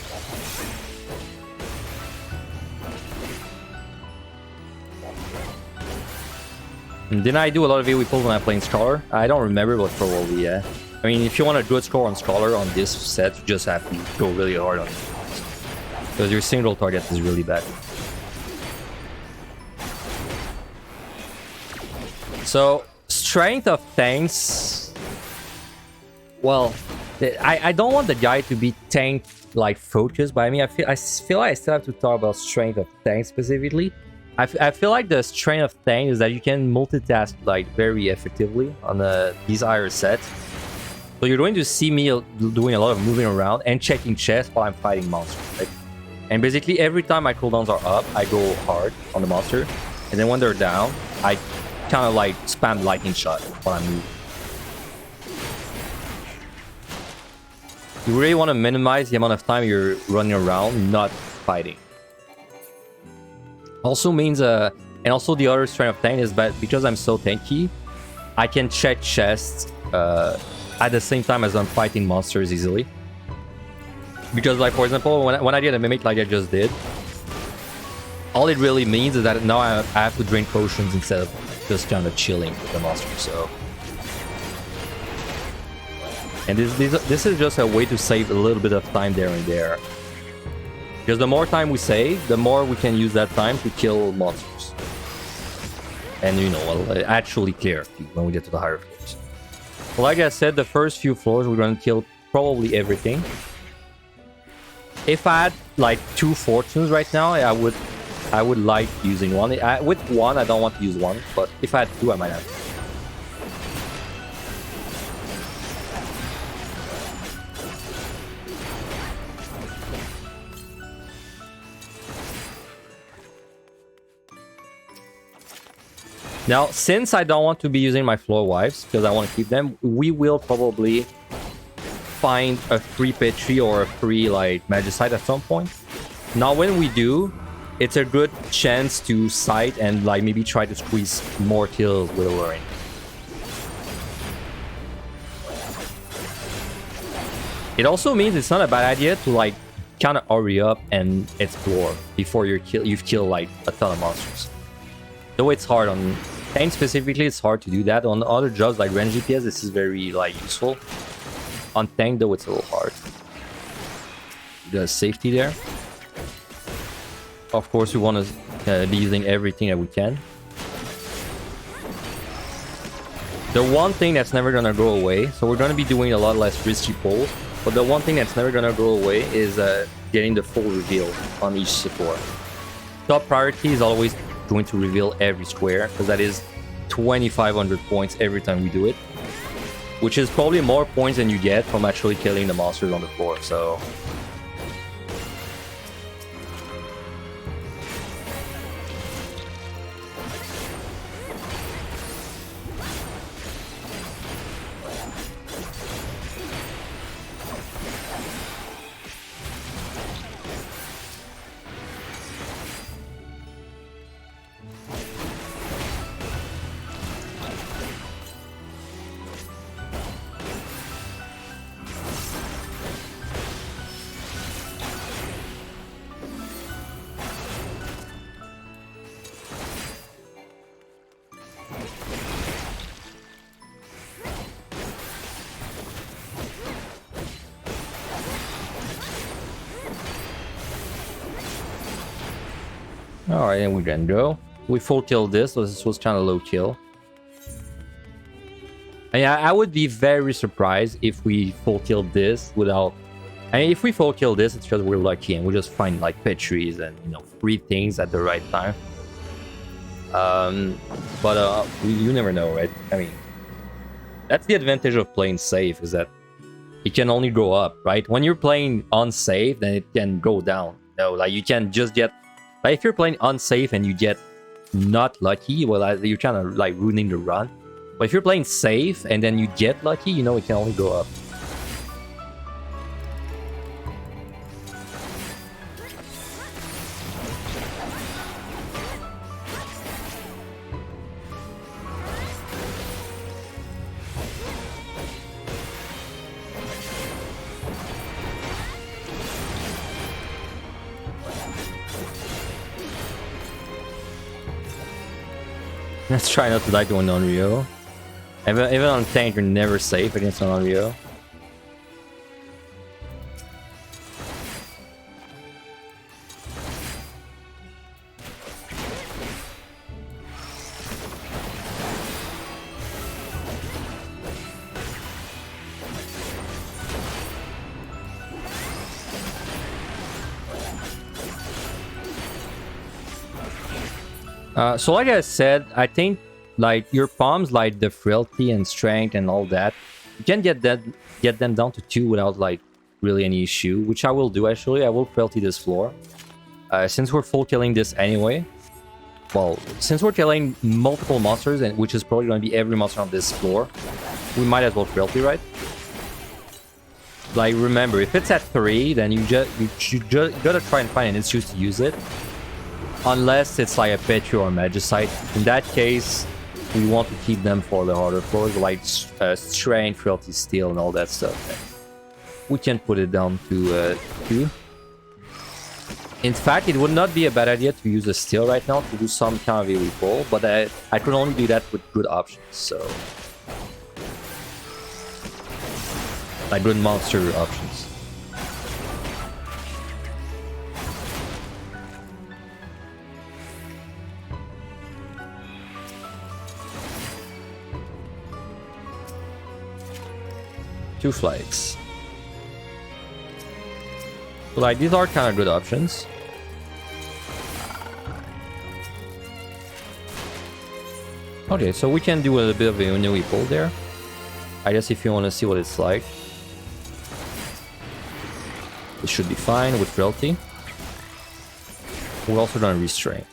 [SPEAKER 1] And didn't I do a lot of AoE pulls when I'm playing Scholar? I don't remember, but probably, yeah. I mean, if you want a good score on Scholar on this set, you just have to go really hard on it, because your single target is really bad. So, strength of tanks, well, I don't want the guy to be tank like focused, but I mean, I feel like I still have to talk about strength of tanks specifically. I feel like the strength of thing is that you can multitask like very effectively on these higher sets. So you're going to see me doing a lot of moving around and checking chests while I'm fighting monsters. Right? And basically every time my cooldowns are up, I go hard on the monster. And then when they're down, I kind of like spam lightning shot while I'm moving. You really want to minimize the amount of time you're running around, not fighting. Also means, and also the other strength of tank is that because I'm so tanky, I can check chests at the same time as I'm fighting monsters easily. Because like, for example, when I did a mimic like I just did, all it really means is that now I have to drink potions instead of just kind of chilling with the monster. So, and this is just a way to save a little bit of time there and there. Because the more time we save, the more we can use that time to kill monsters. And you know, actually clear when we get to the higher floors. Well, like I said, the first few floors we're going to kill probably everything. If I had like 2 fortunes right now, I would like using one. With one, I don't want to use one, but if I had 2, I might have. Now, since I don't want to be using my floor wives, because I want to keep them, we will probably find a free Petri or a free like Magicite at some point. Now, when we do, it's a good chance to sight and like maybe try to squeeze more kills with Alluring. It also means it's not a bad idea to like kind of hurry up and explore before you've killed like a ton of monsters. Though it's hard on tank specifically, it's hard to do that. On other jobs like range DPS, this is very like useful. On tank though, it's a little hard. The safety there. Of course, we want to be using everything that we can. The one thing that's never gonna go away, so we're gonna be doing a lot less risky pulls, but the one thing that's never gonna go away is getting the full reveal on each support. Top priority is always going to reveal every square, because that is 2,500 points every time we do it, which is probably more points than you get from actually killing the monsters on the floor. So alright, and we can go. We full killed this, so this was kind of low kill. And yeah, I would be very surprised if we full killed this without... I mean, if we full kill this, it's because we're lucky and we just find like Petries and, you know, free things at the right time. But you never know, right? I mean, that's the advantage of playing safe, is that it can only go up, right? When you're playing unsafe, then it can go down. No, like you can just get... Like if you're playing unsafe and you get not lucky, well, you're kind of like ruining the run. But if you're playing safe and then you get lucky, you know, it can only go up. Let's try not to die to an Onryo. Even on tank, you're never safe against an Onryo. So like I said, I think like your palms, like the frailty and strength and all that, you can get them down to 2 without like really any issue, which I will do actually. I will frailty this floor. Since we're full killing this anyway. Well, since we're killing multiple monsters, and which is probably going to be every monster on this floor, we might as well frailty, right? Like, remember, if it's at 3, then you just gotta try and find an excuse to use it. Unless it's like a Petri or a Magicite. In that case, we want to keep them for the harder floors, like Strength, Frailty, Steel, and all that stuff. We can put it down to 2. In fact, it would not be a bad idea to use a Steel right now to do some kind of AoE pull, but I could only do that with good options, so... like good monster options. Two flags. So like these are kind of good options. Okay, so we can do a bit of a AoE pull there. I guess if you want to see what it's like. It should be fine with frailty. We're also gonna restrain.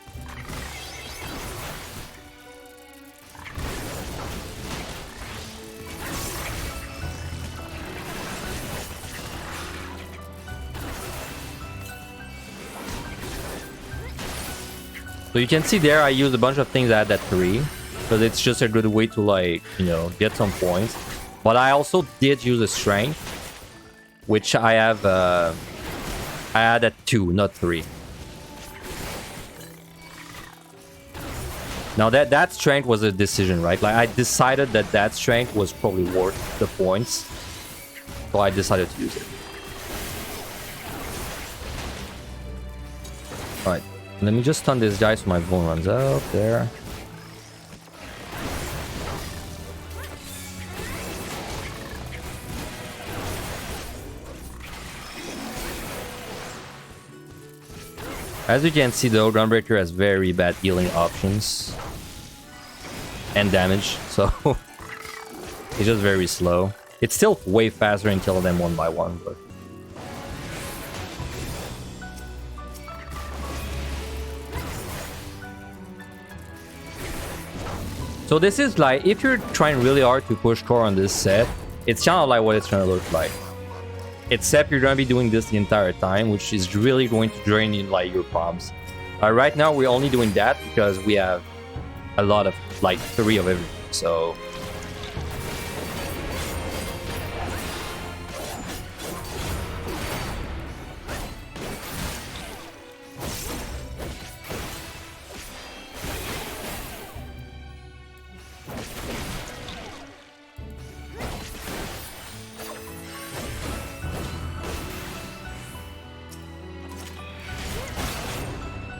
[SPEAKER 1] So you can see there I used a bunch of things at that 3. Because it's just a good way to like, you know, get some points. But I also did use a strength. Which I have, I had at 2, not 3. Now that strength was a decision, right? Like I decided that strength was probably worth the points. So I decided to use it. Alright, let me just stun this guy so my bone runs out there. As you can see though, Gunbreaker has very bad healing options. And damage, so it's just very slow. It's still way faster in killing them one by one, but... So this is like, if you're trying really hard to push core on this set, it's kind of like what it's gonna look like. Except you're going to be doing this the entire time, which is really going to drain you like your palms. Right now we're only doing that because we have a lot of like 3 of everything, so...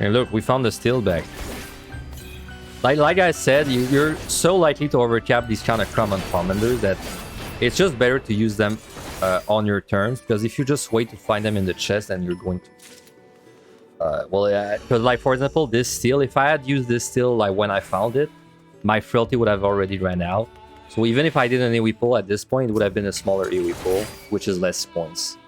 [SPEAKER 1] And look, we found the steel back. Like I said, you're so likely to overcap these kind of common commanders that it's just better to use them on your turns, because if you just wait to find them in the chest, then you're going to... because like for example, this steel, if I had used this steel like when I found it, my frailty would have already ran out. So even if I did an AoE pull at this point, it would have been a smaller AoE pull, which is less points.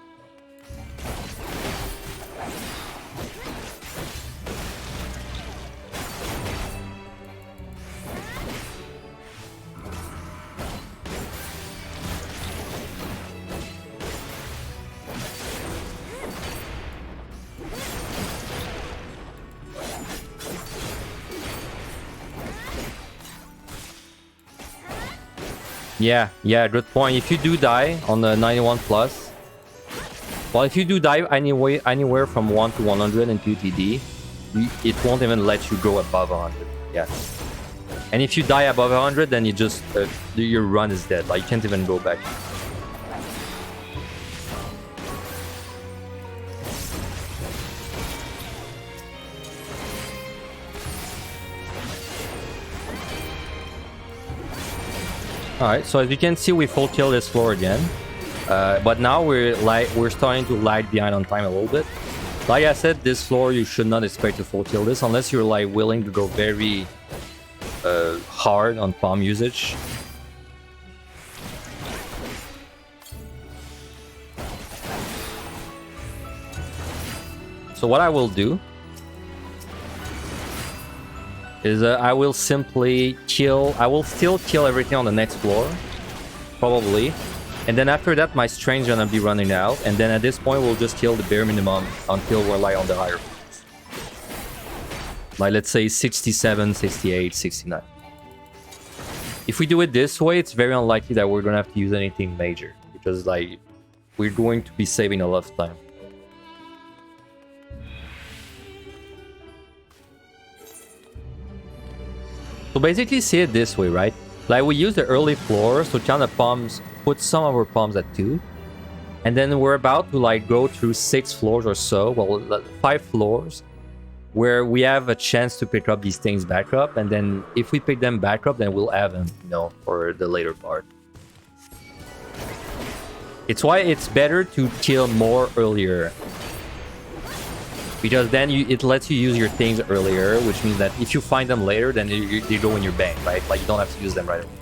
[SPEAKER 1] Yeah, good point. If you do die on the 91 plus, well, if you do die anywhere from 1 to 100 in QTD, it won't even let you go above 100. Yeah. And if you die above 100, then you just your run is dead. Like you can't even go back. Alright, so as you can see, we full kill this floor again. But now we're starting to lag behind on time a little bit. Like I said, this floor you should not expect to full kill this unless you're like willing to go very hard on palm usage. So what I will do is I will simply kill. I will still kill everything on the next floor, probably. And then after that, my strength's gonna be running out. And then at this point, we'll just kill the bare minimum until we're like on the higher floors. Like let's say 67, 68, 69. If we do it this way, it's very unlikely that we're gonna have to use anything major. Because like, we're going to be saving a lot of time. So basically see it this way, right? Like we use the early floors to kind of put some of our palms at 2. And then we're about to like go through 6 floors or so, well 5 floors, where we have a chance to pick up these things back up. And then if we pick them back up, then we'll have them, you know, for the later part. It's why it's better to kill more earlier. Because then it lets you use your things earlier, which means that if you find them later, then they go in your bank, right? Like you don't have to use them right away.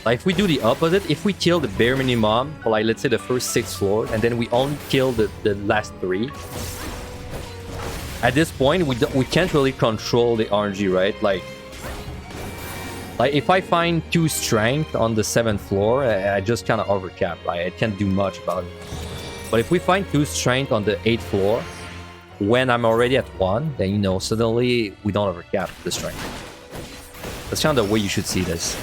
[SPEAKER 1] Like if we do the opposite, if we kill the bare minimum for like let's say the first 6 floors, and then we only kill the last 3, at this point we can't really control the RNG, right? Like if I find 2 strength on the 7th floor, I just kind of overcap, right? I can't do much about it. But if we find 2 strength on the 8th floor, when I'm already at 1, then you know, suddenly we don't overcap the strength. That's kind of the way you should see this.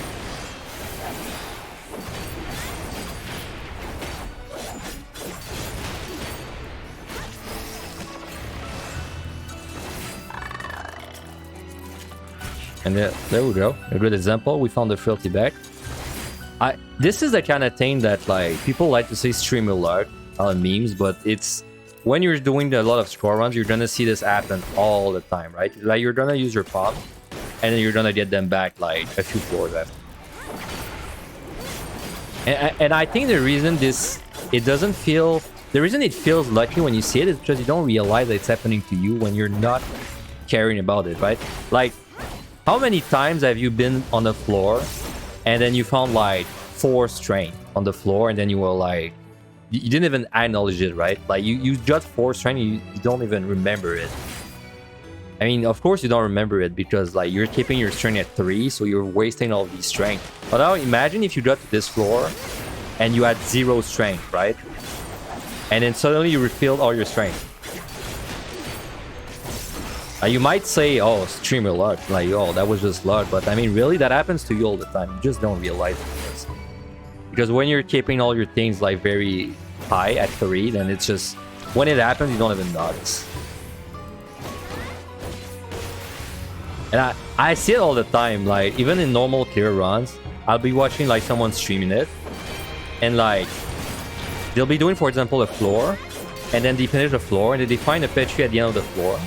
[SPEAKER 1] And there we go, a good example. We found the frailty back. This is the kind of thing that like people like to say stream alert on memes, but it's when you're doing a lot of score runs, you're gonna see this happen all the time, right? Like you're gonna use your palm, and then you're gonna get them back like a few floors after. And I think the reason the reason it feels lucky when you see it is because you don't realize that it's happening to you when you're not caring about it, right? Like, how many times have you been on the floor, and then you found like 4 strength on the floor, and then you were like, you didn't even acknowledge it, right? Like you just 4 strength, you don't even remember it. I mean, of course you don't remember it because like you're keeping your strength at 3, so you're wasting all these strength. But now imagine if you got to this floor and you had 0 strength, right? And then suddenly you refilled all your strength. You might say, oh, streamer luck, like, oh, that was just luck. But I mean, really, that happens to you all the time. You just don't realize it. Because when you're keeping all your things like very high at 3, then it's just, when it happens, you don't even notice. And I see it all the time, like even in normal clear runs, I'll be watching like someone streaming it, and like they'll be doing, for example, a floor, and then they finish the floor, and then they find a petri at the end of the floor,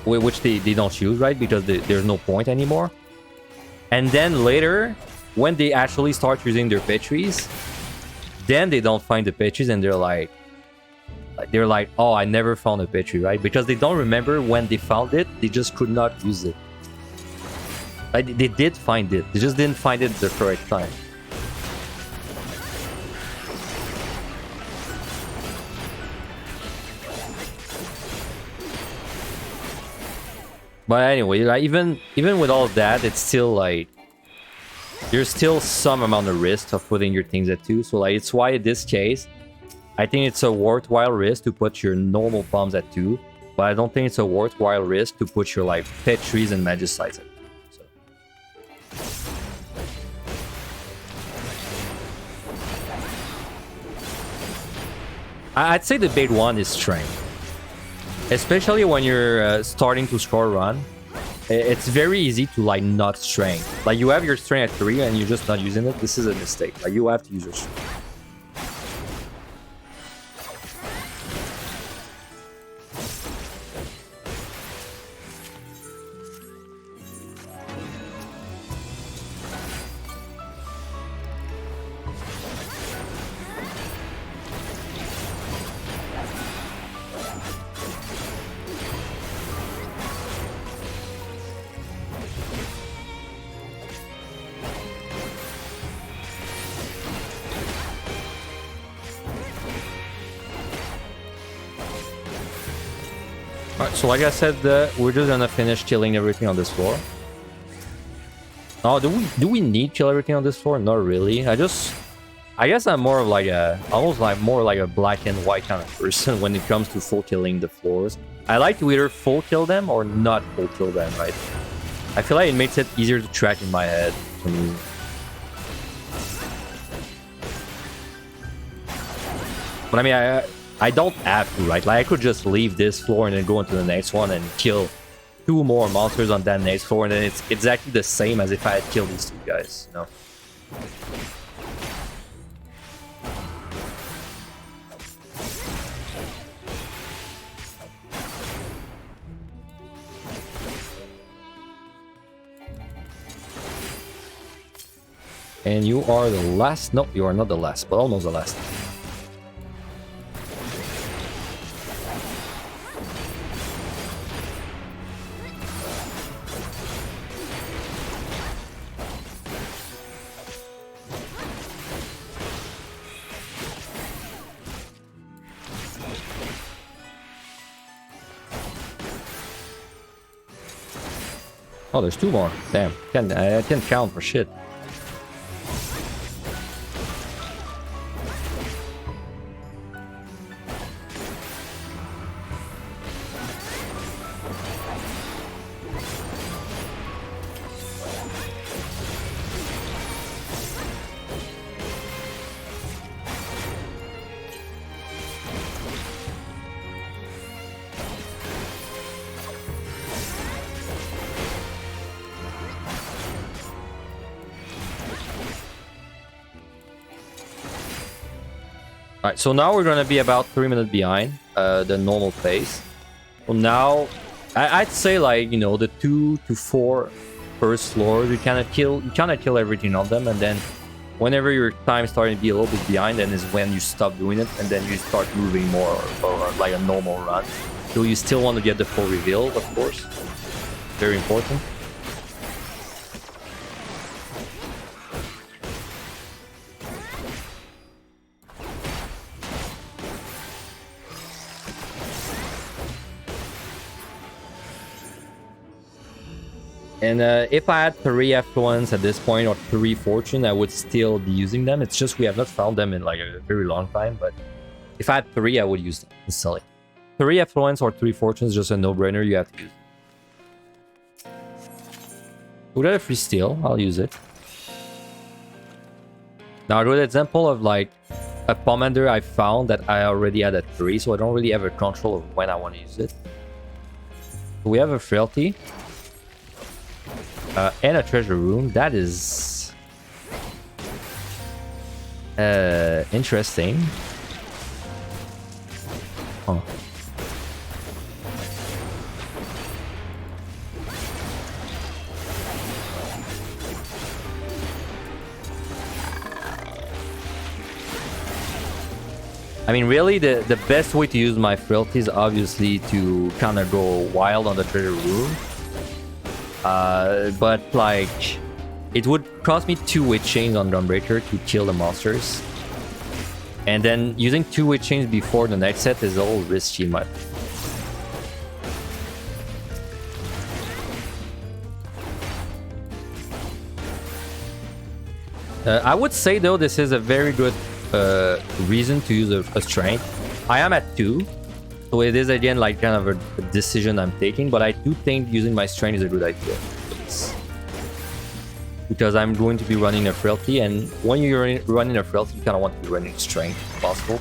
[SPEAKER 1] which they don't use, right? Because there's no point anymore. And then later, when they actually start using their petries, then they don't find the petries, and they're like, oh, I never found a petri, right? Because they don't remember when they found it, they just could not use it. Like, they did find it, they just didn't find it the correct time. But anyway, like even with all of that, it's still like there's still some amount of risk of putting your things at 2. So like it's why in this case, I think it's a worthwhile risk to put your normal palms at 2, but I don't think it's a worthwhile risk to put your like petries and magicites at 2. So. I'd say the big one is strength. Especially when you're starting to score run, it's very easy to like not strength. Like you have your strength at 3 and you're just not using it. This is a mistake. Like you have to use your strength. So like I said, we're just gonna finish killing everything on this floor. Oh, do we need kill everything on this floor? Not really. I guess I'm more of like almost like more like a black and white kind of person when it comes to full killing the floors. I like to either full kill them or not full kill them, right? I feel like it makes it easier to track in my head for me. But I mean, I don't have to, right? Like I could just leave this floor and then go into the next one and kill 2 more monsters on that next floor, and then it's exactly the same as if I had killed these 2 guys, you know? And you are the last. No, you are not the last, but almost the last. Oh, there's 2 more. Damn, I can't count for shit. Alright, so now we're gonna be about 3 minutes behind the normal pace. So now, I'd say like, you know, the 2 to 4 first floors, you kind of kill everything on them, and then whenever your time starting to be a little bit behind, then is when you stop doing it, and then you start moving more or like a normal run. So you still want to get the full reveal, of course. Very important. And if I had 3 affluence at this point or 3 fortune, I would still be using them. It's just we have not found them in like a very long time. But if I had 3, I would use them instantly. 3 affluence or 3 fortunes is just a no-brainer. You have to use it. We got a free steal. I'll use it. Now, a good example of like a pomander I found that I already had at 3, so I don't really have a control of when I want to use it. We have a frailty. And a treasure room. That is interesting. Huh. I mean, really, the best way to use my frailty is obviously to kind of go wild on the treasure room. But like, it would cost me 2 witch chains on Gunbreaker to kill the monsters, and then using 2 witch chains before the next set is a little risky. I would say though this is a very good reason to use a strength. I am at 2. So it is again like kind of a decision I'm taking, but I do think using my strength is a good idea. Because I'm going to be running a frailty, and when you're running a frailty, you kind of want to be running strength if possible.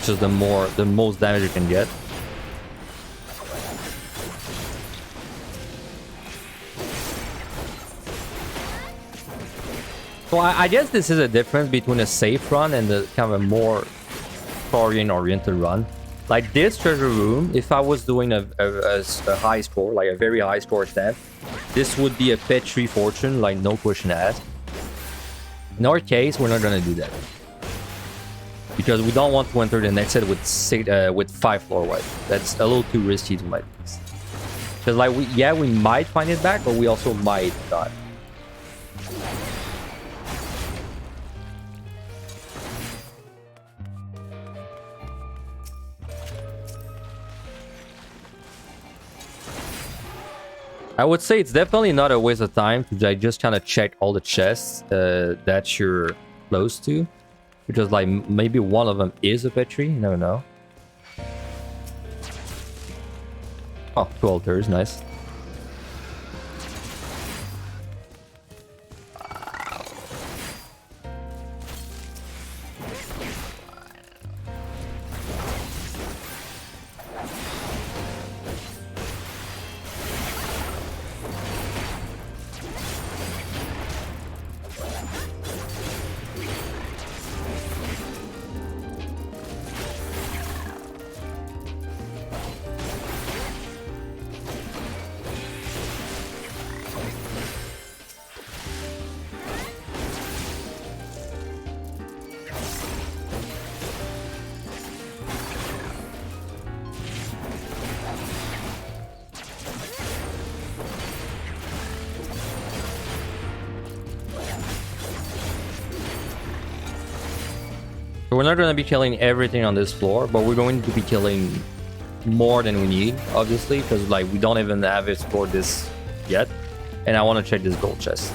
[SPEAKER 1] Just the most damage you can get. So I guess this is a difference between a safe run and the kind of a more story-oriented run. Like this treasure room, if I was doing a high score, like a very high score attempt, this would be a pet 3 fortune, like no question asked. In our case, we're not gonna do that. Because we don't want to enter the next set with 5 floor wide. That's a little too risky to my taste. Because like, we might find it back, but we also might not. I would say it's definitely not a waste of time to like just kind of check all the chests that you're close to, because like maybe one of them is a pet tree. You never know. Oh, 2 altars, nice. So we're not going to be killing everything on this floor, but we're going to be killing more than we need, obviously, because like we don't even have explored this yet, and I want to check this gold chest.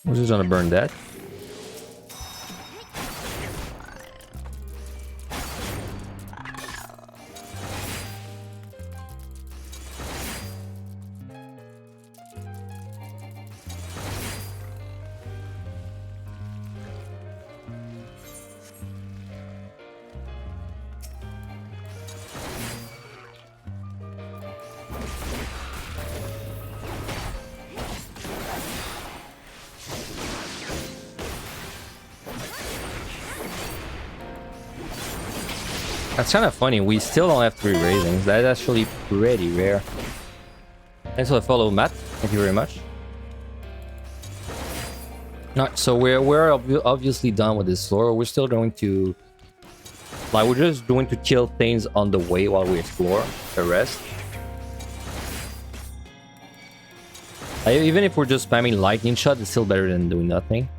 [SPEAKER 1] We're just gonna burn that. That's kind of funny. We still don't have 3 raisings. That's actually pretty rare. Thanks for the follow, Matt. Thank you very much. Alright, so we're obviously done with this floor. We're still going to... like, we're just going to kill things on the way while we explore the rest. Like, even if we're just spamming lightning shot, it's still better than doing nothing.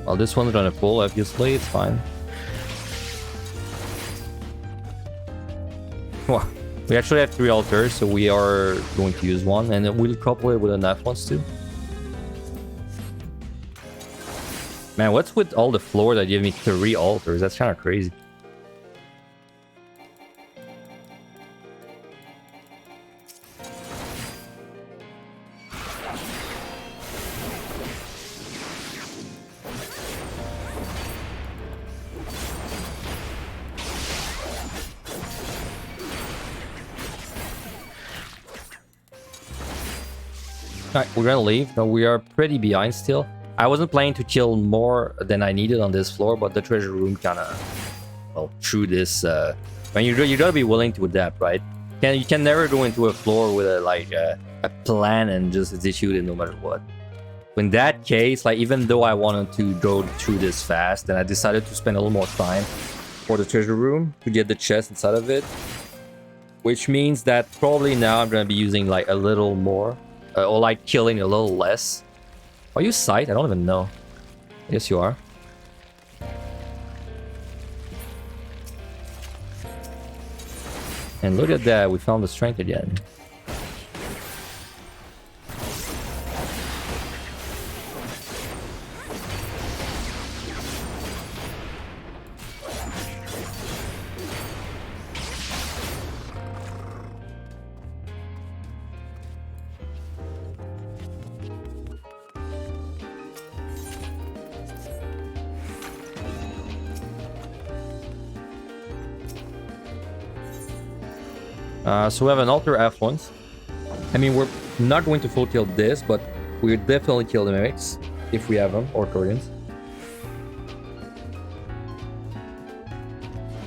[SPEAKER 1] Well, this one's gonna pull, obviously, it's fine. Well, we actually have 3 altars, so we are going to use one, and then we'll couple it with enough ones too. Man, what's with all the floor that give me 3 altars? That's kind of crazy. Alright, we're gonna leave. No, we are pretty behind still. I wasn't planning to kill more than I needed on this floor, but the treasure room kind of, well, through this. I mean, you gotta be willing to adapt, right? You can never go into a floor with a plan and just execute it no matter what. In that case, like, even though I wanted to go through this fast, then I decided to spend a little more time for the treasure room to get the chest inside of it, which means that probably now I'm gonna be using like a little more. Or like killing a little less. Are you sight? I don't even know. Yes, you are. And look at that, we found the strength again. So we have an altar F1s. I mean, we're not going to full kill this, but we'll definitely kill the mimics if we have them, or Guardians.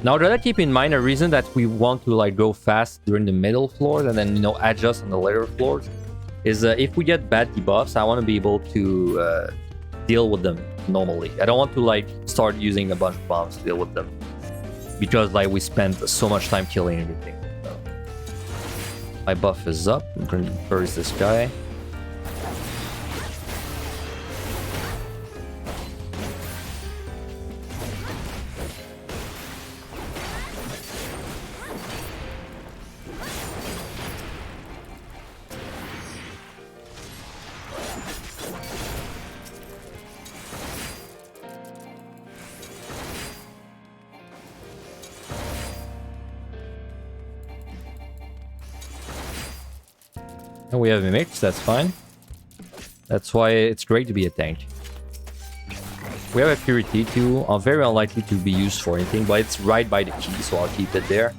[SPEAKER 1] Now, gotta keep in mind a reason that we want to like go fast during the middle floors and then, you know, adjust on the later floors is if we get bad debuffs, I want to be able to deal with them normally. I don't want to like start using a bunch of bombs to deal with them because like we spend so much time killing everything. So. My buff is up. I'm going to burst this guy. And we have mimics, that's fine. That's why it's great to be a tank. We have a Purity too, very unlikely to be used for anything, but it's right by the key, so I'll keep it there.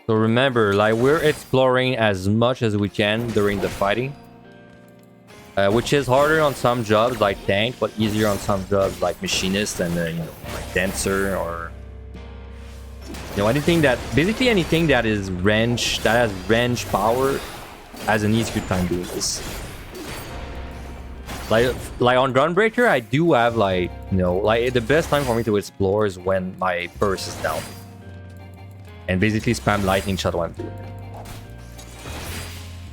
[SPEAKER 1] So remember, like, we're exploring as much as we can during the fighting. Which is harder on some jobs like tank, but easier on some jobs like machinist and, you know, like dancer or... You know, anything that... Basically anything that is range, that has range power has an easier time doing this. Like on Gunbreaker, I do have, like, you know, like, the best time for me to explore is when my burst is down. And basically spam lightning shot while I'm doing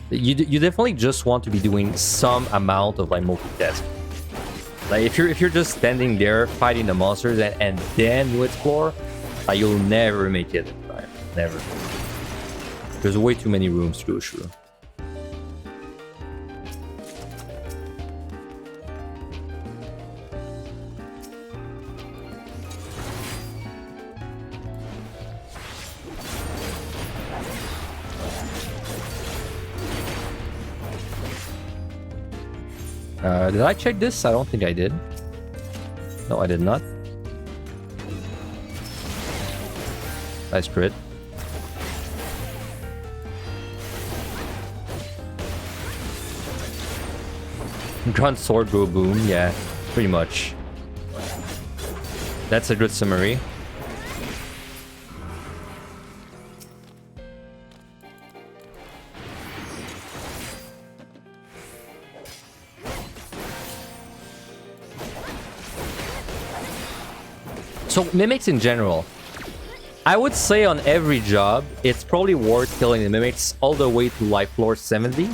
[SPEAKER 1] it. You definitely just want to be doing some amount of like multitask. Like if you're just standing there fighting the monsters and then you explore, you'll never make it in time. Never. There's way too many rooms to go through. Did I check this? I don't think I did. No, I did not. Nice crit. Grunt sword go boom, yeah, pretty much. That's a good summary. So mimics in general, I would say on every job, it's probably worth killing the mimics all the way to like floor 70.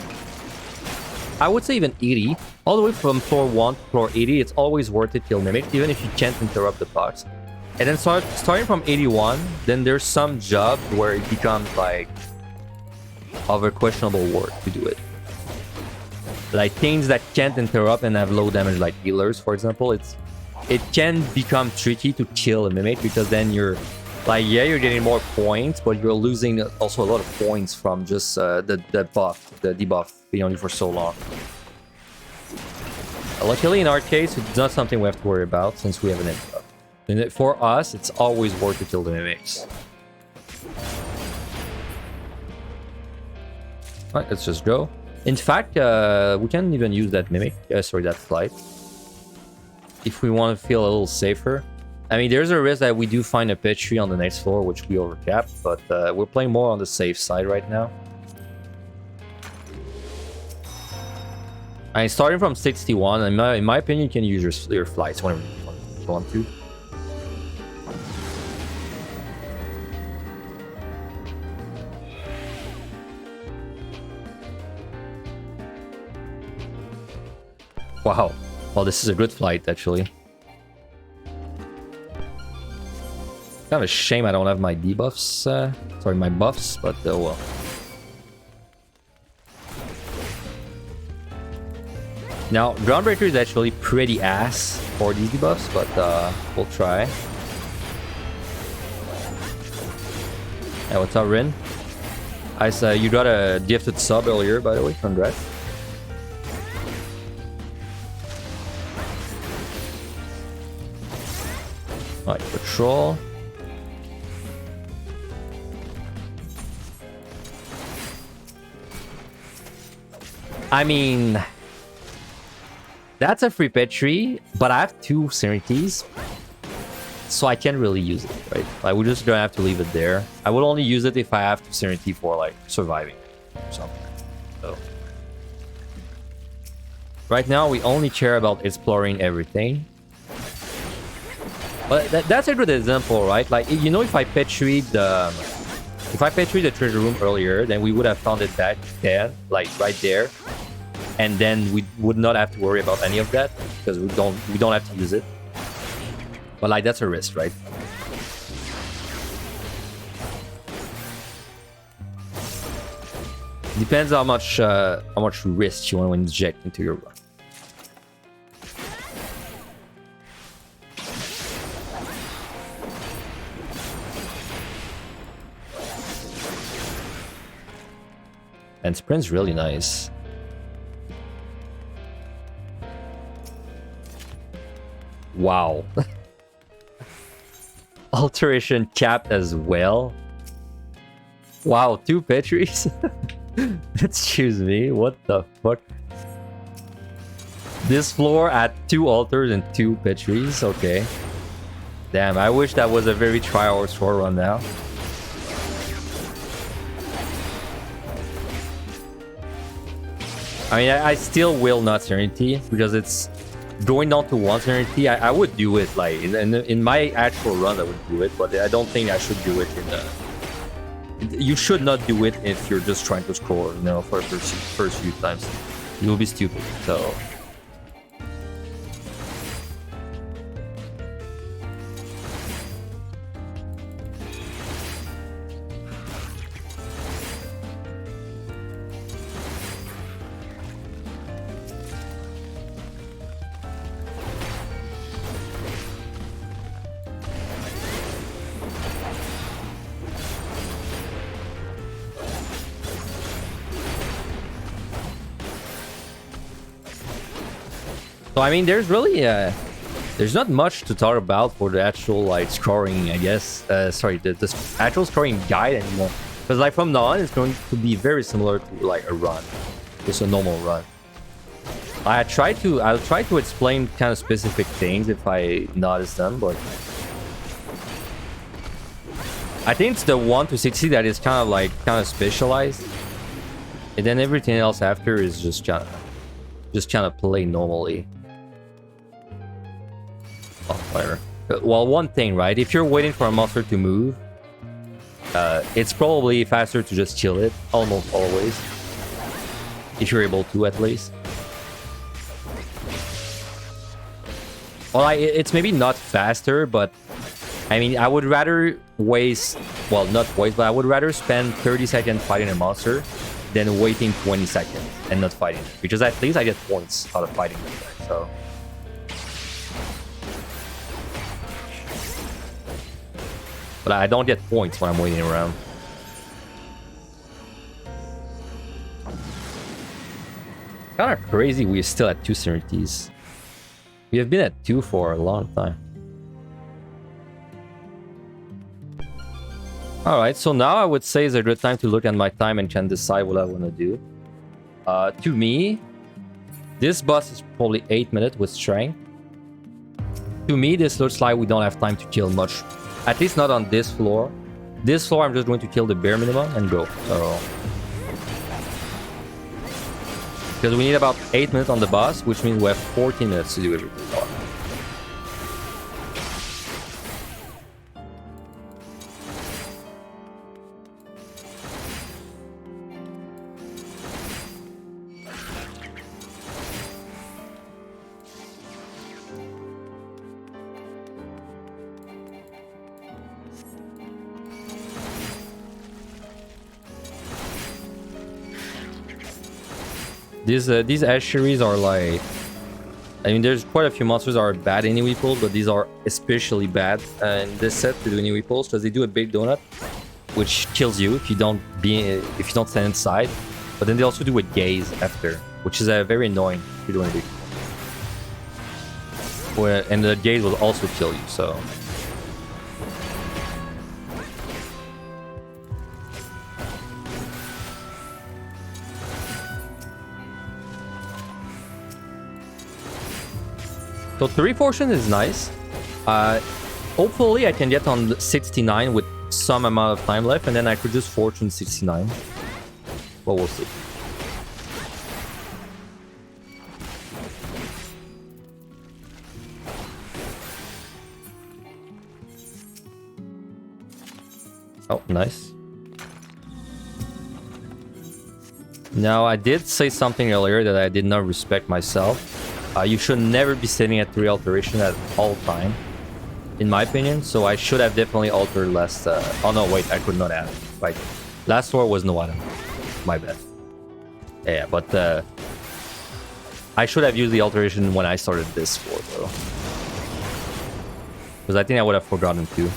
[SPEAKER 1] I would say even 80. All the way from floor 1 to floor 80, it's always worth it to kill mimics, even if you can't interrupt the box. And then starting from 81, then there's some jobs where it becomes like of a questionable work to do it. Like things that can't interrupt and have low damage, like healers, for example, it can become tricky to kill a mimic because then you're like, yeah, you're getting more points, but you're losing also a lot of points from just the debuff being on you for so long. Luckily, in our case, it's not something we have to worry about since we have an interrupt. And for us, it's always worth to kill the mimics. Alright, let's just go. In fact, we can even use that mimic. Sorry, that flight. If we want to feel a little safer. I mean, there's a risk that we do find a pit tree on the next floor, which we overcap, but we're playing more on the safe side right now. I mean, starting from 61, in my opinion, you can use your flights whenever you want to. Wow. Well, this is a good flight, actually. Kind of a shame I don't have my debuffs. Sorry, my buffs, but oh well. Now, Groundbreaker is actually pretty ass for these debuffs, but we'll try. Hey, what's up, Rin? I saw you got a gifted sub earlier, by the way. Congrats. Alright, patrol. I mean, that's a free pet tree, but I have 2 Serenities, so I can't really use it, right? Like, we're just gonna have to leave it there. I will only use it if I have to Serenity for, like, surviving or something. So, right now, we only care about exploring everything. But that's a good example, right? Like, you know, if I pet tree the treasure room earlier, then we would have found it back there, like right there, and then we would not have to worry about any of that because we don't have to use it. But like, that's a risk, right? Depends how much risk you want to inject into your run. And sprint's really nice. Wow. Alteration capped as well. Wow, 2 Petries? Excuse me, what the fuck? This floor at 2 altars and 2 Petries, okay. Damn, I wish that was a very try-hard score run now. I mean, I still will not Serenity because it's going down to 1 Serenity. I would do it, like, in my actual run I would do it, but I don't think I should do it in the... You should not do it if you're just trying to score, you know, for the first few times. You will be stupid, so... So I mean, there's really there's not much to talk about for the actual like scoring, I guess. Sorry, the actual scoring guide anymore. Because like from now on, it's going to be very similar to like a run, just a normal run. I'll try to explain kind of specific things if I notice them, but I think it's the 1 to 60 that is kind of specialized, and then everything else after is just kind of play normally. Oh, whatever. Well, one thing, right? If you're waiting for a monster to move, it's probably faster to just kill it, almost always. If you're able to, at least. Well, it's maybe not faster, but I mean, I would rather waste... Well, not waste, but I would rather spend 30 seconds fighting a monster than waiting 20 seconds and not fighting it. Because at least I get points out of fighting it, so... But I don't get points when I'm waiting around. Kind of crazy we're still at 2 Serenities. We have been at 2 for a long time. Alright, so now I would say is a good time to look at my time and can decide what I want to do. To me, this boss is probably 8 minutes with strength. To me, this looks like we don't have time to kill much. At least not on this floor. This floor, I'm just going to kill the bare minimum and go. So, because we need about 8 minutes on the boss, which means we have 14 minutes to do everything. These estuaries are like... I mean, there's quite a few monsters that are bad in AoE pools, but these are especially bad in this set to do AoE pools because they do a big donut. which kills you if you don't stand inside. But then they also do a gaze after, which is very annoying if you're doing it. And the gaze will also kill you, so. So 3 fortune is nice. Hopefully I can get on 69 with some amount of time left, and then I could just fortune 69. But we'll see. Oh, nice. Now, I did say something earlier that I did not respect myself. You should never be sitting at 3 alteration at all time, in my opinion. So I should have definitely altered less. Oh no, wait, I could not have. Right, last war was no item. My bad. Yeah, but I should have used the alteration when I started this war, though, because I think I would have forgotten too.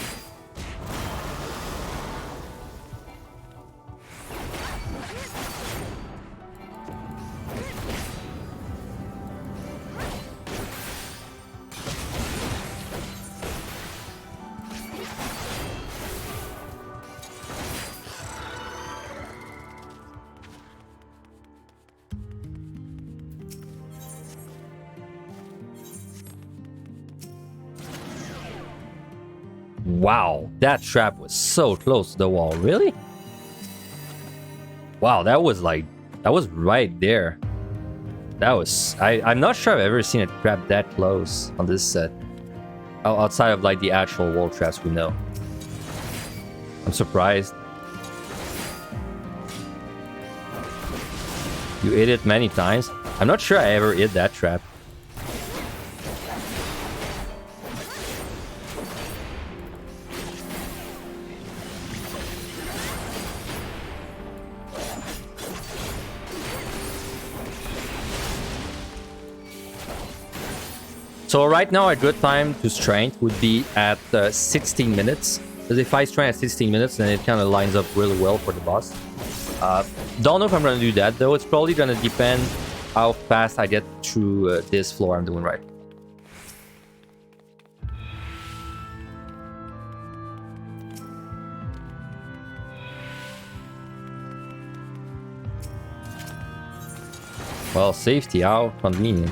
[SPEAKER 1] Wow, that trap was so close to the wall. Really? Wow, that was right there. That was... I'm not sure I've ever seen a trap that close on this set. Outside of like the actual wall traps we know. I'm surprised. You hit it many times. I'm not sure I ever hit that trap. So right now a good time to strength would be at 16 minutes. Because if I strength at 16 minutes, then it kind of lines up really well for the boss. Don't know if I'm going to do that though. It's probably going to depend how fast I get through this floor I'm doing right. Well, safety, how convenient.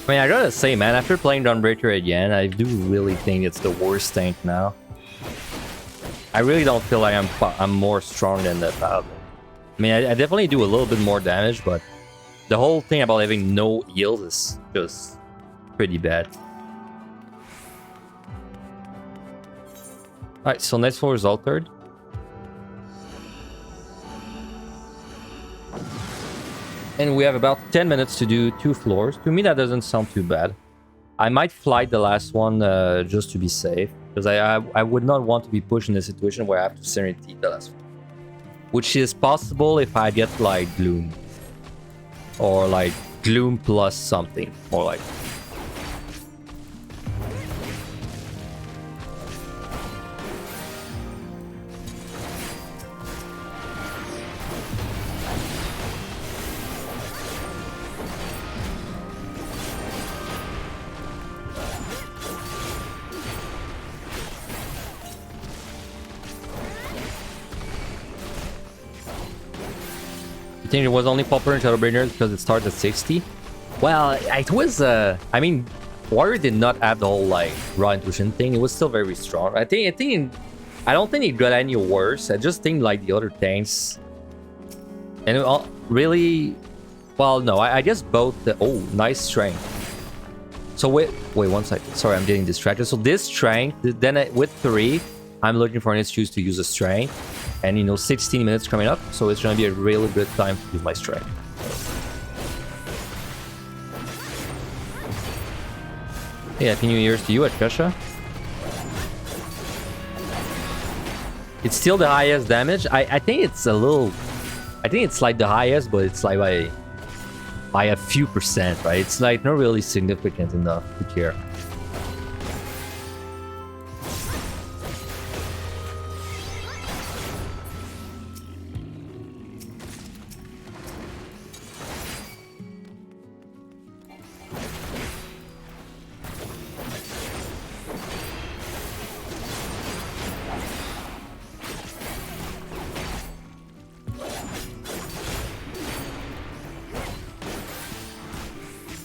[SPEAKER 1] I mean, I gotta say, man, after playing Dawnbreaker again, I do really think it's the worst tank now. I really don't feel like I'm more strong than the Paladin. I mean, I definitely do a little bit more damage, but the whole thing about having no heals is just pretty bad. Alright, so next floor is altered. And we have about 10 minutes to do 2 floors. To me, that doesn't sound too bad. I might fly the last one just to be safe, because I would not want to be pushed in a situation where I have to Serenity the last one. Which is possible if I get like Gloom. Or like Gloom plus something, more like. I think it was only popular in Shadowbringers because it starts at 60. Well, it was, I mean, Warrior did not have the whole like raw intuition thing. It was still very strong. I don't think it got any worse. I just think like the other tanks, and really, well, no, I guess both. Oh, nice strength. So wait 1 second. Sorry, I'm getting distracted. So this strength, then with 3, I'm looking for an excuse to use a strength, and you know, 16 minutes coming up, so it's gonna be a really good time to use my strength. Hey, Happy New Year's to you, Akasha. It's still the highest damage. I think it's a little... I think it's like the highest, but it's like by a few percent, right? It's like not really significant enough to care.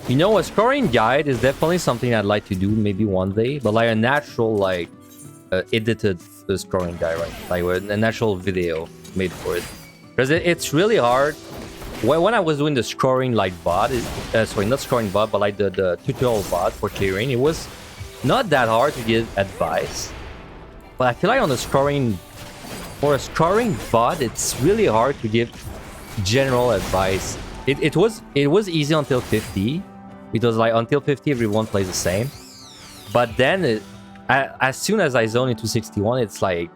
[SPEAKER 1] You know, a scoring guide is definitely something I'd like to do maybe one day, but like a natural, like, edited scoring guide, right? Like a natural video made for it. Because it's really hard. When I was doing the scoring, like, bot, sorry, not scoring bot, but like the tutorial bot for clearing, it was not that hard to give advice. But I feel like on the scoring, for a scoring bot, it's really hard to give general advice. It was easy until 50. Because like until 50 everyone plays the same, but then as soon as I zone into 61, it's like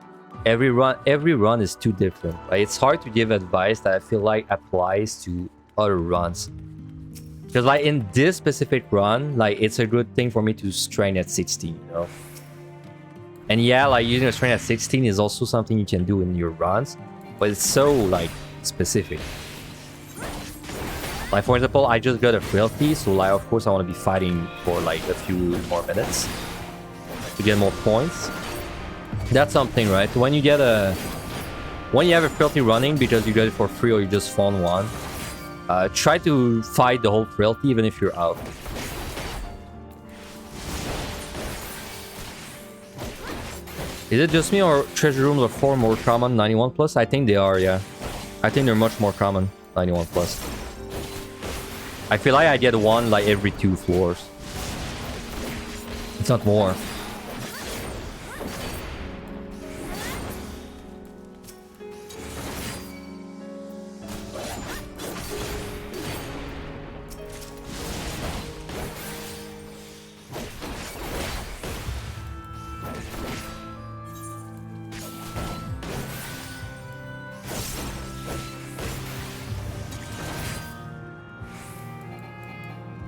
[SPEAKER 1] every run is too different. Like, it's hard to give advice that I feel like applies to other runs, because like in this specific run, like it's a good thing for me to strain at 16, you know. And yeah, like using a strain at 16 is also something you can do in your runs, but it's so like specific. Like, for example, I just got a frailty, so like, of course I want to be fighting for like a few more minutes to get more points. That's something, right? When you have a frailty running because you got it for free or you just found one, try to fight the whole frailty even if you're out. Is it just me or treasure rooms are 4 more common 91 plus? I think they are, yeah. I think they're much more common 91 plus. I feel like I get one like every 2 floors. It's not more.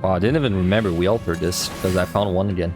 [SPEAKER 1] Wow, I didn't even remember we altered this because I found one again.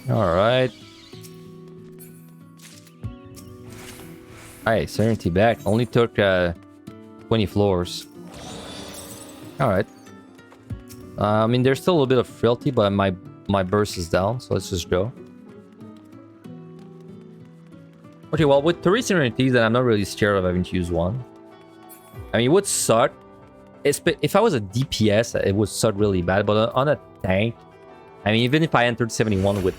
[SPEAKER 1] Alright. Alright, Serenity back. Only took 20 floors. Alright. I mean, there's still a little bit of frailty, but my burst is down, so let's just go. Okay, well, with 3 Serenities, then I'm not really scared of having to use one. I mean, it would suck. If I was a DPS, it would suck really bad, but on a tank, I mean, even if I entered 71 with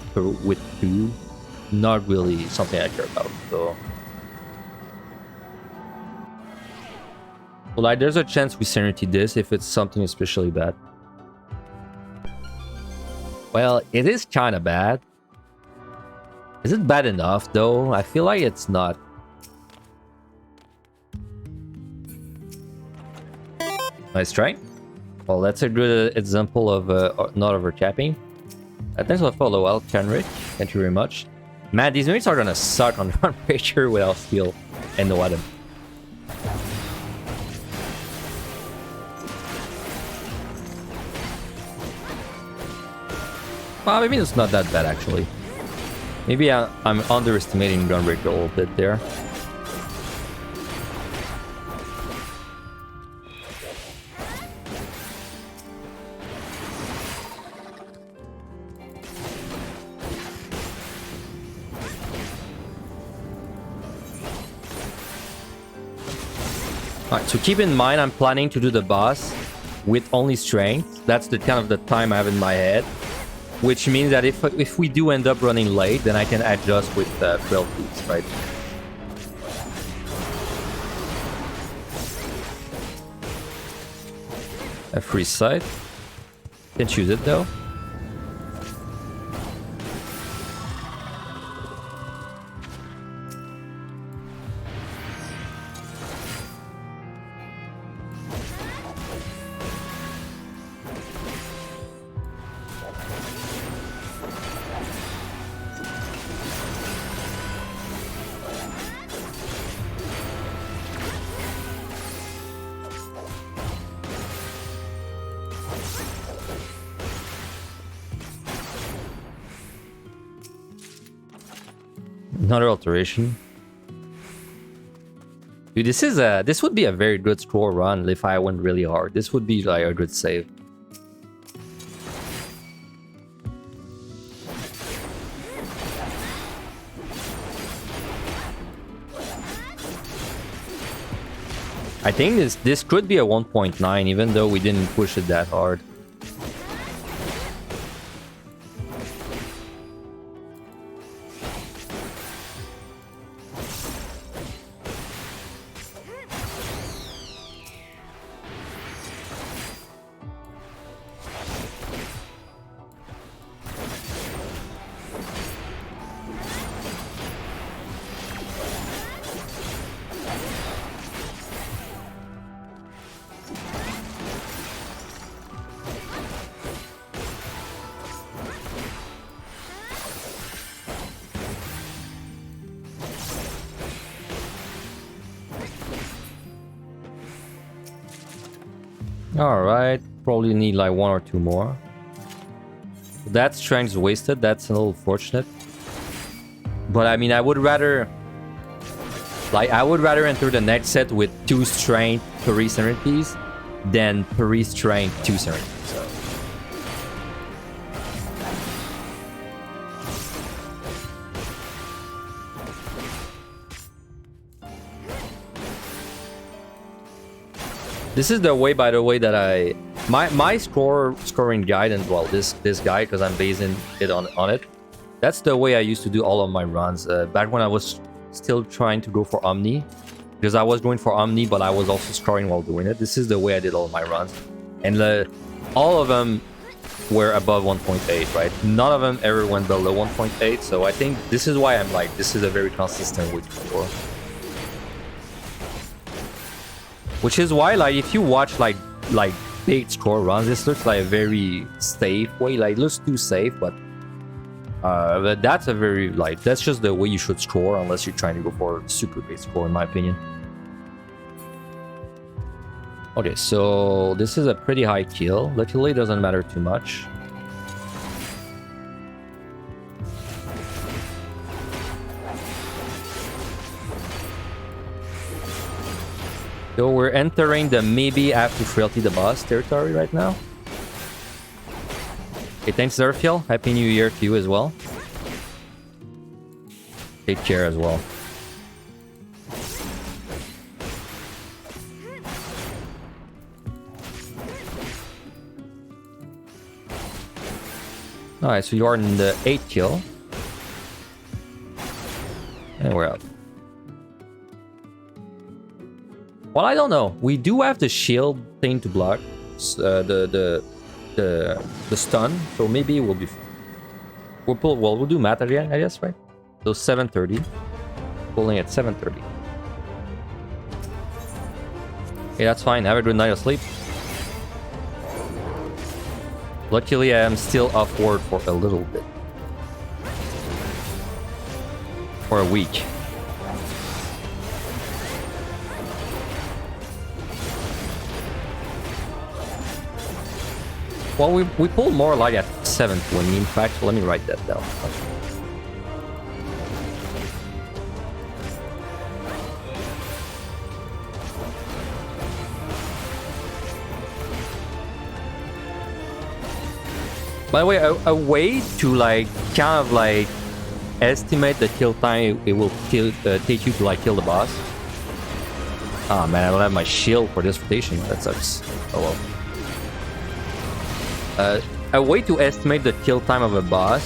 [SPEAKER 1] 2, not really something I care about, so... Well, like, there's a chance we Serenity this if it's something especially bad. Well, it is kind of bad. Is it bad enough, though? I feel like it's not. Nice try. Well, that's a good example of not overcapping. Thanks for the follow, well, Fenrir. Thank you very much. Man, these units are gonna suck on run pressure without skill and no item. Well, maybe it's not that bad, actually. Maybe I'm underestimating Gunbreaker a little bit there. Alright, so keep in mind I'm planning to do the boss with only strength. That's the kind of the time I have in my head. Which means that if we do end up running late, then I can adjust with frailties, right? A free sight. Can't use it though. Another alteration. Dude, this would be a very good score run if I went really hard. This would be like a good save. I think this could be a 1.9 even though we didn't push it that hard. Alright, probably need like one or two more. That strength's wasted, that's a little fortunate. But I mean, I would rather enter the next set with 2 strength Paris Serenities than Paris strength 2 Serenities. So. This is the way, by the way, that my scoring guide, and well, this guide, because I'm basing it on it. That's the way I used to do all of my runs back when I was still trying to go for Omni, because I was going for Omni, but I was also scoring while doing it. This is the way I did all of my runs, and all of them were above 1.8, right? None of them ever went below 1.8. So I think this is why I'm like, this is a very consistent way to score. Which is why, like, if you watch like big score runs, this looks like a very safe way. Like, it looks too safe, but that's a very, like, that's just the way you should score, unless you're trying to go for a super big score, in my opinion. Okay, so this is a pretty high kill. Luckily, it doesn't matter too much. So we're entering the maybe after frailty the boss territory right now. Okay, thanks Zerfiel. Happy New Year to you as well. Take care as well. Alright, so you are in the 8th kill. And we're out. Well, I don't know. We do have the shield thing to block the stun, so maybe we'll be. We'll do math again, I guess, right? So 7:30, pulling at 7:30. Okay, that's fine. Have a good night of sleep. Luckily, I am still upward for a little bit, for a week. Well, we pulled more like at 720 in fact, so let me write that down. By the way, a way to like kind of like estimate the kill time it will take you to like kill the boss. Oh man, I don't have my shield for this rotation. That sucks. Oh well. A way to estimate the kill time of a boss,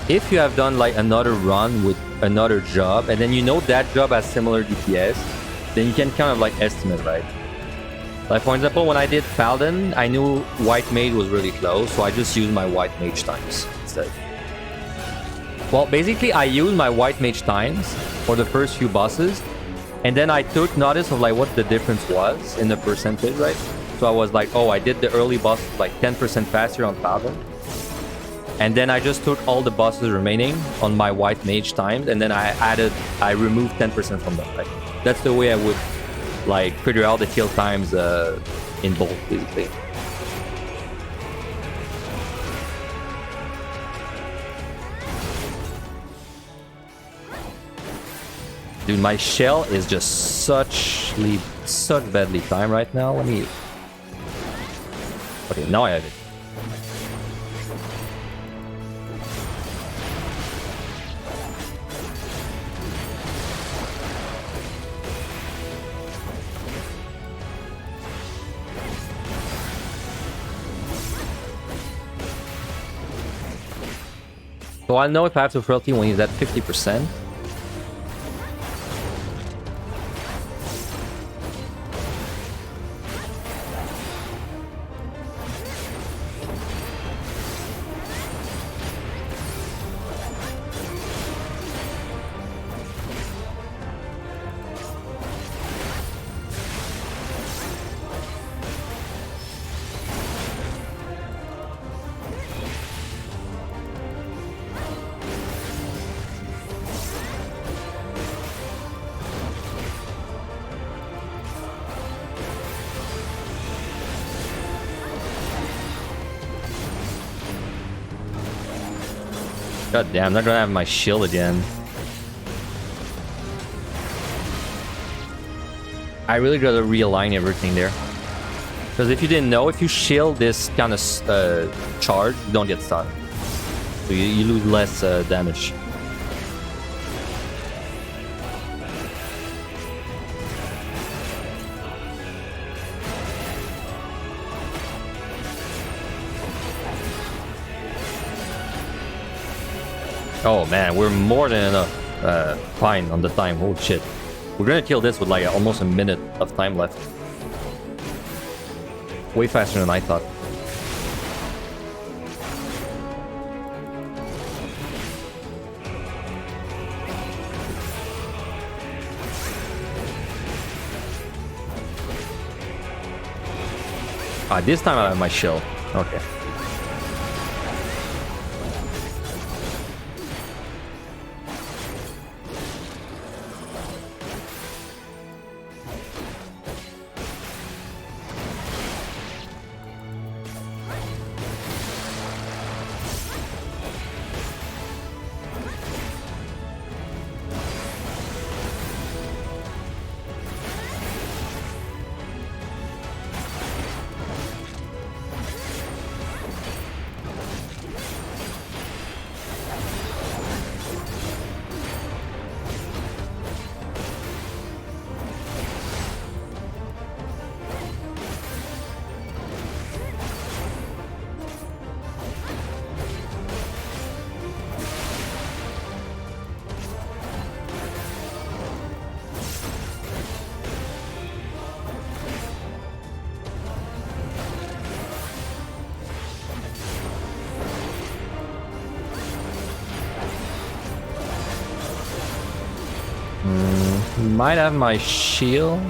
[SPEAKER 1] if you have done like another run with another job, and then you know that job has similar DPS, then you can kind of like estimate, right? Like for example, when I did Paladin, I knew White Mage was really close, so I just used my White Mage times instead. Well, basically, I used my White Mage times for the first few bosses, and then I took notice of like what the difference was in the percentage, right? So I was like, oh, I did the early boss like 10% faster on Paladin, and then I just took all the bosses remaining on my White Mage times, and then I removed 10% from them. Right? That's the way I would like figure out the kill times in both, basically. Dude, my shell is just such badly timed right now. Let me... Okay, now I have it. So I'll know if I have to frailty when he's at 50%. God damn, I'm not gonna have my shield again. I really gotta realign everything there. Because if you didn't know, if you shield this kind of charge, you don't get stunned. So you lose less damage. Oh man, we're more than enough fine on the time. Holy shit. We're gonna kill this with like almost a minute of time left. Way faster than I thought. Ah, this time I have my shield. Okay. Might have my shield.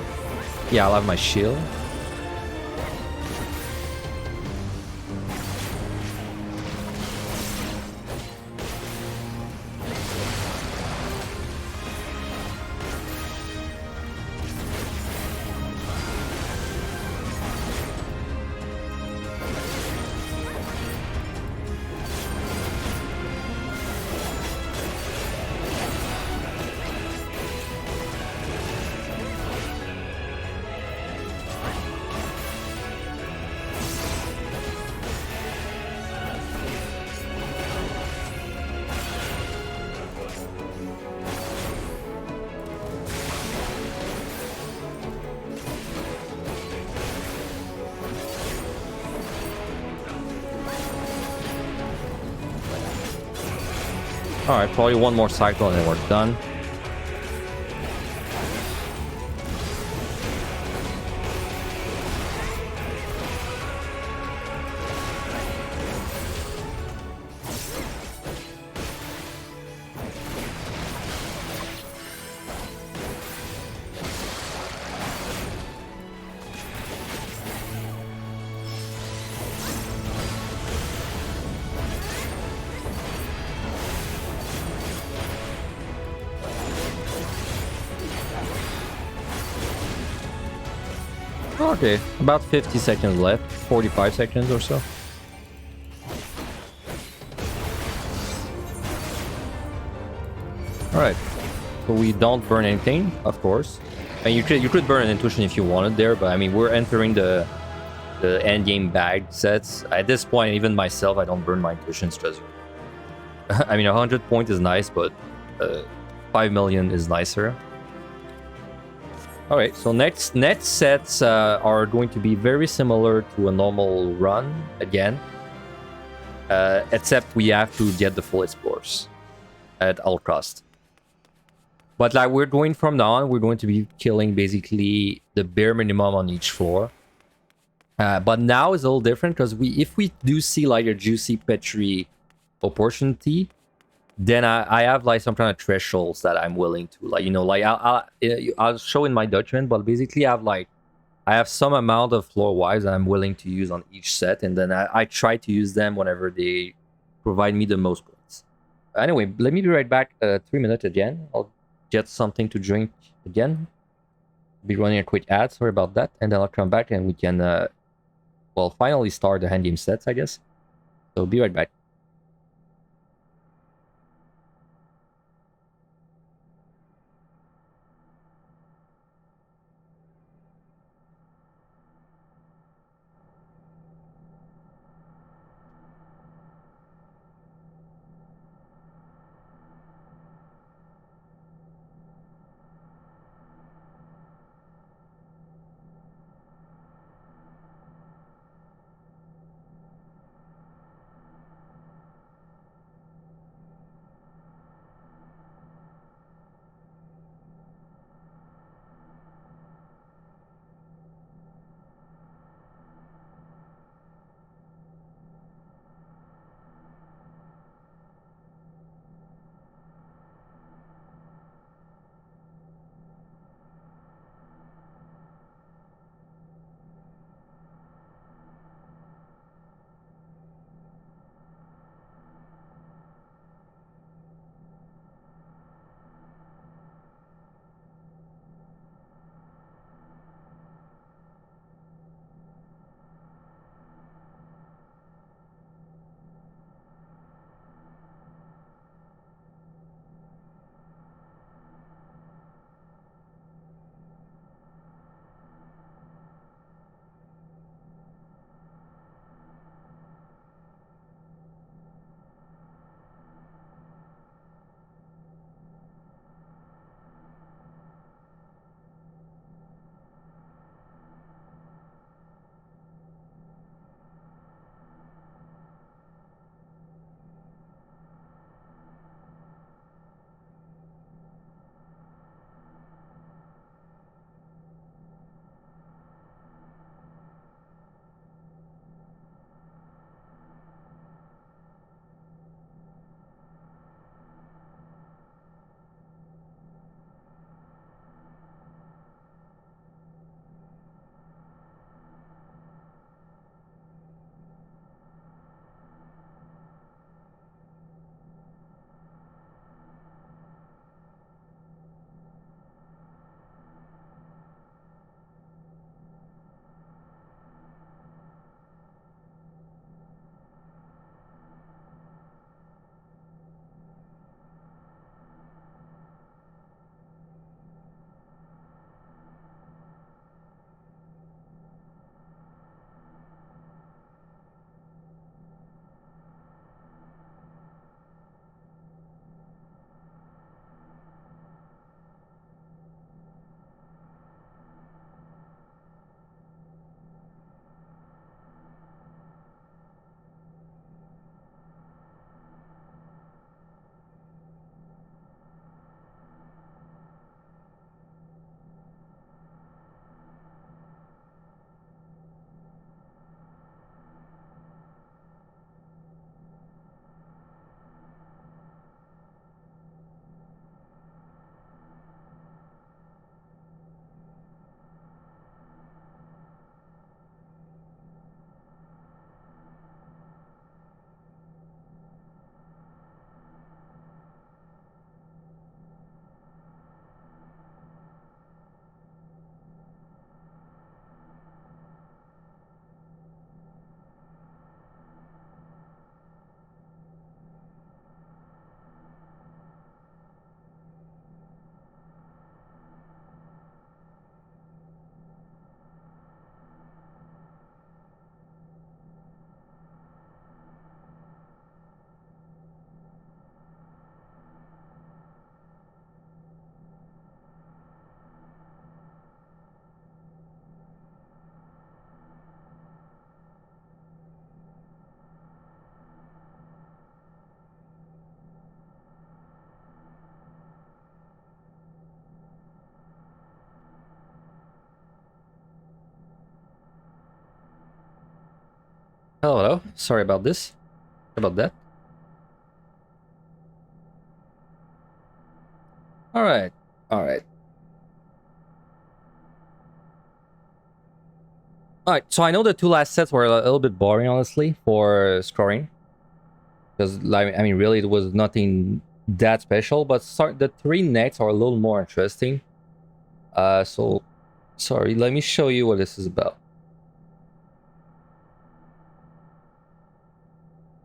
[SPEAKER 1] Yeah, I'll have my shield. Alright, probably one more cycle and then we're done. Okay, about 50 seconds left, 45 seconds or so. Alright, so we don't burn anything, of course. And you could burn an intuition if you wanted there, but I mean, we're entering the end game bag sets. At this point, even myself, I don't burn my intuitions because I mean, 100 point is nice, but 5 million is nicer. Alright, so next sets are going to be very similar to a normal run again. Except we have to get the full explorers at all cost. But like we're going from now on, we're going to be killing basically the bare minimum on each floor. But now is a little different because if we do see like a juicy Petri opportunity, then I have like some kind of thresholds that I'm willing to, like, you know, like I'll show in my document, but basically I have some amount of floor wives that I'm willing to use on each set, and then I try to use them whenever they provide me the most points. Anyway, let me be right back. 3 minutes again. I'll get something to drink again. Be running a quick ad, sorry about that, and then I'll come back and we can well, finally start the hand game sets, I guess. So be right back. Hello, hello. Sorry about this. About that. All right. All right. All right. So I know the two last sets were a little bit boring, honestly, for scoring. Because, like, I mean, really, it was nothing that special. But the three next are a little more interesting. So, sorry. Let me show you what this is about.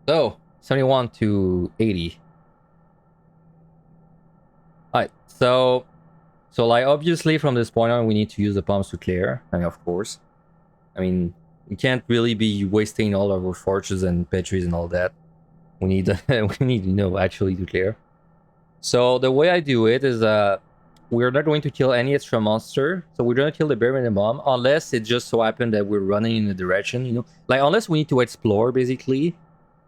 [SPEAKER 1] So, 71 to 80. All right. So like, obviously, from this point on, we need to use the palms to clear. I mean, of course. I mean, we can't really be wasting all of our forges and petries and all that. We need, we need, actually to clear. So the way I do it is, we're not going to kill any extra monster. So we're going to kill the bare minimum, unless it just so happened that we're running in a direction, like unless we need to explore basically,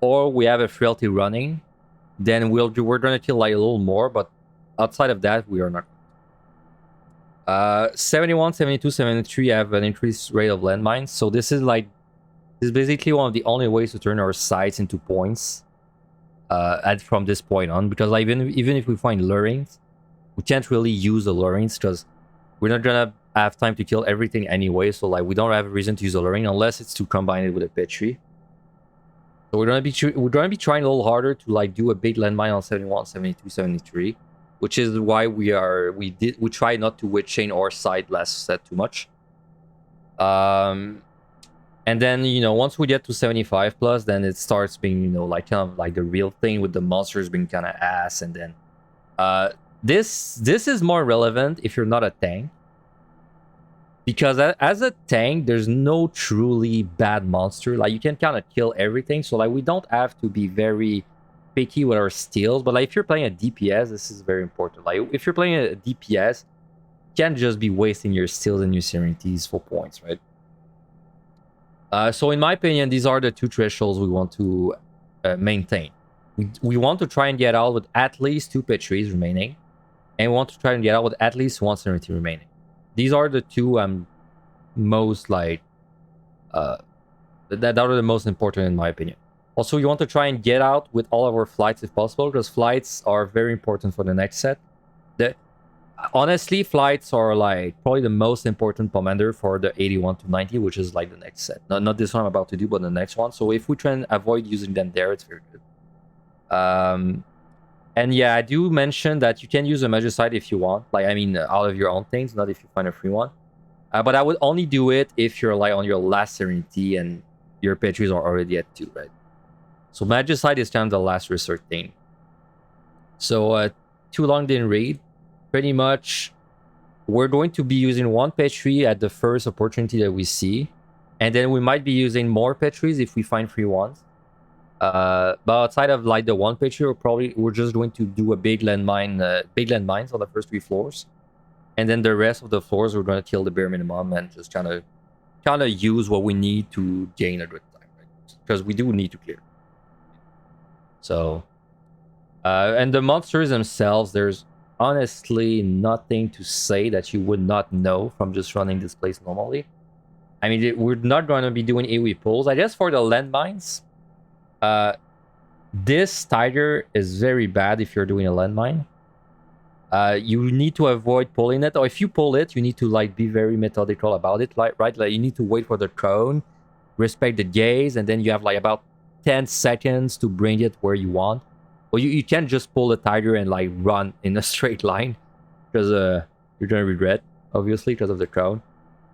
[SPEAKER 1] or we have a frailty running, then we're going to kill like a little more. But outside of that, we are not. 71, 72, 73 have an increased rate of landmines. So this is basically one of the only ways to turn our sites into points. From this point on, because like even if we find lurings, we can't really use the lurings because we're not gonna have time to kill everything anyway. So like we don't have a reason to use a luring unless it's to combine it with a petri. So we're gonna be trying a little harder to like do a big landmine on 71, 72, 73, which is why we try not to witch chain our side last set too much. And then, once we get to 75 plus, then it starts being, like kind of like the real thing with the monsters being kind of ass. And then this is more relevant if you're not a tank. Because as a tank, there's no truly bad monster. Like, you can kind of kill everything. So, like, we don't have to be very picky with our steals. But, like, if you're playing a DPS, this is very important. Like, if you're playing a DPS, you can't just be wasting your steals and your serenities for points, right? So in my opinion, these are the two thresholds we want to maintain. We want to try and get out with at least 2 petries remaining, and we want to try and get out with at least 1 serenity remaining. These are the two I'm most like that are the most important in my opinion. Also, you want to try and get out with all of our flights if possible, because flights are very important for the next set. Honestly, flights are like probably the most important commander for the 81 to 90, which is like the next set. Not this one I'm about to do, but the next one. So if we try and avoid using them there, it's very good. And yeah, I do mention that you can use a Magicite if you want. Like, I mean, out of your own things, not if you find a free one. But I would only do it if you're like on your last Serenity and your Petries are already at 2, right? So Magicite is kind of the last resort thing. So too long didn't read. Pretty much, we're going to be using 1 Petri at the first opportunity that we see. And then we might be using more Petries if we find free ones. But outside of like the 1 Petri, we're just going to do a big landmines on the first 3 floors. And then the rest of the floors, we're going to kill the bare minimum and just kind of use what we need to gain a good time, right? Because we do need to clear. So, and the monsters themselves, there's honestly nothing to say that you would not know from just running this place normally. I mean, we're not going to be doing AoE pulls. I guess for the landmines, this tiger is very bad if you're doing a landmine. You need to avoid pulling it, or if you pull it, you need to like be very methodical about it, right? Like, you need to wait for the cone, respect the gaze, and then you have like about 10 seconds to bring it where you want. Well, you can't just pull the tiger and like run in a straight line, because you're gonna regret, obviously, because of the crown.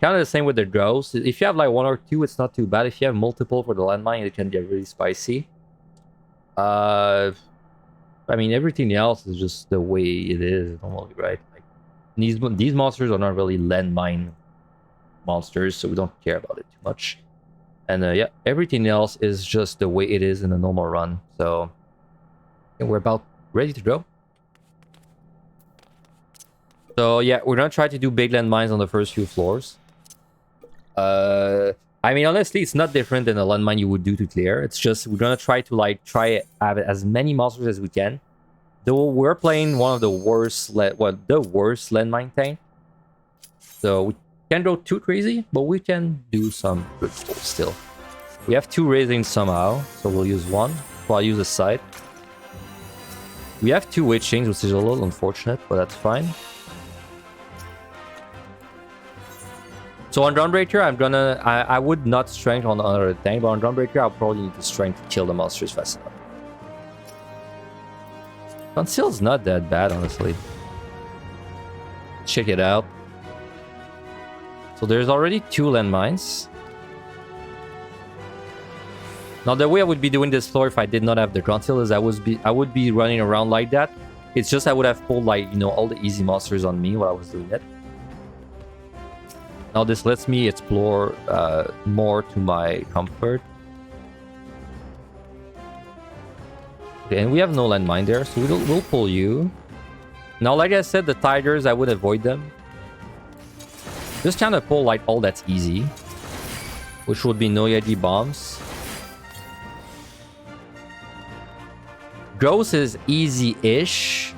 [SPEAKER 1] Kind of the same with the ghost. If you have like 1 or 2, it's not too bad. If you have multiple for the landmine, it can get really spicy. I mean, everything else is just the way it is normally, right? Like, these monsters are not really landmine monsters, so we don't care about it too much. And yeah, everything else is just the way it is in a normal run. So and we're about ready to go. So yeah, we're gonna try to do big landmines on the first few floors. I mean, honestly, it's not different than a landmine you would do to clear. It's just we're gonna try to have as many monsters as we can. Though we're playing one of the worst landmine tank, so we can't go too crazy, but we can do some good pulls still. We have 2 raising somehow, so we'll use 1. So I'll use a side. We have 2 witchings, which is a little unfortunate, but that's fine. So on Dawnbreaker, I would not strength on another tank, but on Dawnbreaker, I'll probably need to strength to kill the monsters fast enough. Conceal's not that bad, honestly. Check it out. So there's already 2 landmines. Now the way I would be doing this floor if I did not have the Conceal is I would be running around like that. It's just I would have pulled like, you know, all the easy monsters on me while I was doing it. Now this lets me explore more to my comfort. Okay, and we have no landmine there, so we'll pull you. Now, like I said, the tigers, I would avoid them. Just kind of pull like all that's easy, which would be no Yeti bombs. Gozu is easy-ish,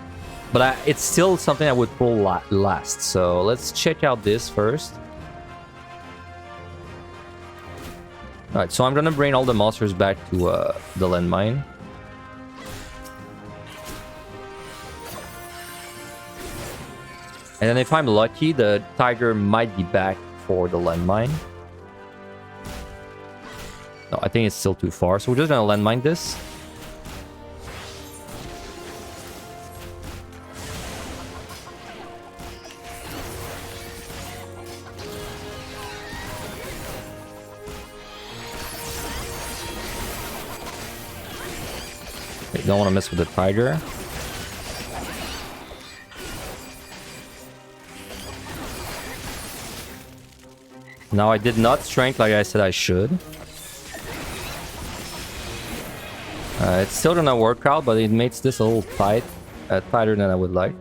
[SPEAKER 1] but it's still something I would pull last. So let's check out this first. Alright, so I'm gonna bring all the monsters back to the landmine. And then if I'm lucky, the tiger might be back for the landmine. No, I think it's still too far, so we're just gonna landmine this. Don't want to mess with the tiger. Now I did not strength like I said I should. It's still gonna work out, but it makes this a little tight, tighter than I would like.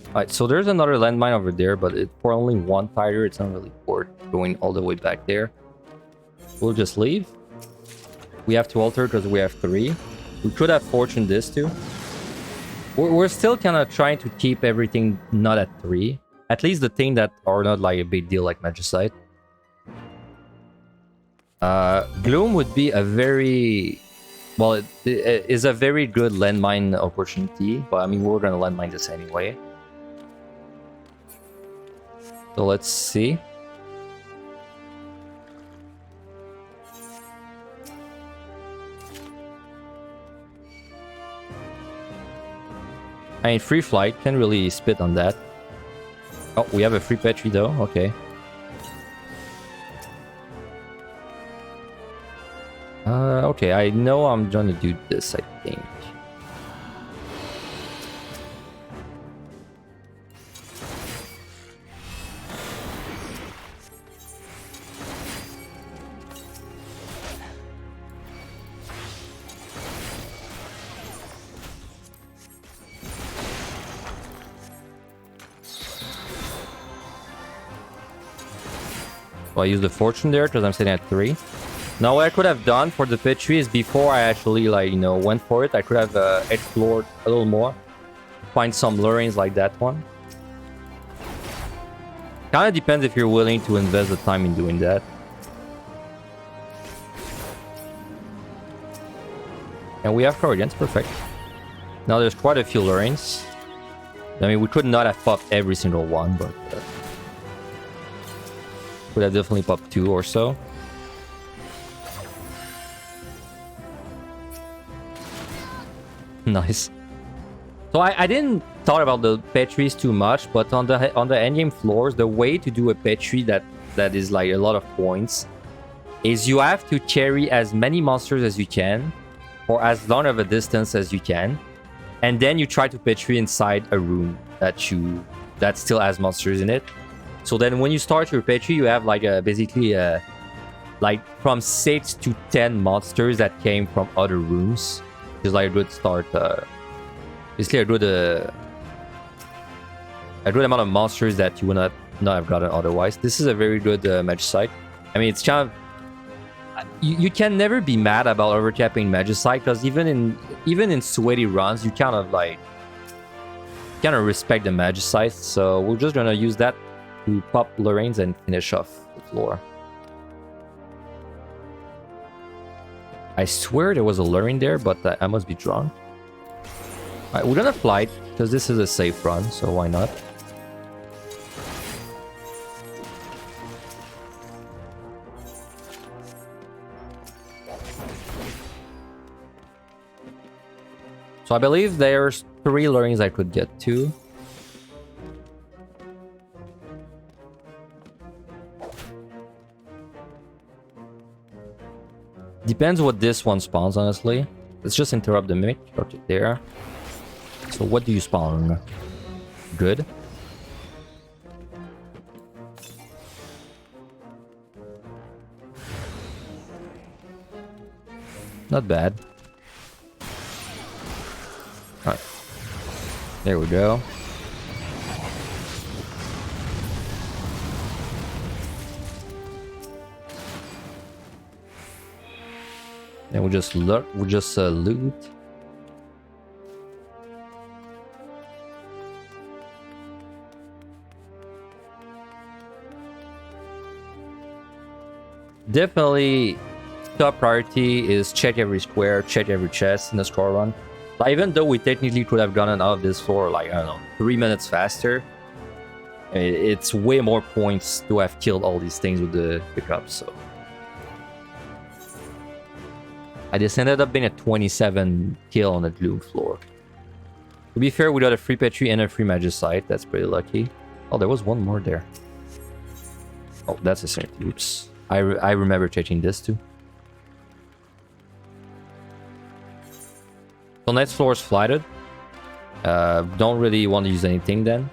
[SPEAKER 1] Alright, so there's another landmine over there, but for only 1 tiger, it's not really worth going all the way back there. We'll just leave. We have to alter because we have 3. We could have fortuned this too. We're still kind of trying to keep everything not at 3. At least the thing that are not like a big deal like Magicite. Gloom would be a very... Well, it is a very good landmine opportunity. But I mean, we're going to landmine this anyway. So let's see. I mean, free flight can really spit on that. Oh, we have a free Petri though. Okay. Okay, I know I'm gonna do this, I think. Well, I use the fortune there because I'm sitting at 3. Now, what I could have done for the Petri is before I actually, like, you know, went for it, I could have explored a little more. Find some lurings like that one. Kind of depends if you're willing to invest the time in doing that. And we have Corrigan's, perfect. Now there's quite a few lurings. I mean, we could not have popped every single one, but... would have definitely popped 2 or so. Nice. So I didn't talk about the Petries too much, but on the endgame floors, the way to do a Petri that is like a lot of points is you have to carry as many monsters as you can for as long of a distance as you can, and then you try to Petri inside a room that still has monsters in it. So then when you start your Petri, you have like basically like from 6 to 10 monsters that came from other rooms. It's like a good start. Basically a good amount of monsters that you would not have gotten otherwise. This is a very good Magicite. I mean, it's kind of... You can never be mad about overcapping Magicite, because even in sweaty runs, you kind of respect the Magicite. So we're just gonna use that to pop Lorraine's and finish off the floor. I swear there was a lure in there, but I must be drunk. Alright, we're gonna flight, because this is a safe run, so why not? So I believe there's 3 lurings I could get to. Depends what this one spawns, honestly. Let's just interrupt the mimic. Okay, there. So what do you spawn? Good. Not bad. Alright. There we go. And we just look. We just loot. Definitely, top priority is check every square, check every chest in the score run. Like, even though we technically could have gotten out of this floor, like, I don't know, 3 minutes faster, it's way more points to have killed all these things with the pickups, so. I just ended up being a 27 kill on the Gloom floor. To be fair, we got a free Petri and a free Magicite. That's pretty lucky. Oh, there was one more there. Oh, that's a certainty. Oops. I remember checking this too. So next floor is flighted. Don't really want to use anything then.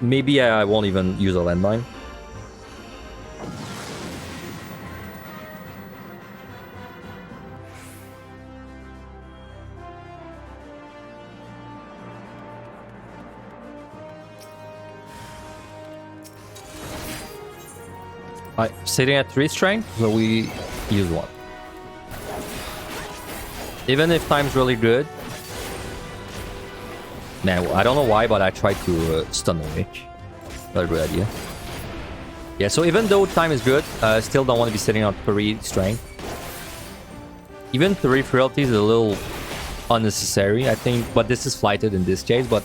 [SPEAKER 1] Maybe I won't even use a landmine. Sitting at 3 strength, so we use 1. Even if time's really good. Man, I don't know why, but I tried to stun the witch. Not a good idea. Yeah, so even though time is good, still don't want to be sitting on 3 strength. Even 3 frailties is a little unnecessary, I think. But this is flighted in this case, but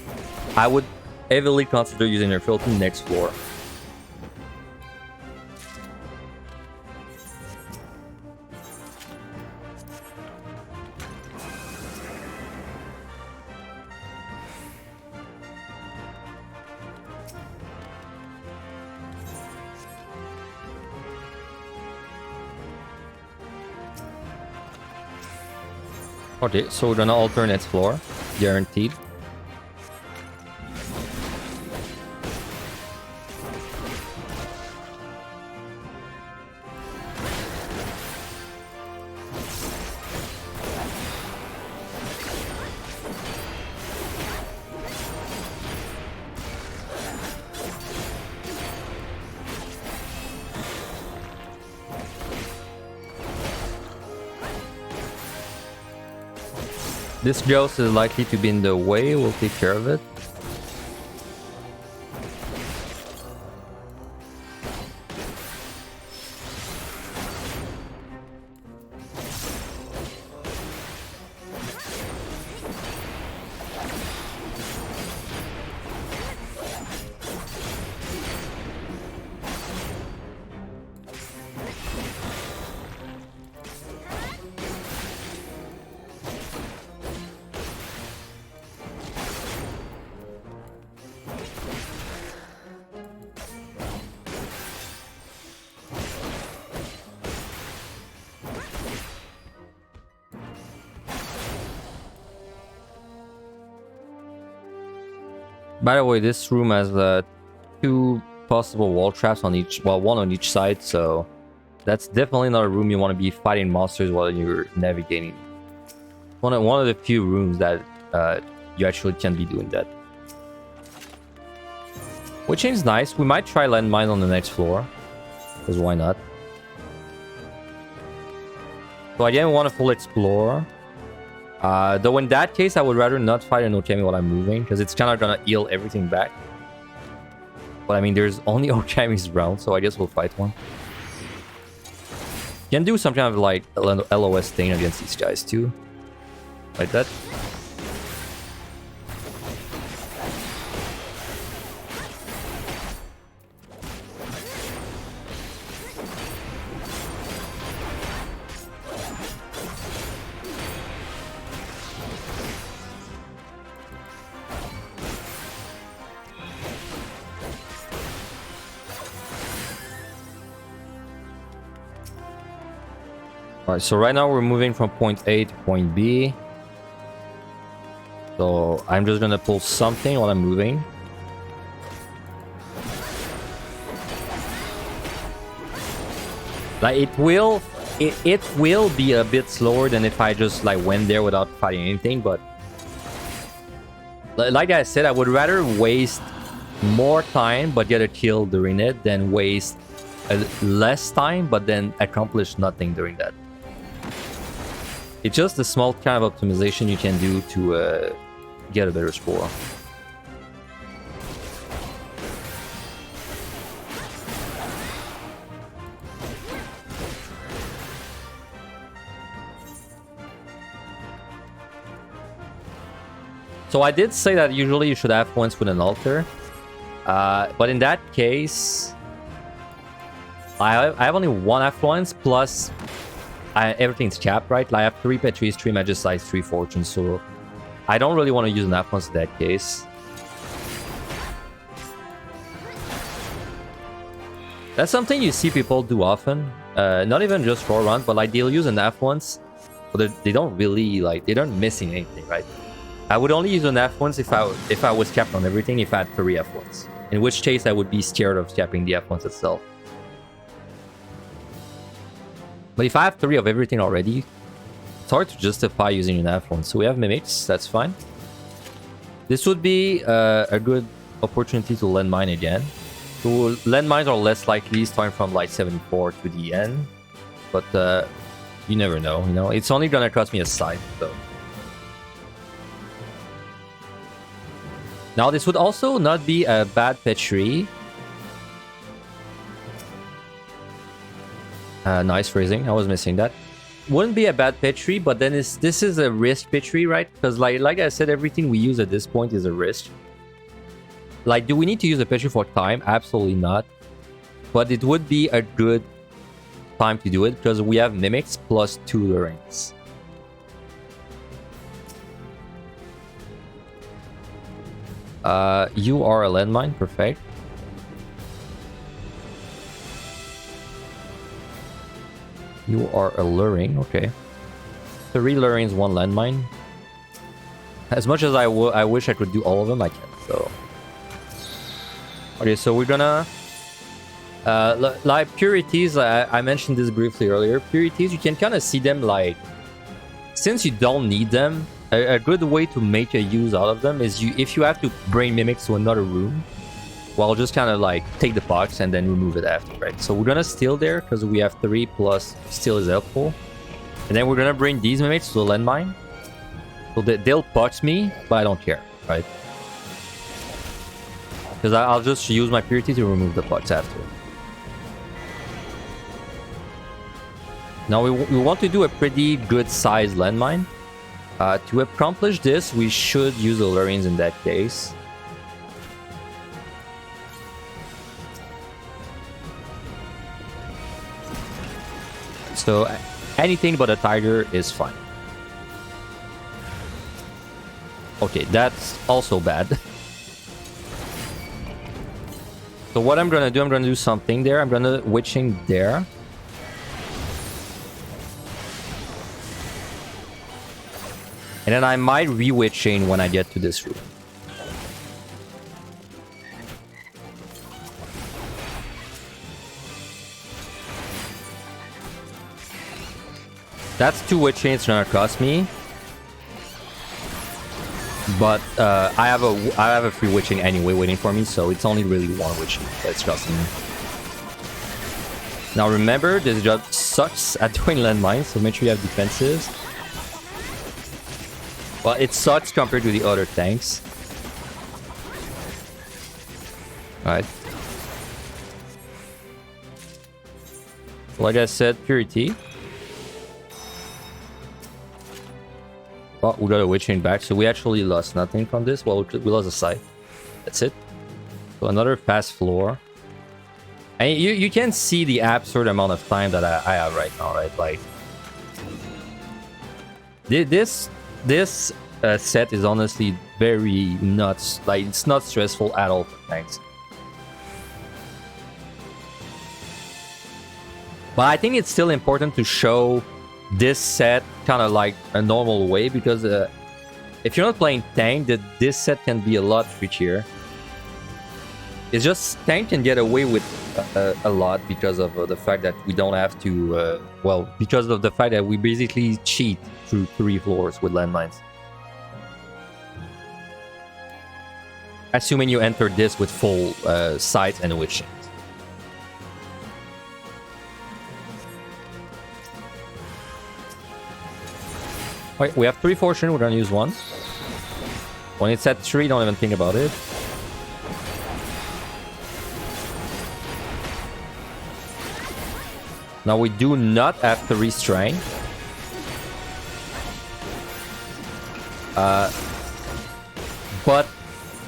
[SPEAKER 1] I would heavily consider using your frailty next floor. Okay, so we're gonna alternate floor, guaranteed. This ghost is likely to be in the way, we'll take care of it. By the way, this room has 2 possible wall traps on each, well, 1 on each side, so that's definitely not a room you want to be fighting monsters while you're navigating. One of the few rooms that you actually can be doing that. Which is nice. We might try landmine on the next floor, because why not? So again, we want to full explore. Though in that case, I would rather not fight an Okami while I'm moving, because it's kind of gonna heal everything back. But I mean, there's only Okamis around, so I guess we'll fight one. You can do some kind of like LOS thing against these guys too. Like that. Alright, so right now we're moving from point A to point B. So I'm just gonna pull something while I'm moving. Like it will be a bit slower than if I just like went there without fighting anything, but like I said, I would rather waste more time but get a kill during it than waste less time but then accomplish nothing during that. It's just a small kind of optimization you can do to get a better score. So I did say that usually you should have once with an altar. But in that case, I have only one affluence plus everything's capped, right? Like I have 3 Petries, 3 Magicites, 3 Fortunes, so I don't really want to use an affluence in that case. That's something you see people do often. Not even just for run, but like they'll use an affluence, but they don't really like they don't missing anything, right? I would only use an affluence if I was capped on everything. If I had 3 affluence, in which case I would be scared of capping the affluence itself. But if I have 3 of everything already, it's hard to justify using an affluence. So we have mimics, that's fine. This would be a good opportunity to landmine again. So landmines are less likely starting from like 74 to the end, but you never know. You know, it's only gonna cost me a side, so. Now this would also not be a bad Petri. Nice phrasing. I was missing that. Wouldn't be a bad Petri, but then this is a risk Petri, right? Because like I said, everything we use at this point is a risk. Like, do we need to use a Petri for time? Absolutely not. But it would be a good time to do it because we have mimics plus 2 lurings. You are a landmine, perfect. You are a luring, okay. 3 lurings, 1 landmine. As much as I wish I could do all of them, I can't, so. Okay, so we're gonna... like purities, I mentioned this briefly earlier. Purities, you can kind of see them like... Since you don't need them, a good way to make a use out of them is if you have to bring mimics to another room, well, just kind of like take the box and then remove it after, right? So we're gonna steal there because we have 3 plus steal is helpful. And then we're gonna bring these mimics to the landmine. So they'll box me, but I don't care, right? Because I'll just use my purity to remove the box after. Now we want to do a pretty good sized landmine. To accomplish this, we should use the lurings in that case. So anything but a tiger is fine. Okay, that's also bad. So what I'm gonna do something there. I'm gonna witching there. And then I might re-witching when I get to this room. That's 2 witching, it's gonna cost me. But I have a free witching anyway waiting for me, so it's only really 1 witching that's costing me. Now remember, this job sucks at doing landmines, so make sure you have defensives. Well, it sucks compared to the other tanks. Alright. Like I said, purity. Oh, we got a witching back, so we actually lost nothing from this. Well, we lost a side. That's it. So another fast floor. And you can see the absurd amount of time that I have right now, right? Like this set is honestly very nuts. Like it's not stressful at all. Thanks. But I think it's still important to show this set kind of like a normal way, because if you're not playing tank, this set can be a lot trickier. It's just tank can get away with a lot because of the fact that we don't have to, well, because of the fact that we basically cheat through 3 floors with landmines. Assuming you enter this with full sight and witching. Wait, we have 3 fortune, we're gonna use 1. When it's at 3, don't even think about it. Now we do not have 3 strength. But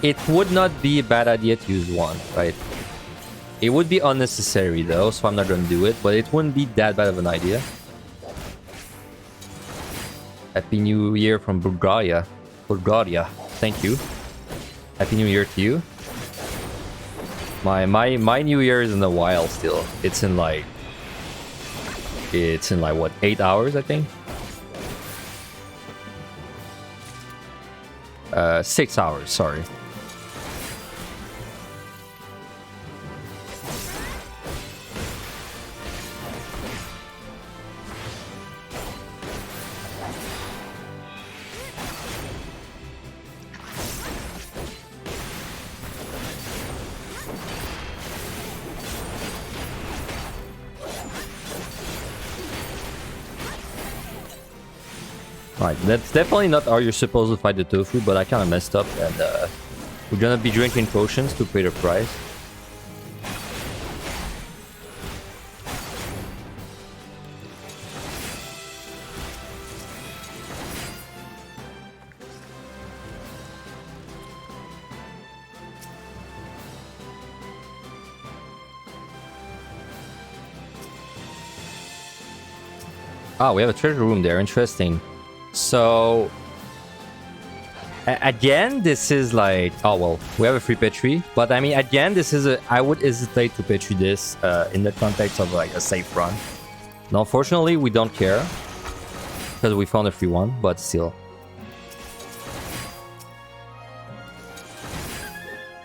[SPEAKER 1] it would not be a bad idea to use 1, right? It would be unnecessary though, so I'm not gonna do it, but it wouldn't be that bad of an idea. Happy New Year from Bulgaria. Bulgaria, thank you. Happy New Year to you. My New Year is in a while still. It's in like what, 8 hours, I think? 6 hours, sorry. Right, that's definitely not how you're supposed to fight the tofu, but I kind of messed up, and we're gonna be drinking potions to pay the price. Oh, we have a treasure room there, interesting. So again, this is like, oh well, we have a free petri, but I mean, again, this is I would hesitate to petri this in the context of like a safe run. Now, unfortunately, we don't care because we found a free one, but still.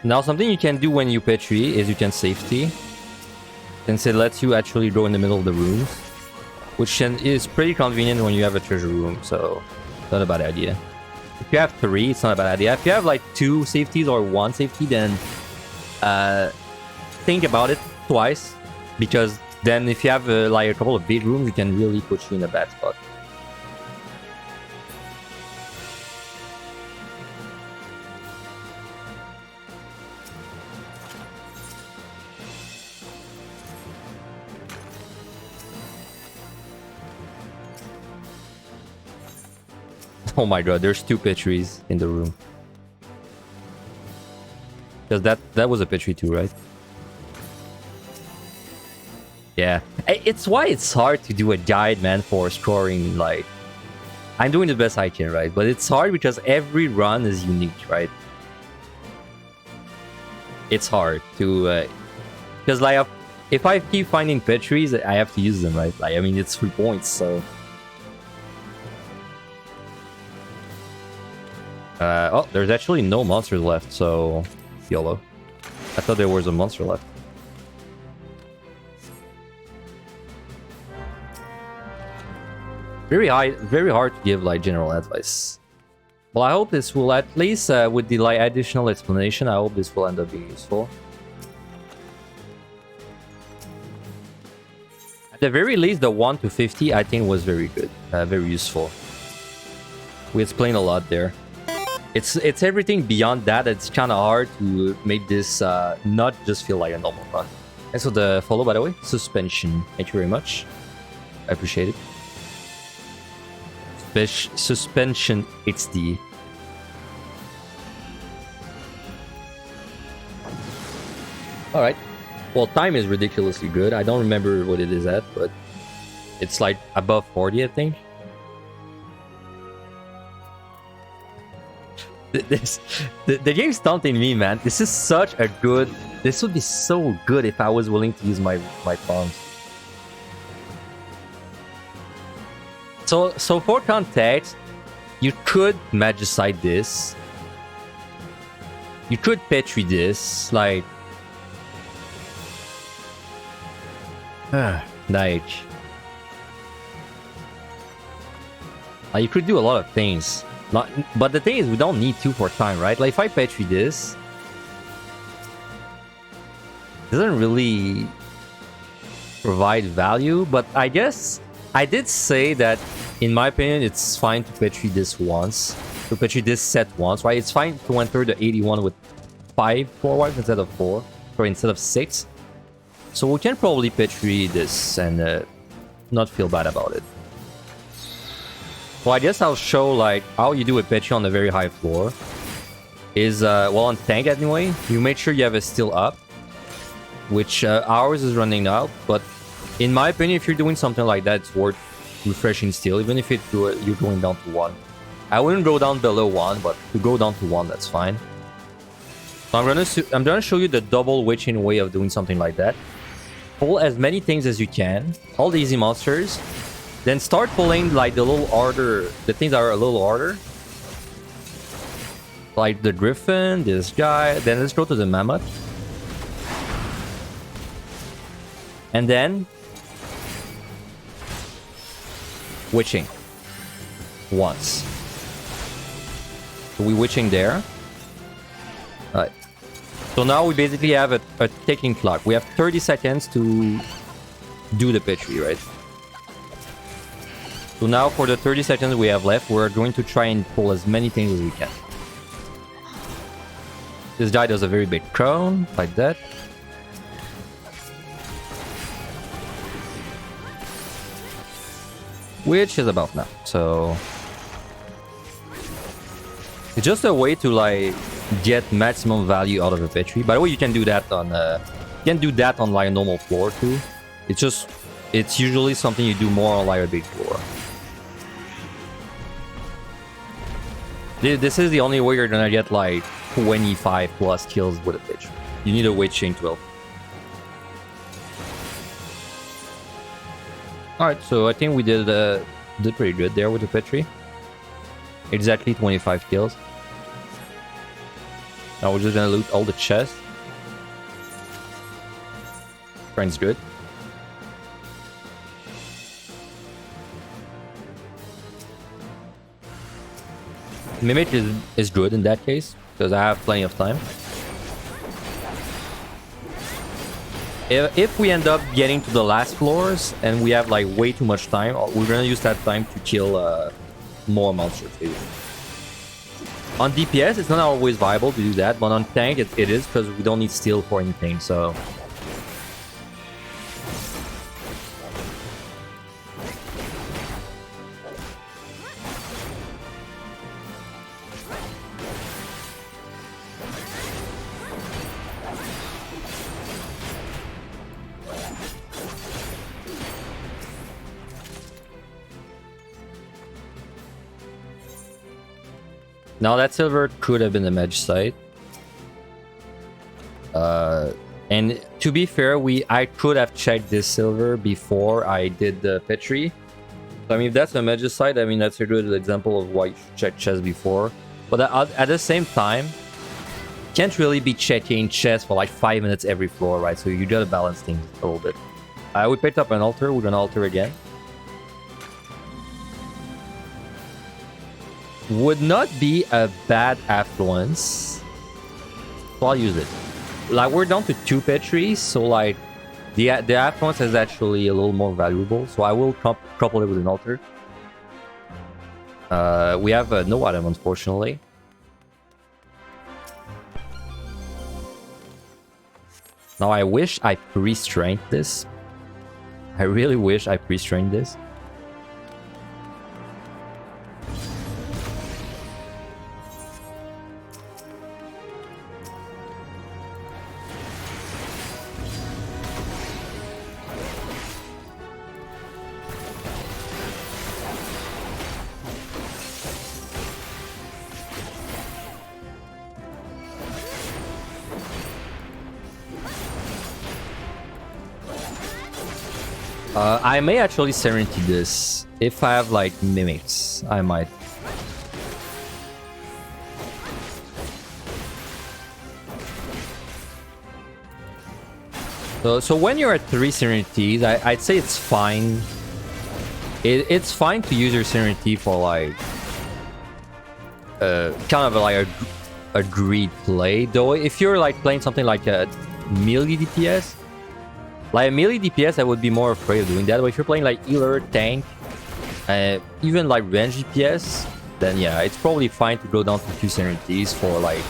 [SPEAKER 1] Now, something you can do when you petri is you can safety, since it lets you actually go in the middle of the rooms, which is pretty convenient when you have a treasure room, so not a bad idea. If you have 3, it's not a bad idea. If you have like 2 safeties or 1 safety, then think about it twice, because then if you have like a couple of big rooms, it can really put you in a bad spot. Oh my god, there's 2 petries in the room. Because that was a petri too, right? Yeah. It's why it's hard to do a guide, man, for scoring, like... I'm doing the best I can, right? But it's hard because every run is unique, right? It's hard to... because, like, if I keep finding petries, I have to use them, right? Like, I mean, it's 3 points, so... oh, there's actually no monsters left, so YOLO. I thought there was a monster left. Very hard to give like general advice. Well, I hope this will, at least with the like additional explanation, I hope this will end up being useful. At the very least, the 1 to 50 I think was very good, very useful. We explained a lot there. It's everything beyond that. It's kind of hard to make this not just feel like a normal run. Thanks for the follow, by the way. Suspension. Thank you very much. I appreciate it. Suspension XD. Alright. Well, time is ridiculously good. I don't remember what it is at, but it's like above 40, I think. The game's taunting me, man. This is such a good... This would be so good if I was willing to use my pawns. So for context, you could Magicite this. You could Petri this, like... like... you could do a lot of things. But the thing is, we don't need 2 for time, right? Like, if I Petri this... doesn't really provide value, but I guess I did say that, in my opinion, it's fine to Petri this once. To Petri this set once, right? It's fine to enter the 81 with 5 4-wives instead of 4, or instead of 6. So we can probably Petri this and not feel bad about it. Well, I guess I'll show like how you do a Petri on a very high floor. Is well, on tank anyway, you make sure you have a still up, which ours is running out. But in my opinion, if you're doing something like that, it's worth refreshing still, even if you're going down to 1. I wouldn't go down below 1, but to go down to 1, that's fine. So I'm gonna show you the double witching way of doing something like that. Pull as many things as you can, all the easy monsters. Then start pulling like the little harder, the things that are a little harder. Like the Griffin, this guy. Then let's go to the Mammoth. And then... witching. Once. So we witching there. Alright. So now we basically have a ticking clock. We have 30 seconds to do the Petri, right? So now for the 30 seconds we have left, we're going to try and pull as many things as we can. This guy does a very big cone, like that. Which is about now, so... it's just a way to like get maximum value out of a Petri. By the way, you can do that on like a normal floor too. It's usually something you do more on like a big floor. This is the only way you're gonna get like 25 plus kills with a Petri. You need a witching 12. Alright, so I think we did pretty good there with the Petri. Exactly 25 kills. Now we're just gonna loot all the chests. Friend's good. Mimic is good in that case, because I have plenty of time. If we end up getting to the last floors and we have like way too much time, we're gonna use that time to kill more monsters. On DPS, it's not always viable to do that, but on tank, it is, because we don't need steel for anything, so... Now that silver could have been the Magicite. And to be fair, I could have checked this silver before I did the Petri. So, I mean, if that's a Magicite, I mean, that's a good example of why you should check chests before. But at the same time, can't really be checking chests for like 5 minutes every floor, right? So you gotta balance things a little bit. We picked up an altar, we're gonna altar again. Would not be a bad affluence. So I'll use it. Like, we're down to 2 Petries, so like the affluence is actually a little more valuable. So I will couple it with an altar. We have no item, unfortunately. Now I wish I pre-strained this. I really wish I pre-strained this. I may actually Serenity this. If I have like mimics, I might. So when you're at 3 Serenities, I'd say it's fine. It's fine to use your Serenity for like kind of like a greed play. Though if you're like playing something like a melee DPS, like a melee DPS, I would be more afraid of doing that. But if you're playing like healer, tank, even like range DPS, then yeah, it's probably fine to go down to 2 Serenities for like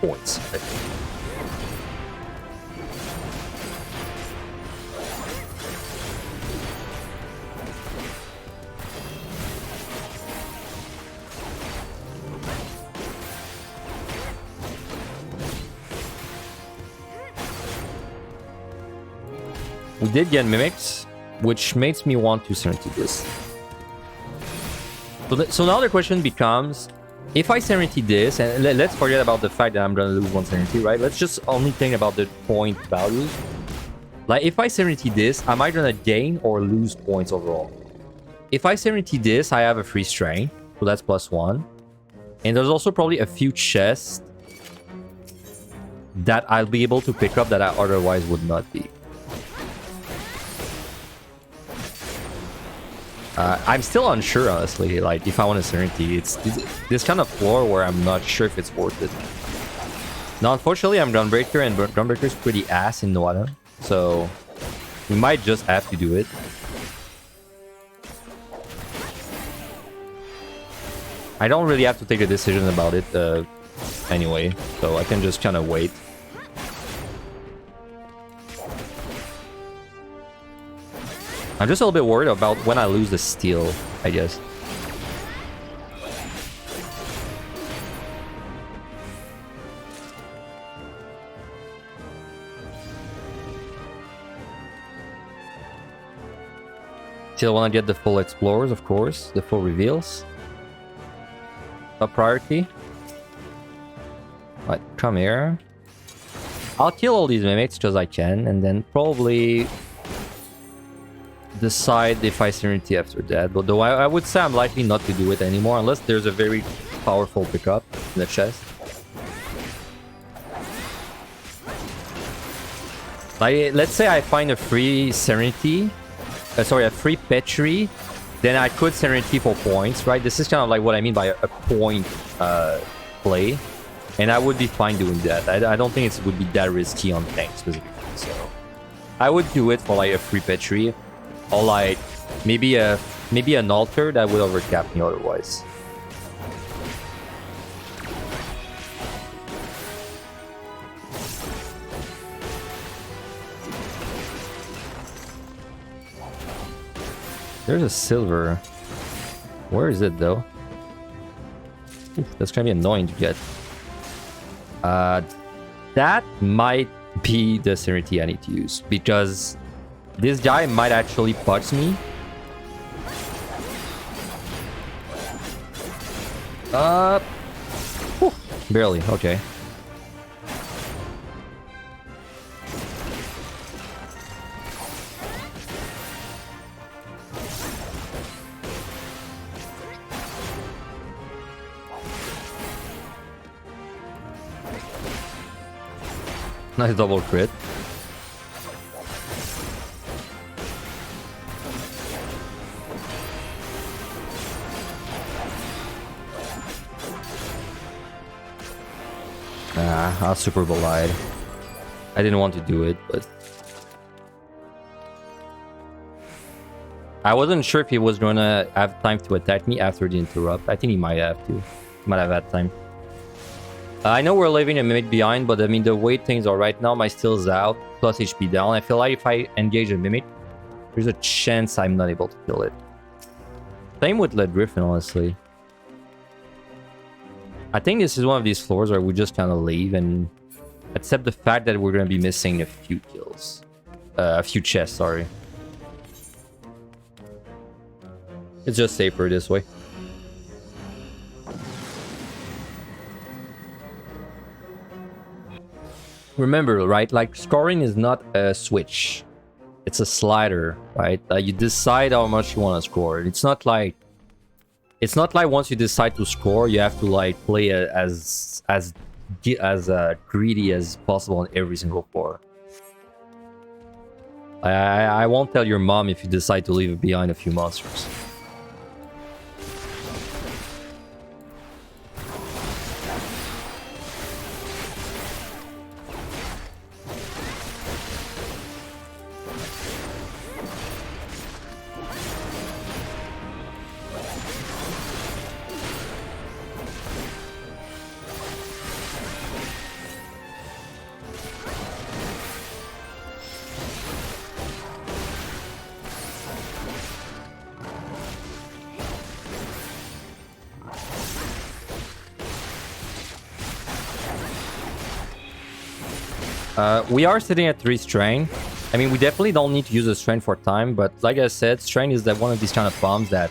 [SPEAKER 1] points. We did get mimics, which makes me want to Serenity this. So now the question becomes, if I Serenity this, and let's forget about the fact that I'm gonna lose 1 Serenity, right? Let's just only think about the point values. Like, if I Serenity this, am I gonna gain or lose points overall? If I Serenity this, I have a free strain, so that's +1. And there's also probably a few chests that I'll be able to pick up that I otherwise would not be. I'm still unsure, honestly, like, if I want to Serenity. It's this kind of floor where I'm not sure if it's worth it. Now, unfortunately, I'm Gunbreaker, and Gunbreaker's pretty ass in Noada, so we might just have to do it. I don't really have to take a decision about it anyway, so I can just kind of wait. I'm just a little bit worried about when I lose the steal, I guess. Still want to get the full explorers, of course, the full reveals. Top priority. Right, come here. I'll kill all these mimics because I can, and then probably decide if I Serenity after that. But though I would say I'm likely not to do it anymore unless there's a very powerful pickup in the chest. Like, let's say I find a free Serenity, a free Petri, then I could Serenity for points, right? This is kind of like what I mean by a point play, and I would be fine doing that. I don't think it would be that risky on tank specifically, so I would do it for like a free Petri. Or like maybe an altar that would overcap me otherwise. There's a silver. Where is it though? Oof, that's gonna be annoying to get. That might be the Serenity I need to use because this guy might actually punch me. Whew, barely, okay. Nice double crit. I super belied. I didn't want to do it, but I wasn't sure if he was gonna have time to attack me after the interrupt. I think he might have to. He might have had time. I know we're leaving a mimic behind, but I mean the way things are right now, my steal's out. plus HP down. I feel like if I engage a Mimic, there's a chance I'm not able to kill it. Same with Lead Griffin, honestly. I think this is one of these floors where we just kind of leave and accept the fact that we're going to be missing a few kills. A few chests, sorry. It's just safer this way. Remember, right? Like, scoring is not a switch. It's a slider, right? You decide how much you want to score. It's not like once you decide to score, you have to like play as greedy as possible on every single floor. I won't tell your mom if you decide to leave behind a few monsters. We are sitting at 3 strain. I mean, we definitely don't need to use a strain for time, but like I said, strain is that one of these kind of bombs that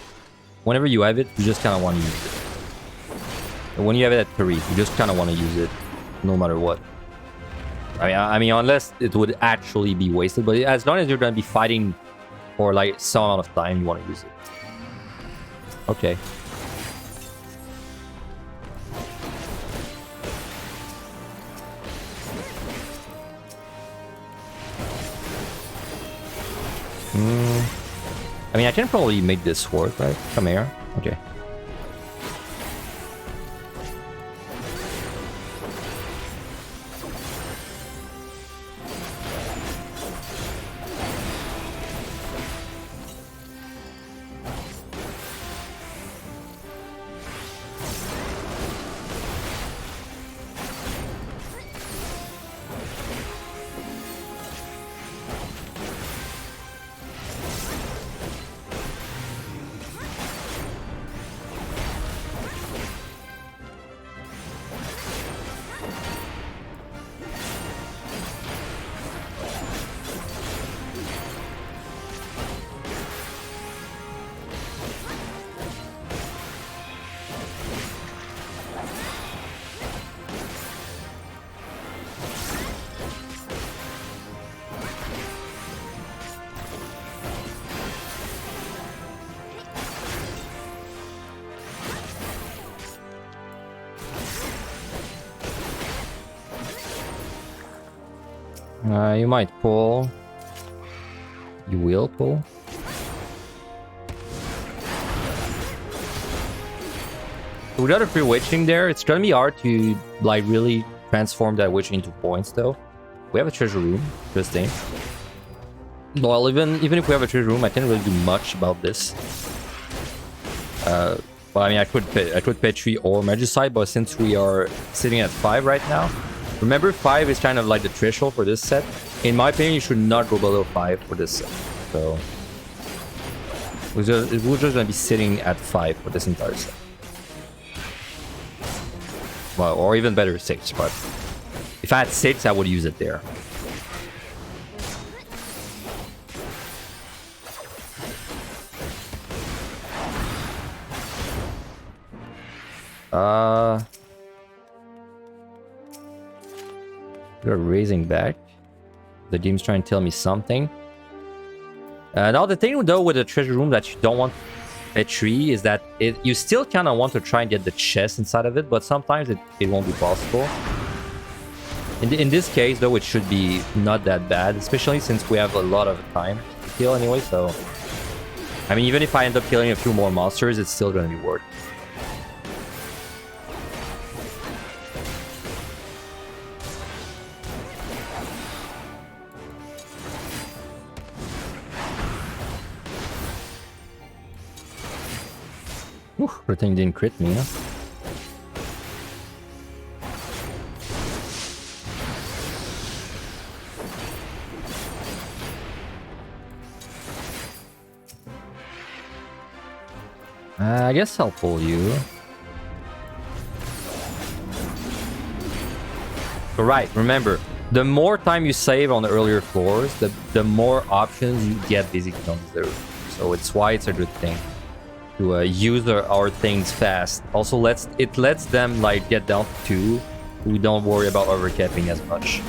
[SPEAKER 1] whenever you have it, you just kind of want to use it. And when you have it at 3, you just kind of want to use it, no matter what. I mean, unless it would actually be wasted, but as long as you're going to be fighting for like some amount of time, you want to use it. Okay. I mean, I can probably make this work, right? Come here. Okay. You might pull. You will pull. We got a free witching there. It's gonna be hard to like really transform that witching into points though. We have a treasure room, interesting. Well, even if we have a treasure room, I can't really do much about this. Well, I mean, I could pay 3 or Magicite, but since we are sitting at 5 right now, remember 5 is kind of like the threshold for this set. In my opinion, you should not go below 5 for this set. So we're just gonna be sitting at 5 for this entire set. Well, or even better 6, but if I had 6, I would use it there. We're raising back. The game's trying to tell me something. Now the thing though with the treasure room that you don't want a tree is that you still kind of want to try and get the chest inside of it, but sometimes it won't be possible. In this case though, it should be not that bad, especially since we have a lot of time to kill anyway, so I mean, even if I end up killing a few more monsters, it's still gonna be worth it. The thing didn't crit me, huh? I guess I'll pull you. Right, remember, the more time you save on the earlier floors, the more options you get basically on the roof. So it's why it's a good thing to use our things fast. Also, it lets them like get down to 2. We don't worry about overcapping as much.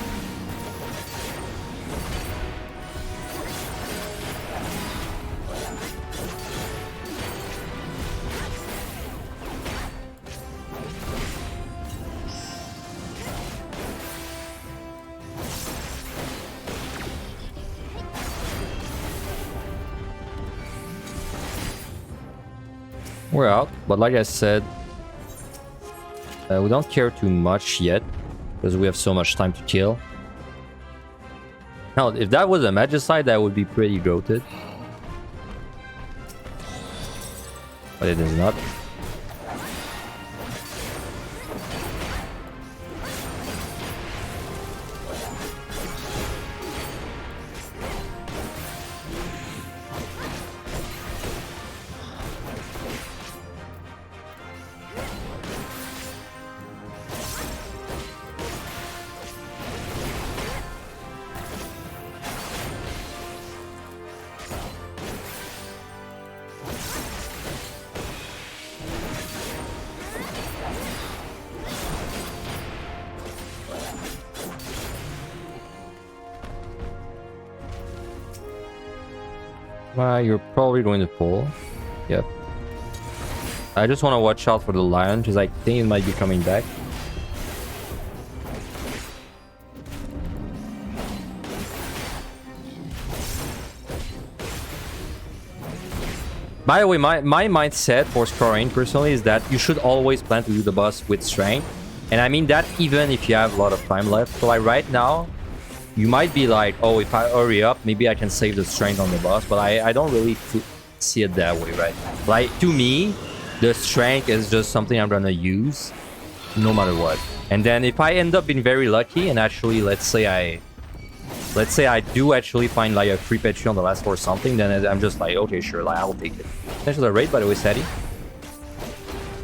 [SPEAKER 1] We're out, but like I said, we don't care too much yet because we have so much time to kill. Now, if that was a Magicite, that would be pretty goated. But it is not. You're probably going to pull. Yep. I just want to watch out for the lion because I think it might be coming back. By the way, my mindset for scoring personally is that you should always plan to do the boss with strength. And I mean that even if you have a lot of time left. So like right now, you might be like, oh, if I hurry up, maybe I can save the strength on the boss. But I don't really see it that way, right? Like, to me, the strength is just something I'm gonna use no matter what. And then if I end up being very lucky and actually, let's say I do actually find like a free Petri on the last floor or something, then I'm just like, okay, sure, like, I'll take it. Thanks for the raid, by the way, Sadie.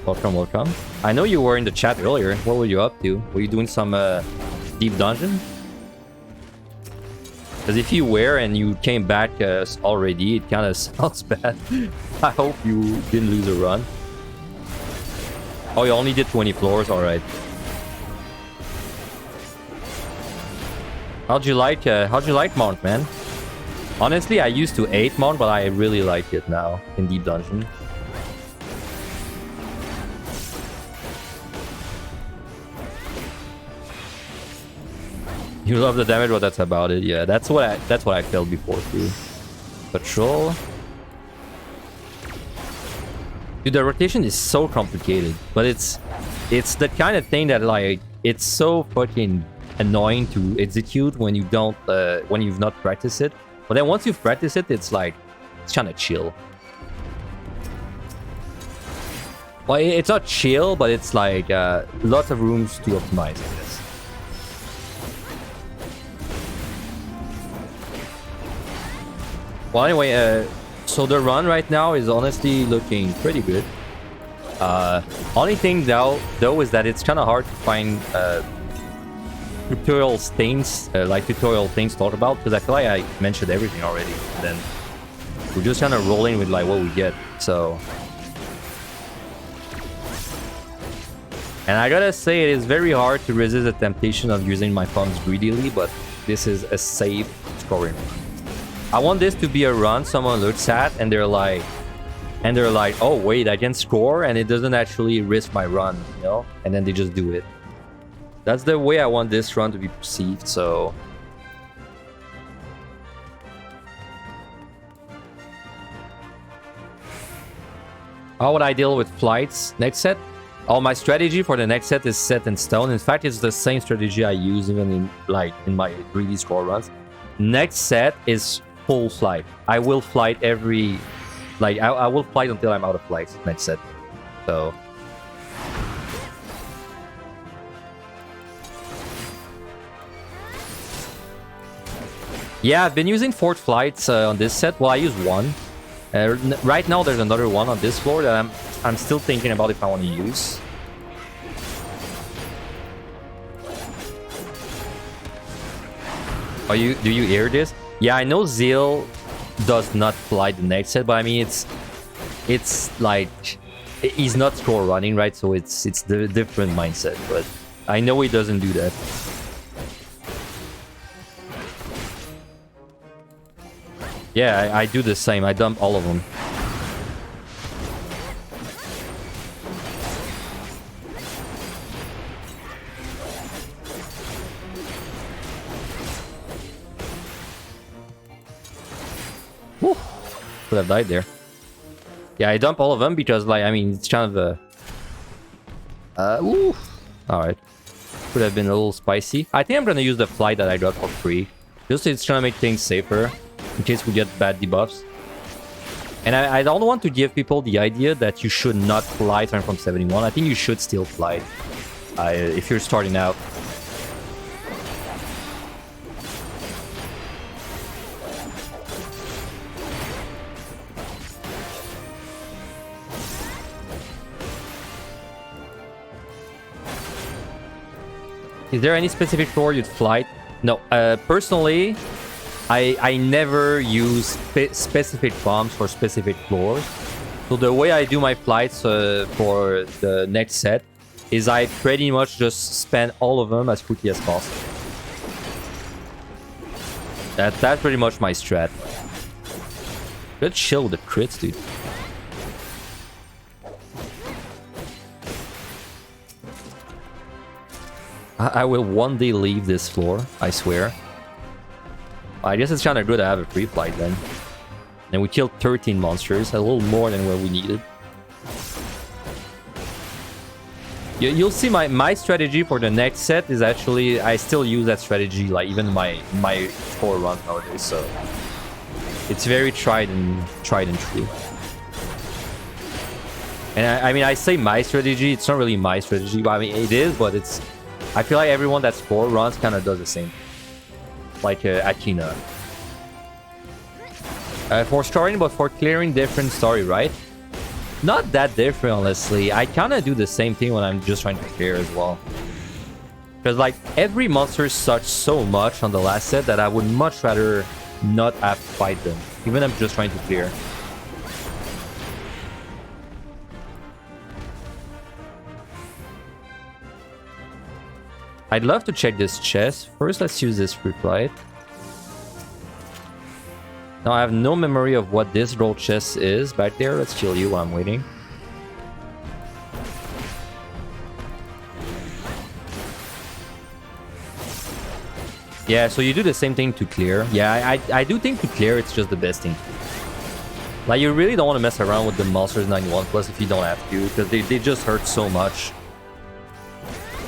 [SPEAKER 1] Welcome, welcome. I know you were in the chat earlier. What were you up to? Were you doing some deep dungeon? Because if you were and you came back already, it kind of sounds bad. I hope you didn't lose a run. Oh, you only did 20 floors? Alright. How'd you like Mount, man? Honestly, I used to hate Mount, but I really like it now in Deep Dungeon. You love the damage, but that's about it. Yeah, that's what I felt before too. Patrol. Dude, the rotation is so complicated, but it's the kind of thing that like it's so fucking annoying to execute when you don't when you've not practiced it. But then once you've practiced it, it's like it's kind of chill. Well, it's not chill, but it's like lots of rooms to optimize, I guess. Well, anyway, so the run right now is honestly looking pretty good. Only thing though is that it's kind of hard to find tutorial things to talk about, because I feel like I mentioned everything already. And then we're just kind of rolling with like what we get. So, and I gotta say, it is very hard to resist the temptation of using my pumps greedily, but this is a safe scoring. I want this to be a run someone looks at and they're like, oh wait, I can score and it doesn't actually risk my run, you know? And then they just do it. That's the way I want this run to be perceived, so... How would I deal with flights next set? Oh, my strategy for the next set is set in stone. In fact, it's the same strategy I use even in my greedy score runs. Next set is full flight. I will flight every... Like, I will flight until I'm out of flights next set. So... Yeah, I've been using 4 flights on this set. Well, I use 1. Right now, there's another one on this floor that I'm still thinking about if I want to use. Do you hear this? Yeah, I know Zeal does not fly the next set, but I mean it's like he's not score running, right? So it's the different mindset, but I know he doesn't do that. Yeah, I do the same. I dump all of them. Whew. Could have died there. Yeah, I dump all of them because, like, I mean, it's kind of a... Ooh. Alright. Could have been a little spicy. I think I'm gonna use the flight that I got for free. Just it's trying to make things safer in case we get bad debuffs. And I don't want to give people the idea that you should not fly starting from 71. I think you should still fly if you're starting out. Is there any specific floor you'd fly? No. Personally, I never use specific bombs for specific floors. So the way I do my flights for the next set is I pretty much just spend all of them as quickly as possible. That's pretty much my strat. Good chill with the crits, dude. I will one day leave this floor, I swear. I guess it's kind of good to have a free flight then. And we killed 13 monsters, a little more than what we needed. You'll see my strategy for the next set is actually, I still use that strategy, like even my 4 run nowadays, so... It's very tried and true. And I mean, I say my strategy, it's not really my strategy, but I mean, it is, but it's... I feel like everyone that's 4 runs kind of does the same. Like Akina. For starting, but for clearing, different story, right? Not that different, honestly. I kind of do the same thing when I'm just trying to clear as well. Because, like, every monster sucks so much on the last set that I would much rather not have to fight them. Even if I'm just trying to clear. I'd love to check this chest. First, let's use this free flight. Now, I have no memory of what this gold chest is back there. Let's kill you while I'm waiting. Yeah, so you do the same thing to clear. Yeah, I do think to clear, it's just the best thing. Like, you really don't want to mess around with the monsters 91 plus if you don't have to, because they just hurt so much.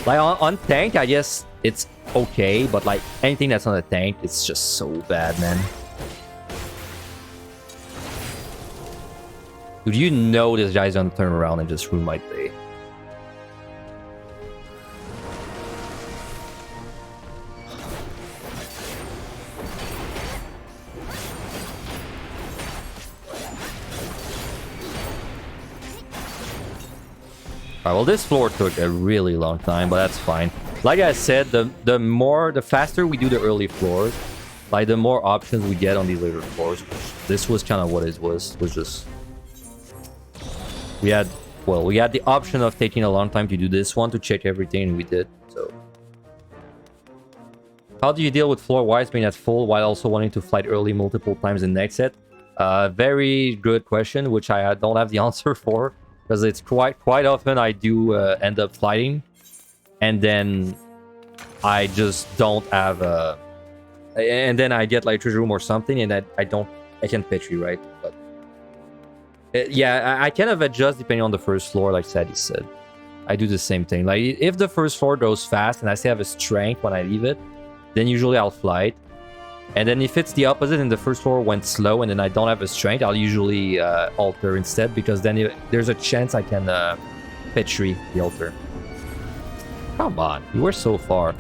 [SPEAKER 1] Like, on tank, I guess it's okay, but, like, anything that's on a tank, it's just so bad, man. Dude, you know this guy's gonna turn around and just ruin my day. Alright, well, this floor took a really long time, but that's fine. Like I said, the faster we do the early floors, like the more options we get on these later floors. This was kind of what it was just... We had the option of taking a long time to do this one, to check everything, and we did, so... How do you deal with floor-wise being at full while also wanting to fight early multiple times in the next set? Very good question, which I don't have the answer for. Because it's quite often I do end up fighting, and then I just don't have and then I get like treasure room or something, and I can petri, right? But yeah, I kind of adjust depending on the first floor, like Sadie said. I do the same thing. Like if the first floor goes fast and I still have a strength when I leave it, then usually I'll flight. And then if it's the opposite and the first floor went slow and then I don't have a strength, I'll usually alter instead, because then there's a chance I can petri the altar. Come on, you were so far.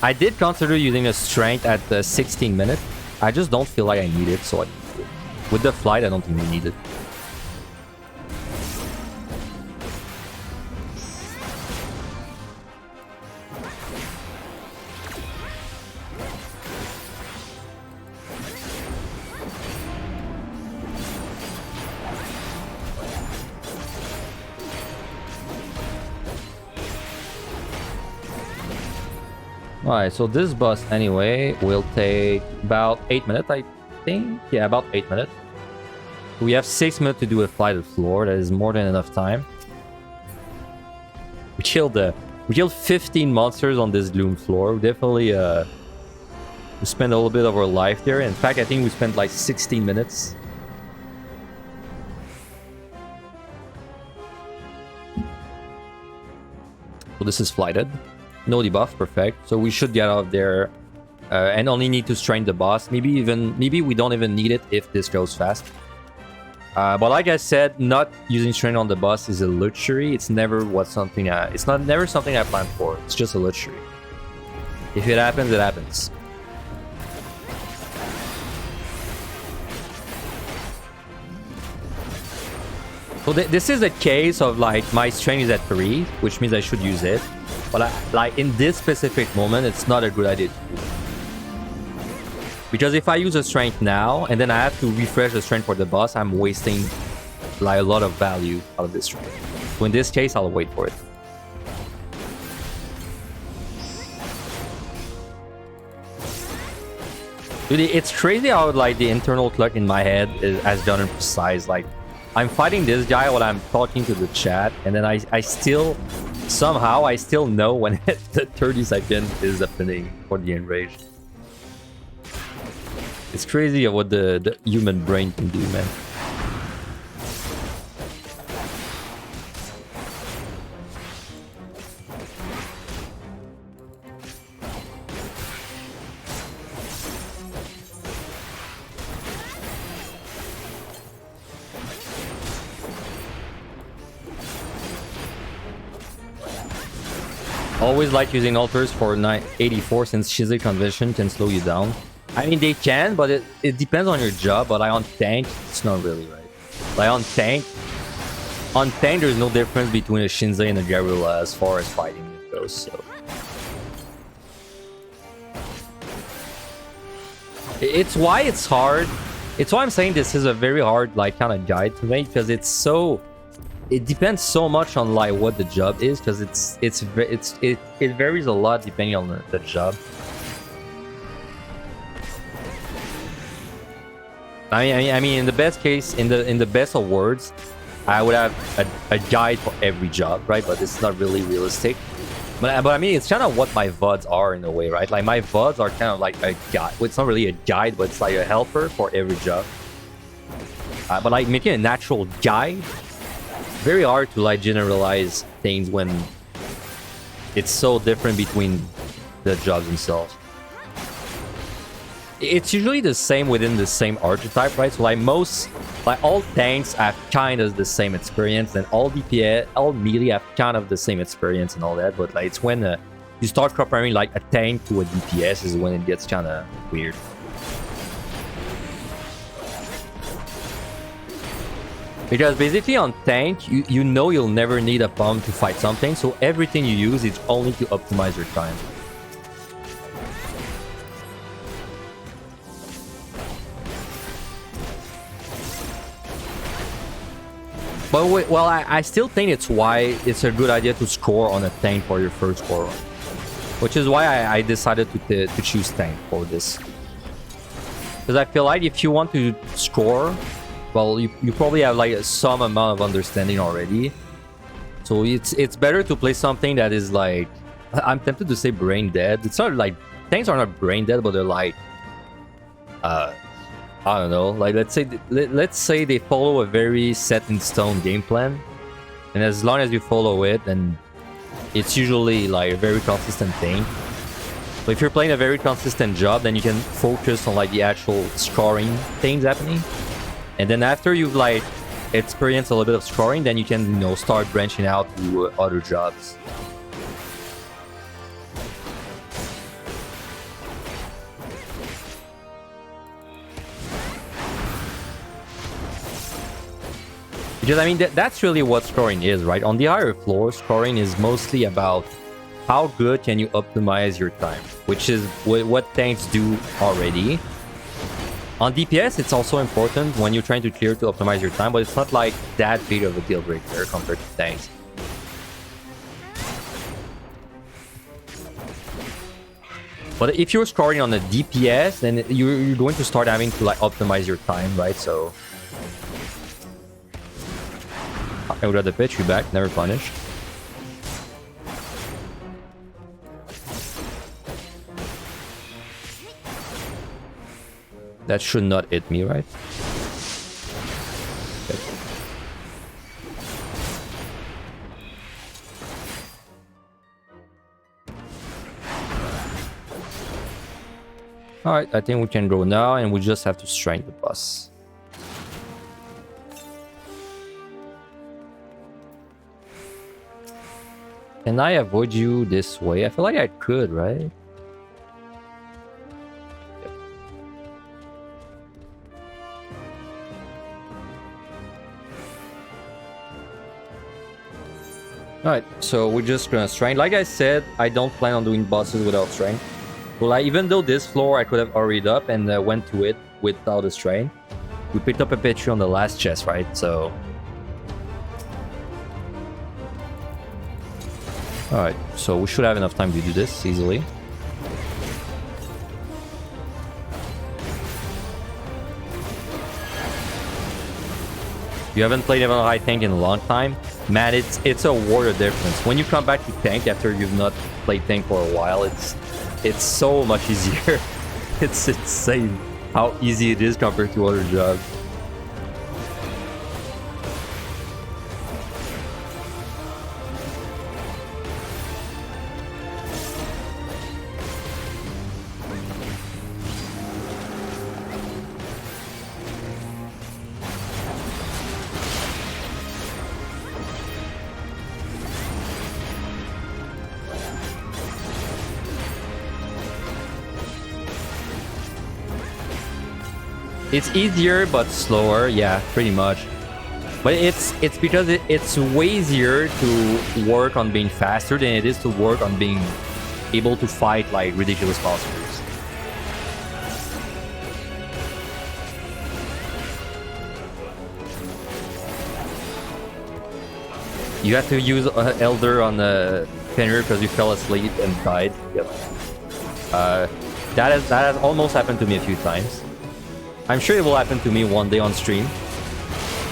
[SPEAKER 1] I did consider using a strength at the 16 minutes. I just don't feel like I need it, so with the flight, I don't think we need it. Alright, so this boss anyway will take about 8 minutes, I think. Yeah, about 8 minutes. We have 6 minutes to do a flight of floor. That is more than enough time. We killed 15 monsters on this Gloom floor. We definitely we spent a little bit of our life there. In fact, I think we spent like 16 minutes. So this is flighted. No debuff, perfect. So we should get out of there and only need to strain the boss. Maybe we don't even need it if this goes fast. But like I said, not using strain on the boss is a luxury. It's never never something I planned for. It's just a luxury. If it happens, it happens. So this is a case of like my strain is at 3, which means I should use it. But like in this specific moment, it's not a good idea to do. Because if I use a strength now, and then I have to refresh the strength for the boss, I'm wasting like a lot of value out of this strength. So in this case, I'll wait for it. Dude, it's crazy how like the internal clock in my head has done it precise. Like, I'm fighting this guy while I'm talking to the chat, and then I still... Somehow, I still know when the 30 second is happening for the enrage. It's crazy what the human brain can do, man. Always like using altars for 984 since Shizu conversion can slow you down. I mean, they can, but it depends on your job. But like on tank, it's not really right. Like on tank, there's no difference between a Shinzei and a Garula as far as fighting goes. So it's why it's hard. It's why I'm saying this is a very hard like kind of guide to make, because it's so. It depends so much on like what the job is, because it varies a lot depending on the job. I mean, in the best case, in the best of words, I would have a guide for every job, right? But it's not really realistic. But I mean, it's kind of what my VODs are in a way, right? Like my VODs are kind of like a guide. Well, it's not really a guide, but it's like a helper for every job. But like making a natural guide. Very hard to like generalize things when it's so different between the jobs themselves. It's usually the same within the same archetype, right? So like all tanks have kind of the same experience, and all DPS, all melee have kind of the same experience and all that. But like it's when you start comparing like a tank to a DPS is when it gets kind of weird. Because basically on tank, you know you'll never need a pump to fight something, so everything you use is only to optimize your time. But wait, well, I still think it's why it's a good idea to score on a tank for your first core run. Which is why I decided to choose tank for this. Because I feel like if you want to score... Well, you probably have like some amount of understanding already, so it's better to play something that is like, I'm tempted to say brain dead. It's not like tanks are not brain dead, but they're like, I don't know. Like let's say they follow a very set in stone game plan, and as long as you follow it, then it's usually like a very consistent thing. So if you're playing a very consistent job, then you can focus on like the actual scoring things happening. And then after you've like experienced a little bit of scoring, then you can, start branching out to other jobs. Because I mean, that's really what scoring is, right? On the higher floor, scoring is mostly about how good can you optimize your time, which is what tanks do already. On DPS, it's also important when you're trying to clear to optimize your time, but it's not like that big of a deal breaker compared to tanks. But if you're scoring on a DPS, then you're going to start having to like optimize your time, right? So I would rather pitch you back, never punished. That should not hit me, right? Okay. Alright, I think we can go now, and we just have to strain the boss. Can I avoid you this way? I feel like I could, right? Alright, so we're just gonna strain. Like I said, I don't plan on doing bosses without strain. Well, even though this floor I could have hurried up and went to it without a strain, we picked up a Petri on the last chest, right? So... Alright, so we should have enough time to do this easily. You haven't played Evan High Tank in a long time? Man, it's a world of difference. When you come back to tank after you've not played tank for a while, it's so much easier. It's insane how easy it is compared to other jobs. It's easier but slower, yeah, pretty much. But it's because it's way easier to work on being faster than it is to work on being able to fight like ridiculous monsters. You have to use Elder on the Fenrir because you fell asleep and died. Yep. That has almost happened to me a few times. I'm sure it will happen to me one day on stream.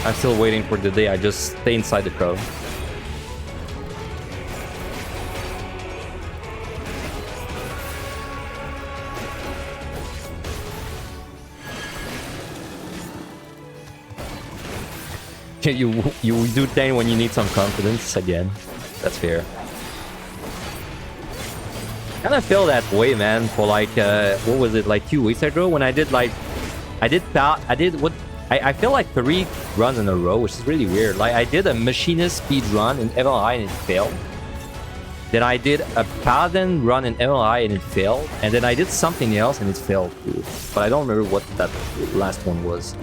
[SPEAKER 1] I'm still waiting for the day I just stay inside the crowd. You do tank when you need some confidence again. That's fair. I kind of feel that way, man, for like what was it, like 2 weeks ago when I did like I feel like 3 runs in a row, which is really weird. Like I did a machinist speed run in MLI and it failed. Then I did a paladin run in MLI and it failed. And then I did something else and it failed too. But I don't remember what that last one was.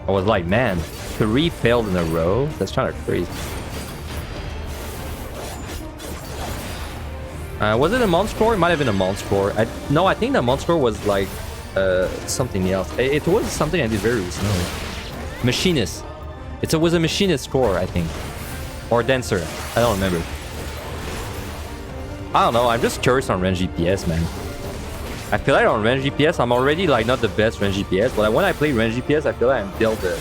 [SPEAKER 1] I was like, man, 3 failed in a row? That's kind of crazy. Was it a mount score? It might have been a mount score. No, I think the mount score was like something else. It was something I did very recently. Machinist. It was a machinist score, I think. Or dancer. I don't remember. I don't know. I'm just curious on range DPS, man. I feel like on range DPS, I'm already like not the best range DPS, but when I play range DPS, I feel like I'm dealt the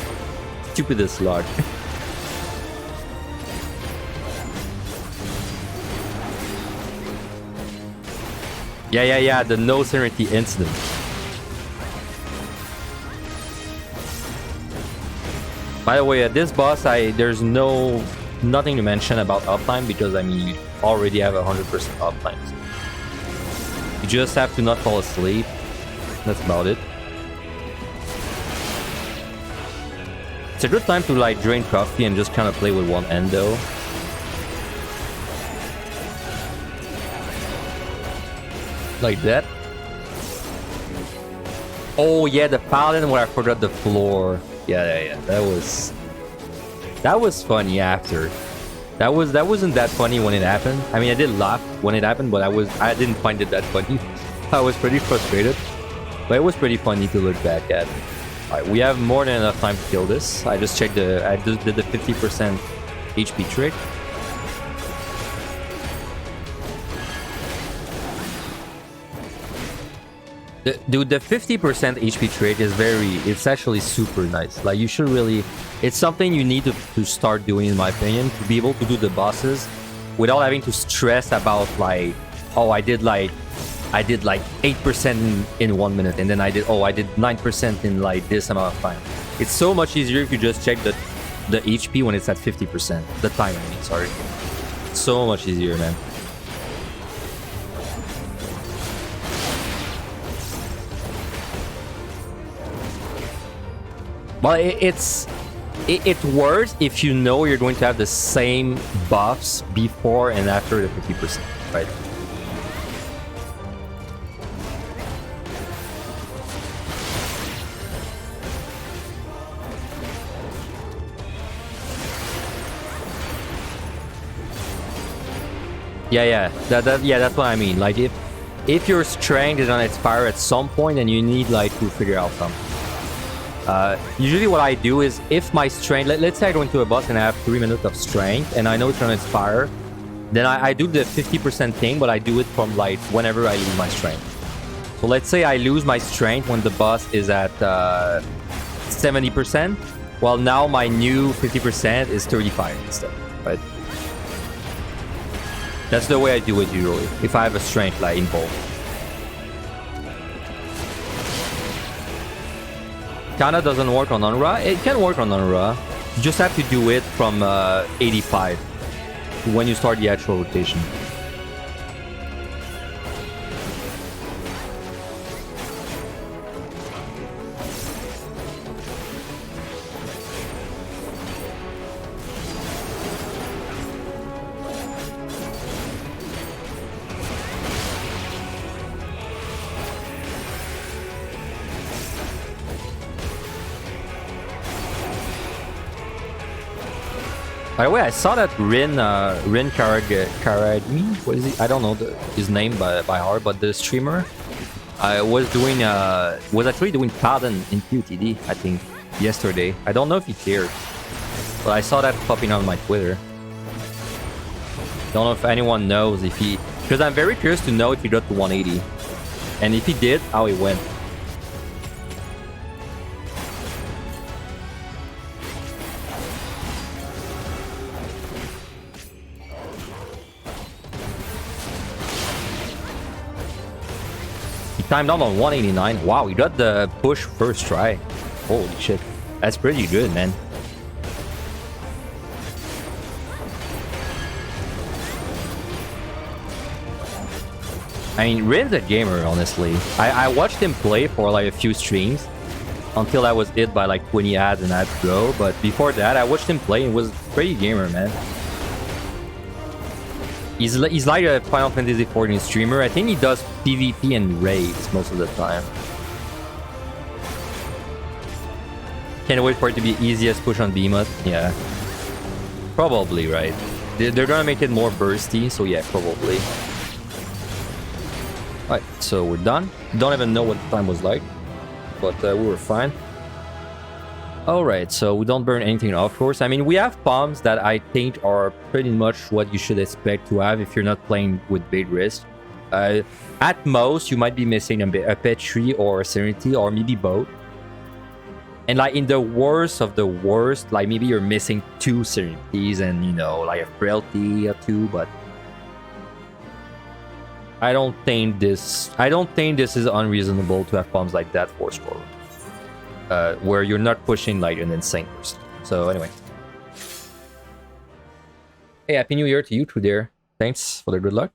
[SPEAKER 1] stupidest luck. Yeah, the no Serenity incident. By the way, at this boss, there's nothing to mention about uptime because I mean you already have 100% uptime. You just have to not fall asleep. That's about it. It's a good time to like drain coffee and just kind of play with one endo. Like that. Oh yeah, the paladin where I forgot the floor. Yeah. That was funny after. That wasn't that funny when it happened. I mean, I did laugh when it happened, but I didn't find it that funny. I was pretty frustrated, but it was pretty funny to look back at. All right, we have more than enough time to kill this. I just checked I just did the 50% HP trick. Dude, the 50% HP trick is it's actually super nice. Like, you should really, it's something you need to start doing, in my opinion, to be able to do the bosses without having to stress about, like, oh, I did like 8% in 1 minute, and then I did 9% in like this amount of time. It's so much easier if you just check the HP when it's at 50%. The time, I mean, sorry. So much easier, man. Well, it works if you know you're going to have the same buffs before and after the 50%, right? Yeah. That's what I mean. Like, if your strength is gonna expire at some point, and you need like to figure out something. Usually what I do is, if my strength, let's say I go into a boss and I have 3 minutes of strength and I know it's gonna expire, then I do the 50% thing, but I do it from like whenever I lose my strength. So let's say I lose my strength when the boss is at 70%. Well, now my new 50% is 35 instead, right? That's the way I do it usually, if I have a strength like involved. Kinda doesn't work on Onra. It can work on Onra. You just have to do it from 85 when you start the actual rotation. By the way, I saw that Rin Karagmi, what is he? I don't know his name by heart, but the streamer was actually doing Paladin in QTD, I think, yesterday. I don't know if he cared, but I saw that popping on my Twitter. Don't know if anyone knows if he, because I'm very curious to know if he got to 180, and if he did, how he went. Timed out on 189. Wow, he got the push first try. Holy shit. That's pretty good, man. I mean, Rin's a gamer, honestly. I watched him play for like a few streams until I was hit by like 20 ads and I had to go. But before that, I watched him play and was pretty gamer, man. He's like a Final Fantasy XIV streamer. I think he does PvP and raids most of the time. Can't wait for it to be easiest push on Behemoth. Yeah. Probably, right? They're gonna make it more bursty, so yeah, probably. Alright, so we're done. Don't even know what the time was like, but we were fine. Alright, so we don't burn anything off course. I mean, we have bombs that I think are pretty much what you should expect to have if you're not playing with big risk. At most, you might be missing a Petri or a Serenity, or maybe both. And like in the worst of the worst, like maybe you're missing 2 Serenities and, you know, like a Frailty or 2, but I don't think this is unreasonable to have bombs like that for score. Where you're not pushing like an insane person. So anyway. Hey, Happy New Year to you two there. Thanks for the good luck.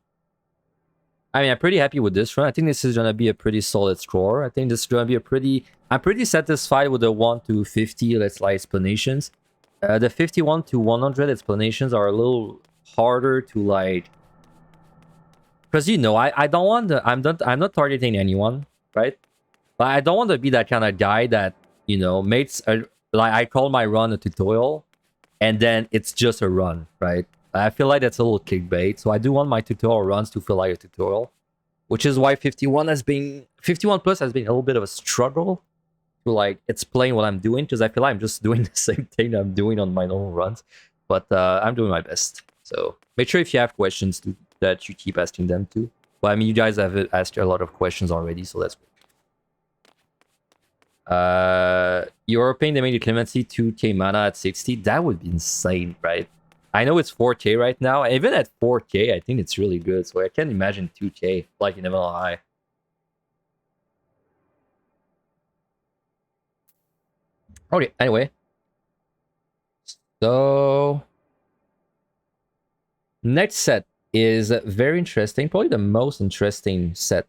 [SPEAKER 1] I mean, I'm pretty happy with this run. I think this is gonna be a pretty solid score. I think this is gonna be I'm pretty satisfied with the 1 to 50, let's like, explanations. The 51 to 100 explanations are a little harder to like, because, you know, I don't want I'm not targeting anyone, right? But I don't want to be that kind of guy that, you know, makes a, like I call my run a tutorial and then it's just a run, right? I feel like that's a little clickbait. So I do want my tutorial runs to feel like a tutorial, which is why 51 plus has been a little bit of a struggle to like explain what I'm doing, because I feel like I'm just doing the same thing I'm doing on my normal runs. But I'm doing my best. So make sure if you have questions that you keep asking them too. But I mean, you guys have asked a lot of questions already, so that's great. You're paying the clemency 2k mana at 60. That would be insane, right? I know it's 4k right now. Even at 4k, I think it's really good. So I can't imagine 2k like in MLI. Okay, anyway. So next set is very interesting. Probably the most interesting set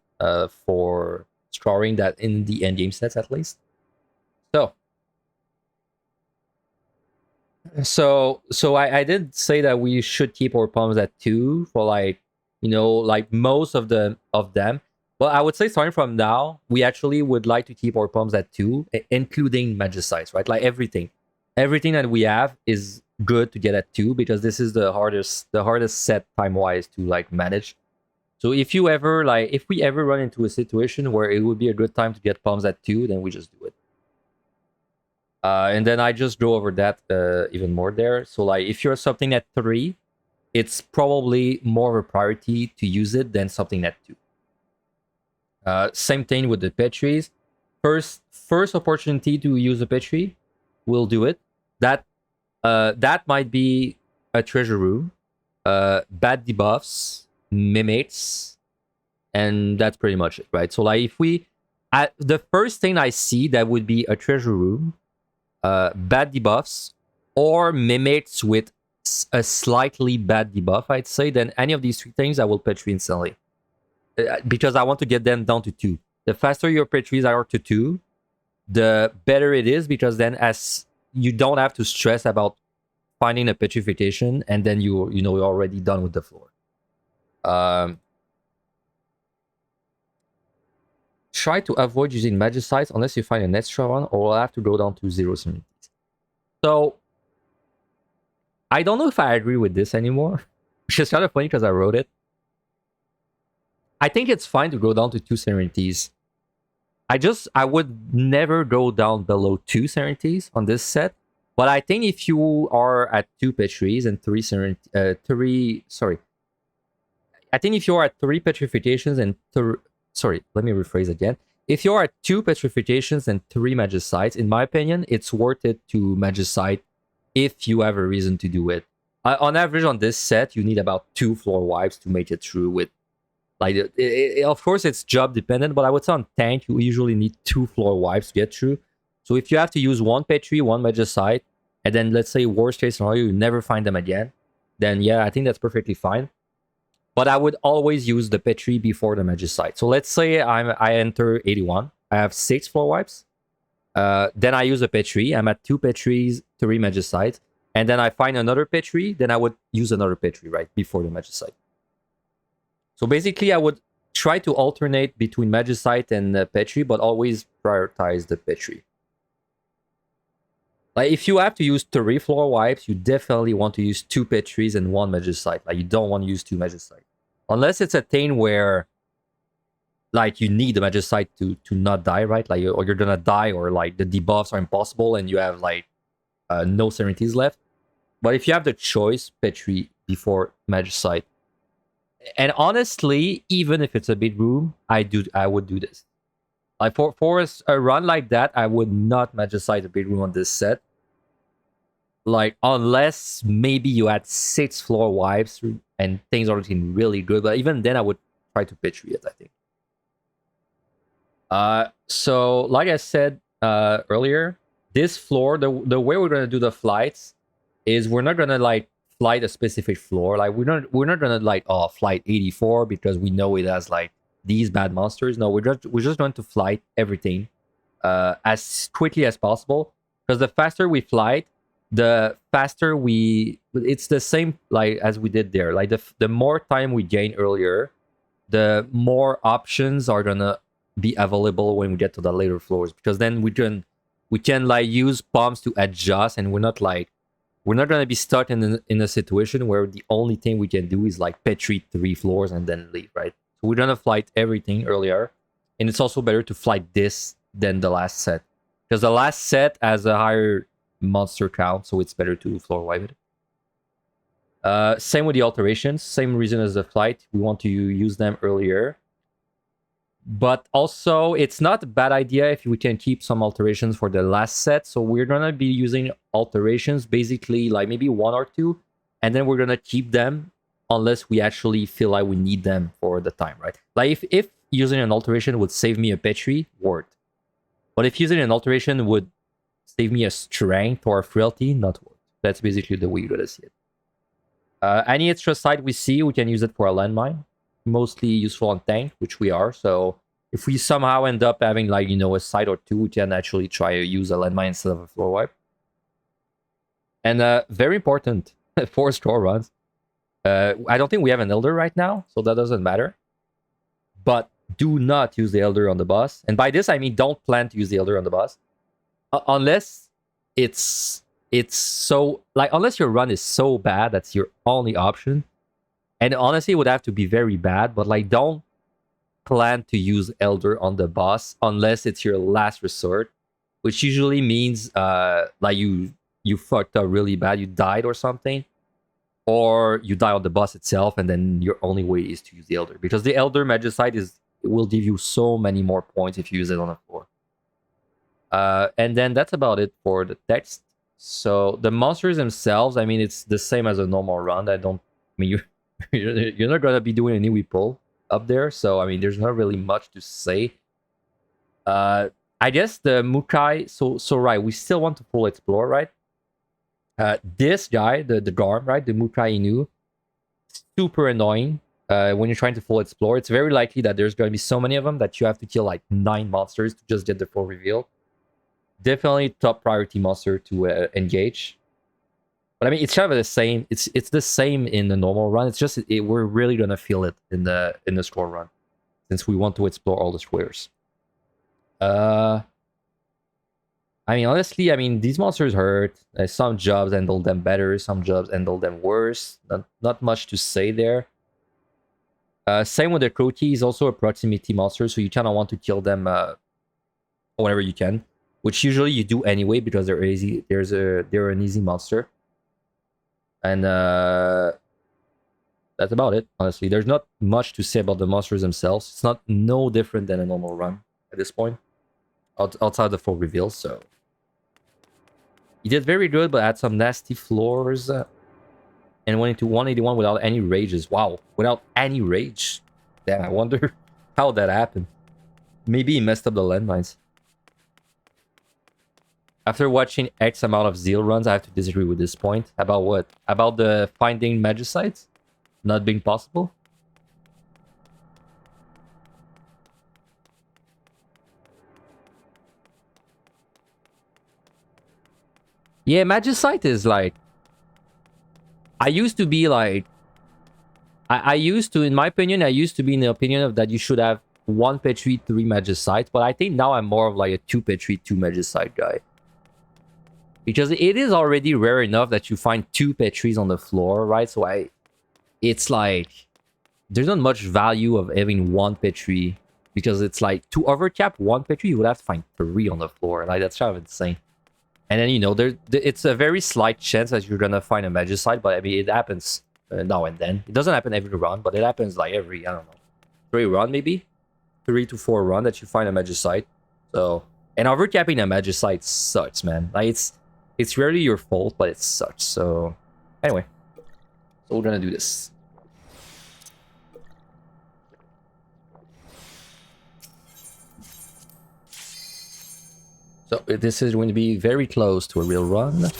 [SPEAKER 1] for scoring that in the endgame sets at least. So I did say that we should keep our palms at 2 for like, you know, like most of them. But I would say starting from now, we actually would like to keep our palms at 2, including Magicites, right? Like everything that we have is good to get at 2 because this is the hardest set time-wise to like manage. So if we ever run into a situation where it would be a good time to get palms at 2, then we just do it. And then I just go over that even more there. So like if you're something at 3, it's probably more of a priority to use it than something at 2. Same thing with the Petries. First opportunity to use a Petri, we'll do it. That might be a treasure room, bad debuffs, mimics, and that's pretty much it, right? So like if the first thing I see that would be a treasure room, bad debuffs, or mimics with a slightly bad debuff, I'd say, then any of these 3 things I will Petri instantly. Because I want to get them down to 2. The faster your Petries are to 2, the better it is, because then as you don't have to stress about finding a petrification, and then you're already done with the floor. Try to avoid using Magicites unless you find an extra one, or we'll have to go down to 0 serenities. So I don't know if I agree with this anymore, which is kind of funny because I wrote it. I think it's fine to go down to 2 serenities. I would never go down below 2 serenities on this set. But I think if you are at 2 Petries and 3 I think if you are at 3 petrifications and let me rephrase again. If you are at 2 petrifications and 3 Magicites, in my opinion, it's worth it to Magicite if you have a reason to do it. On average, on this set, you need about 2 floor wipes to make it through with. Like, of course, it's job dependent, but I would say on tank, you usually need 2 floor wipes to get through. So if you have to use 1 Petri, 1 Magicite, and then let's say worst case scenario, you never find them again, then yeah, I think that's perfectly fine. But I would always use the Petri before the Magicite. So let's say I enter 81. I have 6 floor wipes. Then I use a Petri. I'm at 2 Petris, 3 Magicites. And then I find another Petri. Then I would use another Petri, right, before the Magicite. So basically, I would try to alternate between Magicite and Petri, but always prioritize the Petri. Like, if you have to use 3 floor wipes, you definitely want to use 2 Petris and 1 Magicite. Like, you don't want to use 2 Magicite. Unless it's a thing where, like, you need the Magicite to not die, right? Like, or you're gonna die, or, like, the debuffs are impossible and you have, like, no serenities left. But if you have the choice, Petri before Magicite. And honestly, even if it's a big room, I would do this. Like for a run like that, I would not Magicite a big room on this set. Like, unless maybe you had 6 floor wipes and things are looking really good. But even then, I would try to Petri it, I think. So like I said earlier, this floor, the way we're gonna do the flights is we're not gonna like flight a specific floor. Like we're not gonna like flight 84 because we know it has like these bad monsters. No, we're just going to flight everything as quickly as possible, because the faster we flight, the faster it's the same like as we did there. Like the more time we gain earlier, the more options are gonna be available when we get to the later floors, because then we can like use pumps to adjust, and we're not gonna be stuck in a situation where the only thing we can do is like petri 3 floors and then leave, right? So we're gonna flight everything earlier, and it's also better to flight this than the last set, because the last set has a higher monster count, so it's better to floor wipe it. Same with the alterations, same reason as the flight. We want to use them earlier. But also, it's not a bad idea if we can keep some alterations for the last set. So we're going to be using alterations, basically like maybe 1 or 2. And then we're going to keep them unless we actually feel like we need them for the time, right? Like if using an alteration would save me a petri, worth. But if using an alteration would save me a strength or a frailty, not worth. That's basically the way you're going to see it. Any extra site we see, we can use it for a landmine. Mostly useful on tank, which we are. So if we somehow end up having like, you know, a site or 2, we can actually try to use a landmine instead of a floor wipe. And very important for store runs. I don't think we have an elder right now, so that doesn't matter. But do not use the elder on the boss. And by this, I mean don't plan to use the elder on the boss. Unless it's so... like, unless your run is so bad, that's your only option. And honestly, it would have to be very bad, but like don't plan to use elder on the boss unless it's your last resort, which usually means like you fucked up really bad, you died or something, or you die on the boss itself, and then your only way is to use the elder, because the elder magicite will give you so many more points if you use it on the floor. And then that's about it for the text. So the monsters themselves, I mean, it's the same as a normal run. I mean, you're not gonna be doing any pull up there, so I mean, there's not really much to say. I guess the Mukai. So right, we still want to full explore, right? This guy, the Garm, right, the Mukai Inu, super annoying. When you're trying to full explore, it's very likely that there's gonna be so many of them that you have to kill like 9 monsters to just get the full reveal. Definitely top priority monster to engage. But I mean, it's kind of the same. It's the same in the normal run. It's just we're really gonna feel it in the score run, since we want to explore all the squares. I mean, honestly, I mean, these monsters hurt. Some jobs handle them better. Some jobs handle them worse. Not much to say there. Same with the Crotty. He's also a proximity monster, so you kind of want to kill them whenever you can, which usually you do anyway because they're easy. They're an easy monster. And that's about it, honestly. There's not much to say about the monsters themselves. It's not no different than a normal run at this point, outside the full reveal. So he did very good, but had some nasty floors. And went into 181 without any rages. Wow, without any rage. Damn, I wonder how that happened. Maybe he messed up the landmines. After watching X amount of Zeal runs, I have to disagree with this point. About what? About the finding magicites not being possible? Yeah, magicite is like... I used to be like... I used to, in my opinion, I used to be in the opinion of that you should have 1 Petri, 3 magicite. But I think now I'm more of like a 2 Petri, 2 magicite guy. Because it is already rare enough that you find 2 Petries on the floor, right? So it's like... there's not much value of having 1 Petri. Because it's like, to overcap 1 Petri, you would have to find 3 on the floor. Like, that's kind of insane. And then, you know, it's a very slight chance that you're gonna find a magicite. But I mean, it happens now and then. It doesn't happen every run, but it happens like every, I don't know, 3 run maybe? 3 to 4 run that you find a magicite. So... and overcapping a magicite sucks, man. Like, it's rarely your fault, but it sucks. So, anyway. So we're gonna do this. So this is going to be very close to a real run.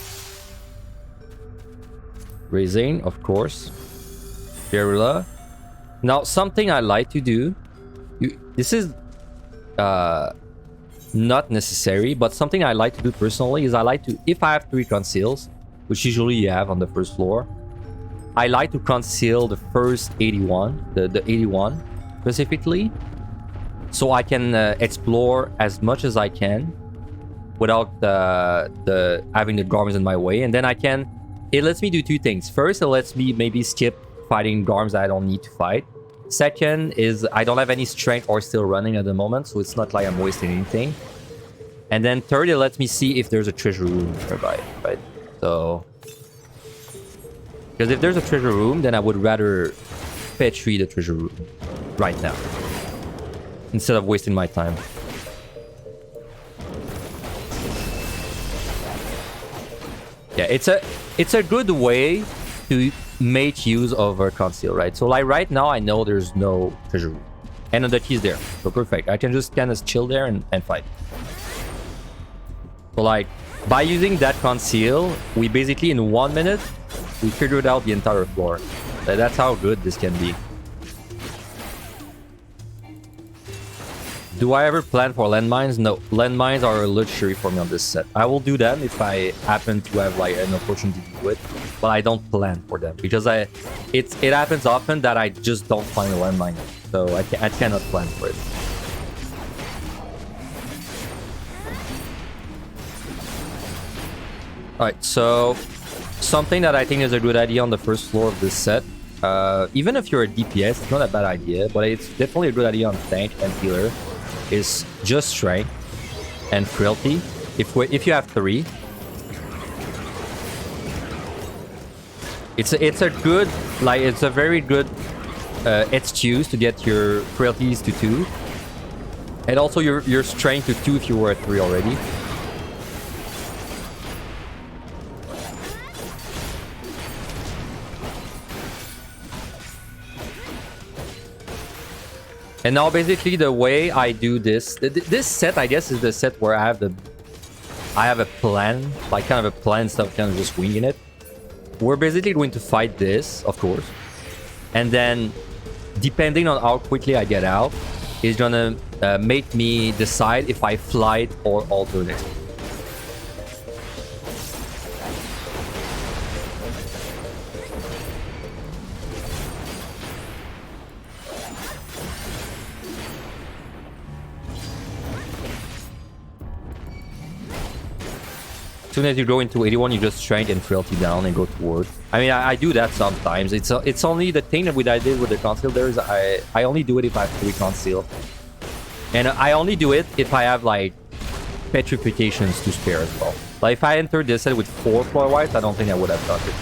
[SPEAKER 1] Raising, of course. Guerrilla. Now, something I like to do... this is... not necessary, but something I like to do personally is I like to, if I have 3 conceals, which usually you have on the first floor, I like to conceal the first 81, the 81 specifically, so I can explore as much as I can without the having the Garms in my way. And then I can... It lets me do two things. First, it lets me maybe skip fighting Garms that I don't need to fight. Second is I don't have any strength or still running at the moment, so it's not like I'm wasting anything. And then third, it lets me see if there's a treasure room nearby, right? So... Because if there's a treasure room, then I would rather petri the treasure room right now, instead of wasting my time. Yeah, it's a good way to make use of our conceal, right? So like right now, I know there's no treasure room, and the key's there, so perfect. I can just kind of chill there and fight. So like by using that conceal, we basically in 1 minute we figured out the entire floor. That's how good this can be. Do I ever plan for landmines? No, landmines are a luxury for me on this set. I will do them if I happen to have like an opportunity to do it, but I don't plan for them because it happens often that I just don't find a landmine, so I cannot plan for it. Alright, so something that I think is a good idea on the first floor of this set, even if you're a DPS, it's not a bad idea, but it's definitely a good idea on tank and healer, is just strength and frailty. If you have 3, it's a good, like it's a very good excuse to get your frailties to 2, and also your strength to 2 if you were at 3 already. And now basically the way I do this set, I guess, is the set where I have a plan, like kind of a plan instead of kind of just winging it. We're basically going to fight this, of course, and then depending on how quickly I get out, is gonna make me decide if I flight or alter next. As soon as you go into 81, you just strength and frailty down and go toward. I mean, I do that sometimes. It's only the thing that I did with the conceal there is I only do it if I have 3 conceal. And I only do it if I have like petrifications to spare as well. Like if I entered this set with 4 floor whites, I don't think I would have done it.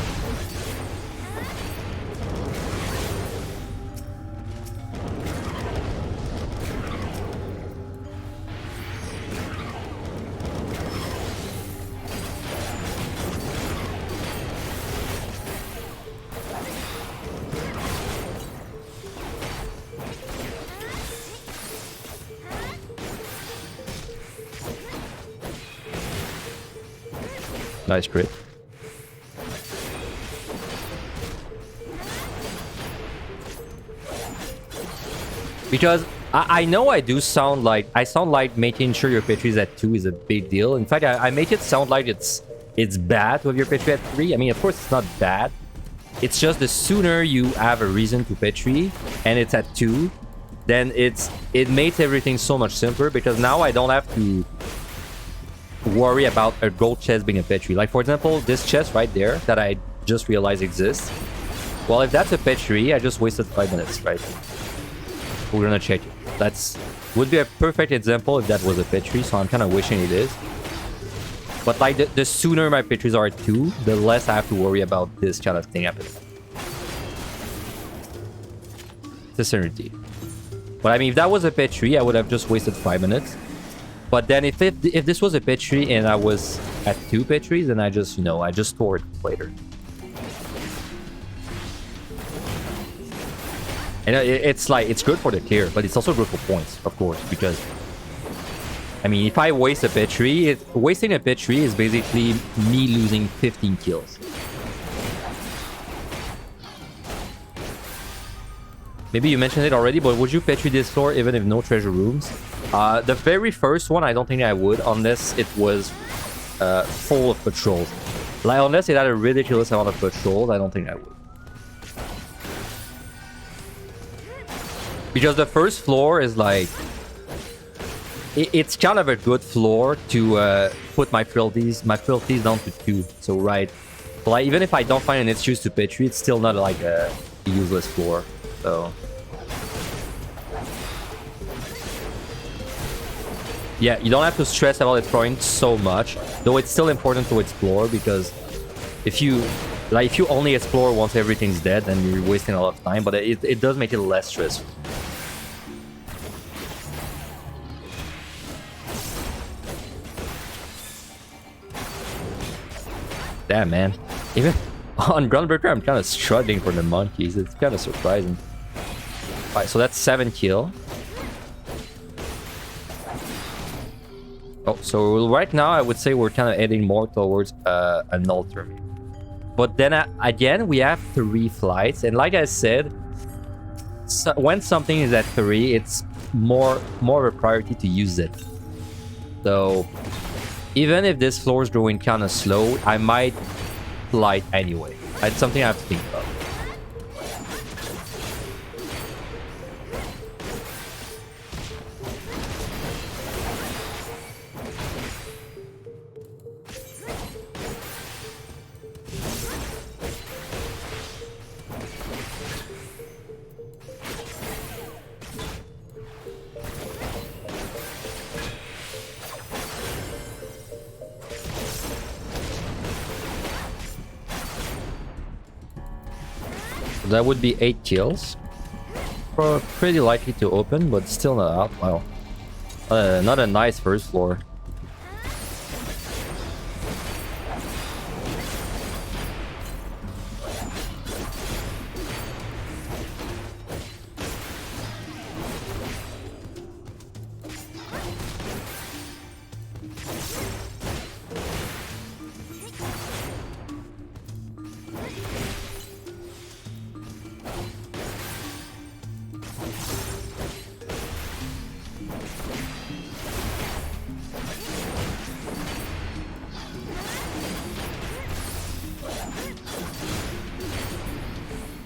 [SPEAKER 1] Nice crit. Because I know I do sound like... I sound like making sure your Petri is at 2 is a big deal. In fact, I make it sound like it's bad to have your Petri at 3. I mean, of course, it's not bad. It's just the sooner you have a reason to Petri and it's at 2, then it makes everything so much simpler because now I don't have to worry about a gold chest being a Petri. Like, for example, this chest right there that I just realized exists. Well, if that's a Petri, I just wasted 5 minutes, right? We're gonna check it. That's would be a perfect example if that was a Petri, so I'm kind of wishing it is. But like, the sooner my Petris are at 2, the less I have to worry about this kind of thing happening. It's a certainty. But I mean, if that was a Petri, I would have just wasted 5 minutes. But then if this was a Petri and I was at 2 Petris, then I just, you know, I just store it later. And it's like, it's good for the clear, but it's also good for points, of course, because I mean, if I waste a Petri, wasting a Petri is basically me losing 15 kills. Maybe you mentioned it already, but would you Petri this floor even if no treasure rooms? The very first one, I don't think I would, unless it was full of patrols. Like, unless it had a ridiculous amount of patrols, I don't think I would. Because the first floor is like it's kind of a good floor to put my frailties down to 2. So right, like even if I don't find an excuse to Petri, it's still not like a useless floor. So yeah, you don't have to stress about exploring so much, though it's still important to explore, because if you only explore once everything's dead, then you're wasting a lot of time, but it does make it less stressful. Damn, man. Even on Groundbreaker, I'm kind of struggling for the monkeys. It's kind of surprising. Alright, so that's 7 kill. Oh, so right now I would say we're kind of heading more towards an altar. But then again, we have 3 flights, and like I said, so when something is at 3, it's more of a priority to use it. So even if this floor is going kind of slow, I might flight anyway. It's something I have to think about. That would be 8 kills. Pretty likely to open, but still not out. Wow. Not a nice first floor.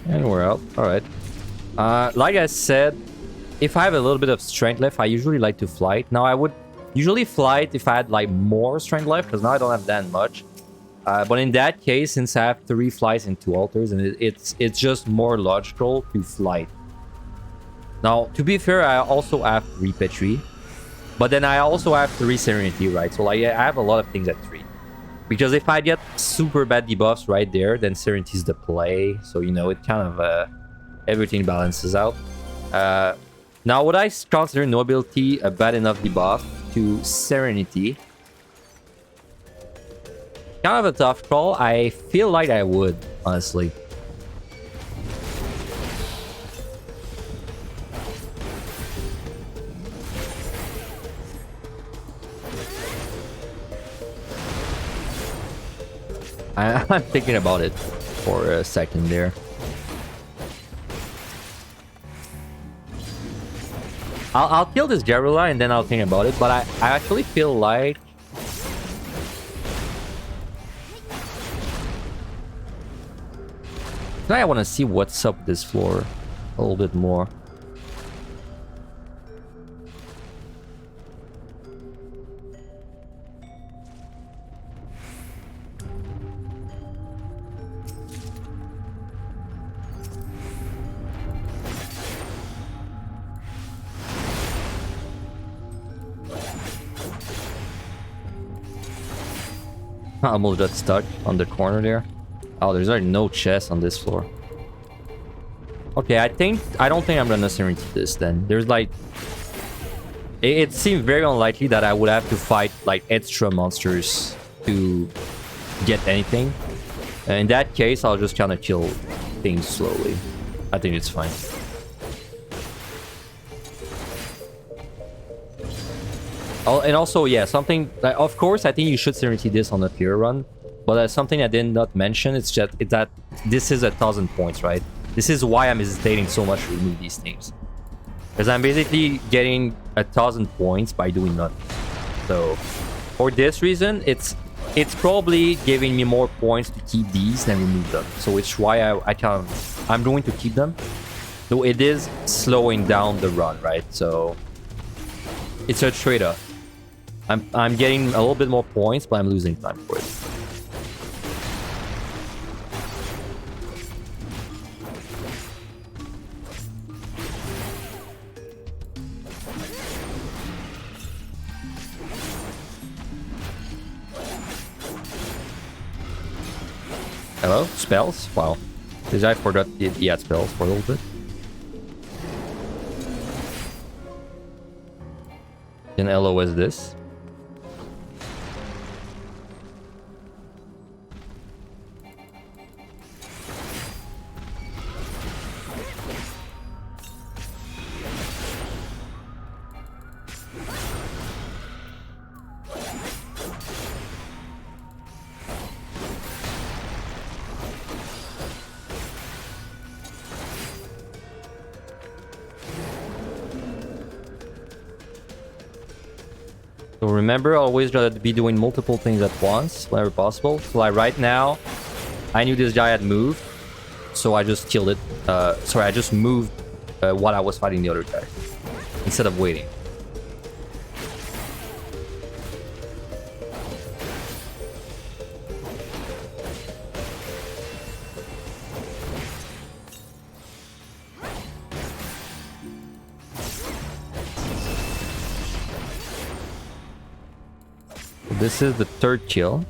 [SPEAKER 1] And we're out. Alright. Like I said, if I have a little bit of strength left, I usually like to flight. Now, I would usually flight if I had like more strength left, because now I don't have that much. But in that case, since I have 3 flights and 2 altars, and it's just more logical to flight. Now, to be fair, I also have 3 Petri. But then I also have 3 Serenity, right? So like, I have a lot of things at 3. Because if I get super bad debuffs right there, then Serenity's the play. So, you know, it kind of... everything balances out. Now, would I consider Nobility a bad enough debuff to Serenity? Kind of a tough call. I feel like I would, honestly. I'm thinking about it for a second there. I'll kill this Garula and then I'll think about it, but I actually feel like... Now I want to see what's up this floor a little bit more. I almost got stuck on the corner there. Oh, there's like no chest on this floor. Okay, I don't think I'm gonna Serenity this then. There's like... It seemed very unlikely that I would have to fight like extra monsters to get anything. In that case, I'll just kind of kill things slowly. I think it's fine. Oh, and also, yeah, something... of course, I think you should Serenity this on the Fear run. But something I did not mention, it's just that this is 1,000 points, right? This is why I'm hesitating so much to remove these things. Because I'm basically getting 1,000 points by doing nothing. So, for this reason, it's probably giving me more points to keep these than remove them. So it's why I'm going to keep them. Though it is slowing down the run, right? So... It's a trade-off. I'm getting a little bit more points, but I'm losing time for it. Hello? Spells? Wow. Did I forgot he had spells for a little bit? Can LOS this? So remember, always try to be doing multiple things at once whenever possible. So like right now, I knew this guy had moved, so I just killed it. Sorry, I just moved while I was fighting the other guy instead of waiting. This is the third kill.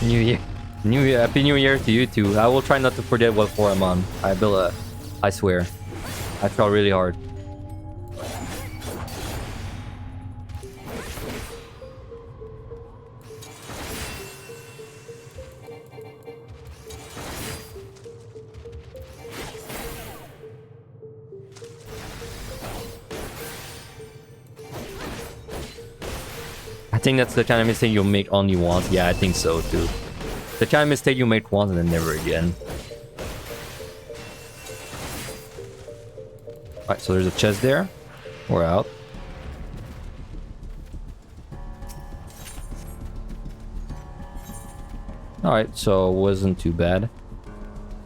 [SPEAKER 1] New Year. Happy New Year to you too. I will try not to forget what floor I'm on. I swear. I fell really hard. I think that's the kind of mistake you'll make only once. Yeah, I think so too. The kind of mistake you make once and then never again. Alright, so there's a chest there. We're out. Alright, so it wasn't too bad.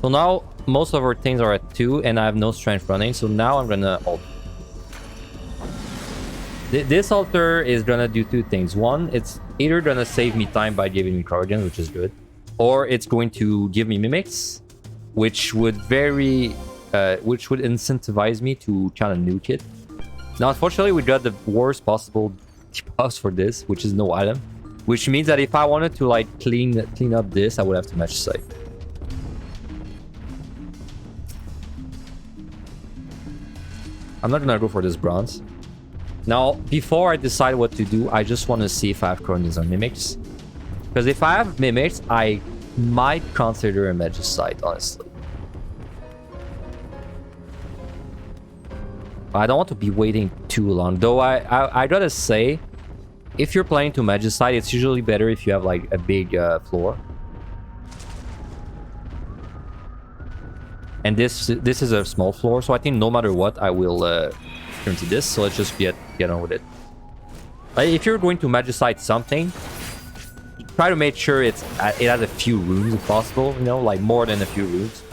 [SPEAKER 1] So now most of our things are at 2 and I have no strength running, so now I'm gonna ult. This altar is gonna do 2 things. One, it's either gonna save me time by giving me Corrigan, which is good, or it's going to give me mimics, which would incentivize me to kind of nuke it. Now, unfortunately, we got the worst possible debuffs for this, which is no item, which means that if I wanted to like clean up this, I would have to match sight. I'm not gonna go for this bronze. Now, before I decide what to do, I just want to see if I have Corrigan or mimics. Because if I have mimics, I might consider a Magicite, honestly. I don't want to be waiting too long. Though I gotta say, if you're planning to Magicite, it's usually better if you have like a big floor. And this is a small floor, so I think no matter what, I will turn to this. So let's just get on with it. If you're going to Magicite something, try to make sure it has a few rooms if possible. You know, like more than a few rooms.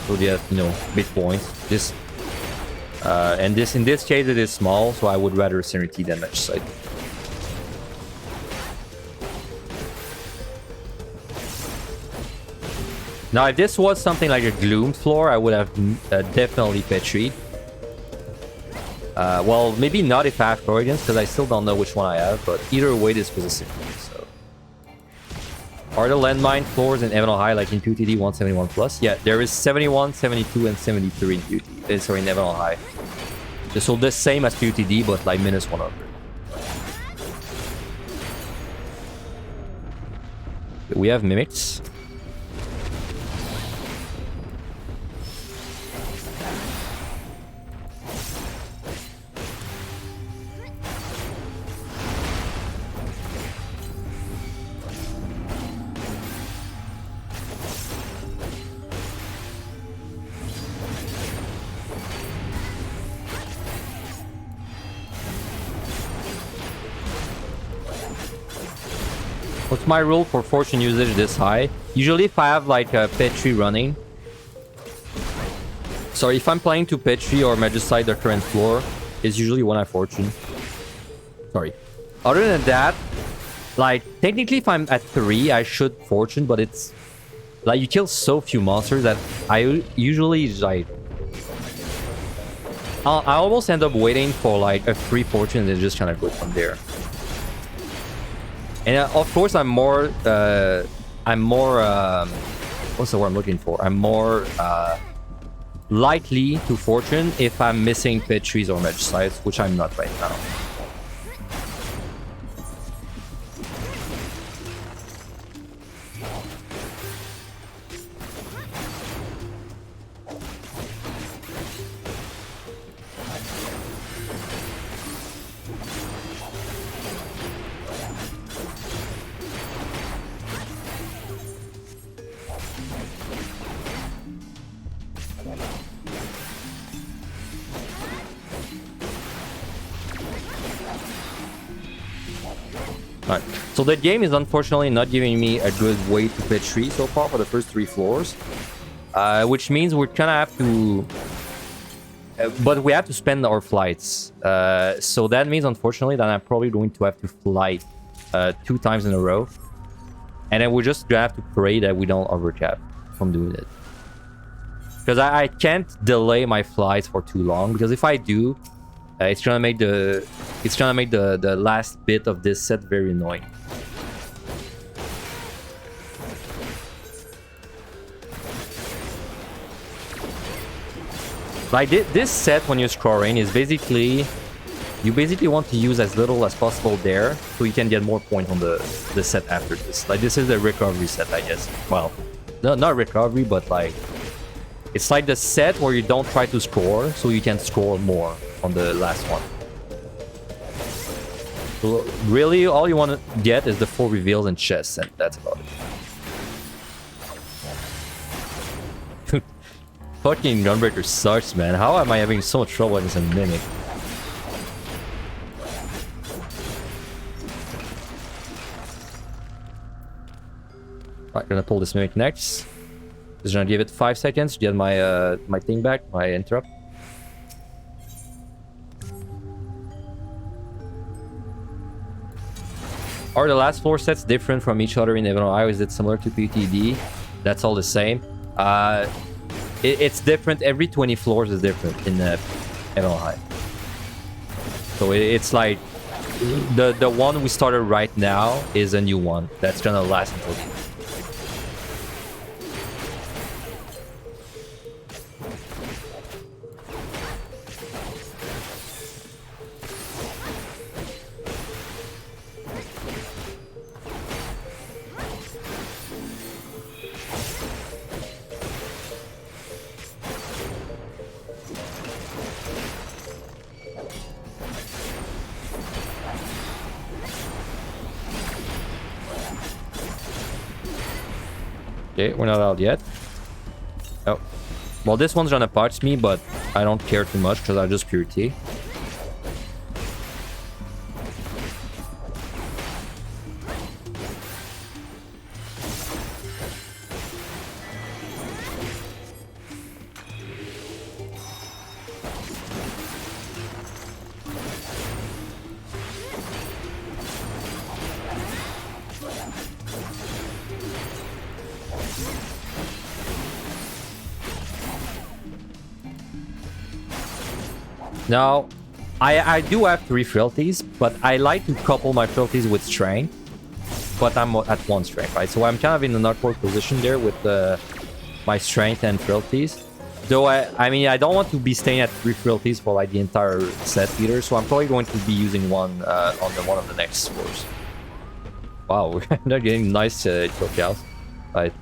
[SPEAKER 1] So you have, you know, big points. This and in this case it is small, so I would rather Serenity than Magicite. Now, if this was something like a Gloom floor, I would have definitely Petried. Well, maybe not if I have Corrigans, because I still don't know which one I have, but either way, this was a Serenity, so. Are the landmine floors in Evan High like in 2TD 171 plus? Yeah, there is 71, 72, and 73 in 2TD. Sorry, in Evan High. So the same as 2TD, but like minus 100. We have Mimics. What's my rule for fortune usage this high? Usually if I have like a Petri running. So if I'm playing to Petri or Magicite, their current floor is usually when I fortune. Sorry. Other than that, like technically if I'm at 3, I should fortune, but it's like you kill so few monsters that I usually like I almost end up waiting for like a free fortune and then just kind of go from there. And of course, I'm more what's the word I'm looking for? I'm more likely to fortune if I'm missing Petries or Magicites, which I'm not right now. Alright, so the game is unfortunately not giving me a good way to Petri so far for the first 3 floors. Which means we're gonna have to... but we have to spend our flights. So that means unfortunately that I'm probably going to have to fly 2 times in a row. And then we're just gonna have to pray that we don't overcap from doing it. Because I can't delay my flights for too long, because if I do, it's gonna make the last bit of this set very annoying. Like this set, when you're scoring, is basically you want to use as little as possible there, so you can get more points on the set after this. Like this is the recovery set, I guess. Well, no, not recovery, but like it's like the set where you don't try to score, so you can score more on the last one. So really, all you want to get is the 4 reveals and chests, and that's about it. Fucking Gunbreaker sucks, man. How am I having so much trouble against a Mimic? Alright, gonna pull this Mimic next. Just gonna give it 5 seconds to get my my thing back, my interrupt. Are the last 4 sets different from each other in Evan High? Is it similar to PTD? That's all the same. It's different. Every 20 floors is different in Evan High. So it's like the one we started right now is a new one that's gonna last until the end. Okay, we're not out yet. Oh. Well, this one's gonna punch me, but I don't care too much because I just pure T. Now, I do have 3 frailties, but I like to couple my frailties with strength. But I'm at 1 strength, right? So I'm kind of in an awkward position there with my strength and frailties. Though I mean, I don't want to be staying at 3 frailties for like the entire set either. So I'm probably going to be using one on one of the next scores. Wow, we're getting nice kill counts. Right.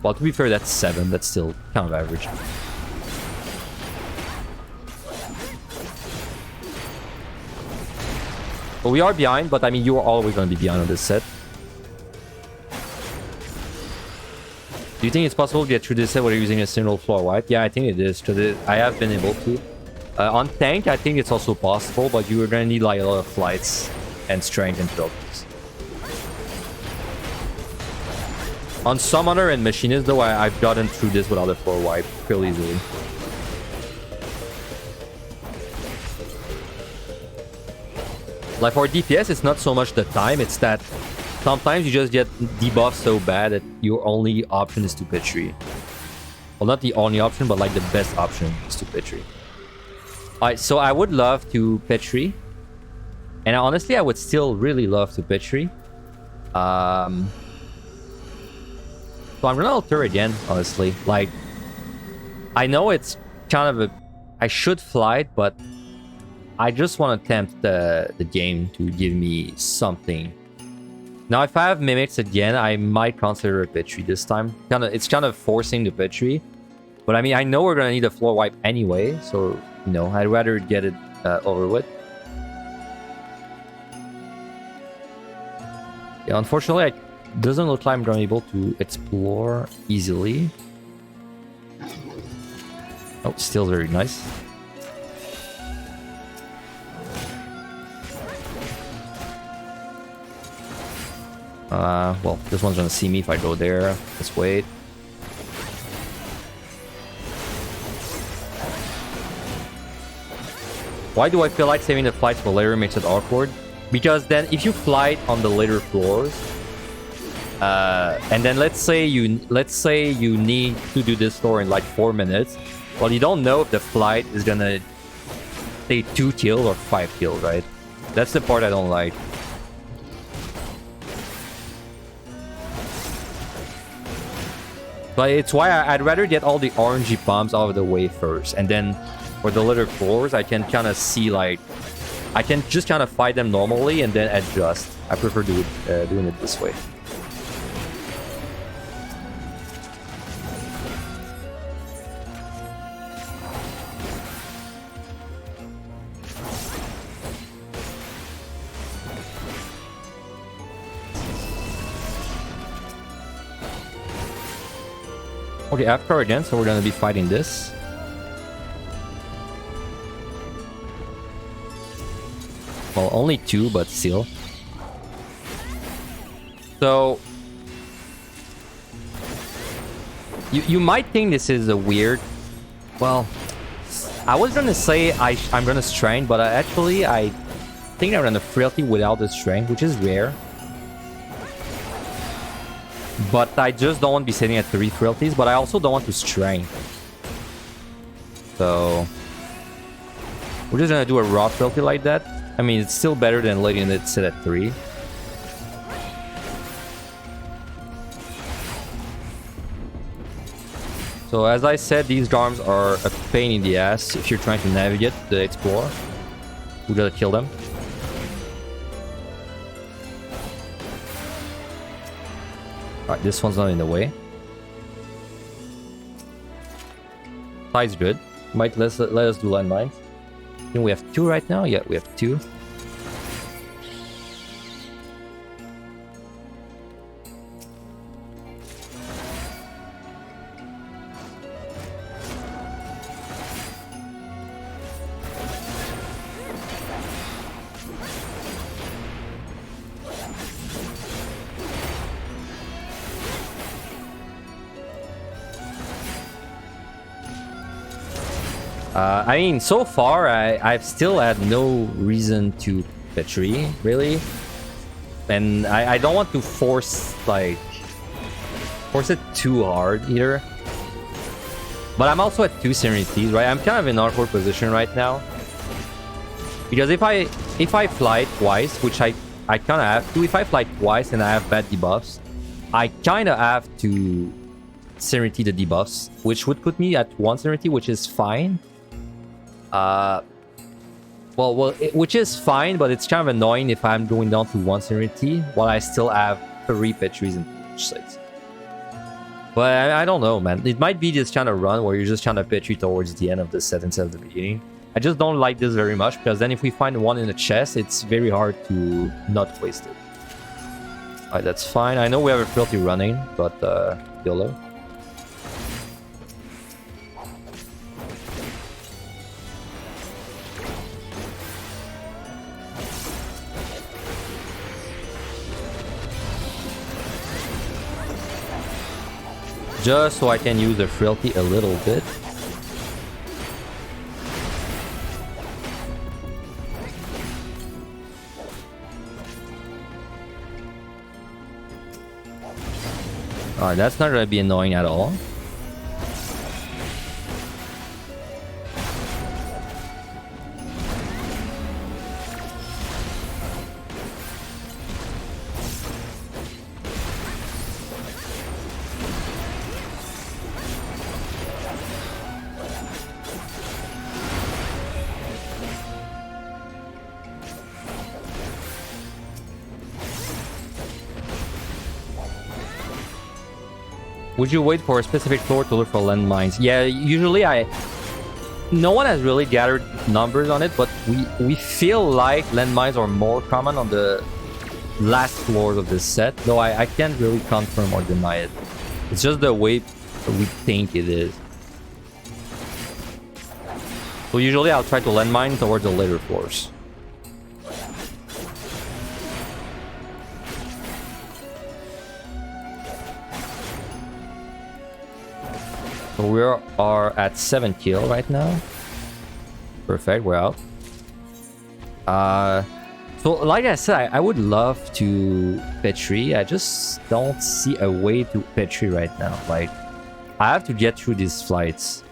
[SPEAKER 1] Well, to be fair, that's 7. That's still kind of average. But we are behind, but I mean, you are always going to be behind on this set. Do you think it's possible to get through this set without using a single floor wipe? Yeah, I think it is, because I have been able to. On tank, I think it's also possible, but you are going to need like a lot of flights and strength and filters. On Summoner and Machinist, though, I've gotten through this without a floor wipe fairly easily. Like for DPS, it's not so much the time, it's that sometimes you just get debuffed so bad that your only option is to Petri. Well, not the only option, but like the best option is to Petri. Alright, so I would love to Petri. And honestly, I would still really love to Petri. So I'm gonna alter again, honestly. Like, I know it's kind of a... I should fly it, but I just want to tempt the game to give me something. Now, if I have Mimics again, I might consider a Petri this time. It's kind of forcing the Petri. But I mean, I know we're going to need a floor wipe anyway. So, you know, I'd rather get it over with. Yeah, unfortunately, it doesn't look like I'm going to be able to explore easily. Oh, still very nice. Well, this one's gonna see me if I go there. Let's wait. Why do I feel like saving the flights for later makes it awkward? Because then if you fly on the later floors, and then let's say you need to do this floor in like 4 minutes, well, you don't know if the flight is gonna say 2 kills or 5 kills, right? That's the part I don't like. But it's why I'd rather get all the orangey bombs out of the way first. And then for the later floors, I can kind of see like... I can just kind of fight them normally and then adjust. I prefer doing it this way. Okay, after again, so we're gonna be fighting this. Well, only 2, but still. So you might think this is a weird... Well, I was gonna say I'm gonna strain, but I think I'm gonna frailty without the strength, which is rare. But I just don't want to be sitting at 3 frailties, but I also don't want to strain. So we're just gonna do a raw frailty like that. I mean, it's still better than letting it sit at 3. So as I said, these arms are a pain in the ass if you're trying to navigate the Explorer. We gotta kill them. Alright, this one's not in the way. Side's good. Might let us do landmines. I think we have 2 right now. Yeah, we have 2. I mean, so far, I've still had no reason to Petri, really. And I don't want to force it too hard, either. But I'm also at 2 Serenities, right? I'm kind of in an awkward position right now. Because if I fly twice, which I kind of have to, if I fly twice and I have bad debuffs, I kind of have to Serenity the debuffs, which would put me at 1 Serenity, which is fine. Which is fine, but it's kind of annoying if I'm going down to 1 Serenity while I still have 3 Petries and 6. But I don't know, man. It might be this kind of run where you're just trying to Petri towards the end of the set instead of the beginning. I just don't like this very much, because then if we find one in the chest, it's very hard to not waste it. Alright, that's fine. I know we have a frailty running, but YOLO. Just so I can use the frailty a little bit. Alright, that's not gonna be annoying at all. Would you wait for a specific floor to look for landmines? Yeah, usually no one has really gathered numbers on it, but we feel like landmines are more common on the last floors of this set, though I can't really confirm or deny it. It's just the way we think it is. So usually I'll try to landmine towards the later floors. So we are at 7 kill right now. Perfect, we're out. So like I said, I would love to Petri. I just don't see a way to Petri right now. Like, I have to get through these flights.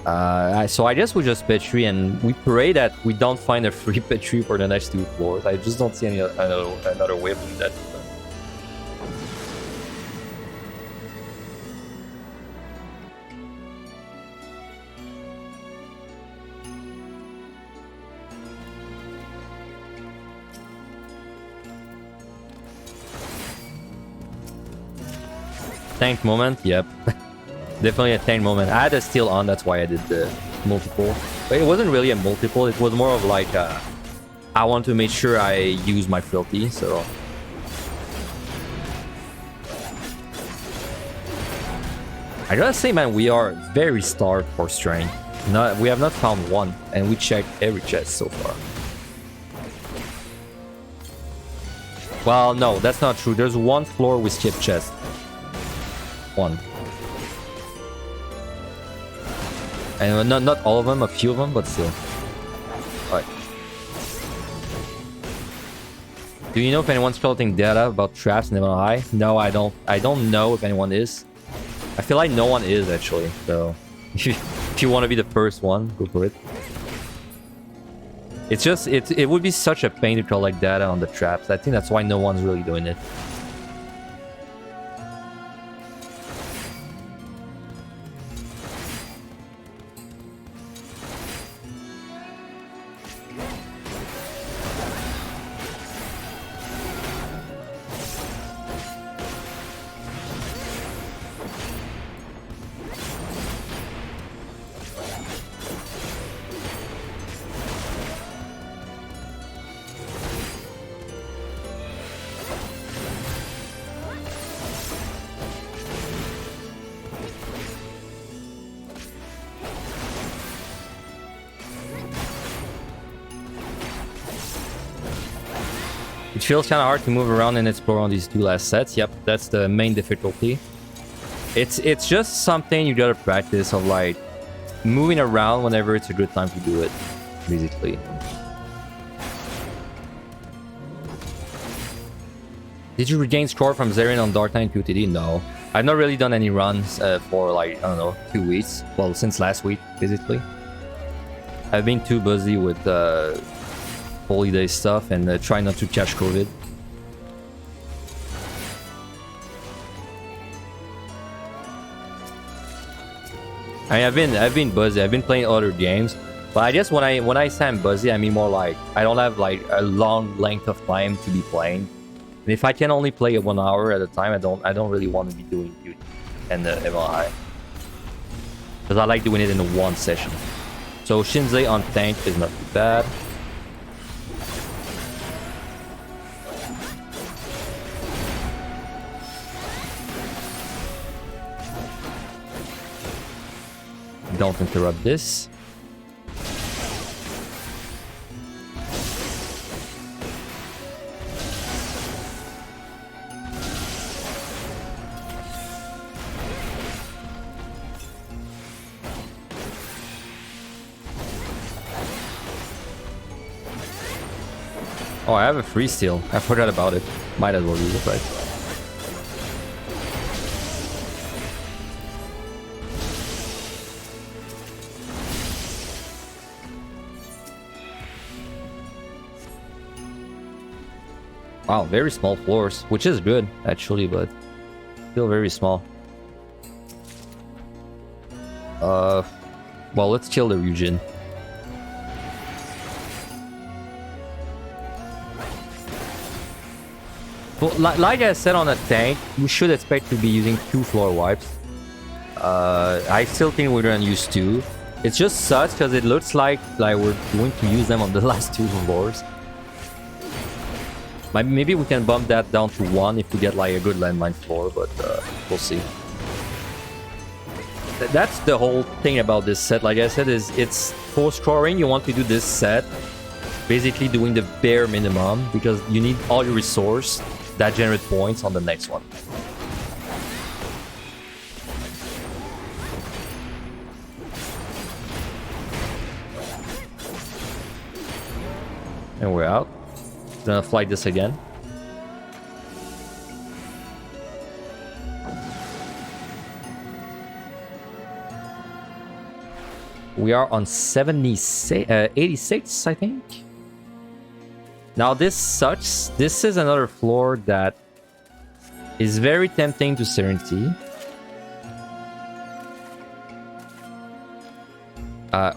[SPEAKER 1] So I guess we just Petri and we pray that we don't find a free Petri for the next 2 floors. I just don't see any another way of doing that. Tank moment, yep. Definitely a tank moment. I had a steal on, that's why I did the multiple. But it wasn't really a multiple, it was more of like I want to make sure I use my frailty, so... I gotta say, man, we are very starved for strength. We have not found one, and we checked every chest so far. Well, no, that's not true. There's one floor we skipped chest. One. And not all of them, a few of them, but still. Alright. Do you know if anyone's collecting data about traps in MLI? No, I don't. I don't know if anyone is. I feel like no one is, actually. So, if you want to be the first one, go for it. It's just, it would be such a pain to collect data on the traps. I think that's why no one's really doing it. It feels kind of hard to move around and explore on these 2 last sets. Yep, that's the main difficulty. It's just something you gotta practice of, like, moving around whenever it's a good time to do it, basically. Did you regain score from Zerion on Dark Knight QTD? No. I've not really done any runs for, like, I don't know, 2 weeks. Well, since last week, basically. I've been too busy with holiday stuff and try not to catch COVID. I've been busy. I've been playing other games, but I guess when I say I'm busy, I mean more like I don't have like a long length of time to be playing. And if I can only play 1 hour at a time, I don't really want to be doing duty and the MLI, because I like doing it in one session. So Shinzei on tank is not too bad. Don't interrupt this. Oh, I have a free steal. I forgot about it. Might as well use it, right? Wow, very small floors, which is good, actually, but still very small. Well, let's kill the region. Well, like I said on a tank, we should expect to be using 2 floor wipes. I still think we're gonna use 2. It's just sucks because it looks like we're going to use them on the last 2 floors. Maybe we can bump that down to 1 if we get like a good landmine floor, but we'll see. That's the whole thing about this set. Like I said, is it's for scoring. You want to do this set, basically doing the bare minimum because you need all your resource that generate points on the next one. And we're out. Gonna flight this again. We are on 86, I think. Now this sucks. This is another floor that is very tempting to Serenity.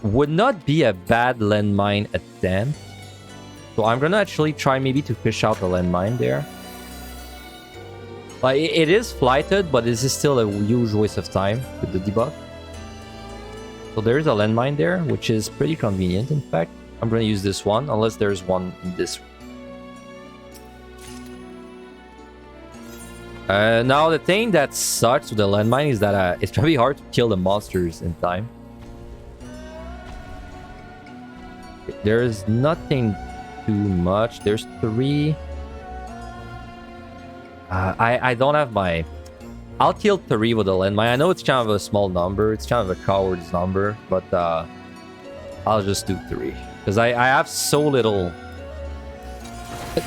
[SPEAKER 1] Would not be a bad landmine attempt. So I'm gonna actually try maybe to fish out the landmine there. Like it is flighted, but this is still a huge waste of time with the debuff. So there is a landmine there, which is pretty convenient. In fact, I'm gonna use this one, unless there's one in this. Now the thing that sucks with the landmine is that it's gonna be hard to kill the monsters in time. There is nothing too much. There's 3. I don't have my... I'll kill 3 with a landmine. I know it's kind of a small number. It's kind of a coward's number, but I'll just do 3. Because I have so little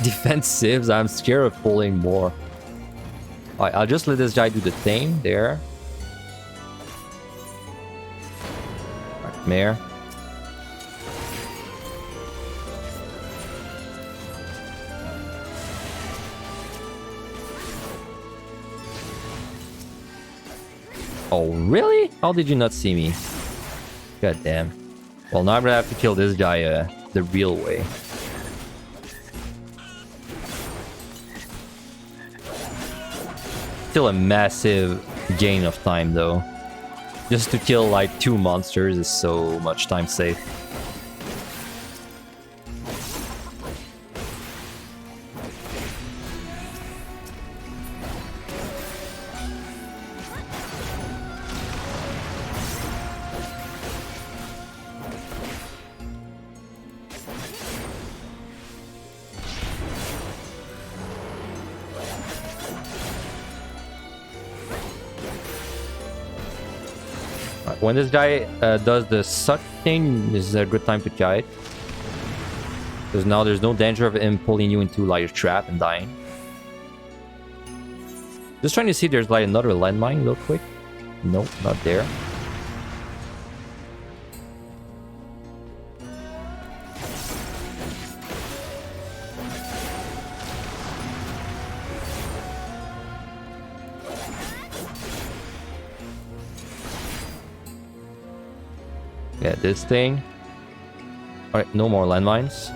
[SPEAKER 1] defensives, I'm scared of pulling more. Alright, I'll just let this guy do the thing there. Right, Mare. Oh, really? How did you not see me? God damn. Well, now I'm gonna have to kill this guy the real way. Still a massive gain of time, though. Just to kill, like, 2 monsters is so much time saved. When this guy does the suck thing, this is a good time to kite. Because now there's no danger of him pulling you into like a trap and dying. Just trying to see if there's like another landmine real quick. Nope, not there. Yeah, this thing. Alright, no more landmines.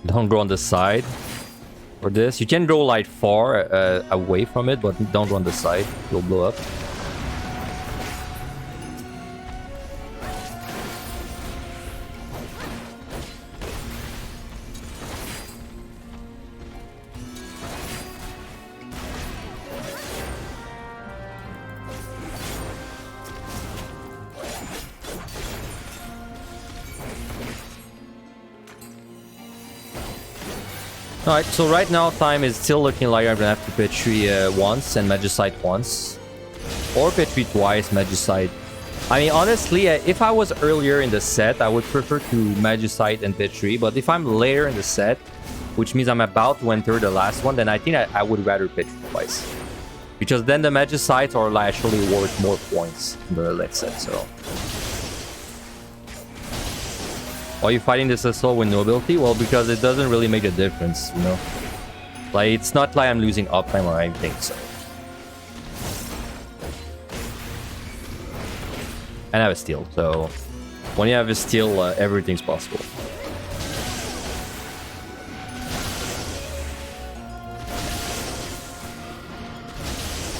[SPEAKER 1] Don't go on the side for this. You can go like far away from it, but don't go on the side. You'll blow up. Alright, so right now time is still looking like I'm gonna have to Petri once and Magicite once. Or Petri twice, Magicite. I mean, honestly, if I was earlier in the set, I would prefer to Magicite and Petri. But if I'm later in the set, which means I'm about to enter the last one, then I think I would rather Petri twice. Because then the Magicites are actually worth more points in the next set, so... Why are you fighting this assault with nobility? Well, because it doesn't really make a difference, you know? Like, it's not like I'm losing uptime or anything, so... And I have a steal, so... When you have a steal, everything's possible.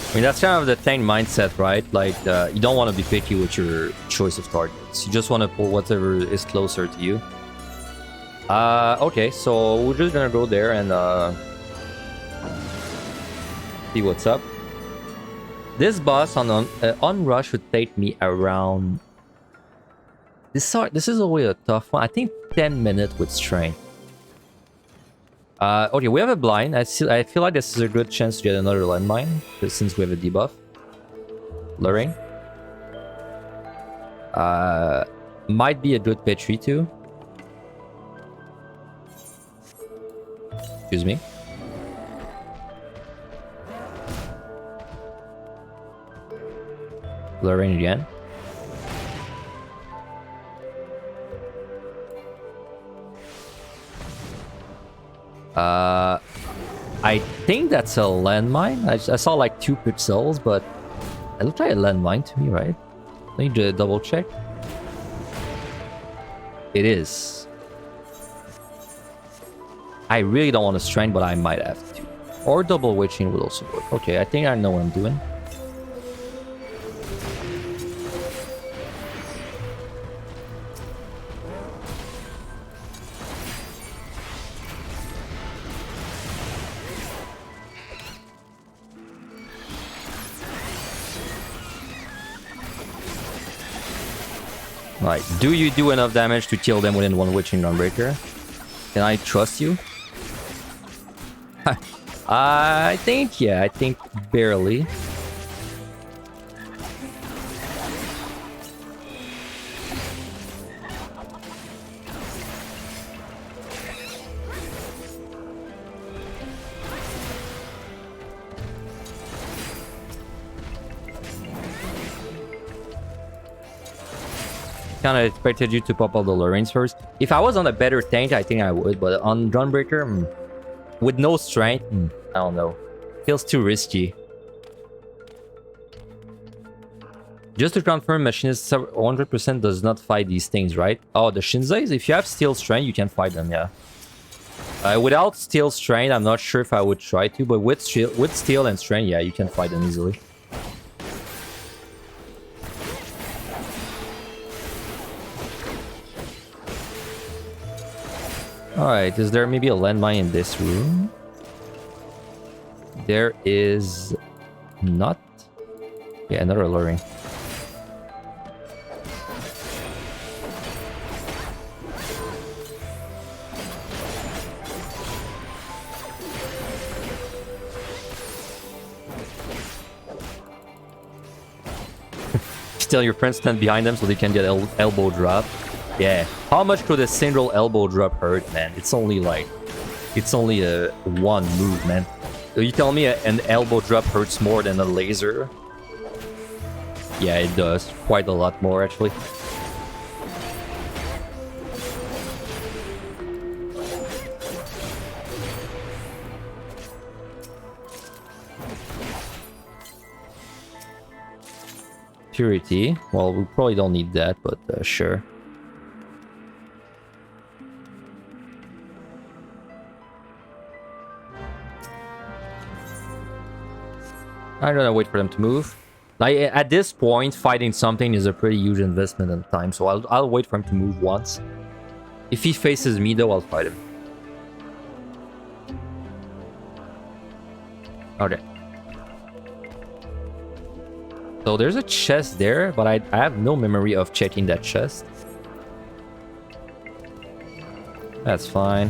[SPEAKER 1] I mean, that's kind of the tank mindset, right? Like, you don't want to be picky with your choice of targets. You just want to pull whatever is closer to you. Okay, so we're just gonna go there and see what's up. This boss on Onra should take me around... This is always a tough one. I think 10 minutes with strength. Okay, we have a blind. I feel like this is a good chance to get another landmine, since we have a debuff. Luring. Might be a good Petri too. Excuse me. Luring again. I think that's a landmine. I saw like 2 pixels, but it looked like a landmine to me, right? I need to double check. It is. I really don't want to strength, but I might have to. Or double witching would also work. Okay, I think I know what I'm doing. Right, do you do enough damage to kill them within 1 Witching Gunbreaker? Can I trust you? I think, yeah, I think barely. Kind of expected you to pop all the Lorraines first. If I was on a better tank, I think I would, but on Gunbreaker, with no strength, I don't know. Feels too risky. Just to confirm, Machinist 100% does not fight these things, right? Oh, the Shinzais, if you have Steel Strength, you can fight them, yeah. Without Steel Strength, I'm not sure if I would try to, but with Steel and Strength, yeah, you can fight them easily. Alright, is there maybe a landmine in this room? There is not. Yeah, another luring. Still, your friends stand behind them so they can get elbow drop. Yeah. How much could a single elbow drop hurt, man? It's only like... It's only a 1 move, man. So you tell me an elbow drop hurts more than a laser? Yeah, it does. Quite a lot more, actually. Purity. Well, we probably don't need that, but sure. I'm gonna wait for them to move. Like, at this point, fighting something is a pretty huge investment in time, so I'll wait for him to move once. If he faces me, though, I'll fight him. Okay. So there's a chest there, but I have no memory of checking that chest. That's fine.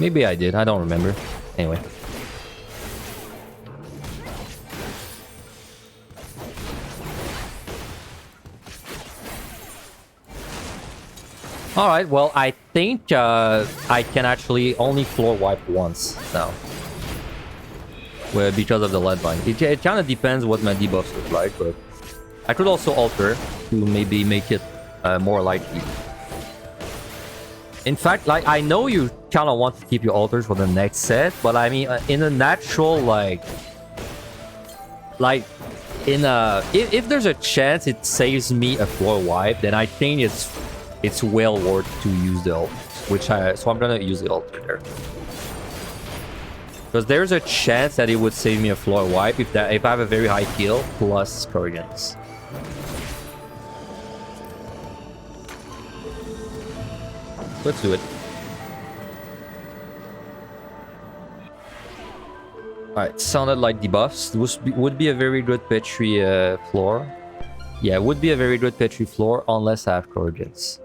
[SPEAKER 1] Maybe I did. I don't remember. Anyway. Alright, well, I think I can actually only floor wipe once now. Well, because of the lead bind. It kind of depends what my debuffs look like, but I could also alter to maybe make it more likely. In fact, like, I know you kind of want to keep your altars for the next set, but I mean, in a natural, if there's a chance it saves me a floor wipe, then I think it's well worth to use the ult, so I'm gonna use the ult there. Because there's a chance that it would save me a floor wipe if I have a very high kill plus Corrigan's. Let's do it. Alright, sounded like debuffs. Would be a very good Petri floor. Yeah, would be a very good Petri floor unless I have Corrigan's.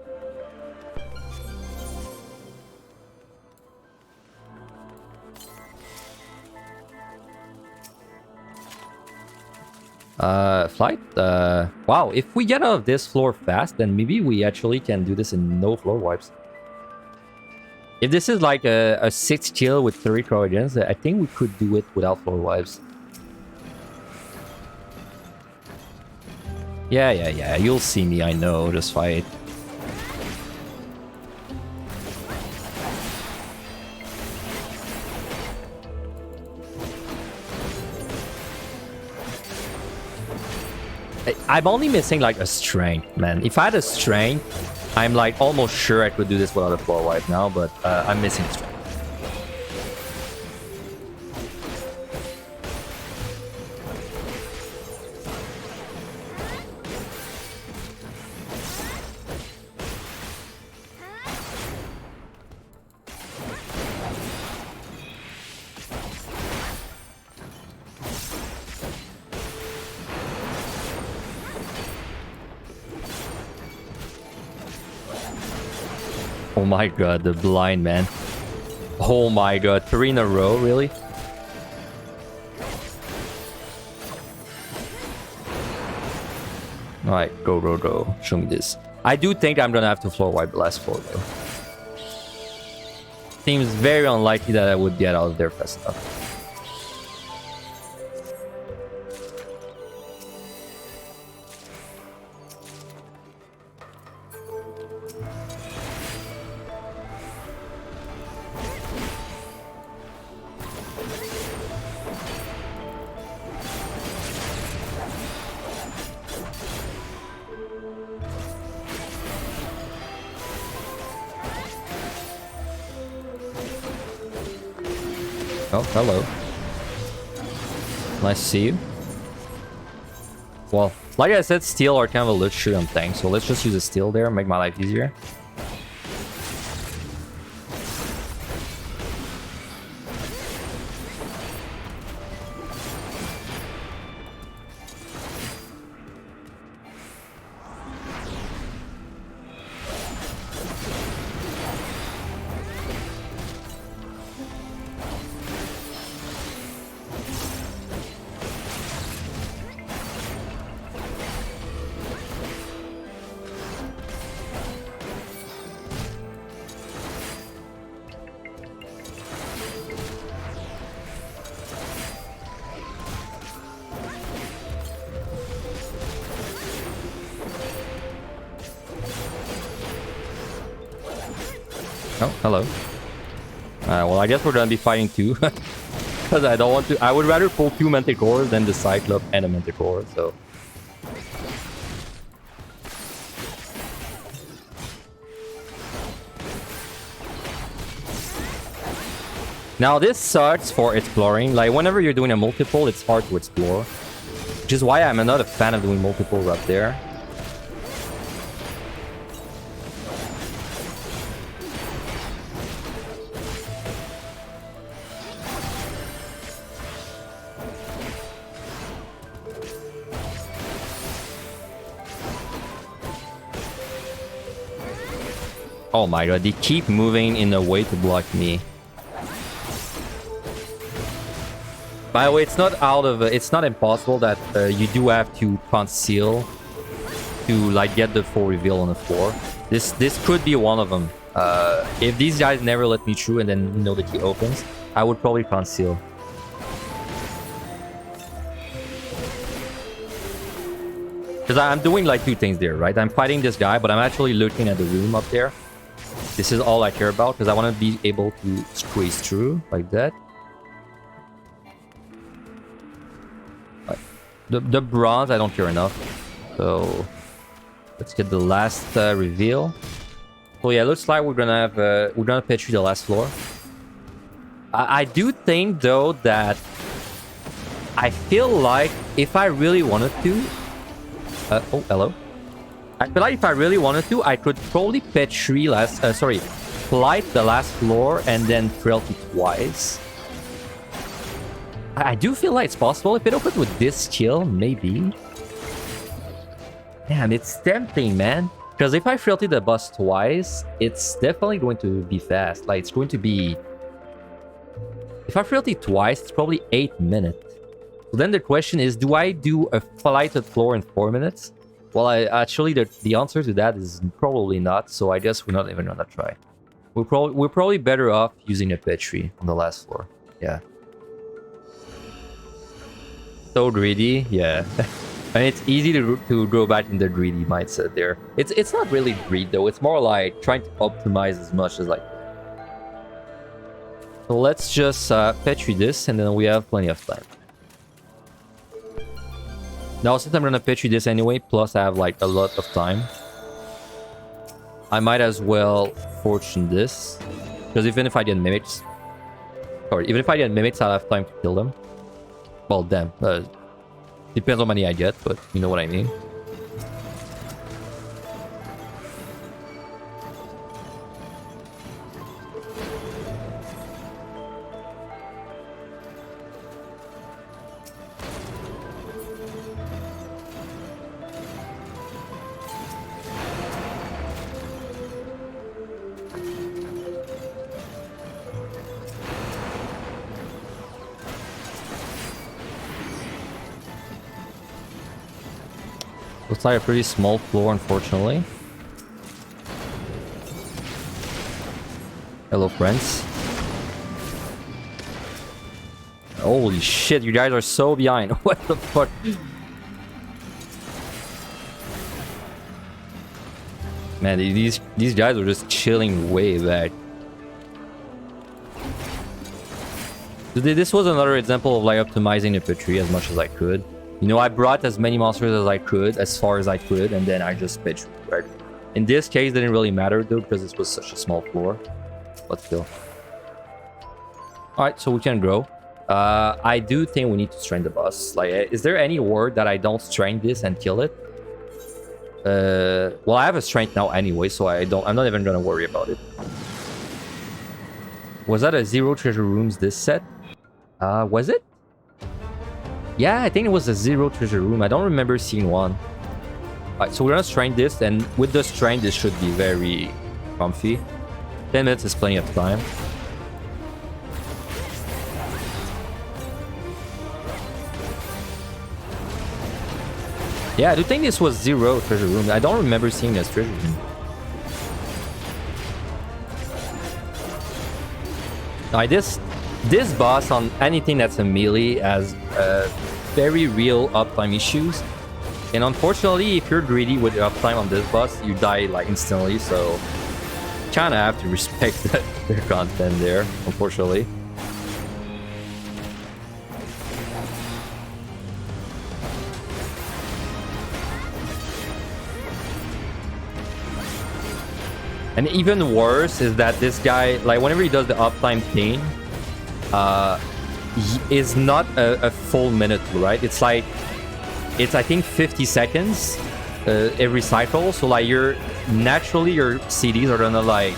[SPEAKER 1] Flight? Wow, if we get out of this floor fast, then maybe we actually can do this in no floor wipes. If this is like a 6 kill with 3 Corrigan's, I think we could do it without floor wipes. Yeah, you'll see me, I know, just fight. I'm only missing like a strength, man. If I had a strength, I'm like almost sure I could do this without a floor wipe now, but I'm missing strength. Oh my god, the blind, man. Oh my god, 3 in a row, really? Alright, go. Show me this. I do think I'm gonna have to floor wipe the last floor, though. Seems very unlikely that I would get out of there fast enough. Oh, hello. Nice to see you. Well, like I said, steel are kind of a luxury on tanks, so let's just use a steel there and make my life easier. Oh, hello. Well, I guess we're gonna be fighting too. Because I don't want to... I would rather pull 2 Manticores than the Cyclops and a Manticore, so... Now, this sucks for exploring. Like, whenever you're doing a multiple, it's hard to explore. Which is why I'm not a fan of doing multiples up there. Oh my god, they keep moving in a way to block me. By the way, it's not it's not impossible that you do have to conceal to like get the full reveal on the floor. This could be one of them. If these guys never let me through and then the key opens, I would probably conceal. Because I'm doing like two things there, right? I'm fighting this guy, but I'm actually looking at the room up there. This is all I care about because I want to be able to squeeze through like that. The bronze, I don't care enough. So let's get the last reveal. So yeah, looks like we're gonna pitch you the last floor. I do think though that I feel like if I really wanted to, oh hello. I feel like if I really wanted to, I could probably pitch flight the last floor and then frailty twice. I do feel like it's possible. If it opens with this skill, maybe. Man, it's tempting, man. Because if I frailty the boss twice, it's definitely going to be fast. Like, it's going to be... If I frailty twice, it's probably 8 minutes. So then the question is, do I do a flighted floor in 4 minutes? Well, actually, the answer to that is probably not. So I guess we're not even gonna try. We're probably better off using a Petri on the last floor. Yeah. So greedy, yeah. And it's easy to go back in the greedy mindset there. It's not really greed though. It's more like trying to optimize as much as like. So let's just Petri this, and then we have plenty of time. Now, since I'm gonna Petri this anyway, plus I have like a lot of time, I might as well fortune this, because even if I get mimics, even if I get mimics, I'll have time to kill them. Well, damn. Depends on how many I get, but you know what I mean. Looks like a pretty small floor, unfortunately. Hello, friends. Holy shit, you guys are so behind. What the fuck? Man, these guys are just chilling way back. This was another example of like optimizing the Petri as much as I could. You know, I brought as many monsters as I could, as far as I could, and then I just pitched, right? In this case, it didn't really matter, though, because this was such a small floor. But still. Alright, so we can grow. I do think we need to strain the boss. Like, is there any word that I don't strain this and kill it? Well, I have a strength now anyway, so I'm not even gonna worry about it. Was that a 0 treasure rooms this set? Was it? Yeah, I think it was a 0 treasure room. I don't remember seeing one. Alright, so we're gonna strain this, and with the strain, this should be very comfy. 10 minutes is plenty of time. Yeah, I do think this was 0 treasure room. I don't remember seeing this treasure room. Alright, this boss on anything that's a melee has very real uptime issues. And unfortunately, if you're greedy with the uptime on this boss, you die like instantly, so kind of have to respect their content there, unfortunately. And even worse is that this guy, like whenever he does the uptime thing, is not a full minute, right? It's like, it's I think 50 seconds every cycle. So like naturally your CDs are gonna like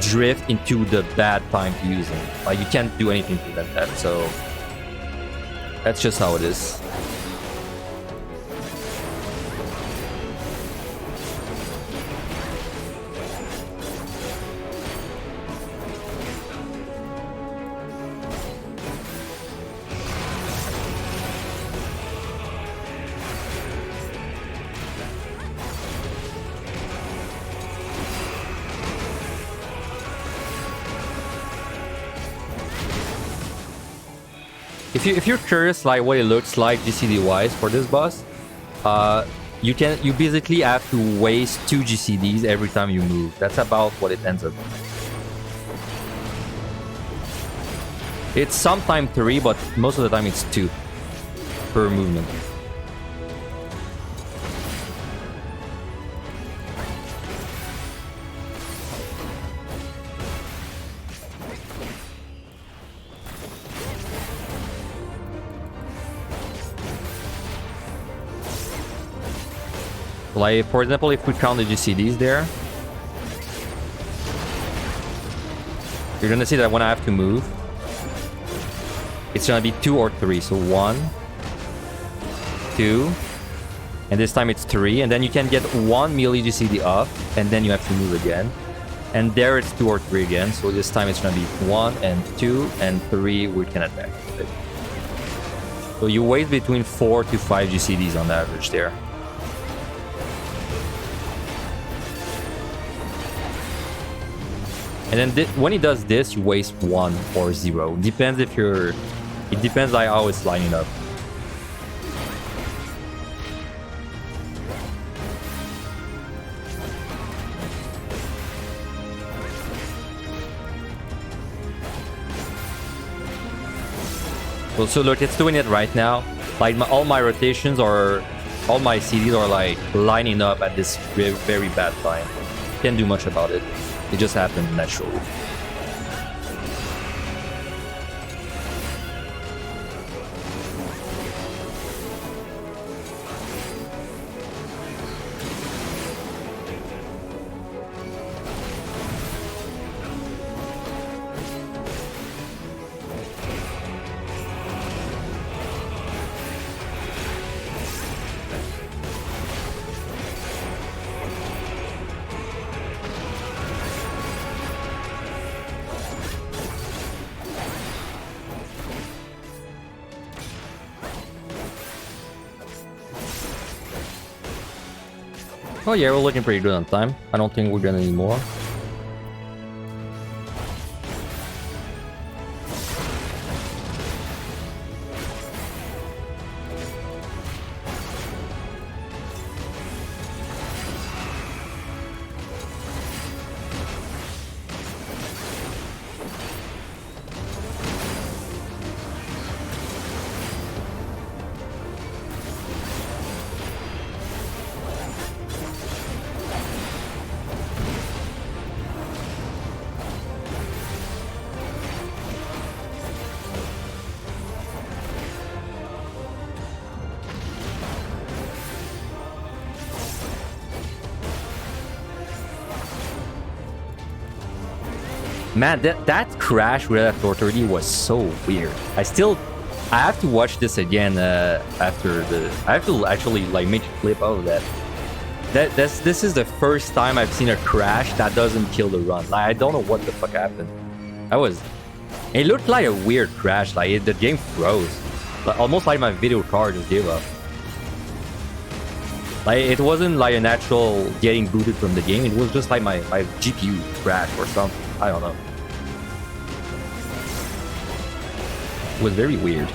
[SPEAKER 1] drift into the bad time to use them. Like you can't do anything to prevent that. So that's just how it is. if you're curious like what it looks like GCD wise for this boss, you basically have to waste 2 GCDs every time you move. That's about what it ends up. It's sometimes 3, but most of the time it's 2 per movement. Like, for example, if we count the GCDs there, you're gonna see that when I have to move, it's gonna be 2 or 3. So 1, 2, and this time it's 3, and then you can get 1 melee GCD off, and then you have to move again. And there it's 2 or 3 again, so this time it's gonna be 1 and 2 and 3 we can attack. So you waste between 4 to 5 GCDs on average there. And then when he does this, you waste 1 or 0. Depends if you're... It depends on how it's lining up. So look, it's doing it right now. Like all my rotations or all my CDs are like lining up at this very, very bad time. Can't do much about it. It just happened naturally. Oh yeah, we're looking pretty good on time. I don't think we're gonna need more. Man, that crash with that authority was so weird. I have to watch this again after the... I have to actually like make a clip out of that. This is the first time I've seen a crash that doesn't kill the run. Like, I don't know what the fuck happened. It looked like a weird crash. Like the game froze. Like, almost like my video card just gave up. Like it wasn't like a natural getting booted from the game. It was just like my GPU crashed or something. I don't know. It was very weird.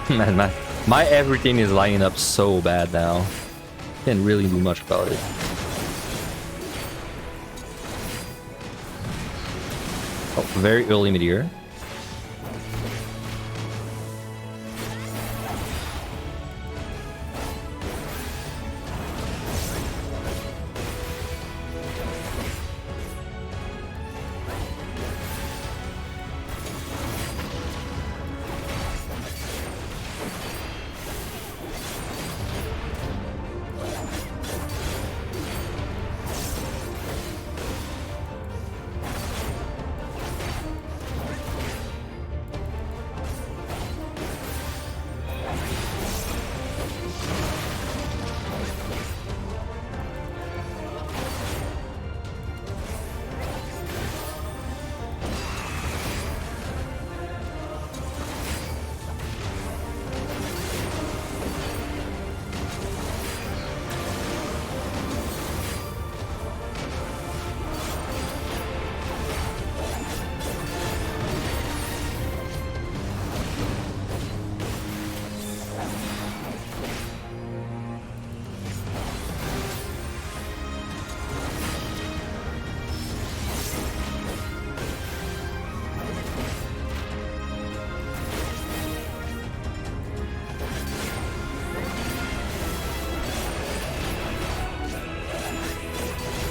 [SPEAKER 1] Man, my everything is lining up so bad now. Can't really do much about it. Oh, very early mid-year.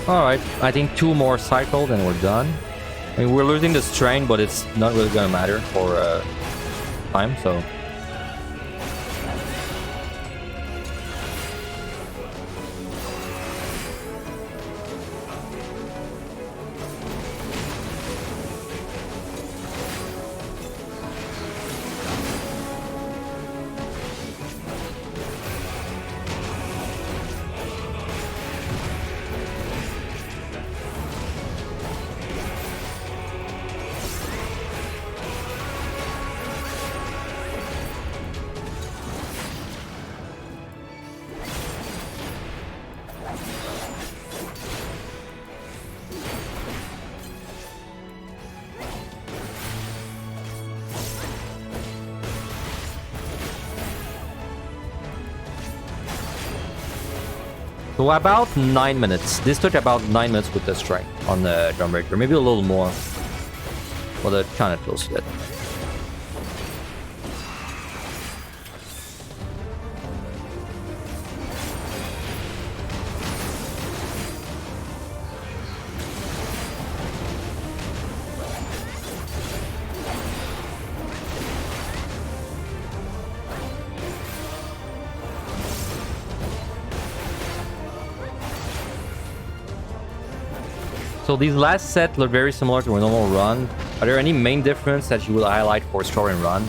[SPEAKER 1] Alright, I think 2 more cycles and we're done. I mean, we're losing the strength, but it's not really gonna matter for time, so... So about 9 minutes. This took about 9 minutes with the strike on the drum breaker. Maybe a little more. Well, they're kind of close to it. So these last set look very similar to a normal run. Are there any main difference that you would highlight for score and run?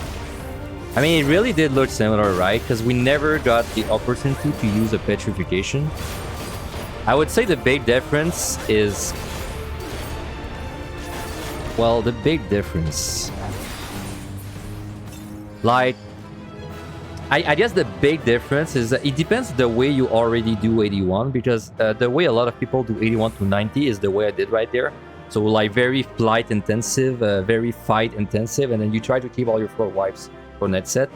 [SPEAKER 1] I mean, it really did look similar, right? Because we never got the opportunity to use a petrification. I would say the big difference is... Well, the big difference... Like... I guess the big difference is that it depends the way you already do 81, because the way a lot of people do 81 to 90 is the way I did right there. So like very flight intensive, very fight intensive, and then you try to keep all your floor wipes for net set.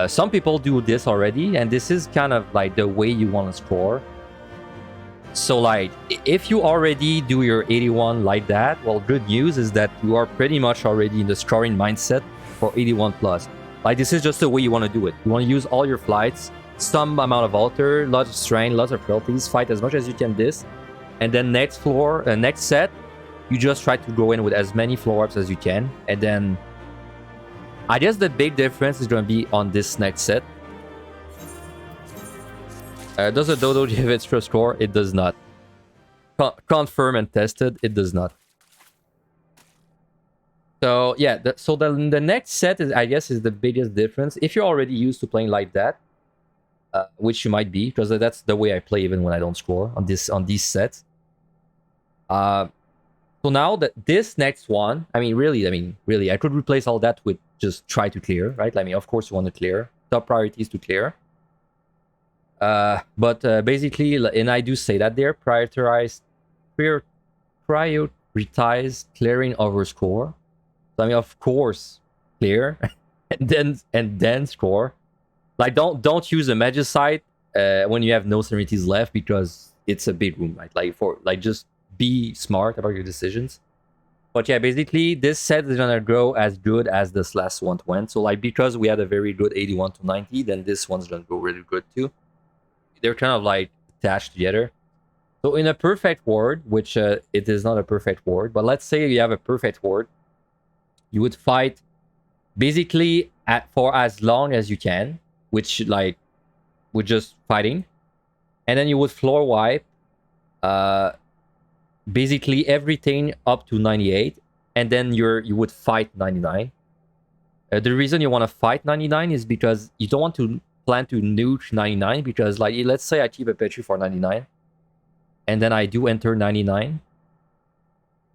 [SPEAKER 1] Some people do this already, and this is kind of like the way you want to score. So like, if you already do your 81 like that, well, good news is that you are pretty much already in the scoring mindset for 81 plus. Like, this is just the way you want to do it. You want to use all your flights, some amount of alter, lots of strain, lots of frailties, fight as much as you can this. And then next set, you just try to go in with as many floor ups as you can. And then, I guess the big difference is going to be on this next set. Does a dodo give extra score? It does not. Confirm and tested, it does not. So yeah, the next set is, I guess, is the biggest difference. If you're already used to playing like that, which you might be, because that's the way I play even when I don't score on these sets. So now that this next one, I mean, really, I could replace all that with just try to clear, right? I mean, of course you want to clear. Top priority is to clear. But basically, and I do say that there, prioritize clearing over score. I mean, of course, clear and then score. Like, don't use a Magicite when you have no Serenities left, because it's a big room, right? Like just be smart about your decisions. But yeah, basically this set is gonna go as good as this last one went. So like, because we had a very good 81 to 90, then this one's gonna go really good too. They're kind of like attached together. So in a perfect world, which it is not a perfect world, but let's say you have a perfect world. You would fight basically for as long as you can, which like with just fighting, and then you would floor wipe basically everything up to 98, and then you would fight 99. The reason you want to fight 99 is because you don't want to plan to nuke 99, because like, let's say I keep a Petri for 99, and then I do enter 99.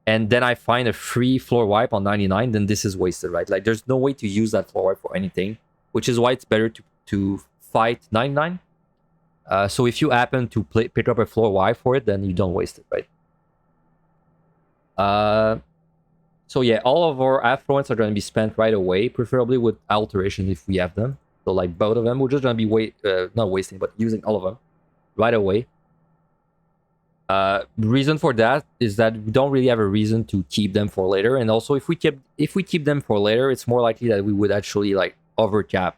[SPEAKER 1] And then I find a free floor wipe on 99, then this is wasted, right? Like, there's no way to use that floor wipe for anything, which is why it's better to fight 99. So if you happen to pick up a floor wipe for it, then you don't waste it, right? So yeah, all of our affluents are going to be spent right away, preferably with alterations if we have them. So like both of them, we're just going to be not wasting, but using all of them right away. Reason for that is that we don't really have a reason to keep them for later, and also if we keep them for later, it's more likely that we would actually like overcap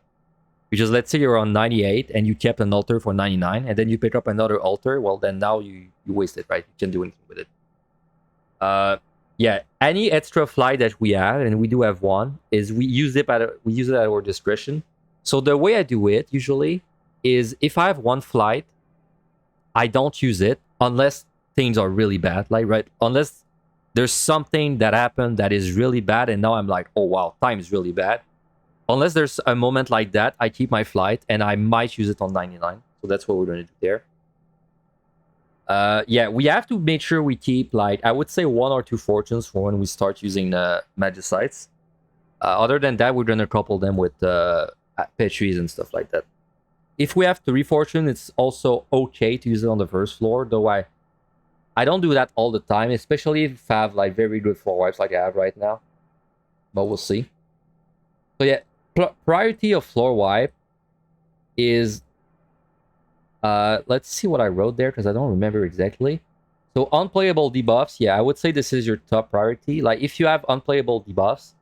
[SPEAKER 1] Because let's say you're on 98 and you kept an altar for 99, and then you pick up another altar, well, then now you waste it, right? You can't do anything with it. Yeah, any extra flight that we have, and we do have one, is we use it at our discretion. So the way I do it usually is if I have one flight, I don't use it unless things are really bad, like right, unless there's something that happened that is really bad, and now I'm like, oh wow, time is really bad. Unless there's a moment like that, I keep my flight, and I might use it on 99. So that's what we're going to do there. Yeah, we have to make sure we keep, like, I would say 1 or 2 fortunes for when we start using the Magicites. Other than that, we're going to couple them with Petries and stuff like that. If we have 3 fortune, it's also okay to use it on the first floor, though I don't do that all the time, especially if I have like very good floor wipes like I have right now. But we'll see. So yeah, priority of floor wipe is... let's see what I wrote there, because I don't remember exactly. So unplayable debuffs, yeah, I would say this is your top priority. Like, if you have unplayable debuffs,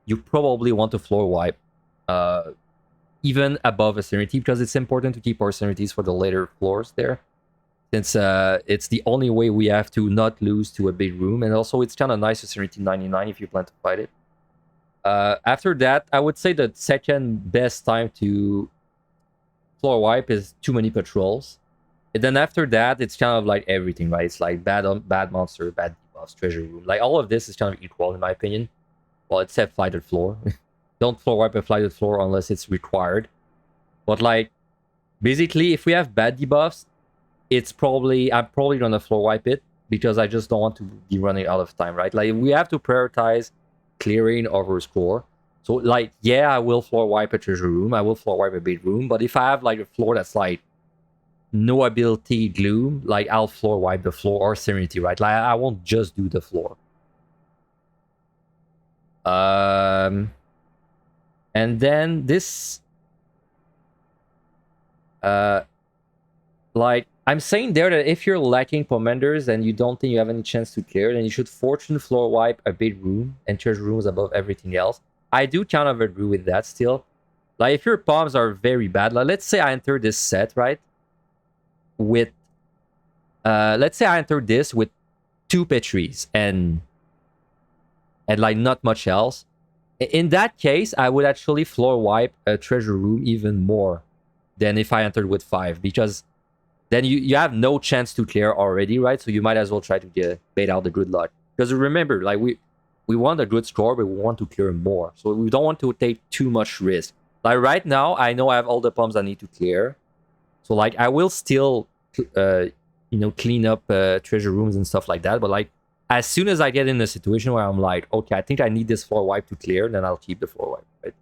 [SPEAKER 1] you probably want to floor wipe even above a Serenity, because it's important to keep our Serenities for the later floors there, since it's the only way we have to not lose to a big room, and also it's kind of nice to Serenity 99 if you plan to fight it. After that, I would say the second best time to floor wipe is too many patrols. And then after that, it's kind of like everything, right? It's like bad monster, bad debuffs, treasure room. Like, all of this is kind of equal in my opinion. Well, except flighted floor. Don't floor wipe a flighted floor unless it's required. But like, basically, if we have bad debuffs, I'm probably gonna floor wipe it, because I just don't want to be running out of time, right? Like, we have to prioritize clearing over score. So like, yeah, I will floor wipe a treasure room, I will floor wipe a big room, but if I have like a floor that's like no ability gloom, like, I'll floor wipe the floor or Serenity, right? Like, I won't just do the floor. And then this like, I'm saying there that if you're lacking commanders and you don't think you have any chance to clear, then you should fortune floor wipe a big room and treasure rooms above everything else. I do kind of agree with that still. Like, if your palms are very bad, like, let's say I enter this set, right? With, let's say I enter this with 2 Petries and like not much else. In that case, I would actually floor wipe a treasure room even more than if I entered with 5, because then you have no chance to clear already, right? So you might as well try to bait out the good luck. Because remember, like, we want a good score, but we want to clear more. So we don't want to take too much risk. Like, right now, I know I have all the pumps I need to clear. So, like, I will still, clean up treasure rooms and stuff like that. But, like, as soon as I get in a situation where I'm like, okay, I think I need this floor wipe to clear, then I'll keep the floor wipe,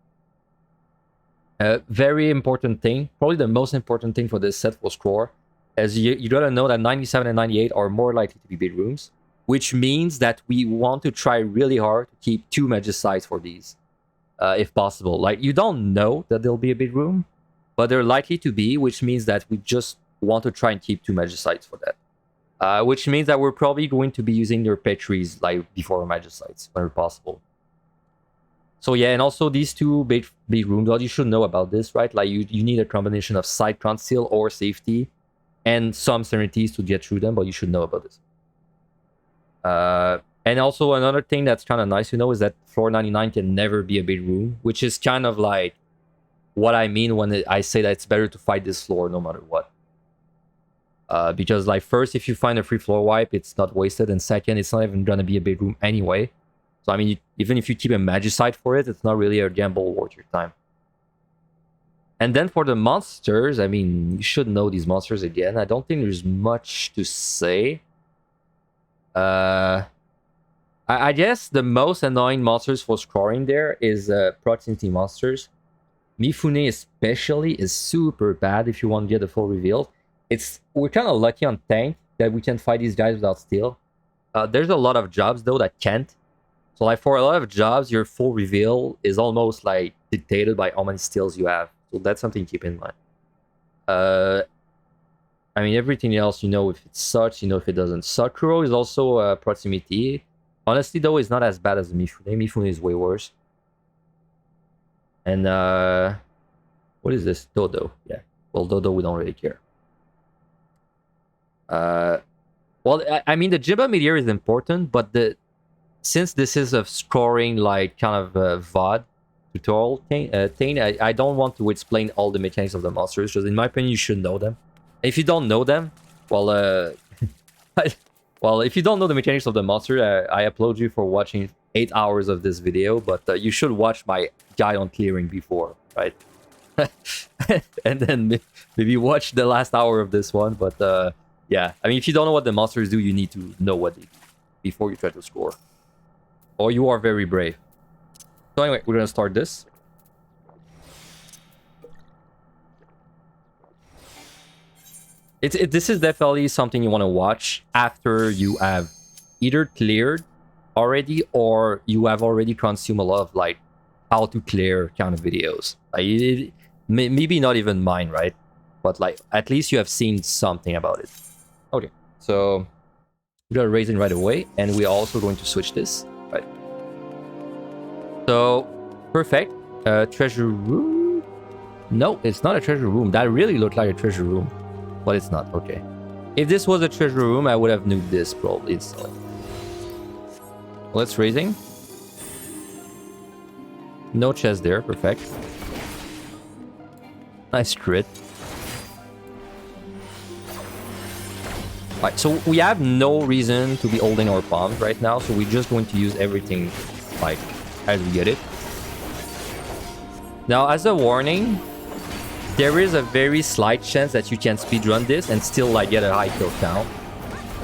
[SPEAKER 1] right? Very important thing, probably the most important thing for this set for score, is you gotta know that 97 and 98 are more likely to be big rooms, which means that we want to try really hard to keep 2 Magicites for these, if possible. Like, you don't know that there'll be a big room, but they're likely to be, which means that we just want to try and keep 2 Magicites for that. Which means that we're probably going to be using your Petries like before Magicites whenever possible. So yeah, and also these 2 big rooms, well, you should know about this, right? Like, you need a combination of side conceal or safety and some Serenities to get through them, but you should know about this. And also another thing that's kind of nice to know is that floor 99 can never be a big room, which is kind of like what I mean when I say that it's better to fight this floor no matter what. Because, like, first, if you find a free floor wipe, it's not wasted, and second, it's not even gonna be a big room anyway. So, I mean, even if you keep a Magicite for it, it's not really a gamble worth your time. And then for the monsters, I mean, you should know these monsters again. I don't think there's much to say. I guess the most annoying monsters for scoring there is proximity monsters. Mifune especially is super bad if you want to get the full reveal. We're kind of lucky on tank that we can fight these guys without steal. There's a lot of jobs though that can't. So like for a lot of jobs, your full reveal is almost like dictated by how many steals you have. So that's something to keep in mind. I mean, everything else, you know, if it sucks, you know, if it doesn't suck. Kuro is also proximity. Honestly, though, it's not as bad as Mifune. Mifune is way worse. And What is this? Dodo. Yeah. Well, Dodo, we don't really care. Well, I mean, the Jibba Meteor is important, but since this is a scoring, like, kind of VOD tutorial thing, I don't want to explain all the mechanics of the monsters, because in my opinion, you should know them. If you don't know them, well, well, if you don't know the mechanics of the monster, I applaud you for watching 8 hours of this video, but you should watch my guide on clearing before, right? And then maybe watch the last hour of this one, but yeah, I mean, if you don't know what the monsters do, you need to know what they do before you try to score. Or you are very brave. So anyway, we're gonna start this. This is definitely something you want to watch after you have either cleared already or you have already consumed a lot of, like, how to clear kind of videos. Like, maybe not even mine, right? But, like, at least you have seen something about it. Okay, so we're gonna raise it right away, and we're also going to switch this, right? So, perfect. Treasure room? No, it's not a treasure room. That really looked like a treasure room. But it's not. Okay. If this was a treasure room, I would have nuked this probably instantly. Let's raising. No chest there. Perfect. Nice crit. Alright, so we have no reason to be holding our palms right now, so we're just going to use everything, like, as we get it. Now, as a warning, there is a very slight chance that you can speedrun this and still, like, get a high kill count.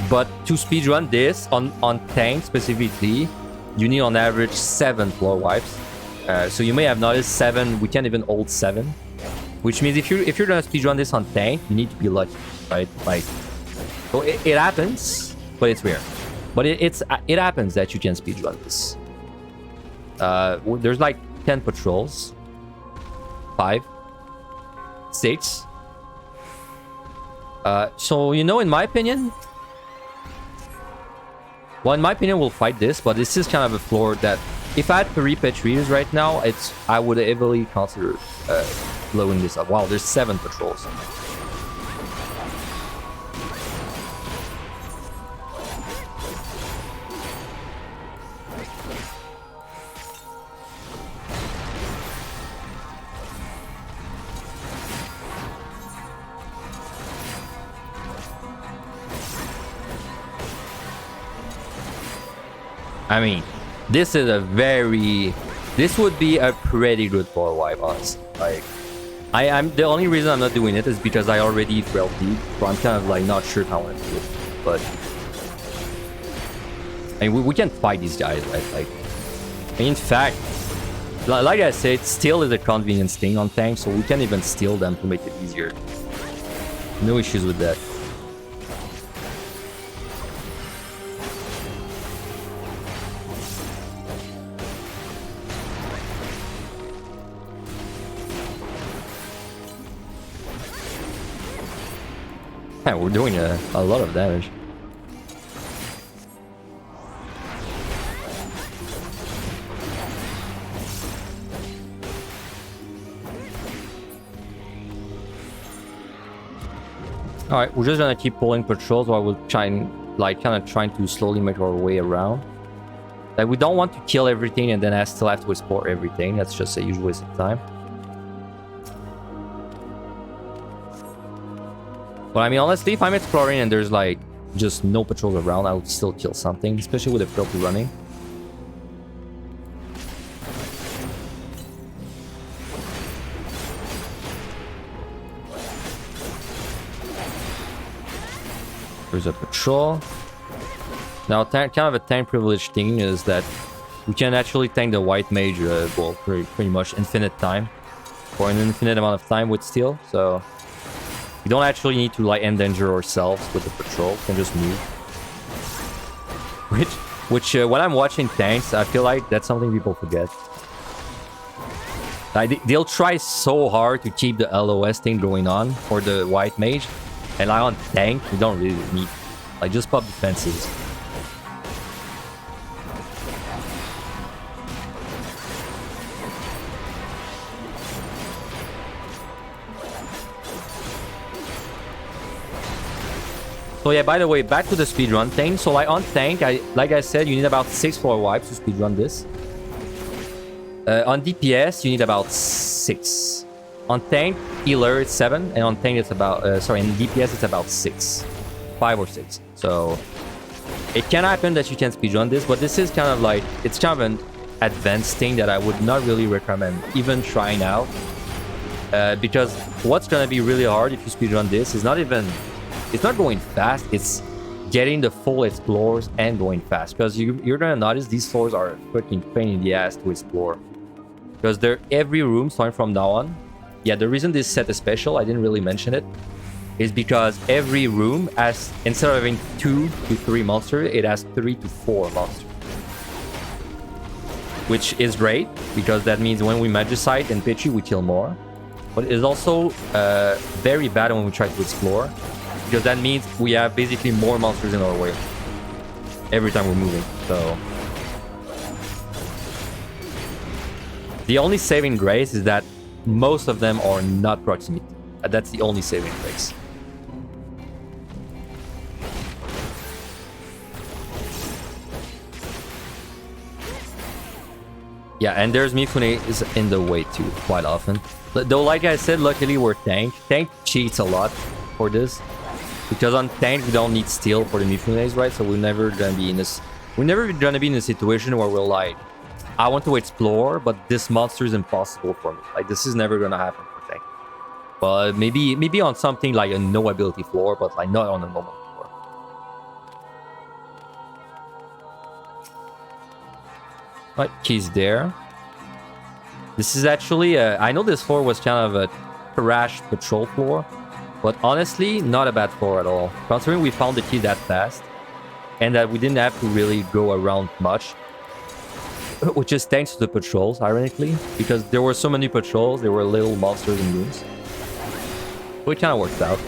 [SPEAKER 1] But to speedrun this, on tank specifically, you need on average 7 floor wipes. So you may have noticed 7, we can't even hold 7. Which means if you're gonna speedrun this on tank, you need to be lucky, right? Like, so it happens, but it's rare. But it happens that you can speedrun this. There's like 10 patrols. 5. 6. So, you know, in my opinion... Well, in my opinion, we'll fight this, but this is kind of a floor that... If I had 3 Petries right now, I would heavily consider blowing this up. Wow, there's 7 patrols. I mean, this is a very... This would be a pretty good floor wipe, honestly. Like, I'm the only reason I'm not doing it is because I already felt deep, so I'm kind of, like, not sure how I want to do it. But I mean, we can fight these guys, right? Like, in fact, like I said, steal is a convenience thing on tanks, so we can even steal them to make it easier. No issues with that. Yeah, we're doing a lot of damage. Alright, we're just gonna keep pulling patrols while we're trying, like, kind of trying to slowly make our way around. Like, we don't want to kill everything and then still have to explore everything. That's just a huge waste of time. But I mean, honestly, if I'm exploring and there's, like, just no patrols around, I would still kill something, especially with the filthy running. There's a patrol. Now, kind of a tank privilege thing is that we can actually tank the white mage, well, pretty much infinite time. For an infinite amount of time with steel, so... We don't actually need to, like, endanger ourselves with the patrol. We can just move. Which when I'm watching tanks, I feel like that's something people forget. Like, they'll try so hard to keep the LOS thing going on for the white mage. And like on tank, we don't really need... Like, just pop defenses. So yeah, by the way, back to the speedrun thing. So like on tank, like I said, you need about 6 floor wipes to speedrun this. On DPS, you need about 6. On tank, healer, it's 7. And on tank, it's about... sorry, in DPS, it's about 6. 5 or 6. So it can happen that you can speedrun this, but this is kind of like... It's kind of an advanced thing that I would not really recommend even trying out. Because what's going to be really hard if you speedrun this is not even... It's not going fast, it's getting the full explores and going fast. Because you're going to notice these floors are fucking pain in the ass to explore. Because they're every room starting from now on. Yeah, the reason this set is special, I didn't really mention it, is because every room has, instead of having 2 to 3 monsters, it has 3 to 4 monsters. Which is great, because that means when we Magicite and Pitchy, we kill more. But it's also very bad when we try to explore, because that means we have basically more monsters in our way every time we're moving. So the only saving grace is that most of them are not proximity. That's the only saving grace. Yeah, and there's Mifune is in the way too, quite often. Though, like I said, luckily we're tank. Tank cheats a lot for this. Because on tank, we don't need steel for the Mifunes, right? So we're never gonna be in this... We're never gonna be in a situation where we're like, I want to explore, but this monster is impossible for me. Like, this is never gonna happen for tank. But maybe on something like a no ability floor, but like not on a normal floor. Right, keys there. This is actually... I know this floor was kind of a crash patrol floor. But honestly, not a bad floor at all. Considering we found the key that fast. And that we didn't have to really go around much. Which is thanks to the patrols, ironically. Because there were so many patrols, there were little monsters in rooms. So it kind of worked out.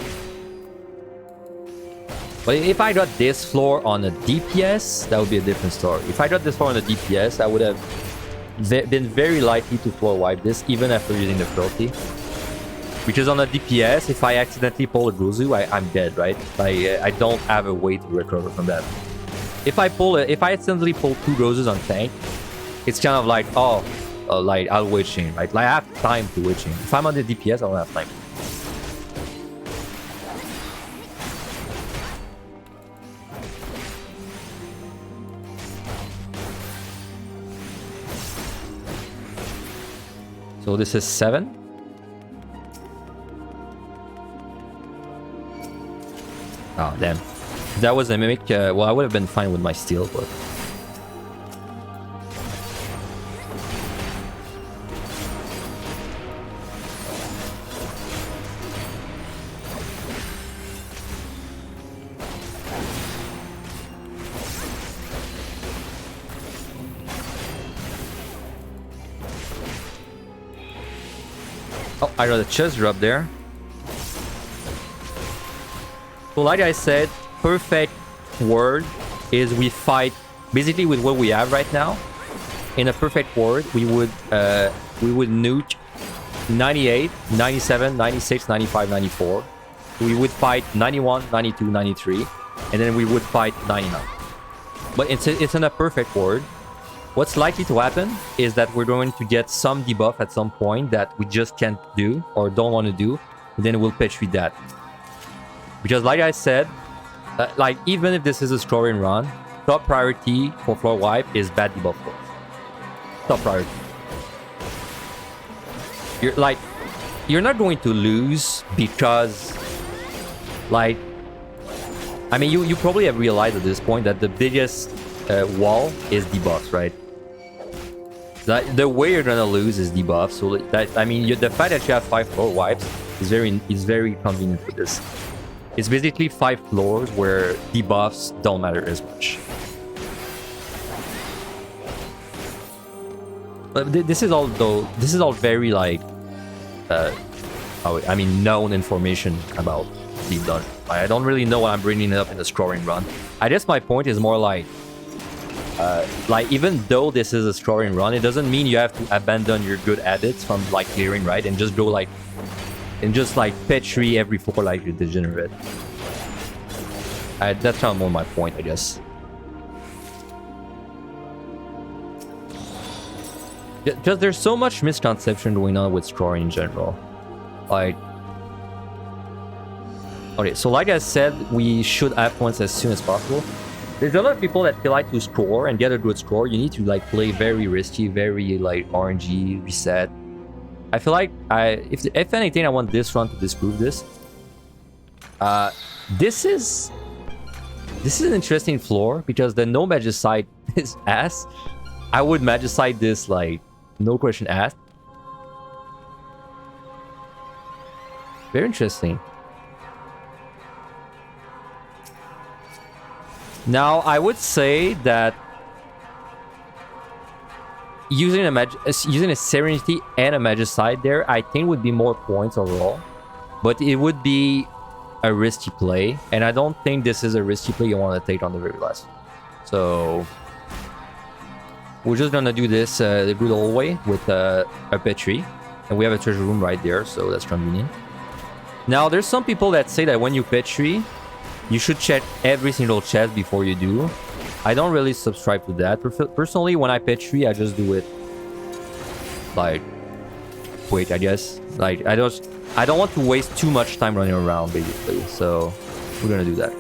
[SPEAKER 1] But if I got this floor on a DPS, that would be a different story. If I got this floor on a DPS, I would have been very likely to floor wipe this, even after using the Filthy. Because on a DPS, if I accidentally pull a Gozu, I'm dead, right? I don't have a way to recover from that. If I accidentally pull 2 Gozus on tank, it's kind of like, oh, like I'll witch chain, right? Like I have time to witch chain. If I'm on the DPS, I don't have time. So this is 7. Oh, damn. If that was a mimic, well, I would have been fine with my steel, but... Oh, I got a chest drop there. So like I said, perfect world is we fight basically with what we have right now. In a perfect world, we would nuke 98, 97, 96, 95, 94. We would fight 91, 92, 93, and then we would fight 99. But it's in a perfect world. What's likely to happen is that we're going to get some debuff at some point that we just can't do or don't want to do, and then we'll pitch with that. Because like I said, like even if this is a scoring run, top priority for floor wipe is bad debuff floors. Top priority. You're not going to lose because, like, I mean, you probably have realized at this point that the biggest wall is debuffs, right? The way you're gonna lose is debuffs. So that, I mean, the fact that you have 5 floor wipes is very convenient for this. It's basically 5 floors where debuffs don't matter as much. But this is all very like, I mean, known information about Deep Dungeon. I don't really know what I'm bringing up in the scoring run. I guess my point is more like even though this is a scoring run, it doesn't mean you have to abandon your good habits from like clearing, right? And just go like, and just like pet tree every floor like a degenerate. That's kind of more my point, I guess. Just there's so much misconception going on with scoring in general. Like, okay, so like I said, we should have points as soon as possible. There's a lot of people that feel like to score and get a good score, you need to like play very risky, very like RNG, reset. I feel like if anything, I want this run to disprove this. This is an interesting floor because the no magicite is ass. I would magicite this like no question asked. Very interesting. Now, I would say that using a Serenity and a Magicite there, I think would be more points overall. But it would be a risky play. And I don't think this is a risky play you want to take on the very last. So we're just going to do this the good old way with a Petri. And we have a treasure room right there, so that's convenient. Now, there's some people that say that when you Petri, you should check every single chest before you do. I don't really subscribe to that. Personally, when I Petri, I just do it like quick, I guess. Like, I don't want to waste too much time running around, basically. So we're gonna do that.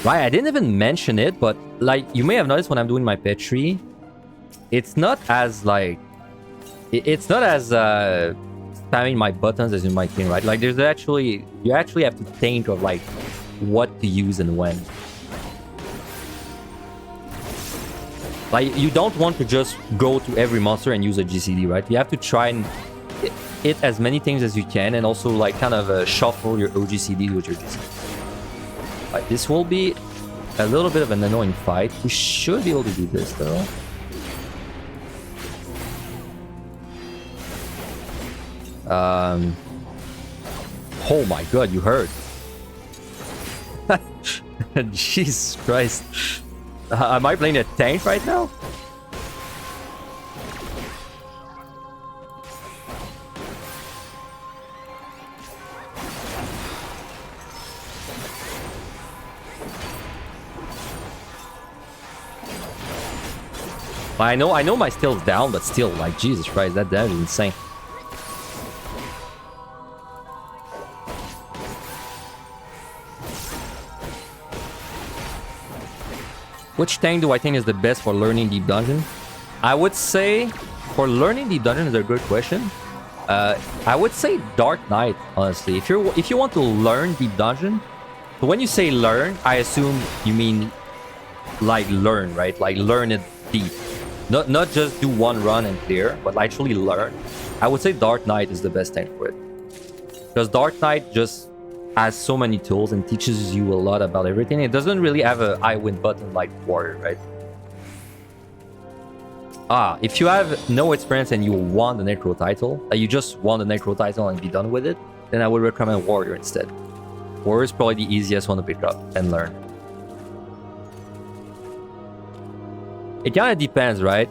[SPEAKER 1] Right, I didn't even mention it, but like you may have noticed when I'm doing my Petri, it's not as like it's not as spamming my buttons as you might think, right? Like there's actually you actually have to think of like what to use and when. Like you don't want to just go to every monster and use a GCD, right? You have to try and hit as many things as you can, and also like kind of shuffle your OGCD with your GCD. This will be a little bit of an annoying fight. We should be able to do this though. Oh my god, you heard. Jesus Christ. Am I playing a tank right now? I know my skill's down, but still, like, Jesus Christ, that damage is insane. Which tank do I think is the best for learning Deep Dungeon? I would say, for learning Deep Dungeon is a good question. I would say Dark Knight, honestly. If you want to learn Deep Dungeon, so when you say learn, I assume you mean like learn, right? Like learn it deep. Not just do one run and clear, but actually learn. I would say Dark Knight is the best tank for it. Because Dark Knight just has so many tools and teaches you a lot about everything. It doesn't really have a I win button like Warrior, right? If you have no experience and you want the Necro title, like you just want the Necro title and be done with it, then I would recommend Warrior instead. Warrior is probably the easiest one to pick up and learn. It kind of depends, right?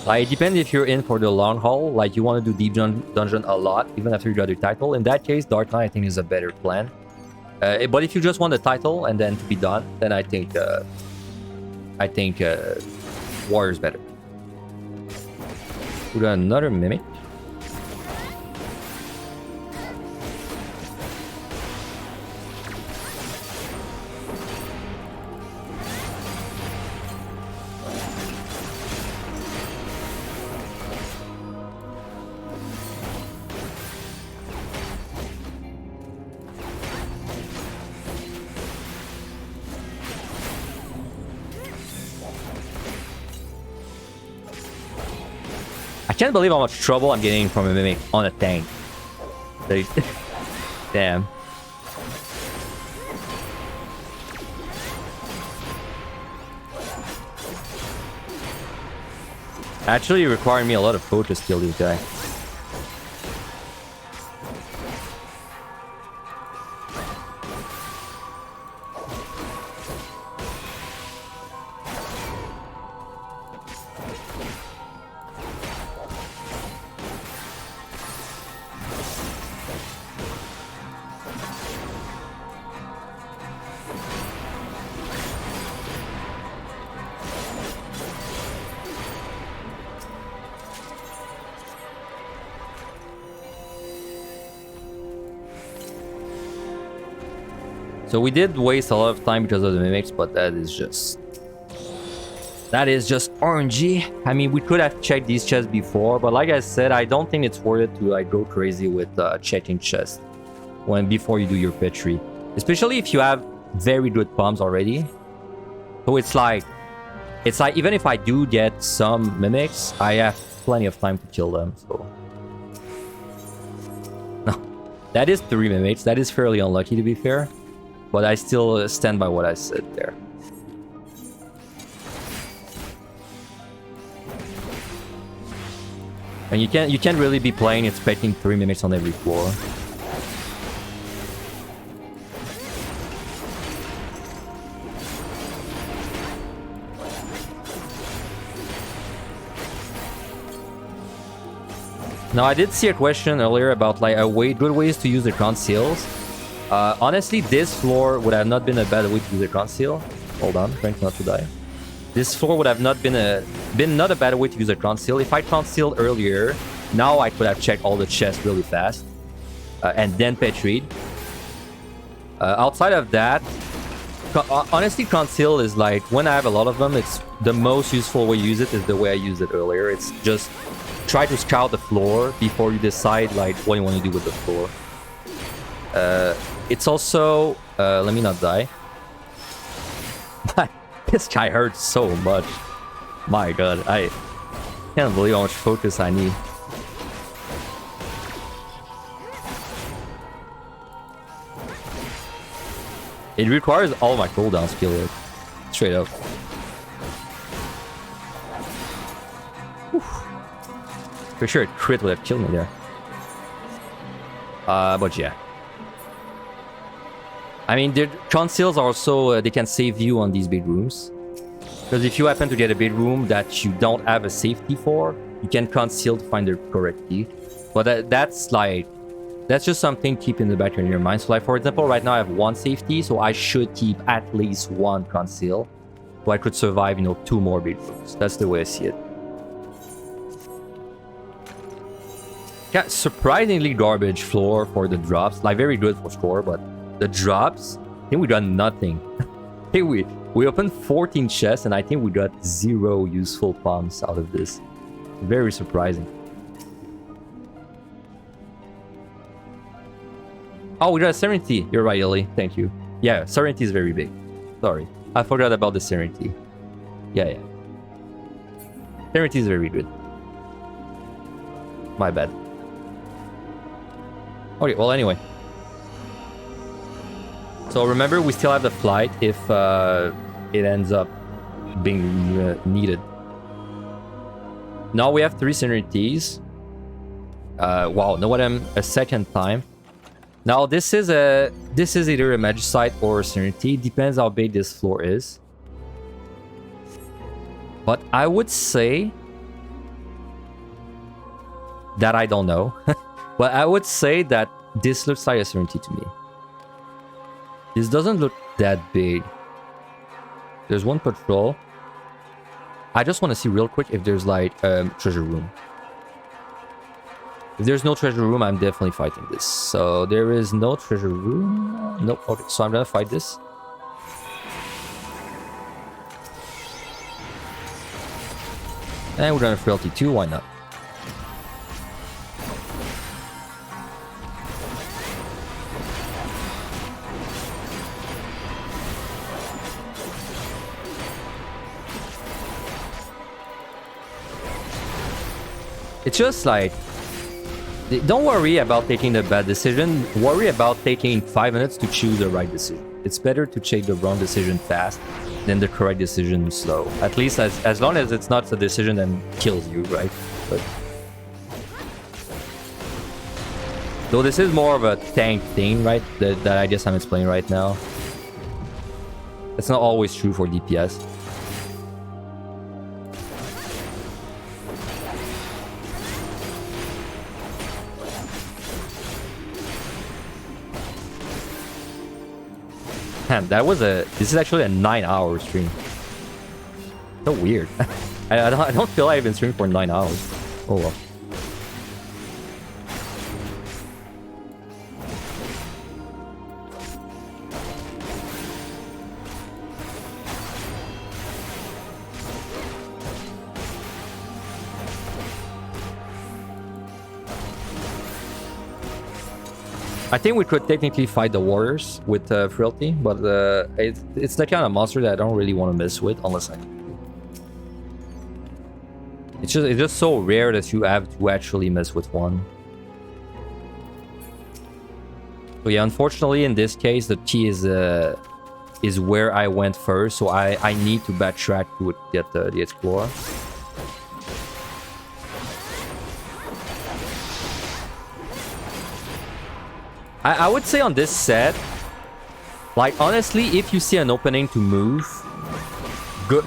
[SPEAKER 1] Like, it depends if you're in for the long haul, like you want to do Deep Dungeon a lot, even after you got your title. In that case, Dark Knight, I think, is a better plan. But if you just want the title and then to be done, then I think Warrior's better. We got another Mimic. I can't believe how much trouble I'm getting from a Mimic on a tank. Damn. Actually requiring me a lot of focus skill, this guy. So we did waste a lot of time because of the mimics, but that is just RNG. I mean, we could have checked these chests before, but like I said, I don't think it's worth it to like go crazy with checking chests before you do your pet tree, especially if you have very good pumps already. So it's like even if I do get some mimics, I have plenty of time to kill them. So no, that is 3 mimics. That is fairly unlucky, to be fair, but I still stand by what I said there. And you can't really be playing expecting 3 mimics on every floor. Now, I did see a question earlier about like good ways to use the conceals. Honestly, this floor would have not been a bad way to use the conceal. Hold on, trying not to die. This floor would have not been a bad way to use a conceal. If I concealed earlier, now I could have checked all the chests really fast and then pet read. Outside of that, honestly, conceal is like when I have a lot of them, it's the most useful way to use it is the way I used it earlier. It's just try to scout the floor before you decide like what you want to do with the floor. It's also let me not die. This guy hurts so much. My god, I can't believe how much focus I need. It requires all my cooldown skill, straight up. For sure, crit would have killed me there. But yeah. I mean, the conceals also, they can save you on these big rooms. Because if you happen to get a big room that you don't have a safety for, you can conceal to find the correct key. But that's just something to keep in the back of your mind. So like, for example, right now I have 1 safety, so I should keep at least 1 conceal. So I could survive, 2 more big rooms. That's the way I see it. Yeah, surprisingly garbage floor for the drops. Like, very good for score, but the drops, I think we got nothing. Hey, we opened 14 chests, and I think we got 0 useful pumps out of this. Very surprising. Oh, we got a Serenity. You're right, Ellie. Thank you. Yeah, Serenity is very big. Sorry. I forgot about the Serenity. Yeah. Serenity is very good. My bad. Okay, well, anyway. So remember, we still have the flight if it ends up being needed. Now we have 3 Serenities. Wow, no one a second time. Now this is either a Magicite or a Serenity. Depends how big this floor is. But I would say that I don't know. But I would say that this looks like a Serenity to me. This doesn't look that big. There's 1 patrol. I just want to see real quick if there's like a treasure room. If there's no treasure room, I'm definitely fighting this. So there is no treasure room. Nope. Okay, so I'm gonna fight this. And we're gonna frailty 2, why not? It's just like, don't worry about taking the bad decision. Worry about taking 5 minutes to choose the right decision. It's better to take the wrong decision fast than the correct decision slow. At least as long as it's not a decision that kills you, right? But though this is more of a tank thing, right? That I guess I'm explaining right now. It's not always true for DPS. Man, this is actually a 9-hour stream. So weird. I don't feel like I've been streaming for 9 hours. Oh well. I think we could technically fight the warriors with Frailty, but it's the kind of monster that I don't really want to mess with unless I... It's just so rare that you have to actually mess with one. So yeah, unfortunately in this case the T is where I went first, so I need to backtrack to get the Explorer. I would say on this set, like honestly, if you see an opening to move,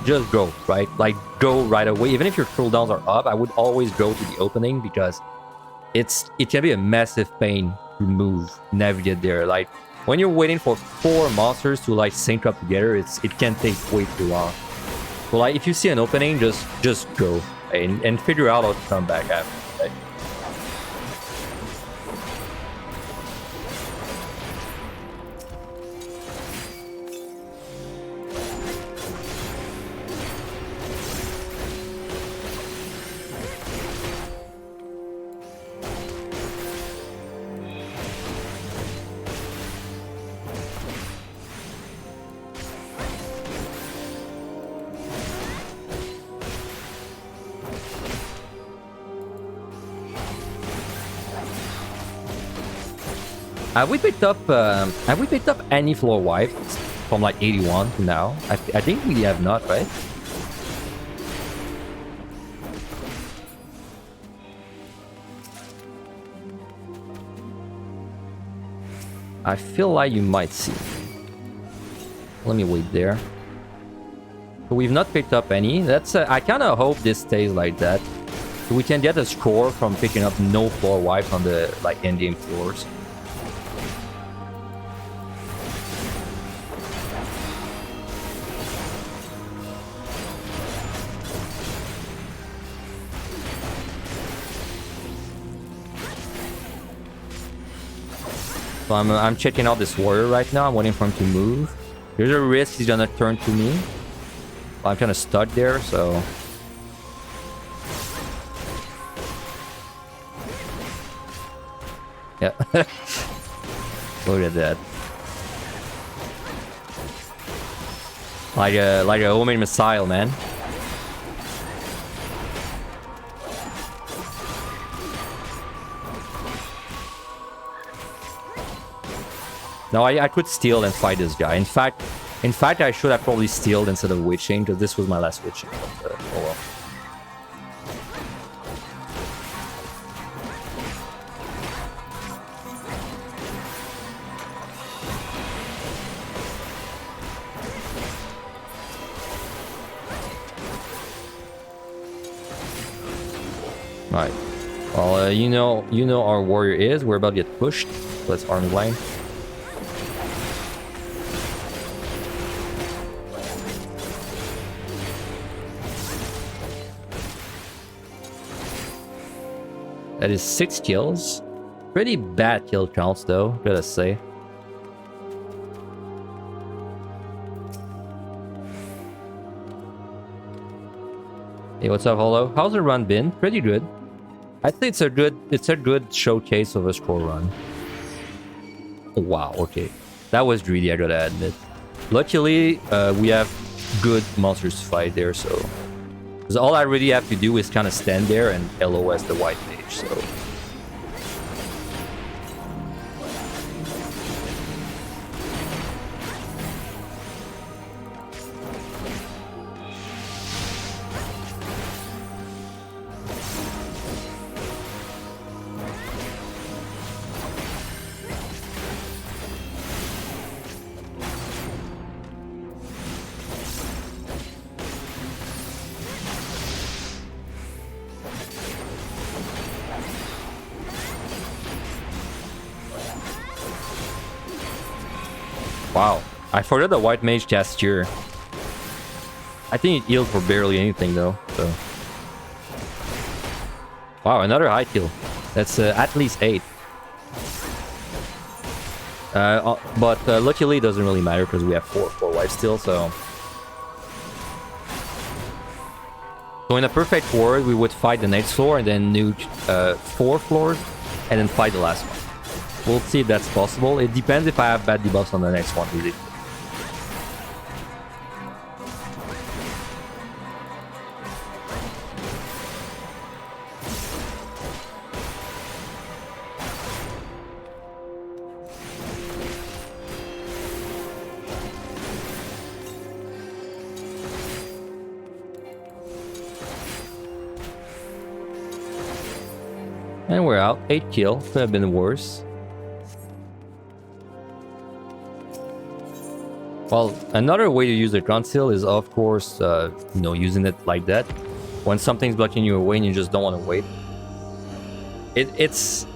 [SPEAKER 1] just go, right? Like go right away. Even if your cooldowns are up, I would always go to the opening because it can be a massive pain to move, navigate there. Like when you're waiting for 4 monsters to like sync up together, it can take way too long. So like if you see an opening, just go and figure out how to come back after. Right? Have we picked up any floor wipes from like 81 to now? I think we have not, right? I feel like you might see. Let me wait there. So we've not picked up any. That's I kind of hope this stays like that. So we can get a score from picking up no floor wipes on the like endgame floors. So I'm checking out this warrior right now. I'm waiting for him to move. There's a risk he's gonna turn to me. I'm kind of stuck there, so... Yeah. Look at that. Like a homemade missile, man. No, I could steal and fight this guy. In fact, I should have probably stealed instead of witching, because this was my last witching. But, oh well. Alright. Well, you know our warrior is. We're about to get pushed. Let's arm line. That is 6 kills. Pretty bad kill counts though, gotta say. Hey, what's up, Holo? How's the run been? Pretty good. I think it's a good showcase of a scroll run. Oh, wow, okay. That was greedy, I gotta admit. Luckily, we have good monsters to fight there, so... Because all I really have to do is kind of stand there and LOS the white mage, so... Wow, I forgot the white mage cast here. I think it healed for barely anything though, so... Wow, another high kill. That's at least 8. But luckily it doesn't really matter because we have 4 white still, so... So in a perfect world, we would fight the next floor and then nuke 4 floors and then fight the last one. We'll see if that's possible. It depends if I have bad debuffs on the next one, really. And we're out. 8 kill. Could have been worse. Well, another way to use the conceal is, of course, you know, using it like that. When something's blocking you away and you just don't want to wait. It's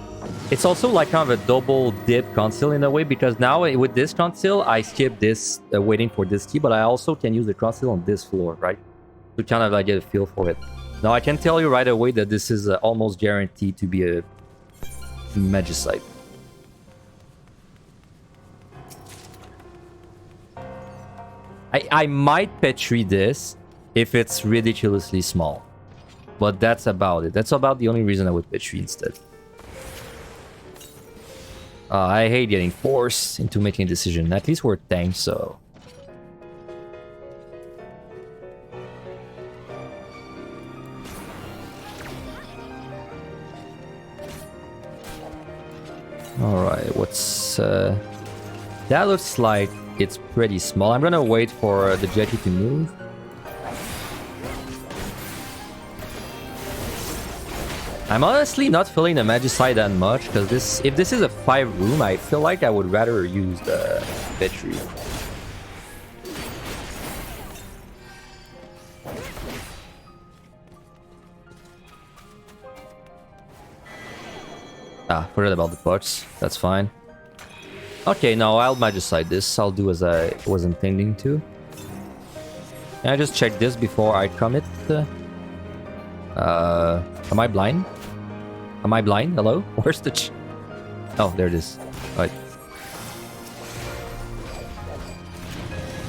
[SPEAKER 1] also like kind of a double dip conceal in a way, because now with this conceal, I skip this waiting for this key, but I also can use the conceal on this floor, right? To kind of like get a feel for it. Now, I can tell you right away that this is almost guaranteed to be a Magicite. I might Petri this if it's ridiculously small. But that's about it. That's about the only reason I would Petri instead. I hate getting forced into making a decision. At least we're tanked, so... Alright, what's... That looks like it's pretty small. I'm gonna wait for the jetty to move. I'm honestly not feeling the Magicite that much, because if this is a 5 room, I feel like I would rather use the Petri. Ah, forgot about the pots. That's fine. Okay, now I'll Magicite this. I'll do as I was intending to. Can I just check this before I commit? Am I blind? Am I blind? Hello? Where's the oh, there it is. Right.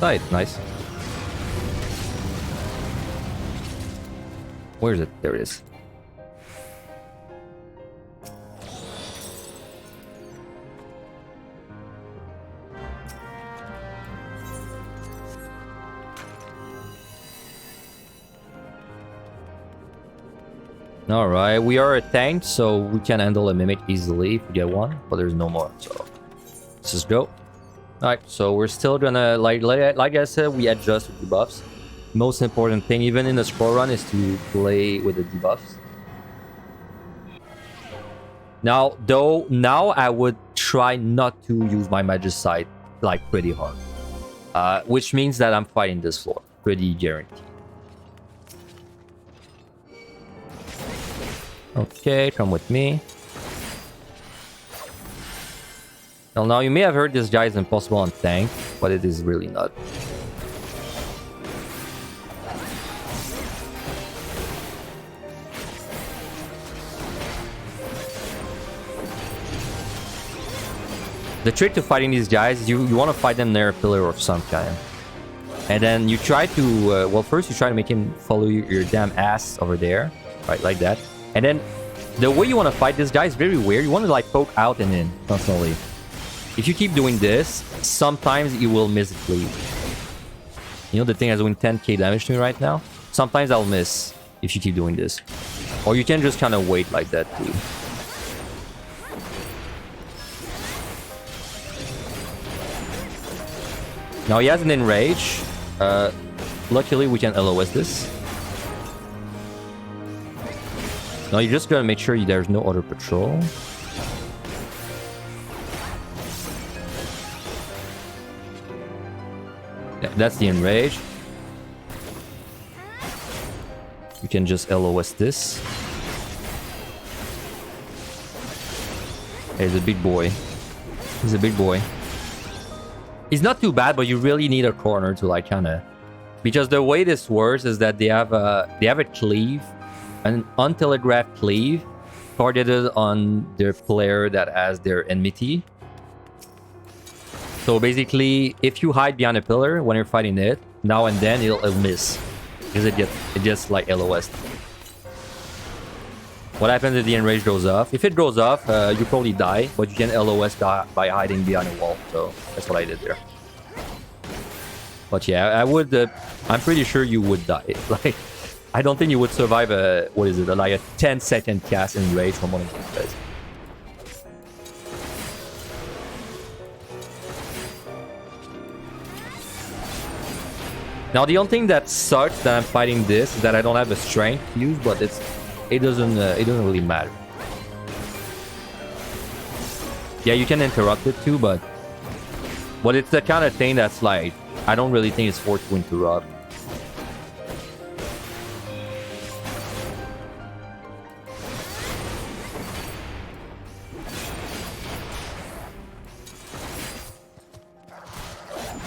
[SPEAKER 1] Right, nice. Where is it? There it is. Alright, we are a tank, so we can handle a Mimic easily if we get one, but there's no more, so let's just go. Alright, so we're still gonna, like I said, we adjust with debuffs. Most important thing, even in the scroll run, is to play with the debuffs. Now, though, now I would try not to use my Magicite, like, pretty hard. Which means that I'm fighting this floor, pretty guaranteed. Okay, come with me. Well, now you may have heard this guy is impossible on tank, but it is really not. The trick to fighting these guys is you want to fight them near a pillar of some kind. And then you try to, well, first you try to make him follow your damn ass over there. Right, like that. And then the way you want to fight this guy is very weird. You want to like poke out and in constantly. If you keep doing this, sometimes you will miss the cleave. You know the thing is doing 10k damage to me right now? Sometimes I'll miss if you keep doing this. Or you can just kind of wait like that too. Now he has an enrage. Luckily we can LOS this. Now you just gotta make sure there's no other patrol. Yeah, that's the enrage. You can just LOS this. He's a big boy. He's a big boy. He's not too bad, but you really need a corner to like kind of... Because the way this works is that they have a cleave. An untelegraphed cleave targeted on their player that has their enmity. So basically, if you hide behind a pillar when you're fighting it, now and then it'll miss. Because it gets like LOS. What happens if the enrage goes off? If it goes off, you probably die, but you can LOS by hiding behind a wall. So that's what I did there. But yeah, I would. I'm pretty sure you would die. Like, I don't think you would survive a what is it? Like a 10-second cast enrage from one of these guys. Now the only thing that sucks that I'm fighting this is that I don't have a strength to use, but it doesn't really matter. Yeah, you can interrupt it too, but it's the kind of thing that's like I don't really think it's forced to interrupt.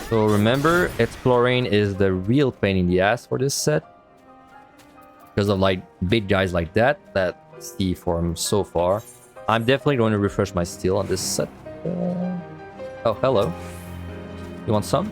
[SPEAKER 1] So remember, exploring is the real pain in the ass for this set. Because of like big guys like that see form so far. I'm definitely going to refresh my steel on this set. Oh, hello. You want some?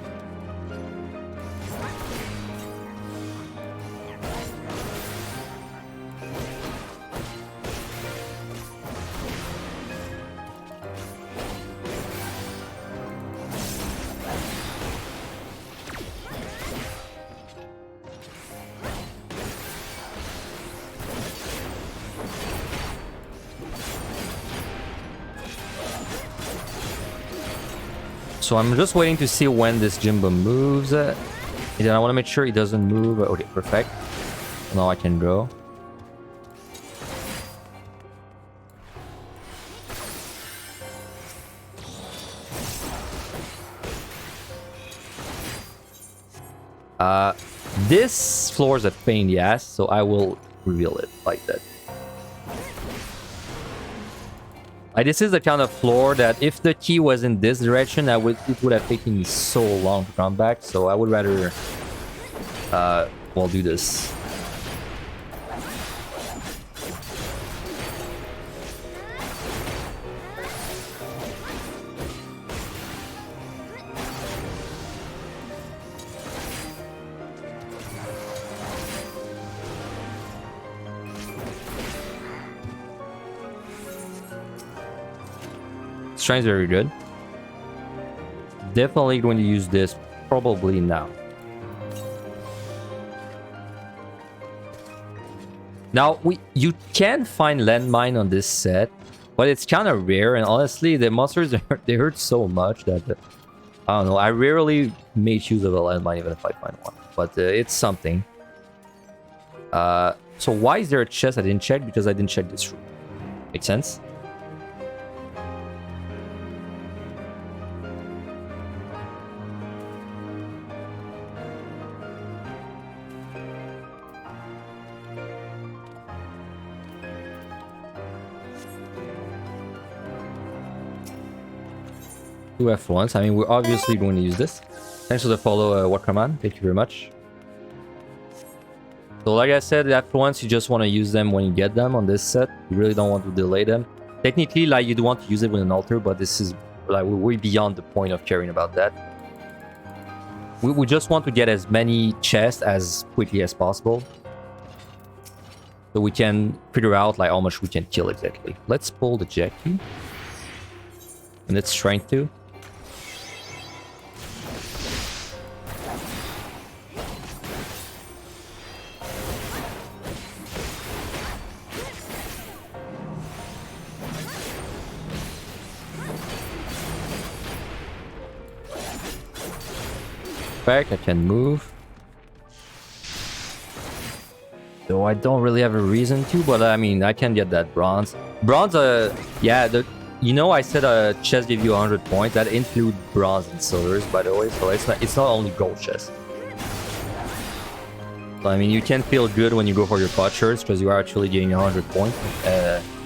[SPEAKER 1] So I'm just waiting to see when this Jimbo moves. And then I want to make sure he doesn't move. Okay, perfect. Now I can go. This floor is a pain in the ass, so I will reveal it like that. Like, this is the kind of floor that if the key was in this direction, it would have taken me so long to come back. So I would rather, well, do this. Strength is very good. Definitely going to use this probably now. Now you can find landmine on this set, but it's kind of rare, and honestly the monsters they hurt so much that I don't know, I rarely make use of a landmine even if I find one, but it's something. So why is there a chest I didn't check? Because I didn't check this room. Makes sense. Two F1s. I mean, we're obviously going to use this. Thanks for the follow, Waterman. Thank you very much. So like I said, F1s, you just want to use them when you get them on this set. You really don't want to delay them. Technically, like, you'd want to use it with an altar, but this is like we're way beyond the point of caring about that. We just want to get as many chests as quickly as possible, so we can figure out like how much we can kill exactly. Let's pull the Jack key. And it's strength too. Back, I can move. Though I don't really have a reason to, but I mean, I can get that bronze. Bronze, yeah, you know, I said a chest give you 100 points. That includes bronze and silvers, by the way. So it's not only gold chest. So, I mean, you can feel good when you go for your butchers because you are actually getting 100 points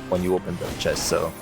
[SPEAKER 1] when you open the chest. So.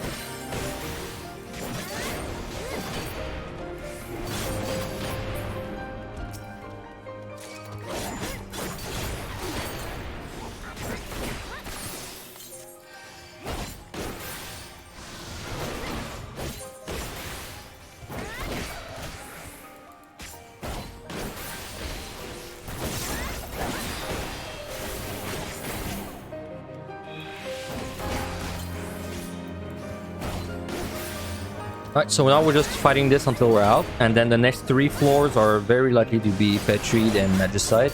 [SPEAKER 1] Alright, so now we're just fighting this until we're out, and then the next 3 floors are very likely to be Petried and Magicite.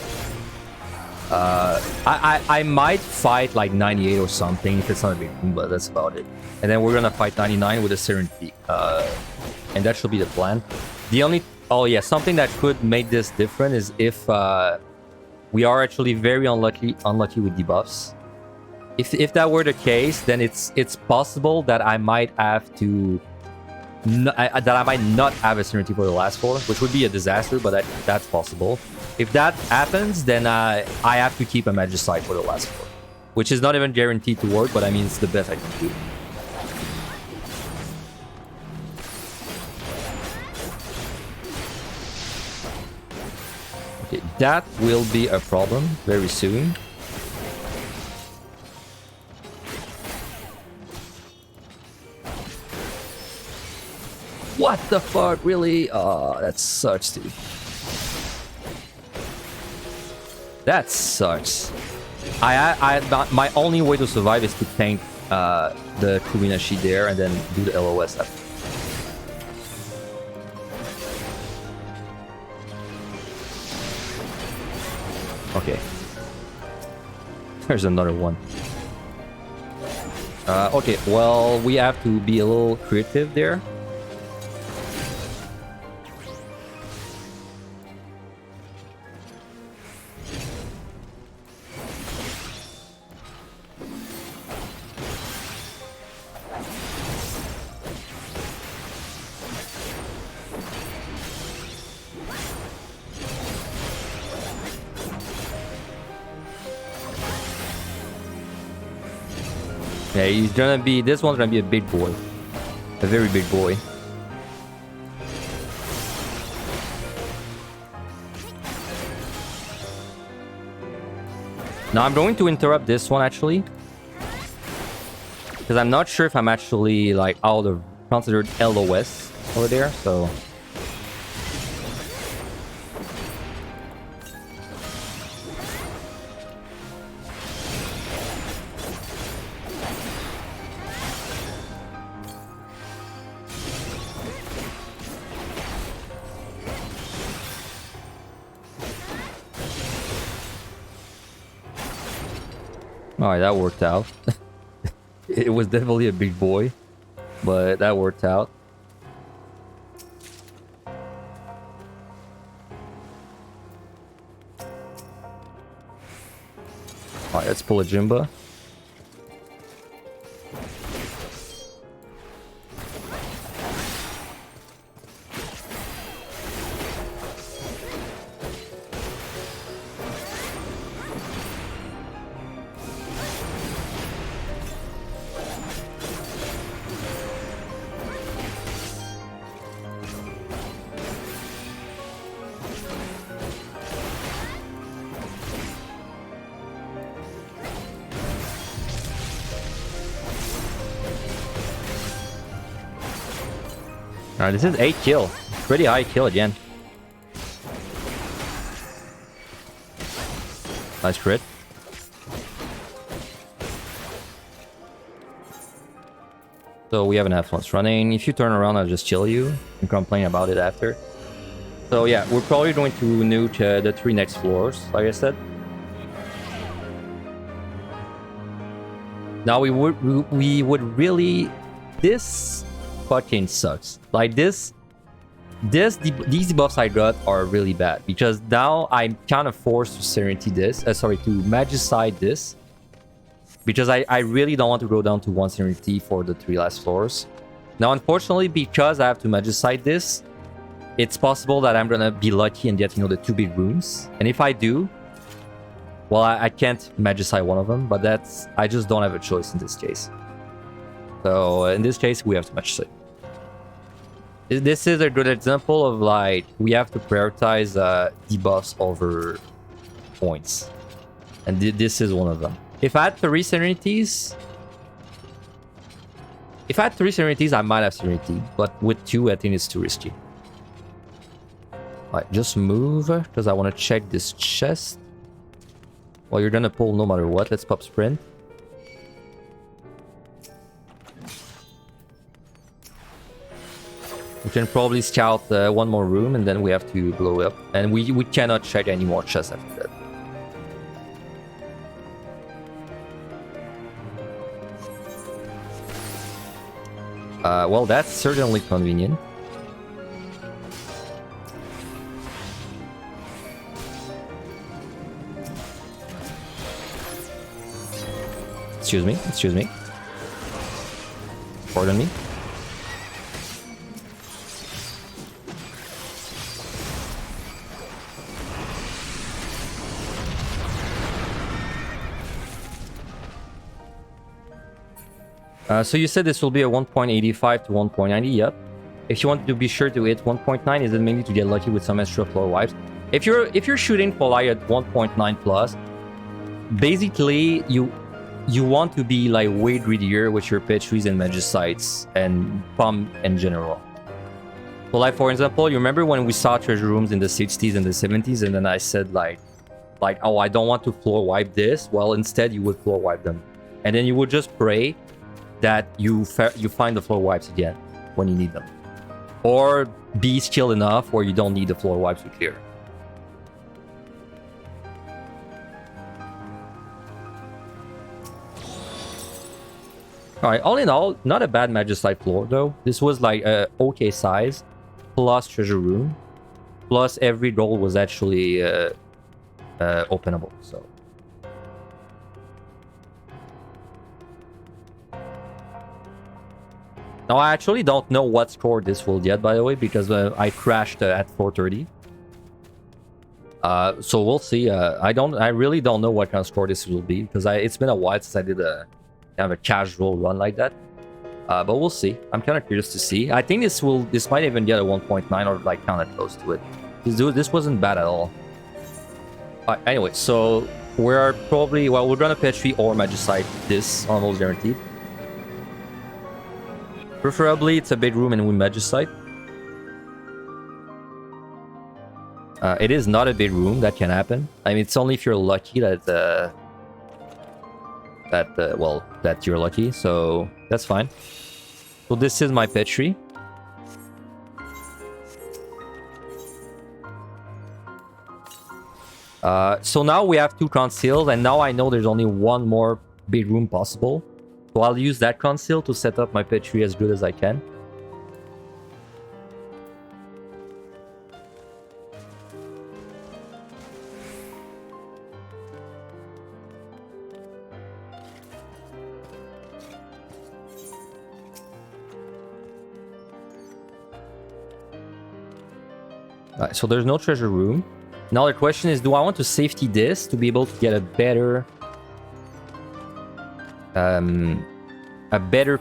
[SPEAKER 1] I might fight like 98 or something if it's not a big room, but that's about it. And then we're gonna fight 99 with a Serenity. And that should be the plan. The only... Oh yeah, something that could make this different is if we are actually very unlucky with debuffs. If that were the case, then it's possible that I might have to... that I might not have a Serenity for the last floor, which would be a disaster, but that's possible. If that happens, then I have to keep a Magicite for the last floor, which is not even guaranteed to work, but I mean, it's the best I can do. Okay, that will be a problem very soon. What the fuck, really? Oh, that sucks, dude. That sucks. My only way to survive is to tank the Kurina sheet there and then do the LOS after. Okay. There's another one. Okay, well, we have to be a little creative there. Yeah, he's gonna be... This one's gonna be a big boy. A very big boy. Now I'm going to interrupt this one, actually. Because I'm not sure if I'm actually, like, out of considered LOS over there, so... Alright, that worked out. It was definitely a big boy, but that worked out. Alright, let's pull a Jimba. Alright, this is 8 kill. Pretty high kill again. Nice crit. So we have an F1 running. If you turn around, I'll just chill you and complain about it after. So yeah, we're probably going to nuke the 3 next floors, like I said. Now we would really... This fucking sucks. Like these debuffs I got are really bad because now I'm kind of forced to Serenity this, to Magicite this, because I really don't want to go down to 1 Serenity for the 3 last floors. Now, unfortunately, because I have to Magicite this, it's possible that I'm gonna be lucky and get, the 2 big rooms. And if I do, well, I can't Magicite one of them, but I just don't have a choice in this case. So in this case, we have to Magicite. This is a good example of, like, we have to prioritize debuffs over points. And this is one of them. If I had 3 Serenities... If I had 3 Serenities, I might have Serenity. But with 2, I think it's too risky. Alright, just move, because I want to check this chest. Well, you're gonna pull no matter what. Let's pop Sprint. We can probably scout one more room and then we have to blow up. And we cannot check any more chests after that. Well, that's certainly convenient. Excuse me. Pardon me. So you said this will be a 1.85 to 1.90, yep. If you want to be sure to hit 1.9, is it mainly to get lucky with some extra floor wipes? If you're shooting for like at 1.9 plus, basically you want to be like way greedier with your Petries and Magicites and Pump in general. So like for example, you remember when we saw treasure rooms in the 60s and the 70s, and then I said like oh, I don't want to floor wipe this. Well, instead you would floor wipe them, and then you would just pray that you find the floor wipes again when you need them, or be skilled enough where you don't need the floor wipes to clear. Alright, all in all, not a bad Magicite floor though. This was like a okay size, plus treasure room, plus every goal was actually openable, so. Now I actually don't know what score this will get, by the way, because I crashed at 4:30. So we'll see. I really don't know what kind of score this will be, because it's been a while since I did a kind of a casual run like that. But we'll see. I'm kind of curious to see. I think this might even get a 1.9 or like kind of close to it. This wasn't bad at all. Anyway, so we're probably, well, we're gonna Petri or Magicite this, almost guaranteed. Preferably, it's a big room and we Magicite. It is not a big room. That can happen. I mean, it's only if you're lucky that you're lucky. So that's fine. So this is my Petri. So now we have 2 conceals, and now I know there's only one more big room possible. So I'll use that conceal to set up my Petri as good as I can. Alright, so there's no treasure room. Now the question is, do I want to safety this to be able to get a better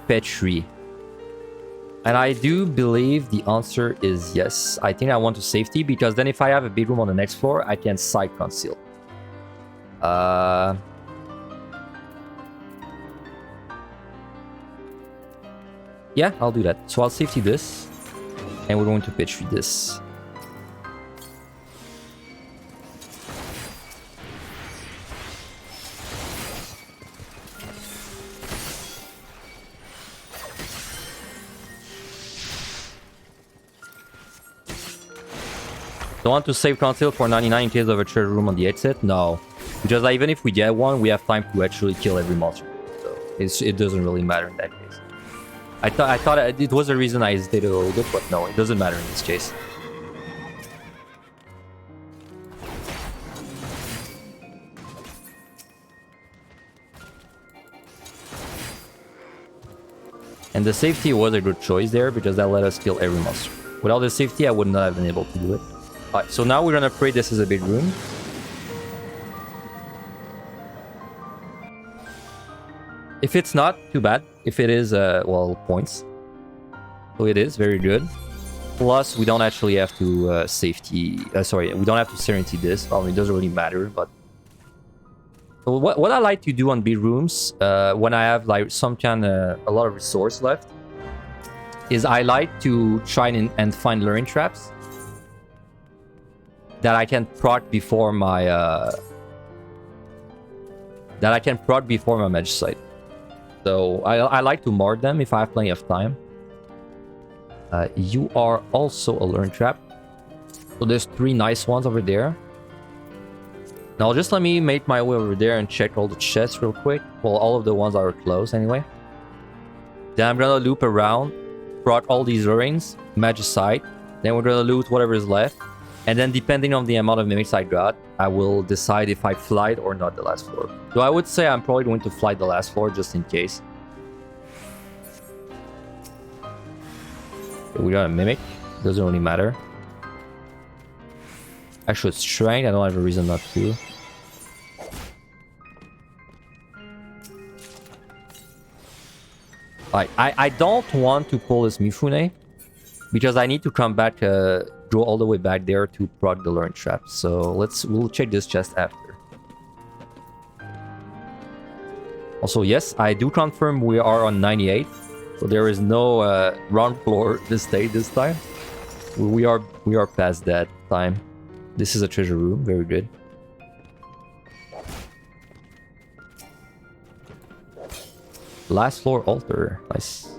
[SPEAKER 1] Petri? And I do believe the answer is yes. I think I want to safety, because then if I have a big room on the next floor, I can side conceal. Yeah, I'll do that. So I'll safety this, and we're going to Petri this. Don't want to save conceal for 99 in case of a treasure room on the exit? No. Because even if we get one, we have time to actually kill every monster. So it doesn't really matter in that case. I thought it was a reason I hesitated a little bit, but no, it doesn't matter in this case. And the safety was a good choice there, because that let us kill every monster. Without the safety, I would not have been able to do it. Alright, so now we're gonna pray this is a big room. If it's not, too bad. If it is, well, points. So it is, very good. Plus, we don't actually have to safety... sorry, we don't have to serenity this. Well, it doesn't really matter, but... So what I like to do on big rooms, when I have like some kind of... a lot of resource left, is I like to try and find luring traps that I can proc before my Magicite. So I like to mark them if I have plenty of time. You are also a learn trap. So there's 3 nice ones over there. Now just let me make my way over there and check all the chests real quick. Well, all of the ones that are close anyway. Then I'm gonna loop around, proc all these rings, Magicite. Then we're gonna loot whatever is left. And then depending on the amount of mimics I got, I will decide if I flight or not the last floor. So I would say I'm probably going to flight the last floor just in case. We got a mimic. Doesn't really matter. I should strength. I don't have a reason not to. I don't want to pull this Mifune because I need to come back, go all the way back there to proc the learn trap. So we'll check this chest after. Also, yes, I do confirm we are on 98. So there is no ground floor this time. We are past that time. This is a treasure room. Very good. Last floor altar. Nice.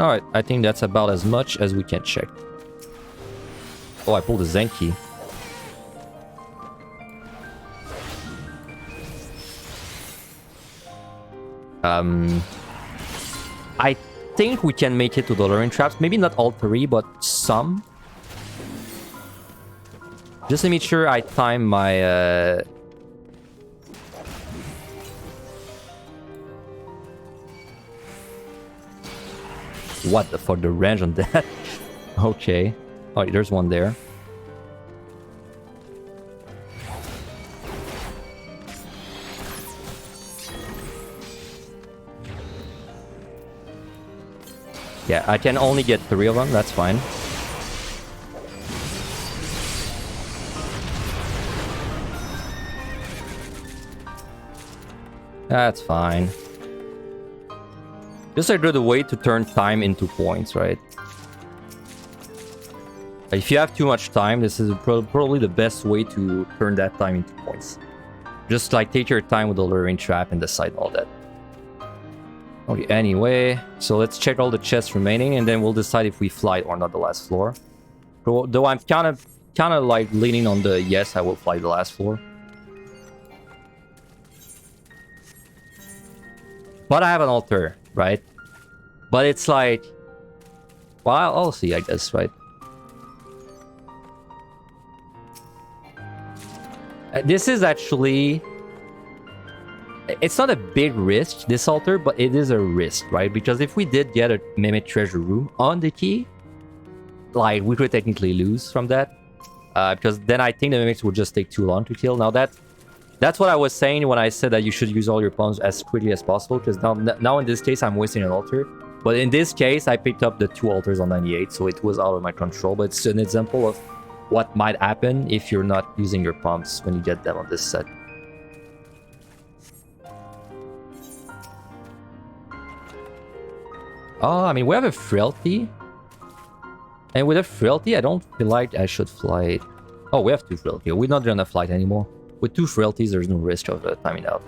[SPEAKER 1] Alright, I think that's about as much as we can check. Oh, I pulled a Zenki. I think we can make it to the learning traps. Maybe not all 3, but some. Just to make sure I time my... What the fuck, the range on that? Okay. Oh, there's one there. Yeah, I can only get 3 of them, that's fine. That's fine. Just a good way to turn time into points, right? If you have too much time, this is probably the best way to turn that time into points. Just like take your time with the luring trap and decide all that. Okay, anyway, so let's check all the chests remaining and then we'll decide if we fly or not the last floor. Though I'm kind of like leaning on the yes, I will fly the last floor. But I have an altar, right? But it's like... Well, I'll see, I guess, right? This is actually... It's not a big risk, this altar, but it is a risk, right? Because if we did get a Mimic Treasure Room on the key, like, we could technically lose from that. Because then I think the Mimics would just take too long to kill. Now that's what I was saying when I said that you should use all your pawns as quickly as possible. Because now in this case, I'm wasting an altar. But in this case, I picked up the 2 altars on 98, so it was out of my control. But it's an example of what might happen if you're not using your pumps when you get them on this set. Oh, I mean, we have a frailty. And with a frailty, I don't feel like I should fly. Oh, we have 2 frailty. We're not gonna flight anymore. With 2 frailties, there's no risk of timing out.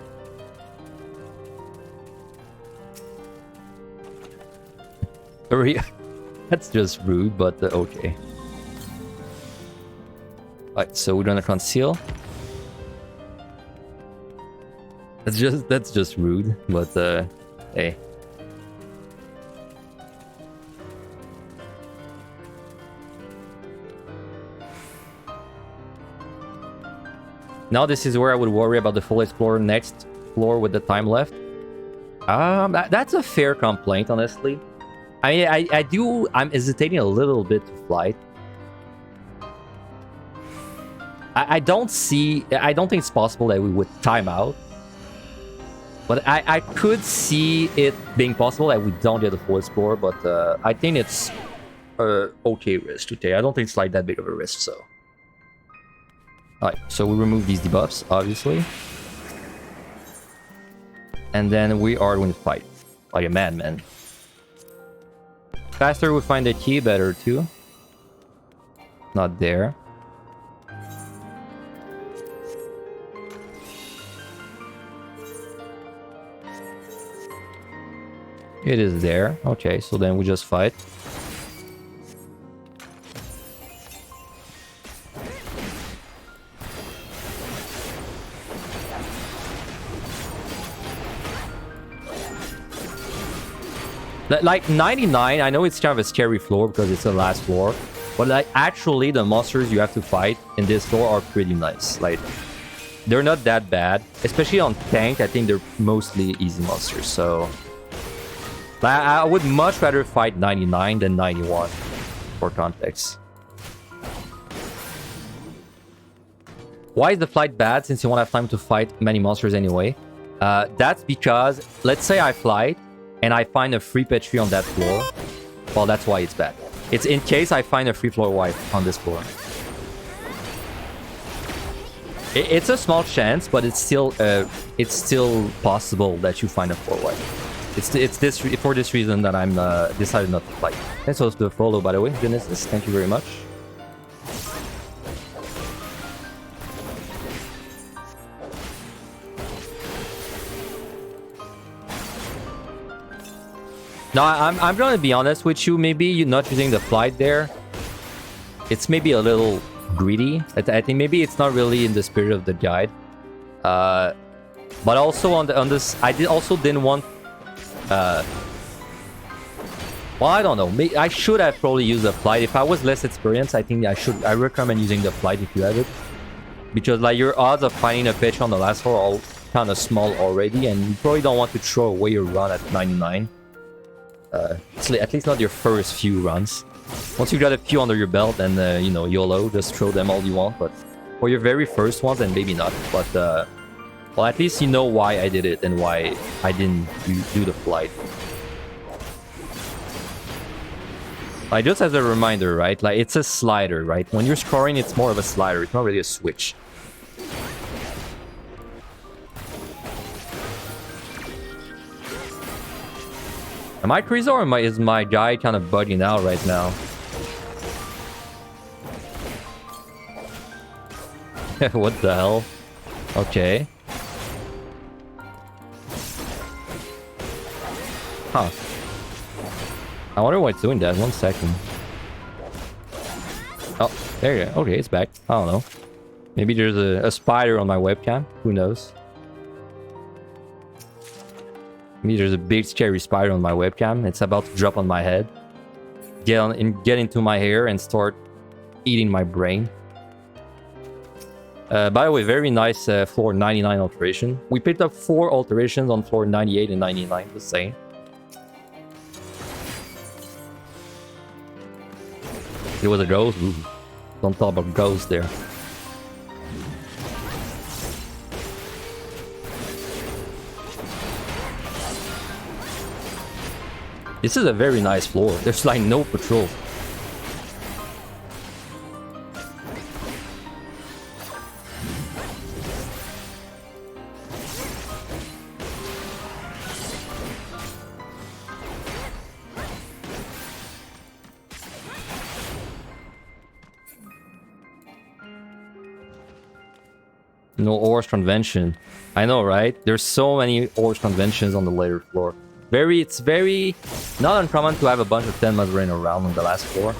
[SPEAKER 1] That's just rude, but okay. Alright, so we're gonna conceal. That's just rude, but hey. Now this is where I would worry about the full explorer next floor with the time left. That's a fair complaint, honestly. I mean, I'm hesitating a little bit to flight. I don't think it's possible that we would time out. But I could see it being possible that we don't get the full explorer, but I think it's okay risk to take. I don't think it's like that big of a risk, so. Alright, so we remove these debuffs, obviously. And then we are going to fight. Like a madman. Faster we find the key, better too. Not there. It is there. Okay, so then we just fight. Like 99, I know it's kind of a scary floor because it's the last floor. But like actually the monsters you have to fight in this floor are pretty nice. Like they're not that bad. Especially on tank, I think they're mostly easy monsters. So I would much rather fight 99 than 91 for context. Why is the flight bad since you won't have time to fight many monsters anyway? That's because, let's say I fly and I find a free pet tree on that floor. Well, that's why it's bad. It's in case I find a free floor wipe on this floor. It's a small chance, but it's still possible that you find a floor wipe. It's this for this reason that I'm decided not to fight. Thanks for the follow, by the way, Genesis. Thank you very much. No, I'm gonna be honest with you. Maybe you're not using the flight there. It's maybe a little greedy. I think maybe it's not really in the spirit of the guide. But also on this, I didn't want. Well, I don't know. I should have probably used the flight. If I was less experienced, I think I recommend using the flight if you have it, because like your odds of finding a pitch on the last floor are all kind of small already, and you probably don't want to throw away your run at 99. At least not your first few runs. Once you got a few under your belt, then you know, YOLO, just throw them all you want. But for your very first ones, then maybe not. But well, at least you know why I did it and why I didn't do the flight. Like, just as a reminder, right? Like, it's a slider, right? When you're scoring, it's more of a slider. It's not really a switch. Am I crazy or is my guy kind of bugging out right now? What the hell? Okay. Huh. I wonder why it's doing that. 1 second. Oh, there you go. Okay, it's back. I don't know. Maybe there's a spider on my webcam. Who knows? Maybe there's a big scary spider on my webcam. It's about to drop on my head. Get into my hair and start eating my brain. By the way, very nice floor 99 alteration. We picked up 4 alterations on floor 98 and 99, the same. It was a ghost. Ooh. Don't talk about ghosts there. This is a very nice floor. There's like no patrol. No ores convention. I know, right? There's so many ores conventions on the later floor. It's very not uncommon to have a bunch of 10 running around on the last floor.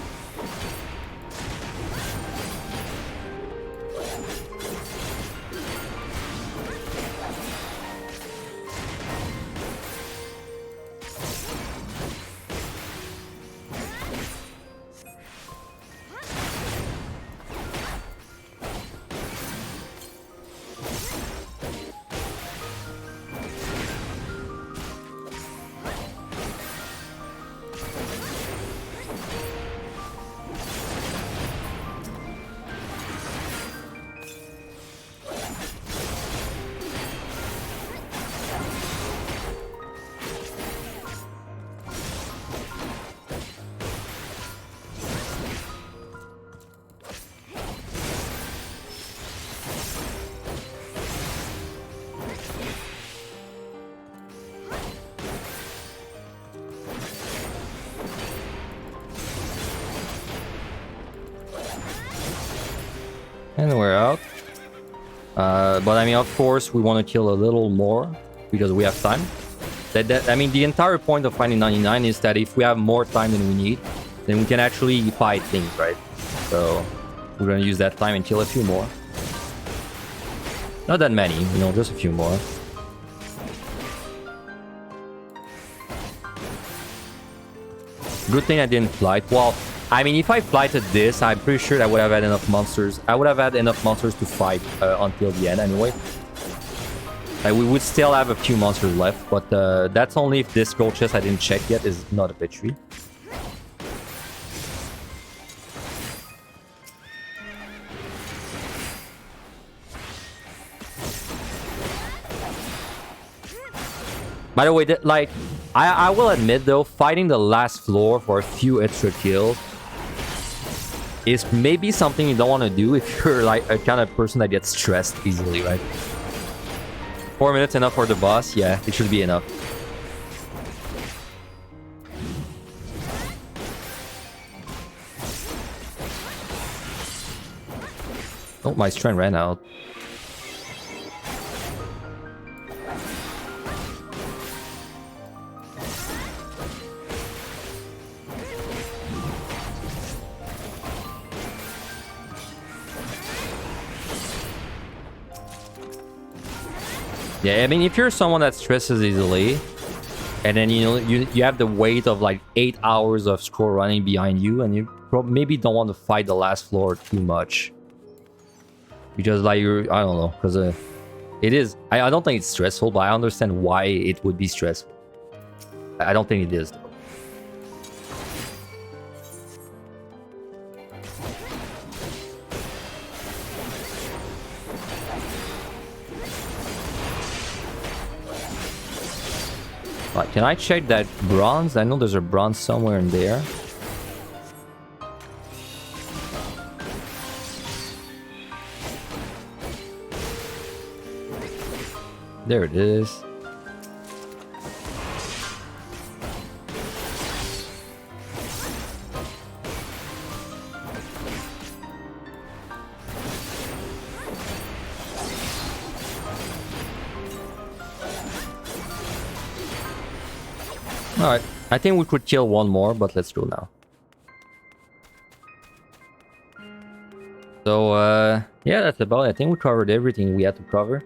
[SPEAKER 1] And we're out. But I mean, of course, we want to kill a little more because we have time. I mean, the entire point of finding 99 is that if we have more time than we need, then we can actually fight things, right? So we're gonna use that time and kill a few more. Not that many, you know, just a few more. Good thing I didn't flight. Well, I mean, if I flighted this, I'm pretty sure I would have had enough monsters. I would have had enough monsters to fight until the end anyway. We would still have a few monsters left, but that's only if this gold chest I didn't check yet is not a victory. By the way, like, I will admit though, fighting the last floor for a few extra kills is maybe something you don't want to do if you're like a kind of person that gets stressed easily, right? 4 minutes enough for the boss? Yeah, it should be enough. Oh, my strength ran out. Yeah, I mean, if you're someone that stresses easily, and then, you know, you have the weight of like 8 hours of scroll running behind you, and you maybe don't want to fight the last floor too much. Because, like, I don't know, because it is... I don't think it's stressful, but I understand why it would be stressful. I don't think it is, though. Right, can I check that bronze? I know there's a bronze somewhere in there. There it is. Alright, I think we could kill one more, but let's go now. So, yeah, that's about it. I think we covered everything we had to cover.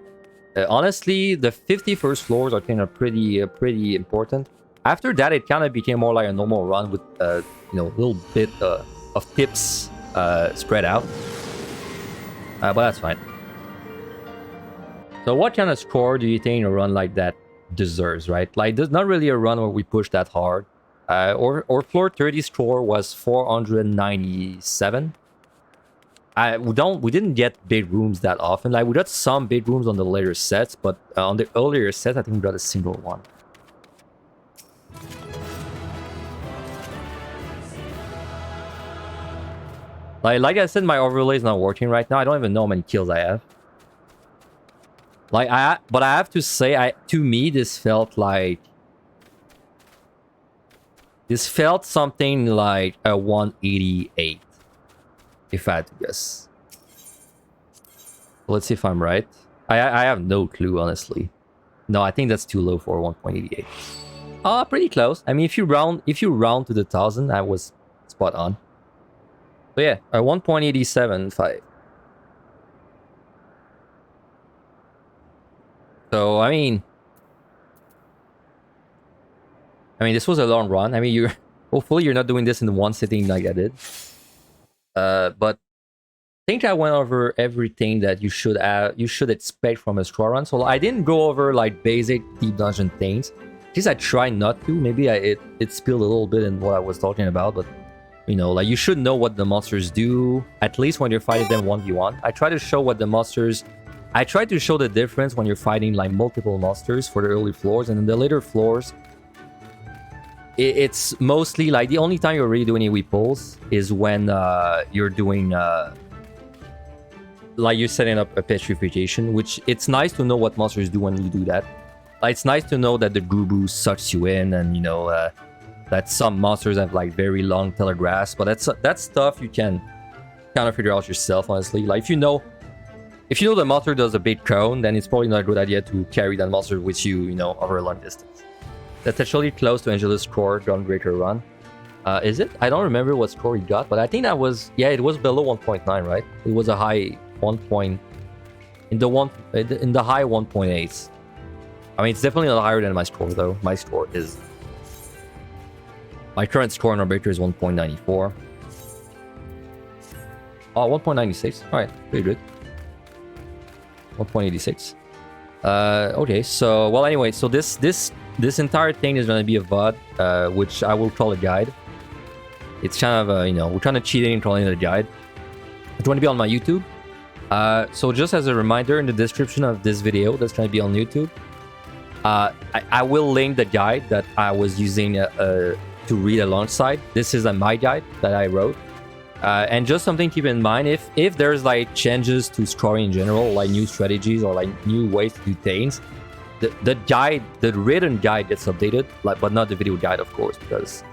[SPEAKER 1] Honestly, the 51st floors are kind of pretty important. After that, it kind of became more like a normal run with, you know, a little bit of tips spread out. But that's fine. So what kind of score do you think a run like that deserves, right? Like, there's not really a run where we push that hard. Or floor 30 score was 497. We didn't get big rooms that often. Like, we got some big rooms on the later sets, but on the earlier sets, I think we got a single one. Like I said, my overlay is not working right now. I don't even know how many kills I have. Like, but I have to say, to me, this felt like... This felt something like a 188. If I had to guess. Let's see if I'm right. I have no clue, honestly. No, I think that's too low for 1.88. Pretty close. I mean, if you round to the 1000, I was spot on. So yeah, 1.875. So I mean, this was a long run. I mean, hopefully you're not doing this in one sitting like I did. But I think I went over everything that you should expect from a scroll run. So I didn't go over like basic deep dungeon things. At least I tried not to. Maybe it spilled a little bit in what I was talking about, but you know, like, you should know what the monsters do, at least when you're fighting them 1v1. I try to show what the monsters... I try to show the difference when you're fighting like multiple monsters for the early floors, and in the later floors, it's mostly like the only time you're really doing AoE pulls is when you're doing like you're setting up a petrification, which it's nice to know what monsters do when you do that. Like, it's nice to know that the Gozu sucks you in, and you know that some monsters have like very long telegraphs, but that's stuff you can kind of figure out yourself, honestly. Like, if you know the monster does a big cone, then it's probably not a good idea to carry that monster with you, you know, over a long distance. That's actually close to Angelus' score, Gunbreaker run. Is it? I don't remember what score he got, but I think that was, yeah, it was below 1.9, right? It was a high 1 point, in the high 1.8s. I mean, it's definitely a lot higher than my score, though. My score is, my current score on Gunbreaker is 1.94. Oh, 1.96. All right, pretty good. 1.86. Okay, so, well, anyway, so this entire thing is going to be a VOD, which I will call a guide. It's kind of, you know, we're kind of cheating and calling it a guide. It's going to be on my YouTube. So just as a reminder, in the description of this video that's going to be on YouTube, I will link the guide that I was using to read alongside. This is my guide that I wrote. And just something to keep in mind, if there's like changes to scoring in general, like new strategies or like new ways to do things, the guide, the written guide gets updated, like, but not the video guide, of course, because,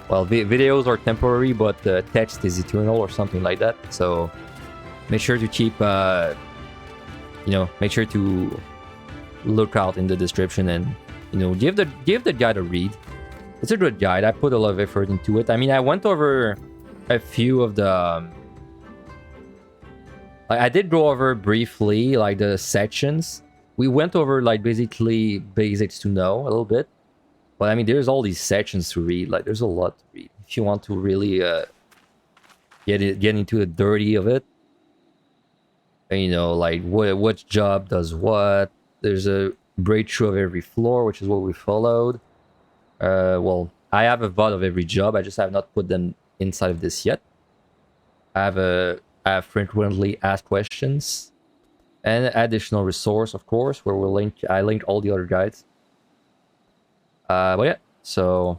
[SPEAKER 1] well, videos are temporary, but the text is eternal or something like that. So make sure to keep, you know, make sure to look out in the description and, you know, give the guide a read. It's a good guide. I put a lot of effort into it. I mean, I went over a few of the, like, I did go over briefly like the sections. We went over like basically basics to know a little bit, but I mean, there's all these sections to read. Like, there's a lot to read if you want to really get into the dirty of it. And, you know, like what job does what. There's a breakthrough of every floor, which is what we followed. Well, I have a VOD of every job. I just have not put them inside of this yet. I have frequently asked questions and additional resource, of course, where I link all the other guides. But yeah, so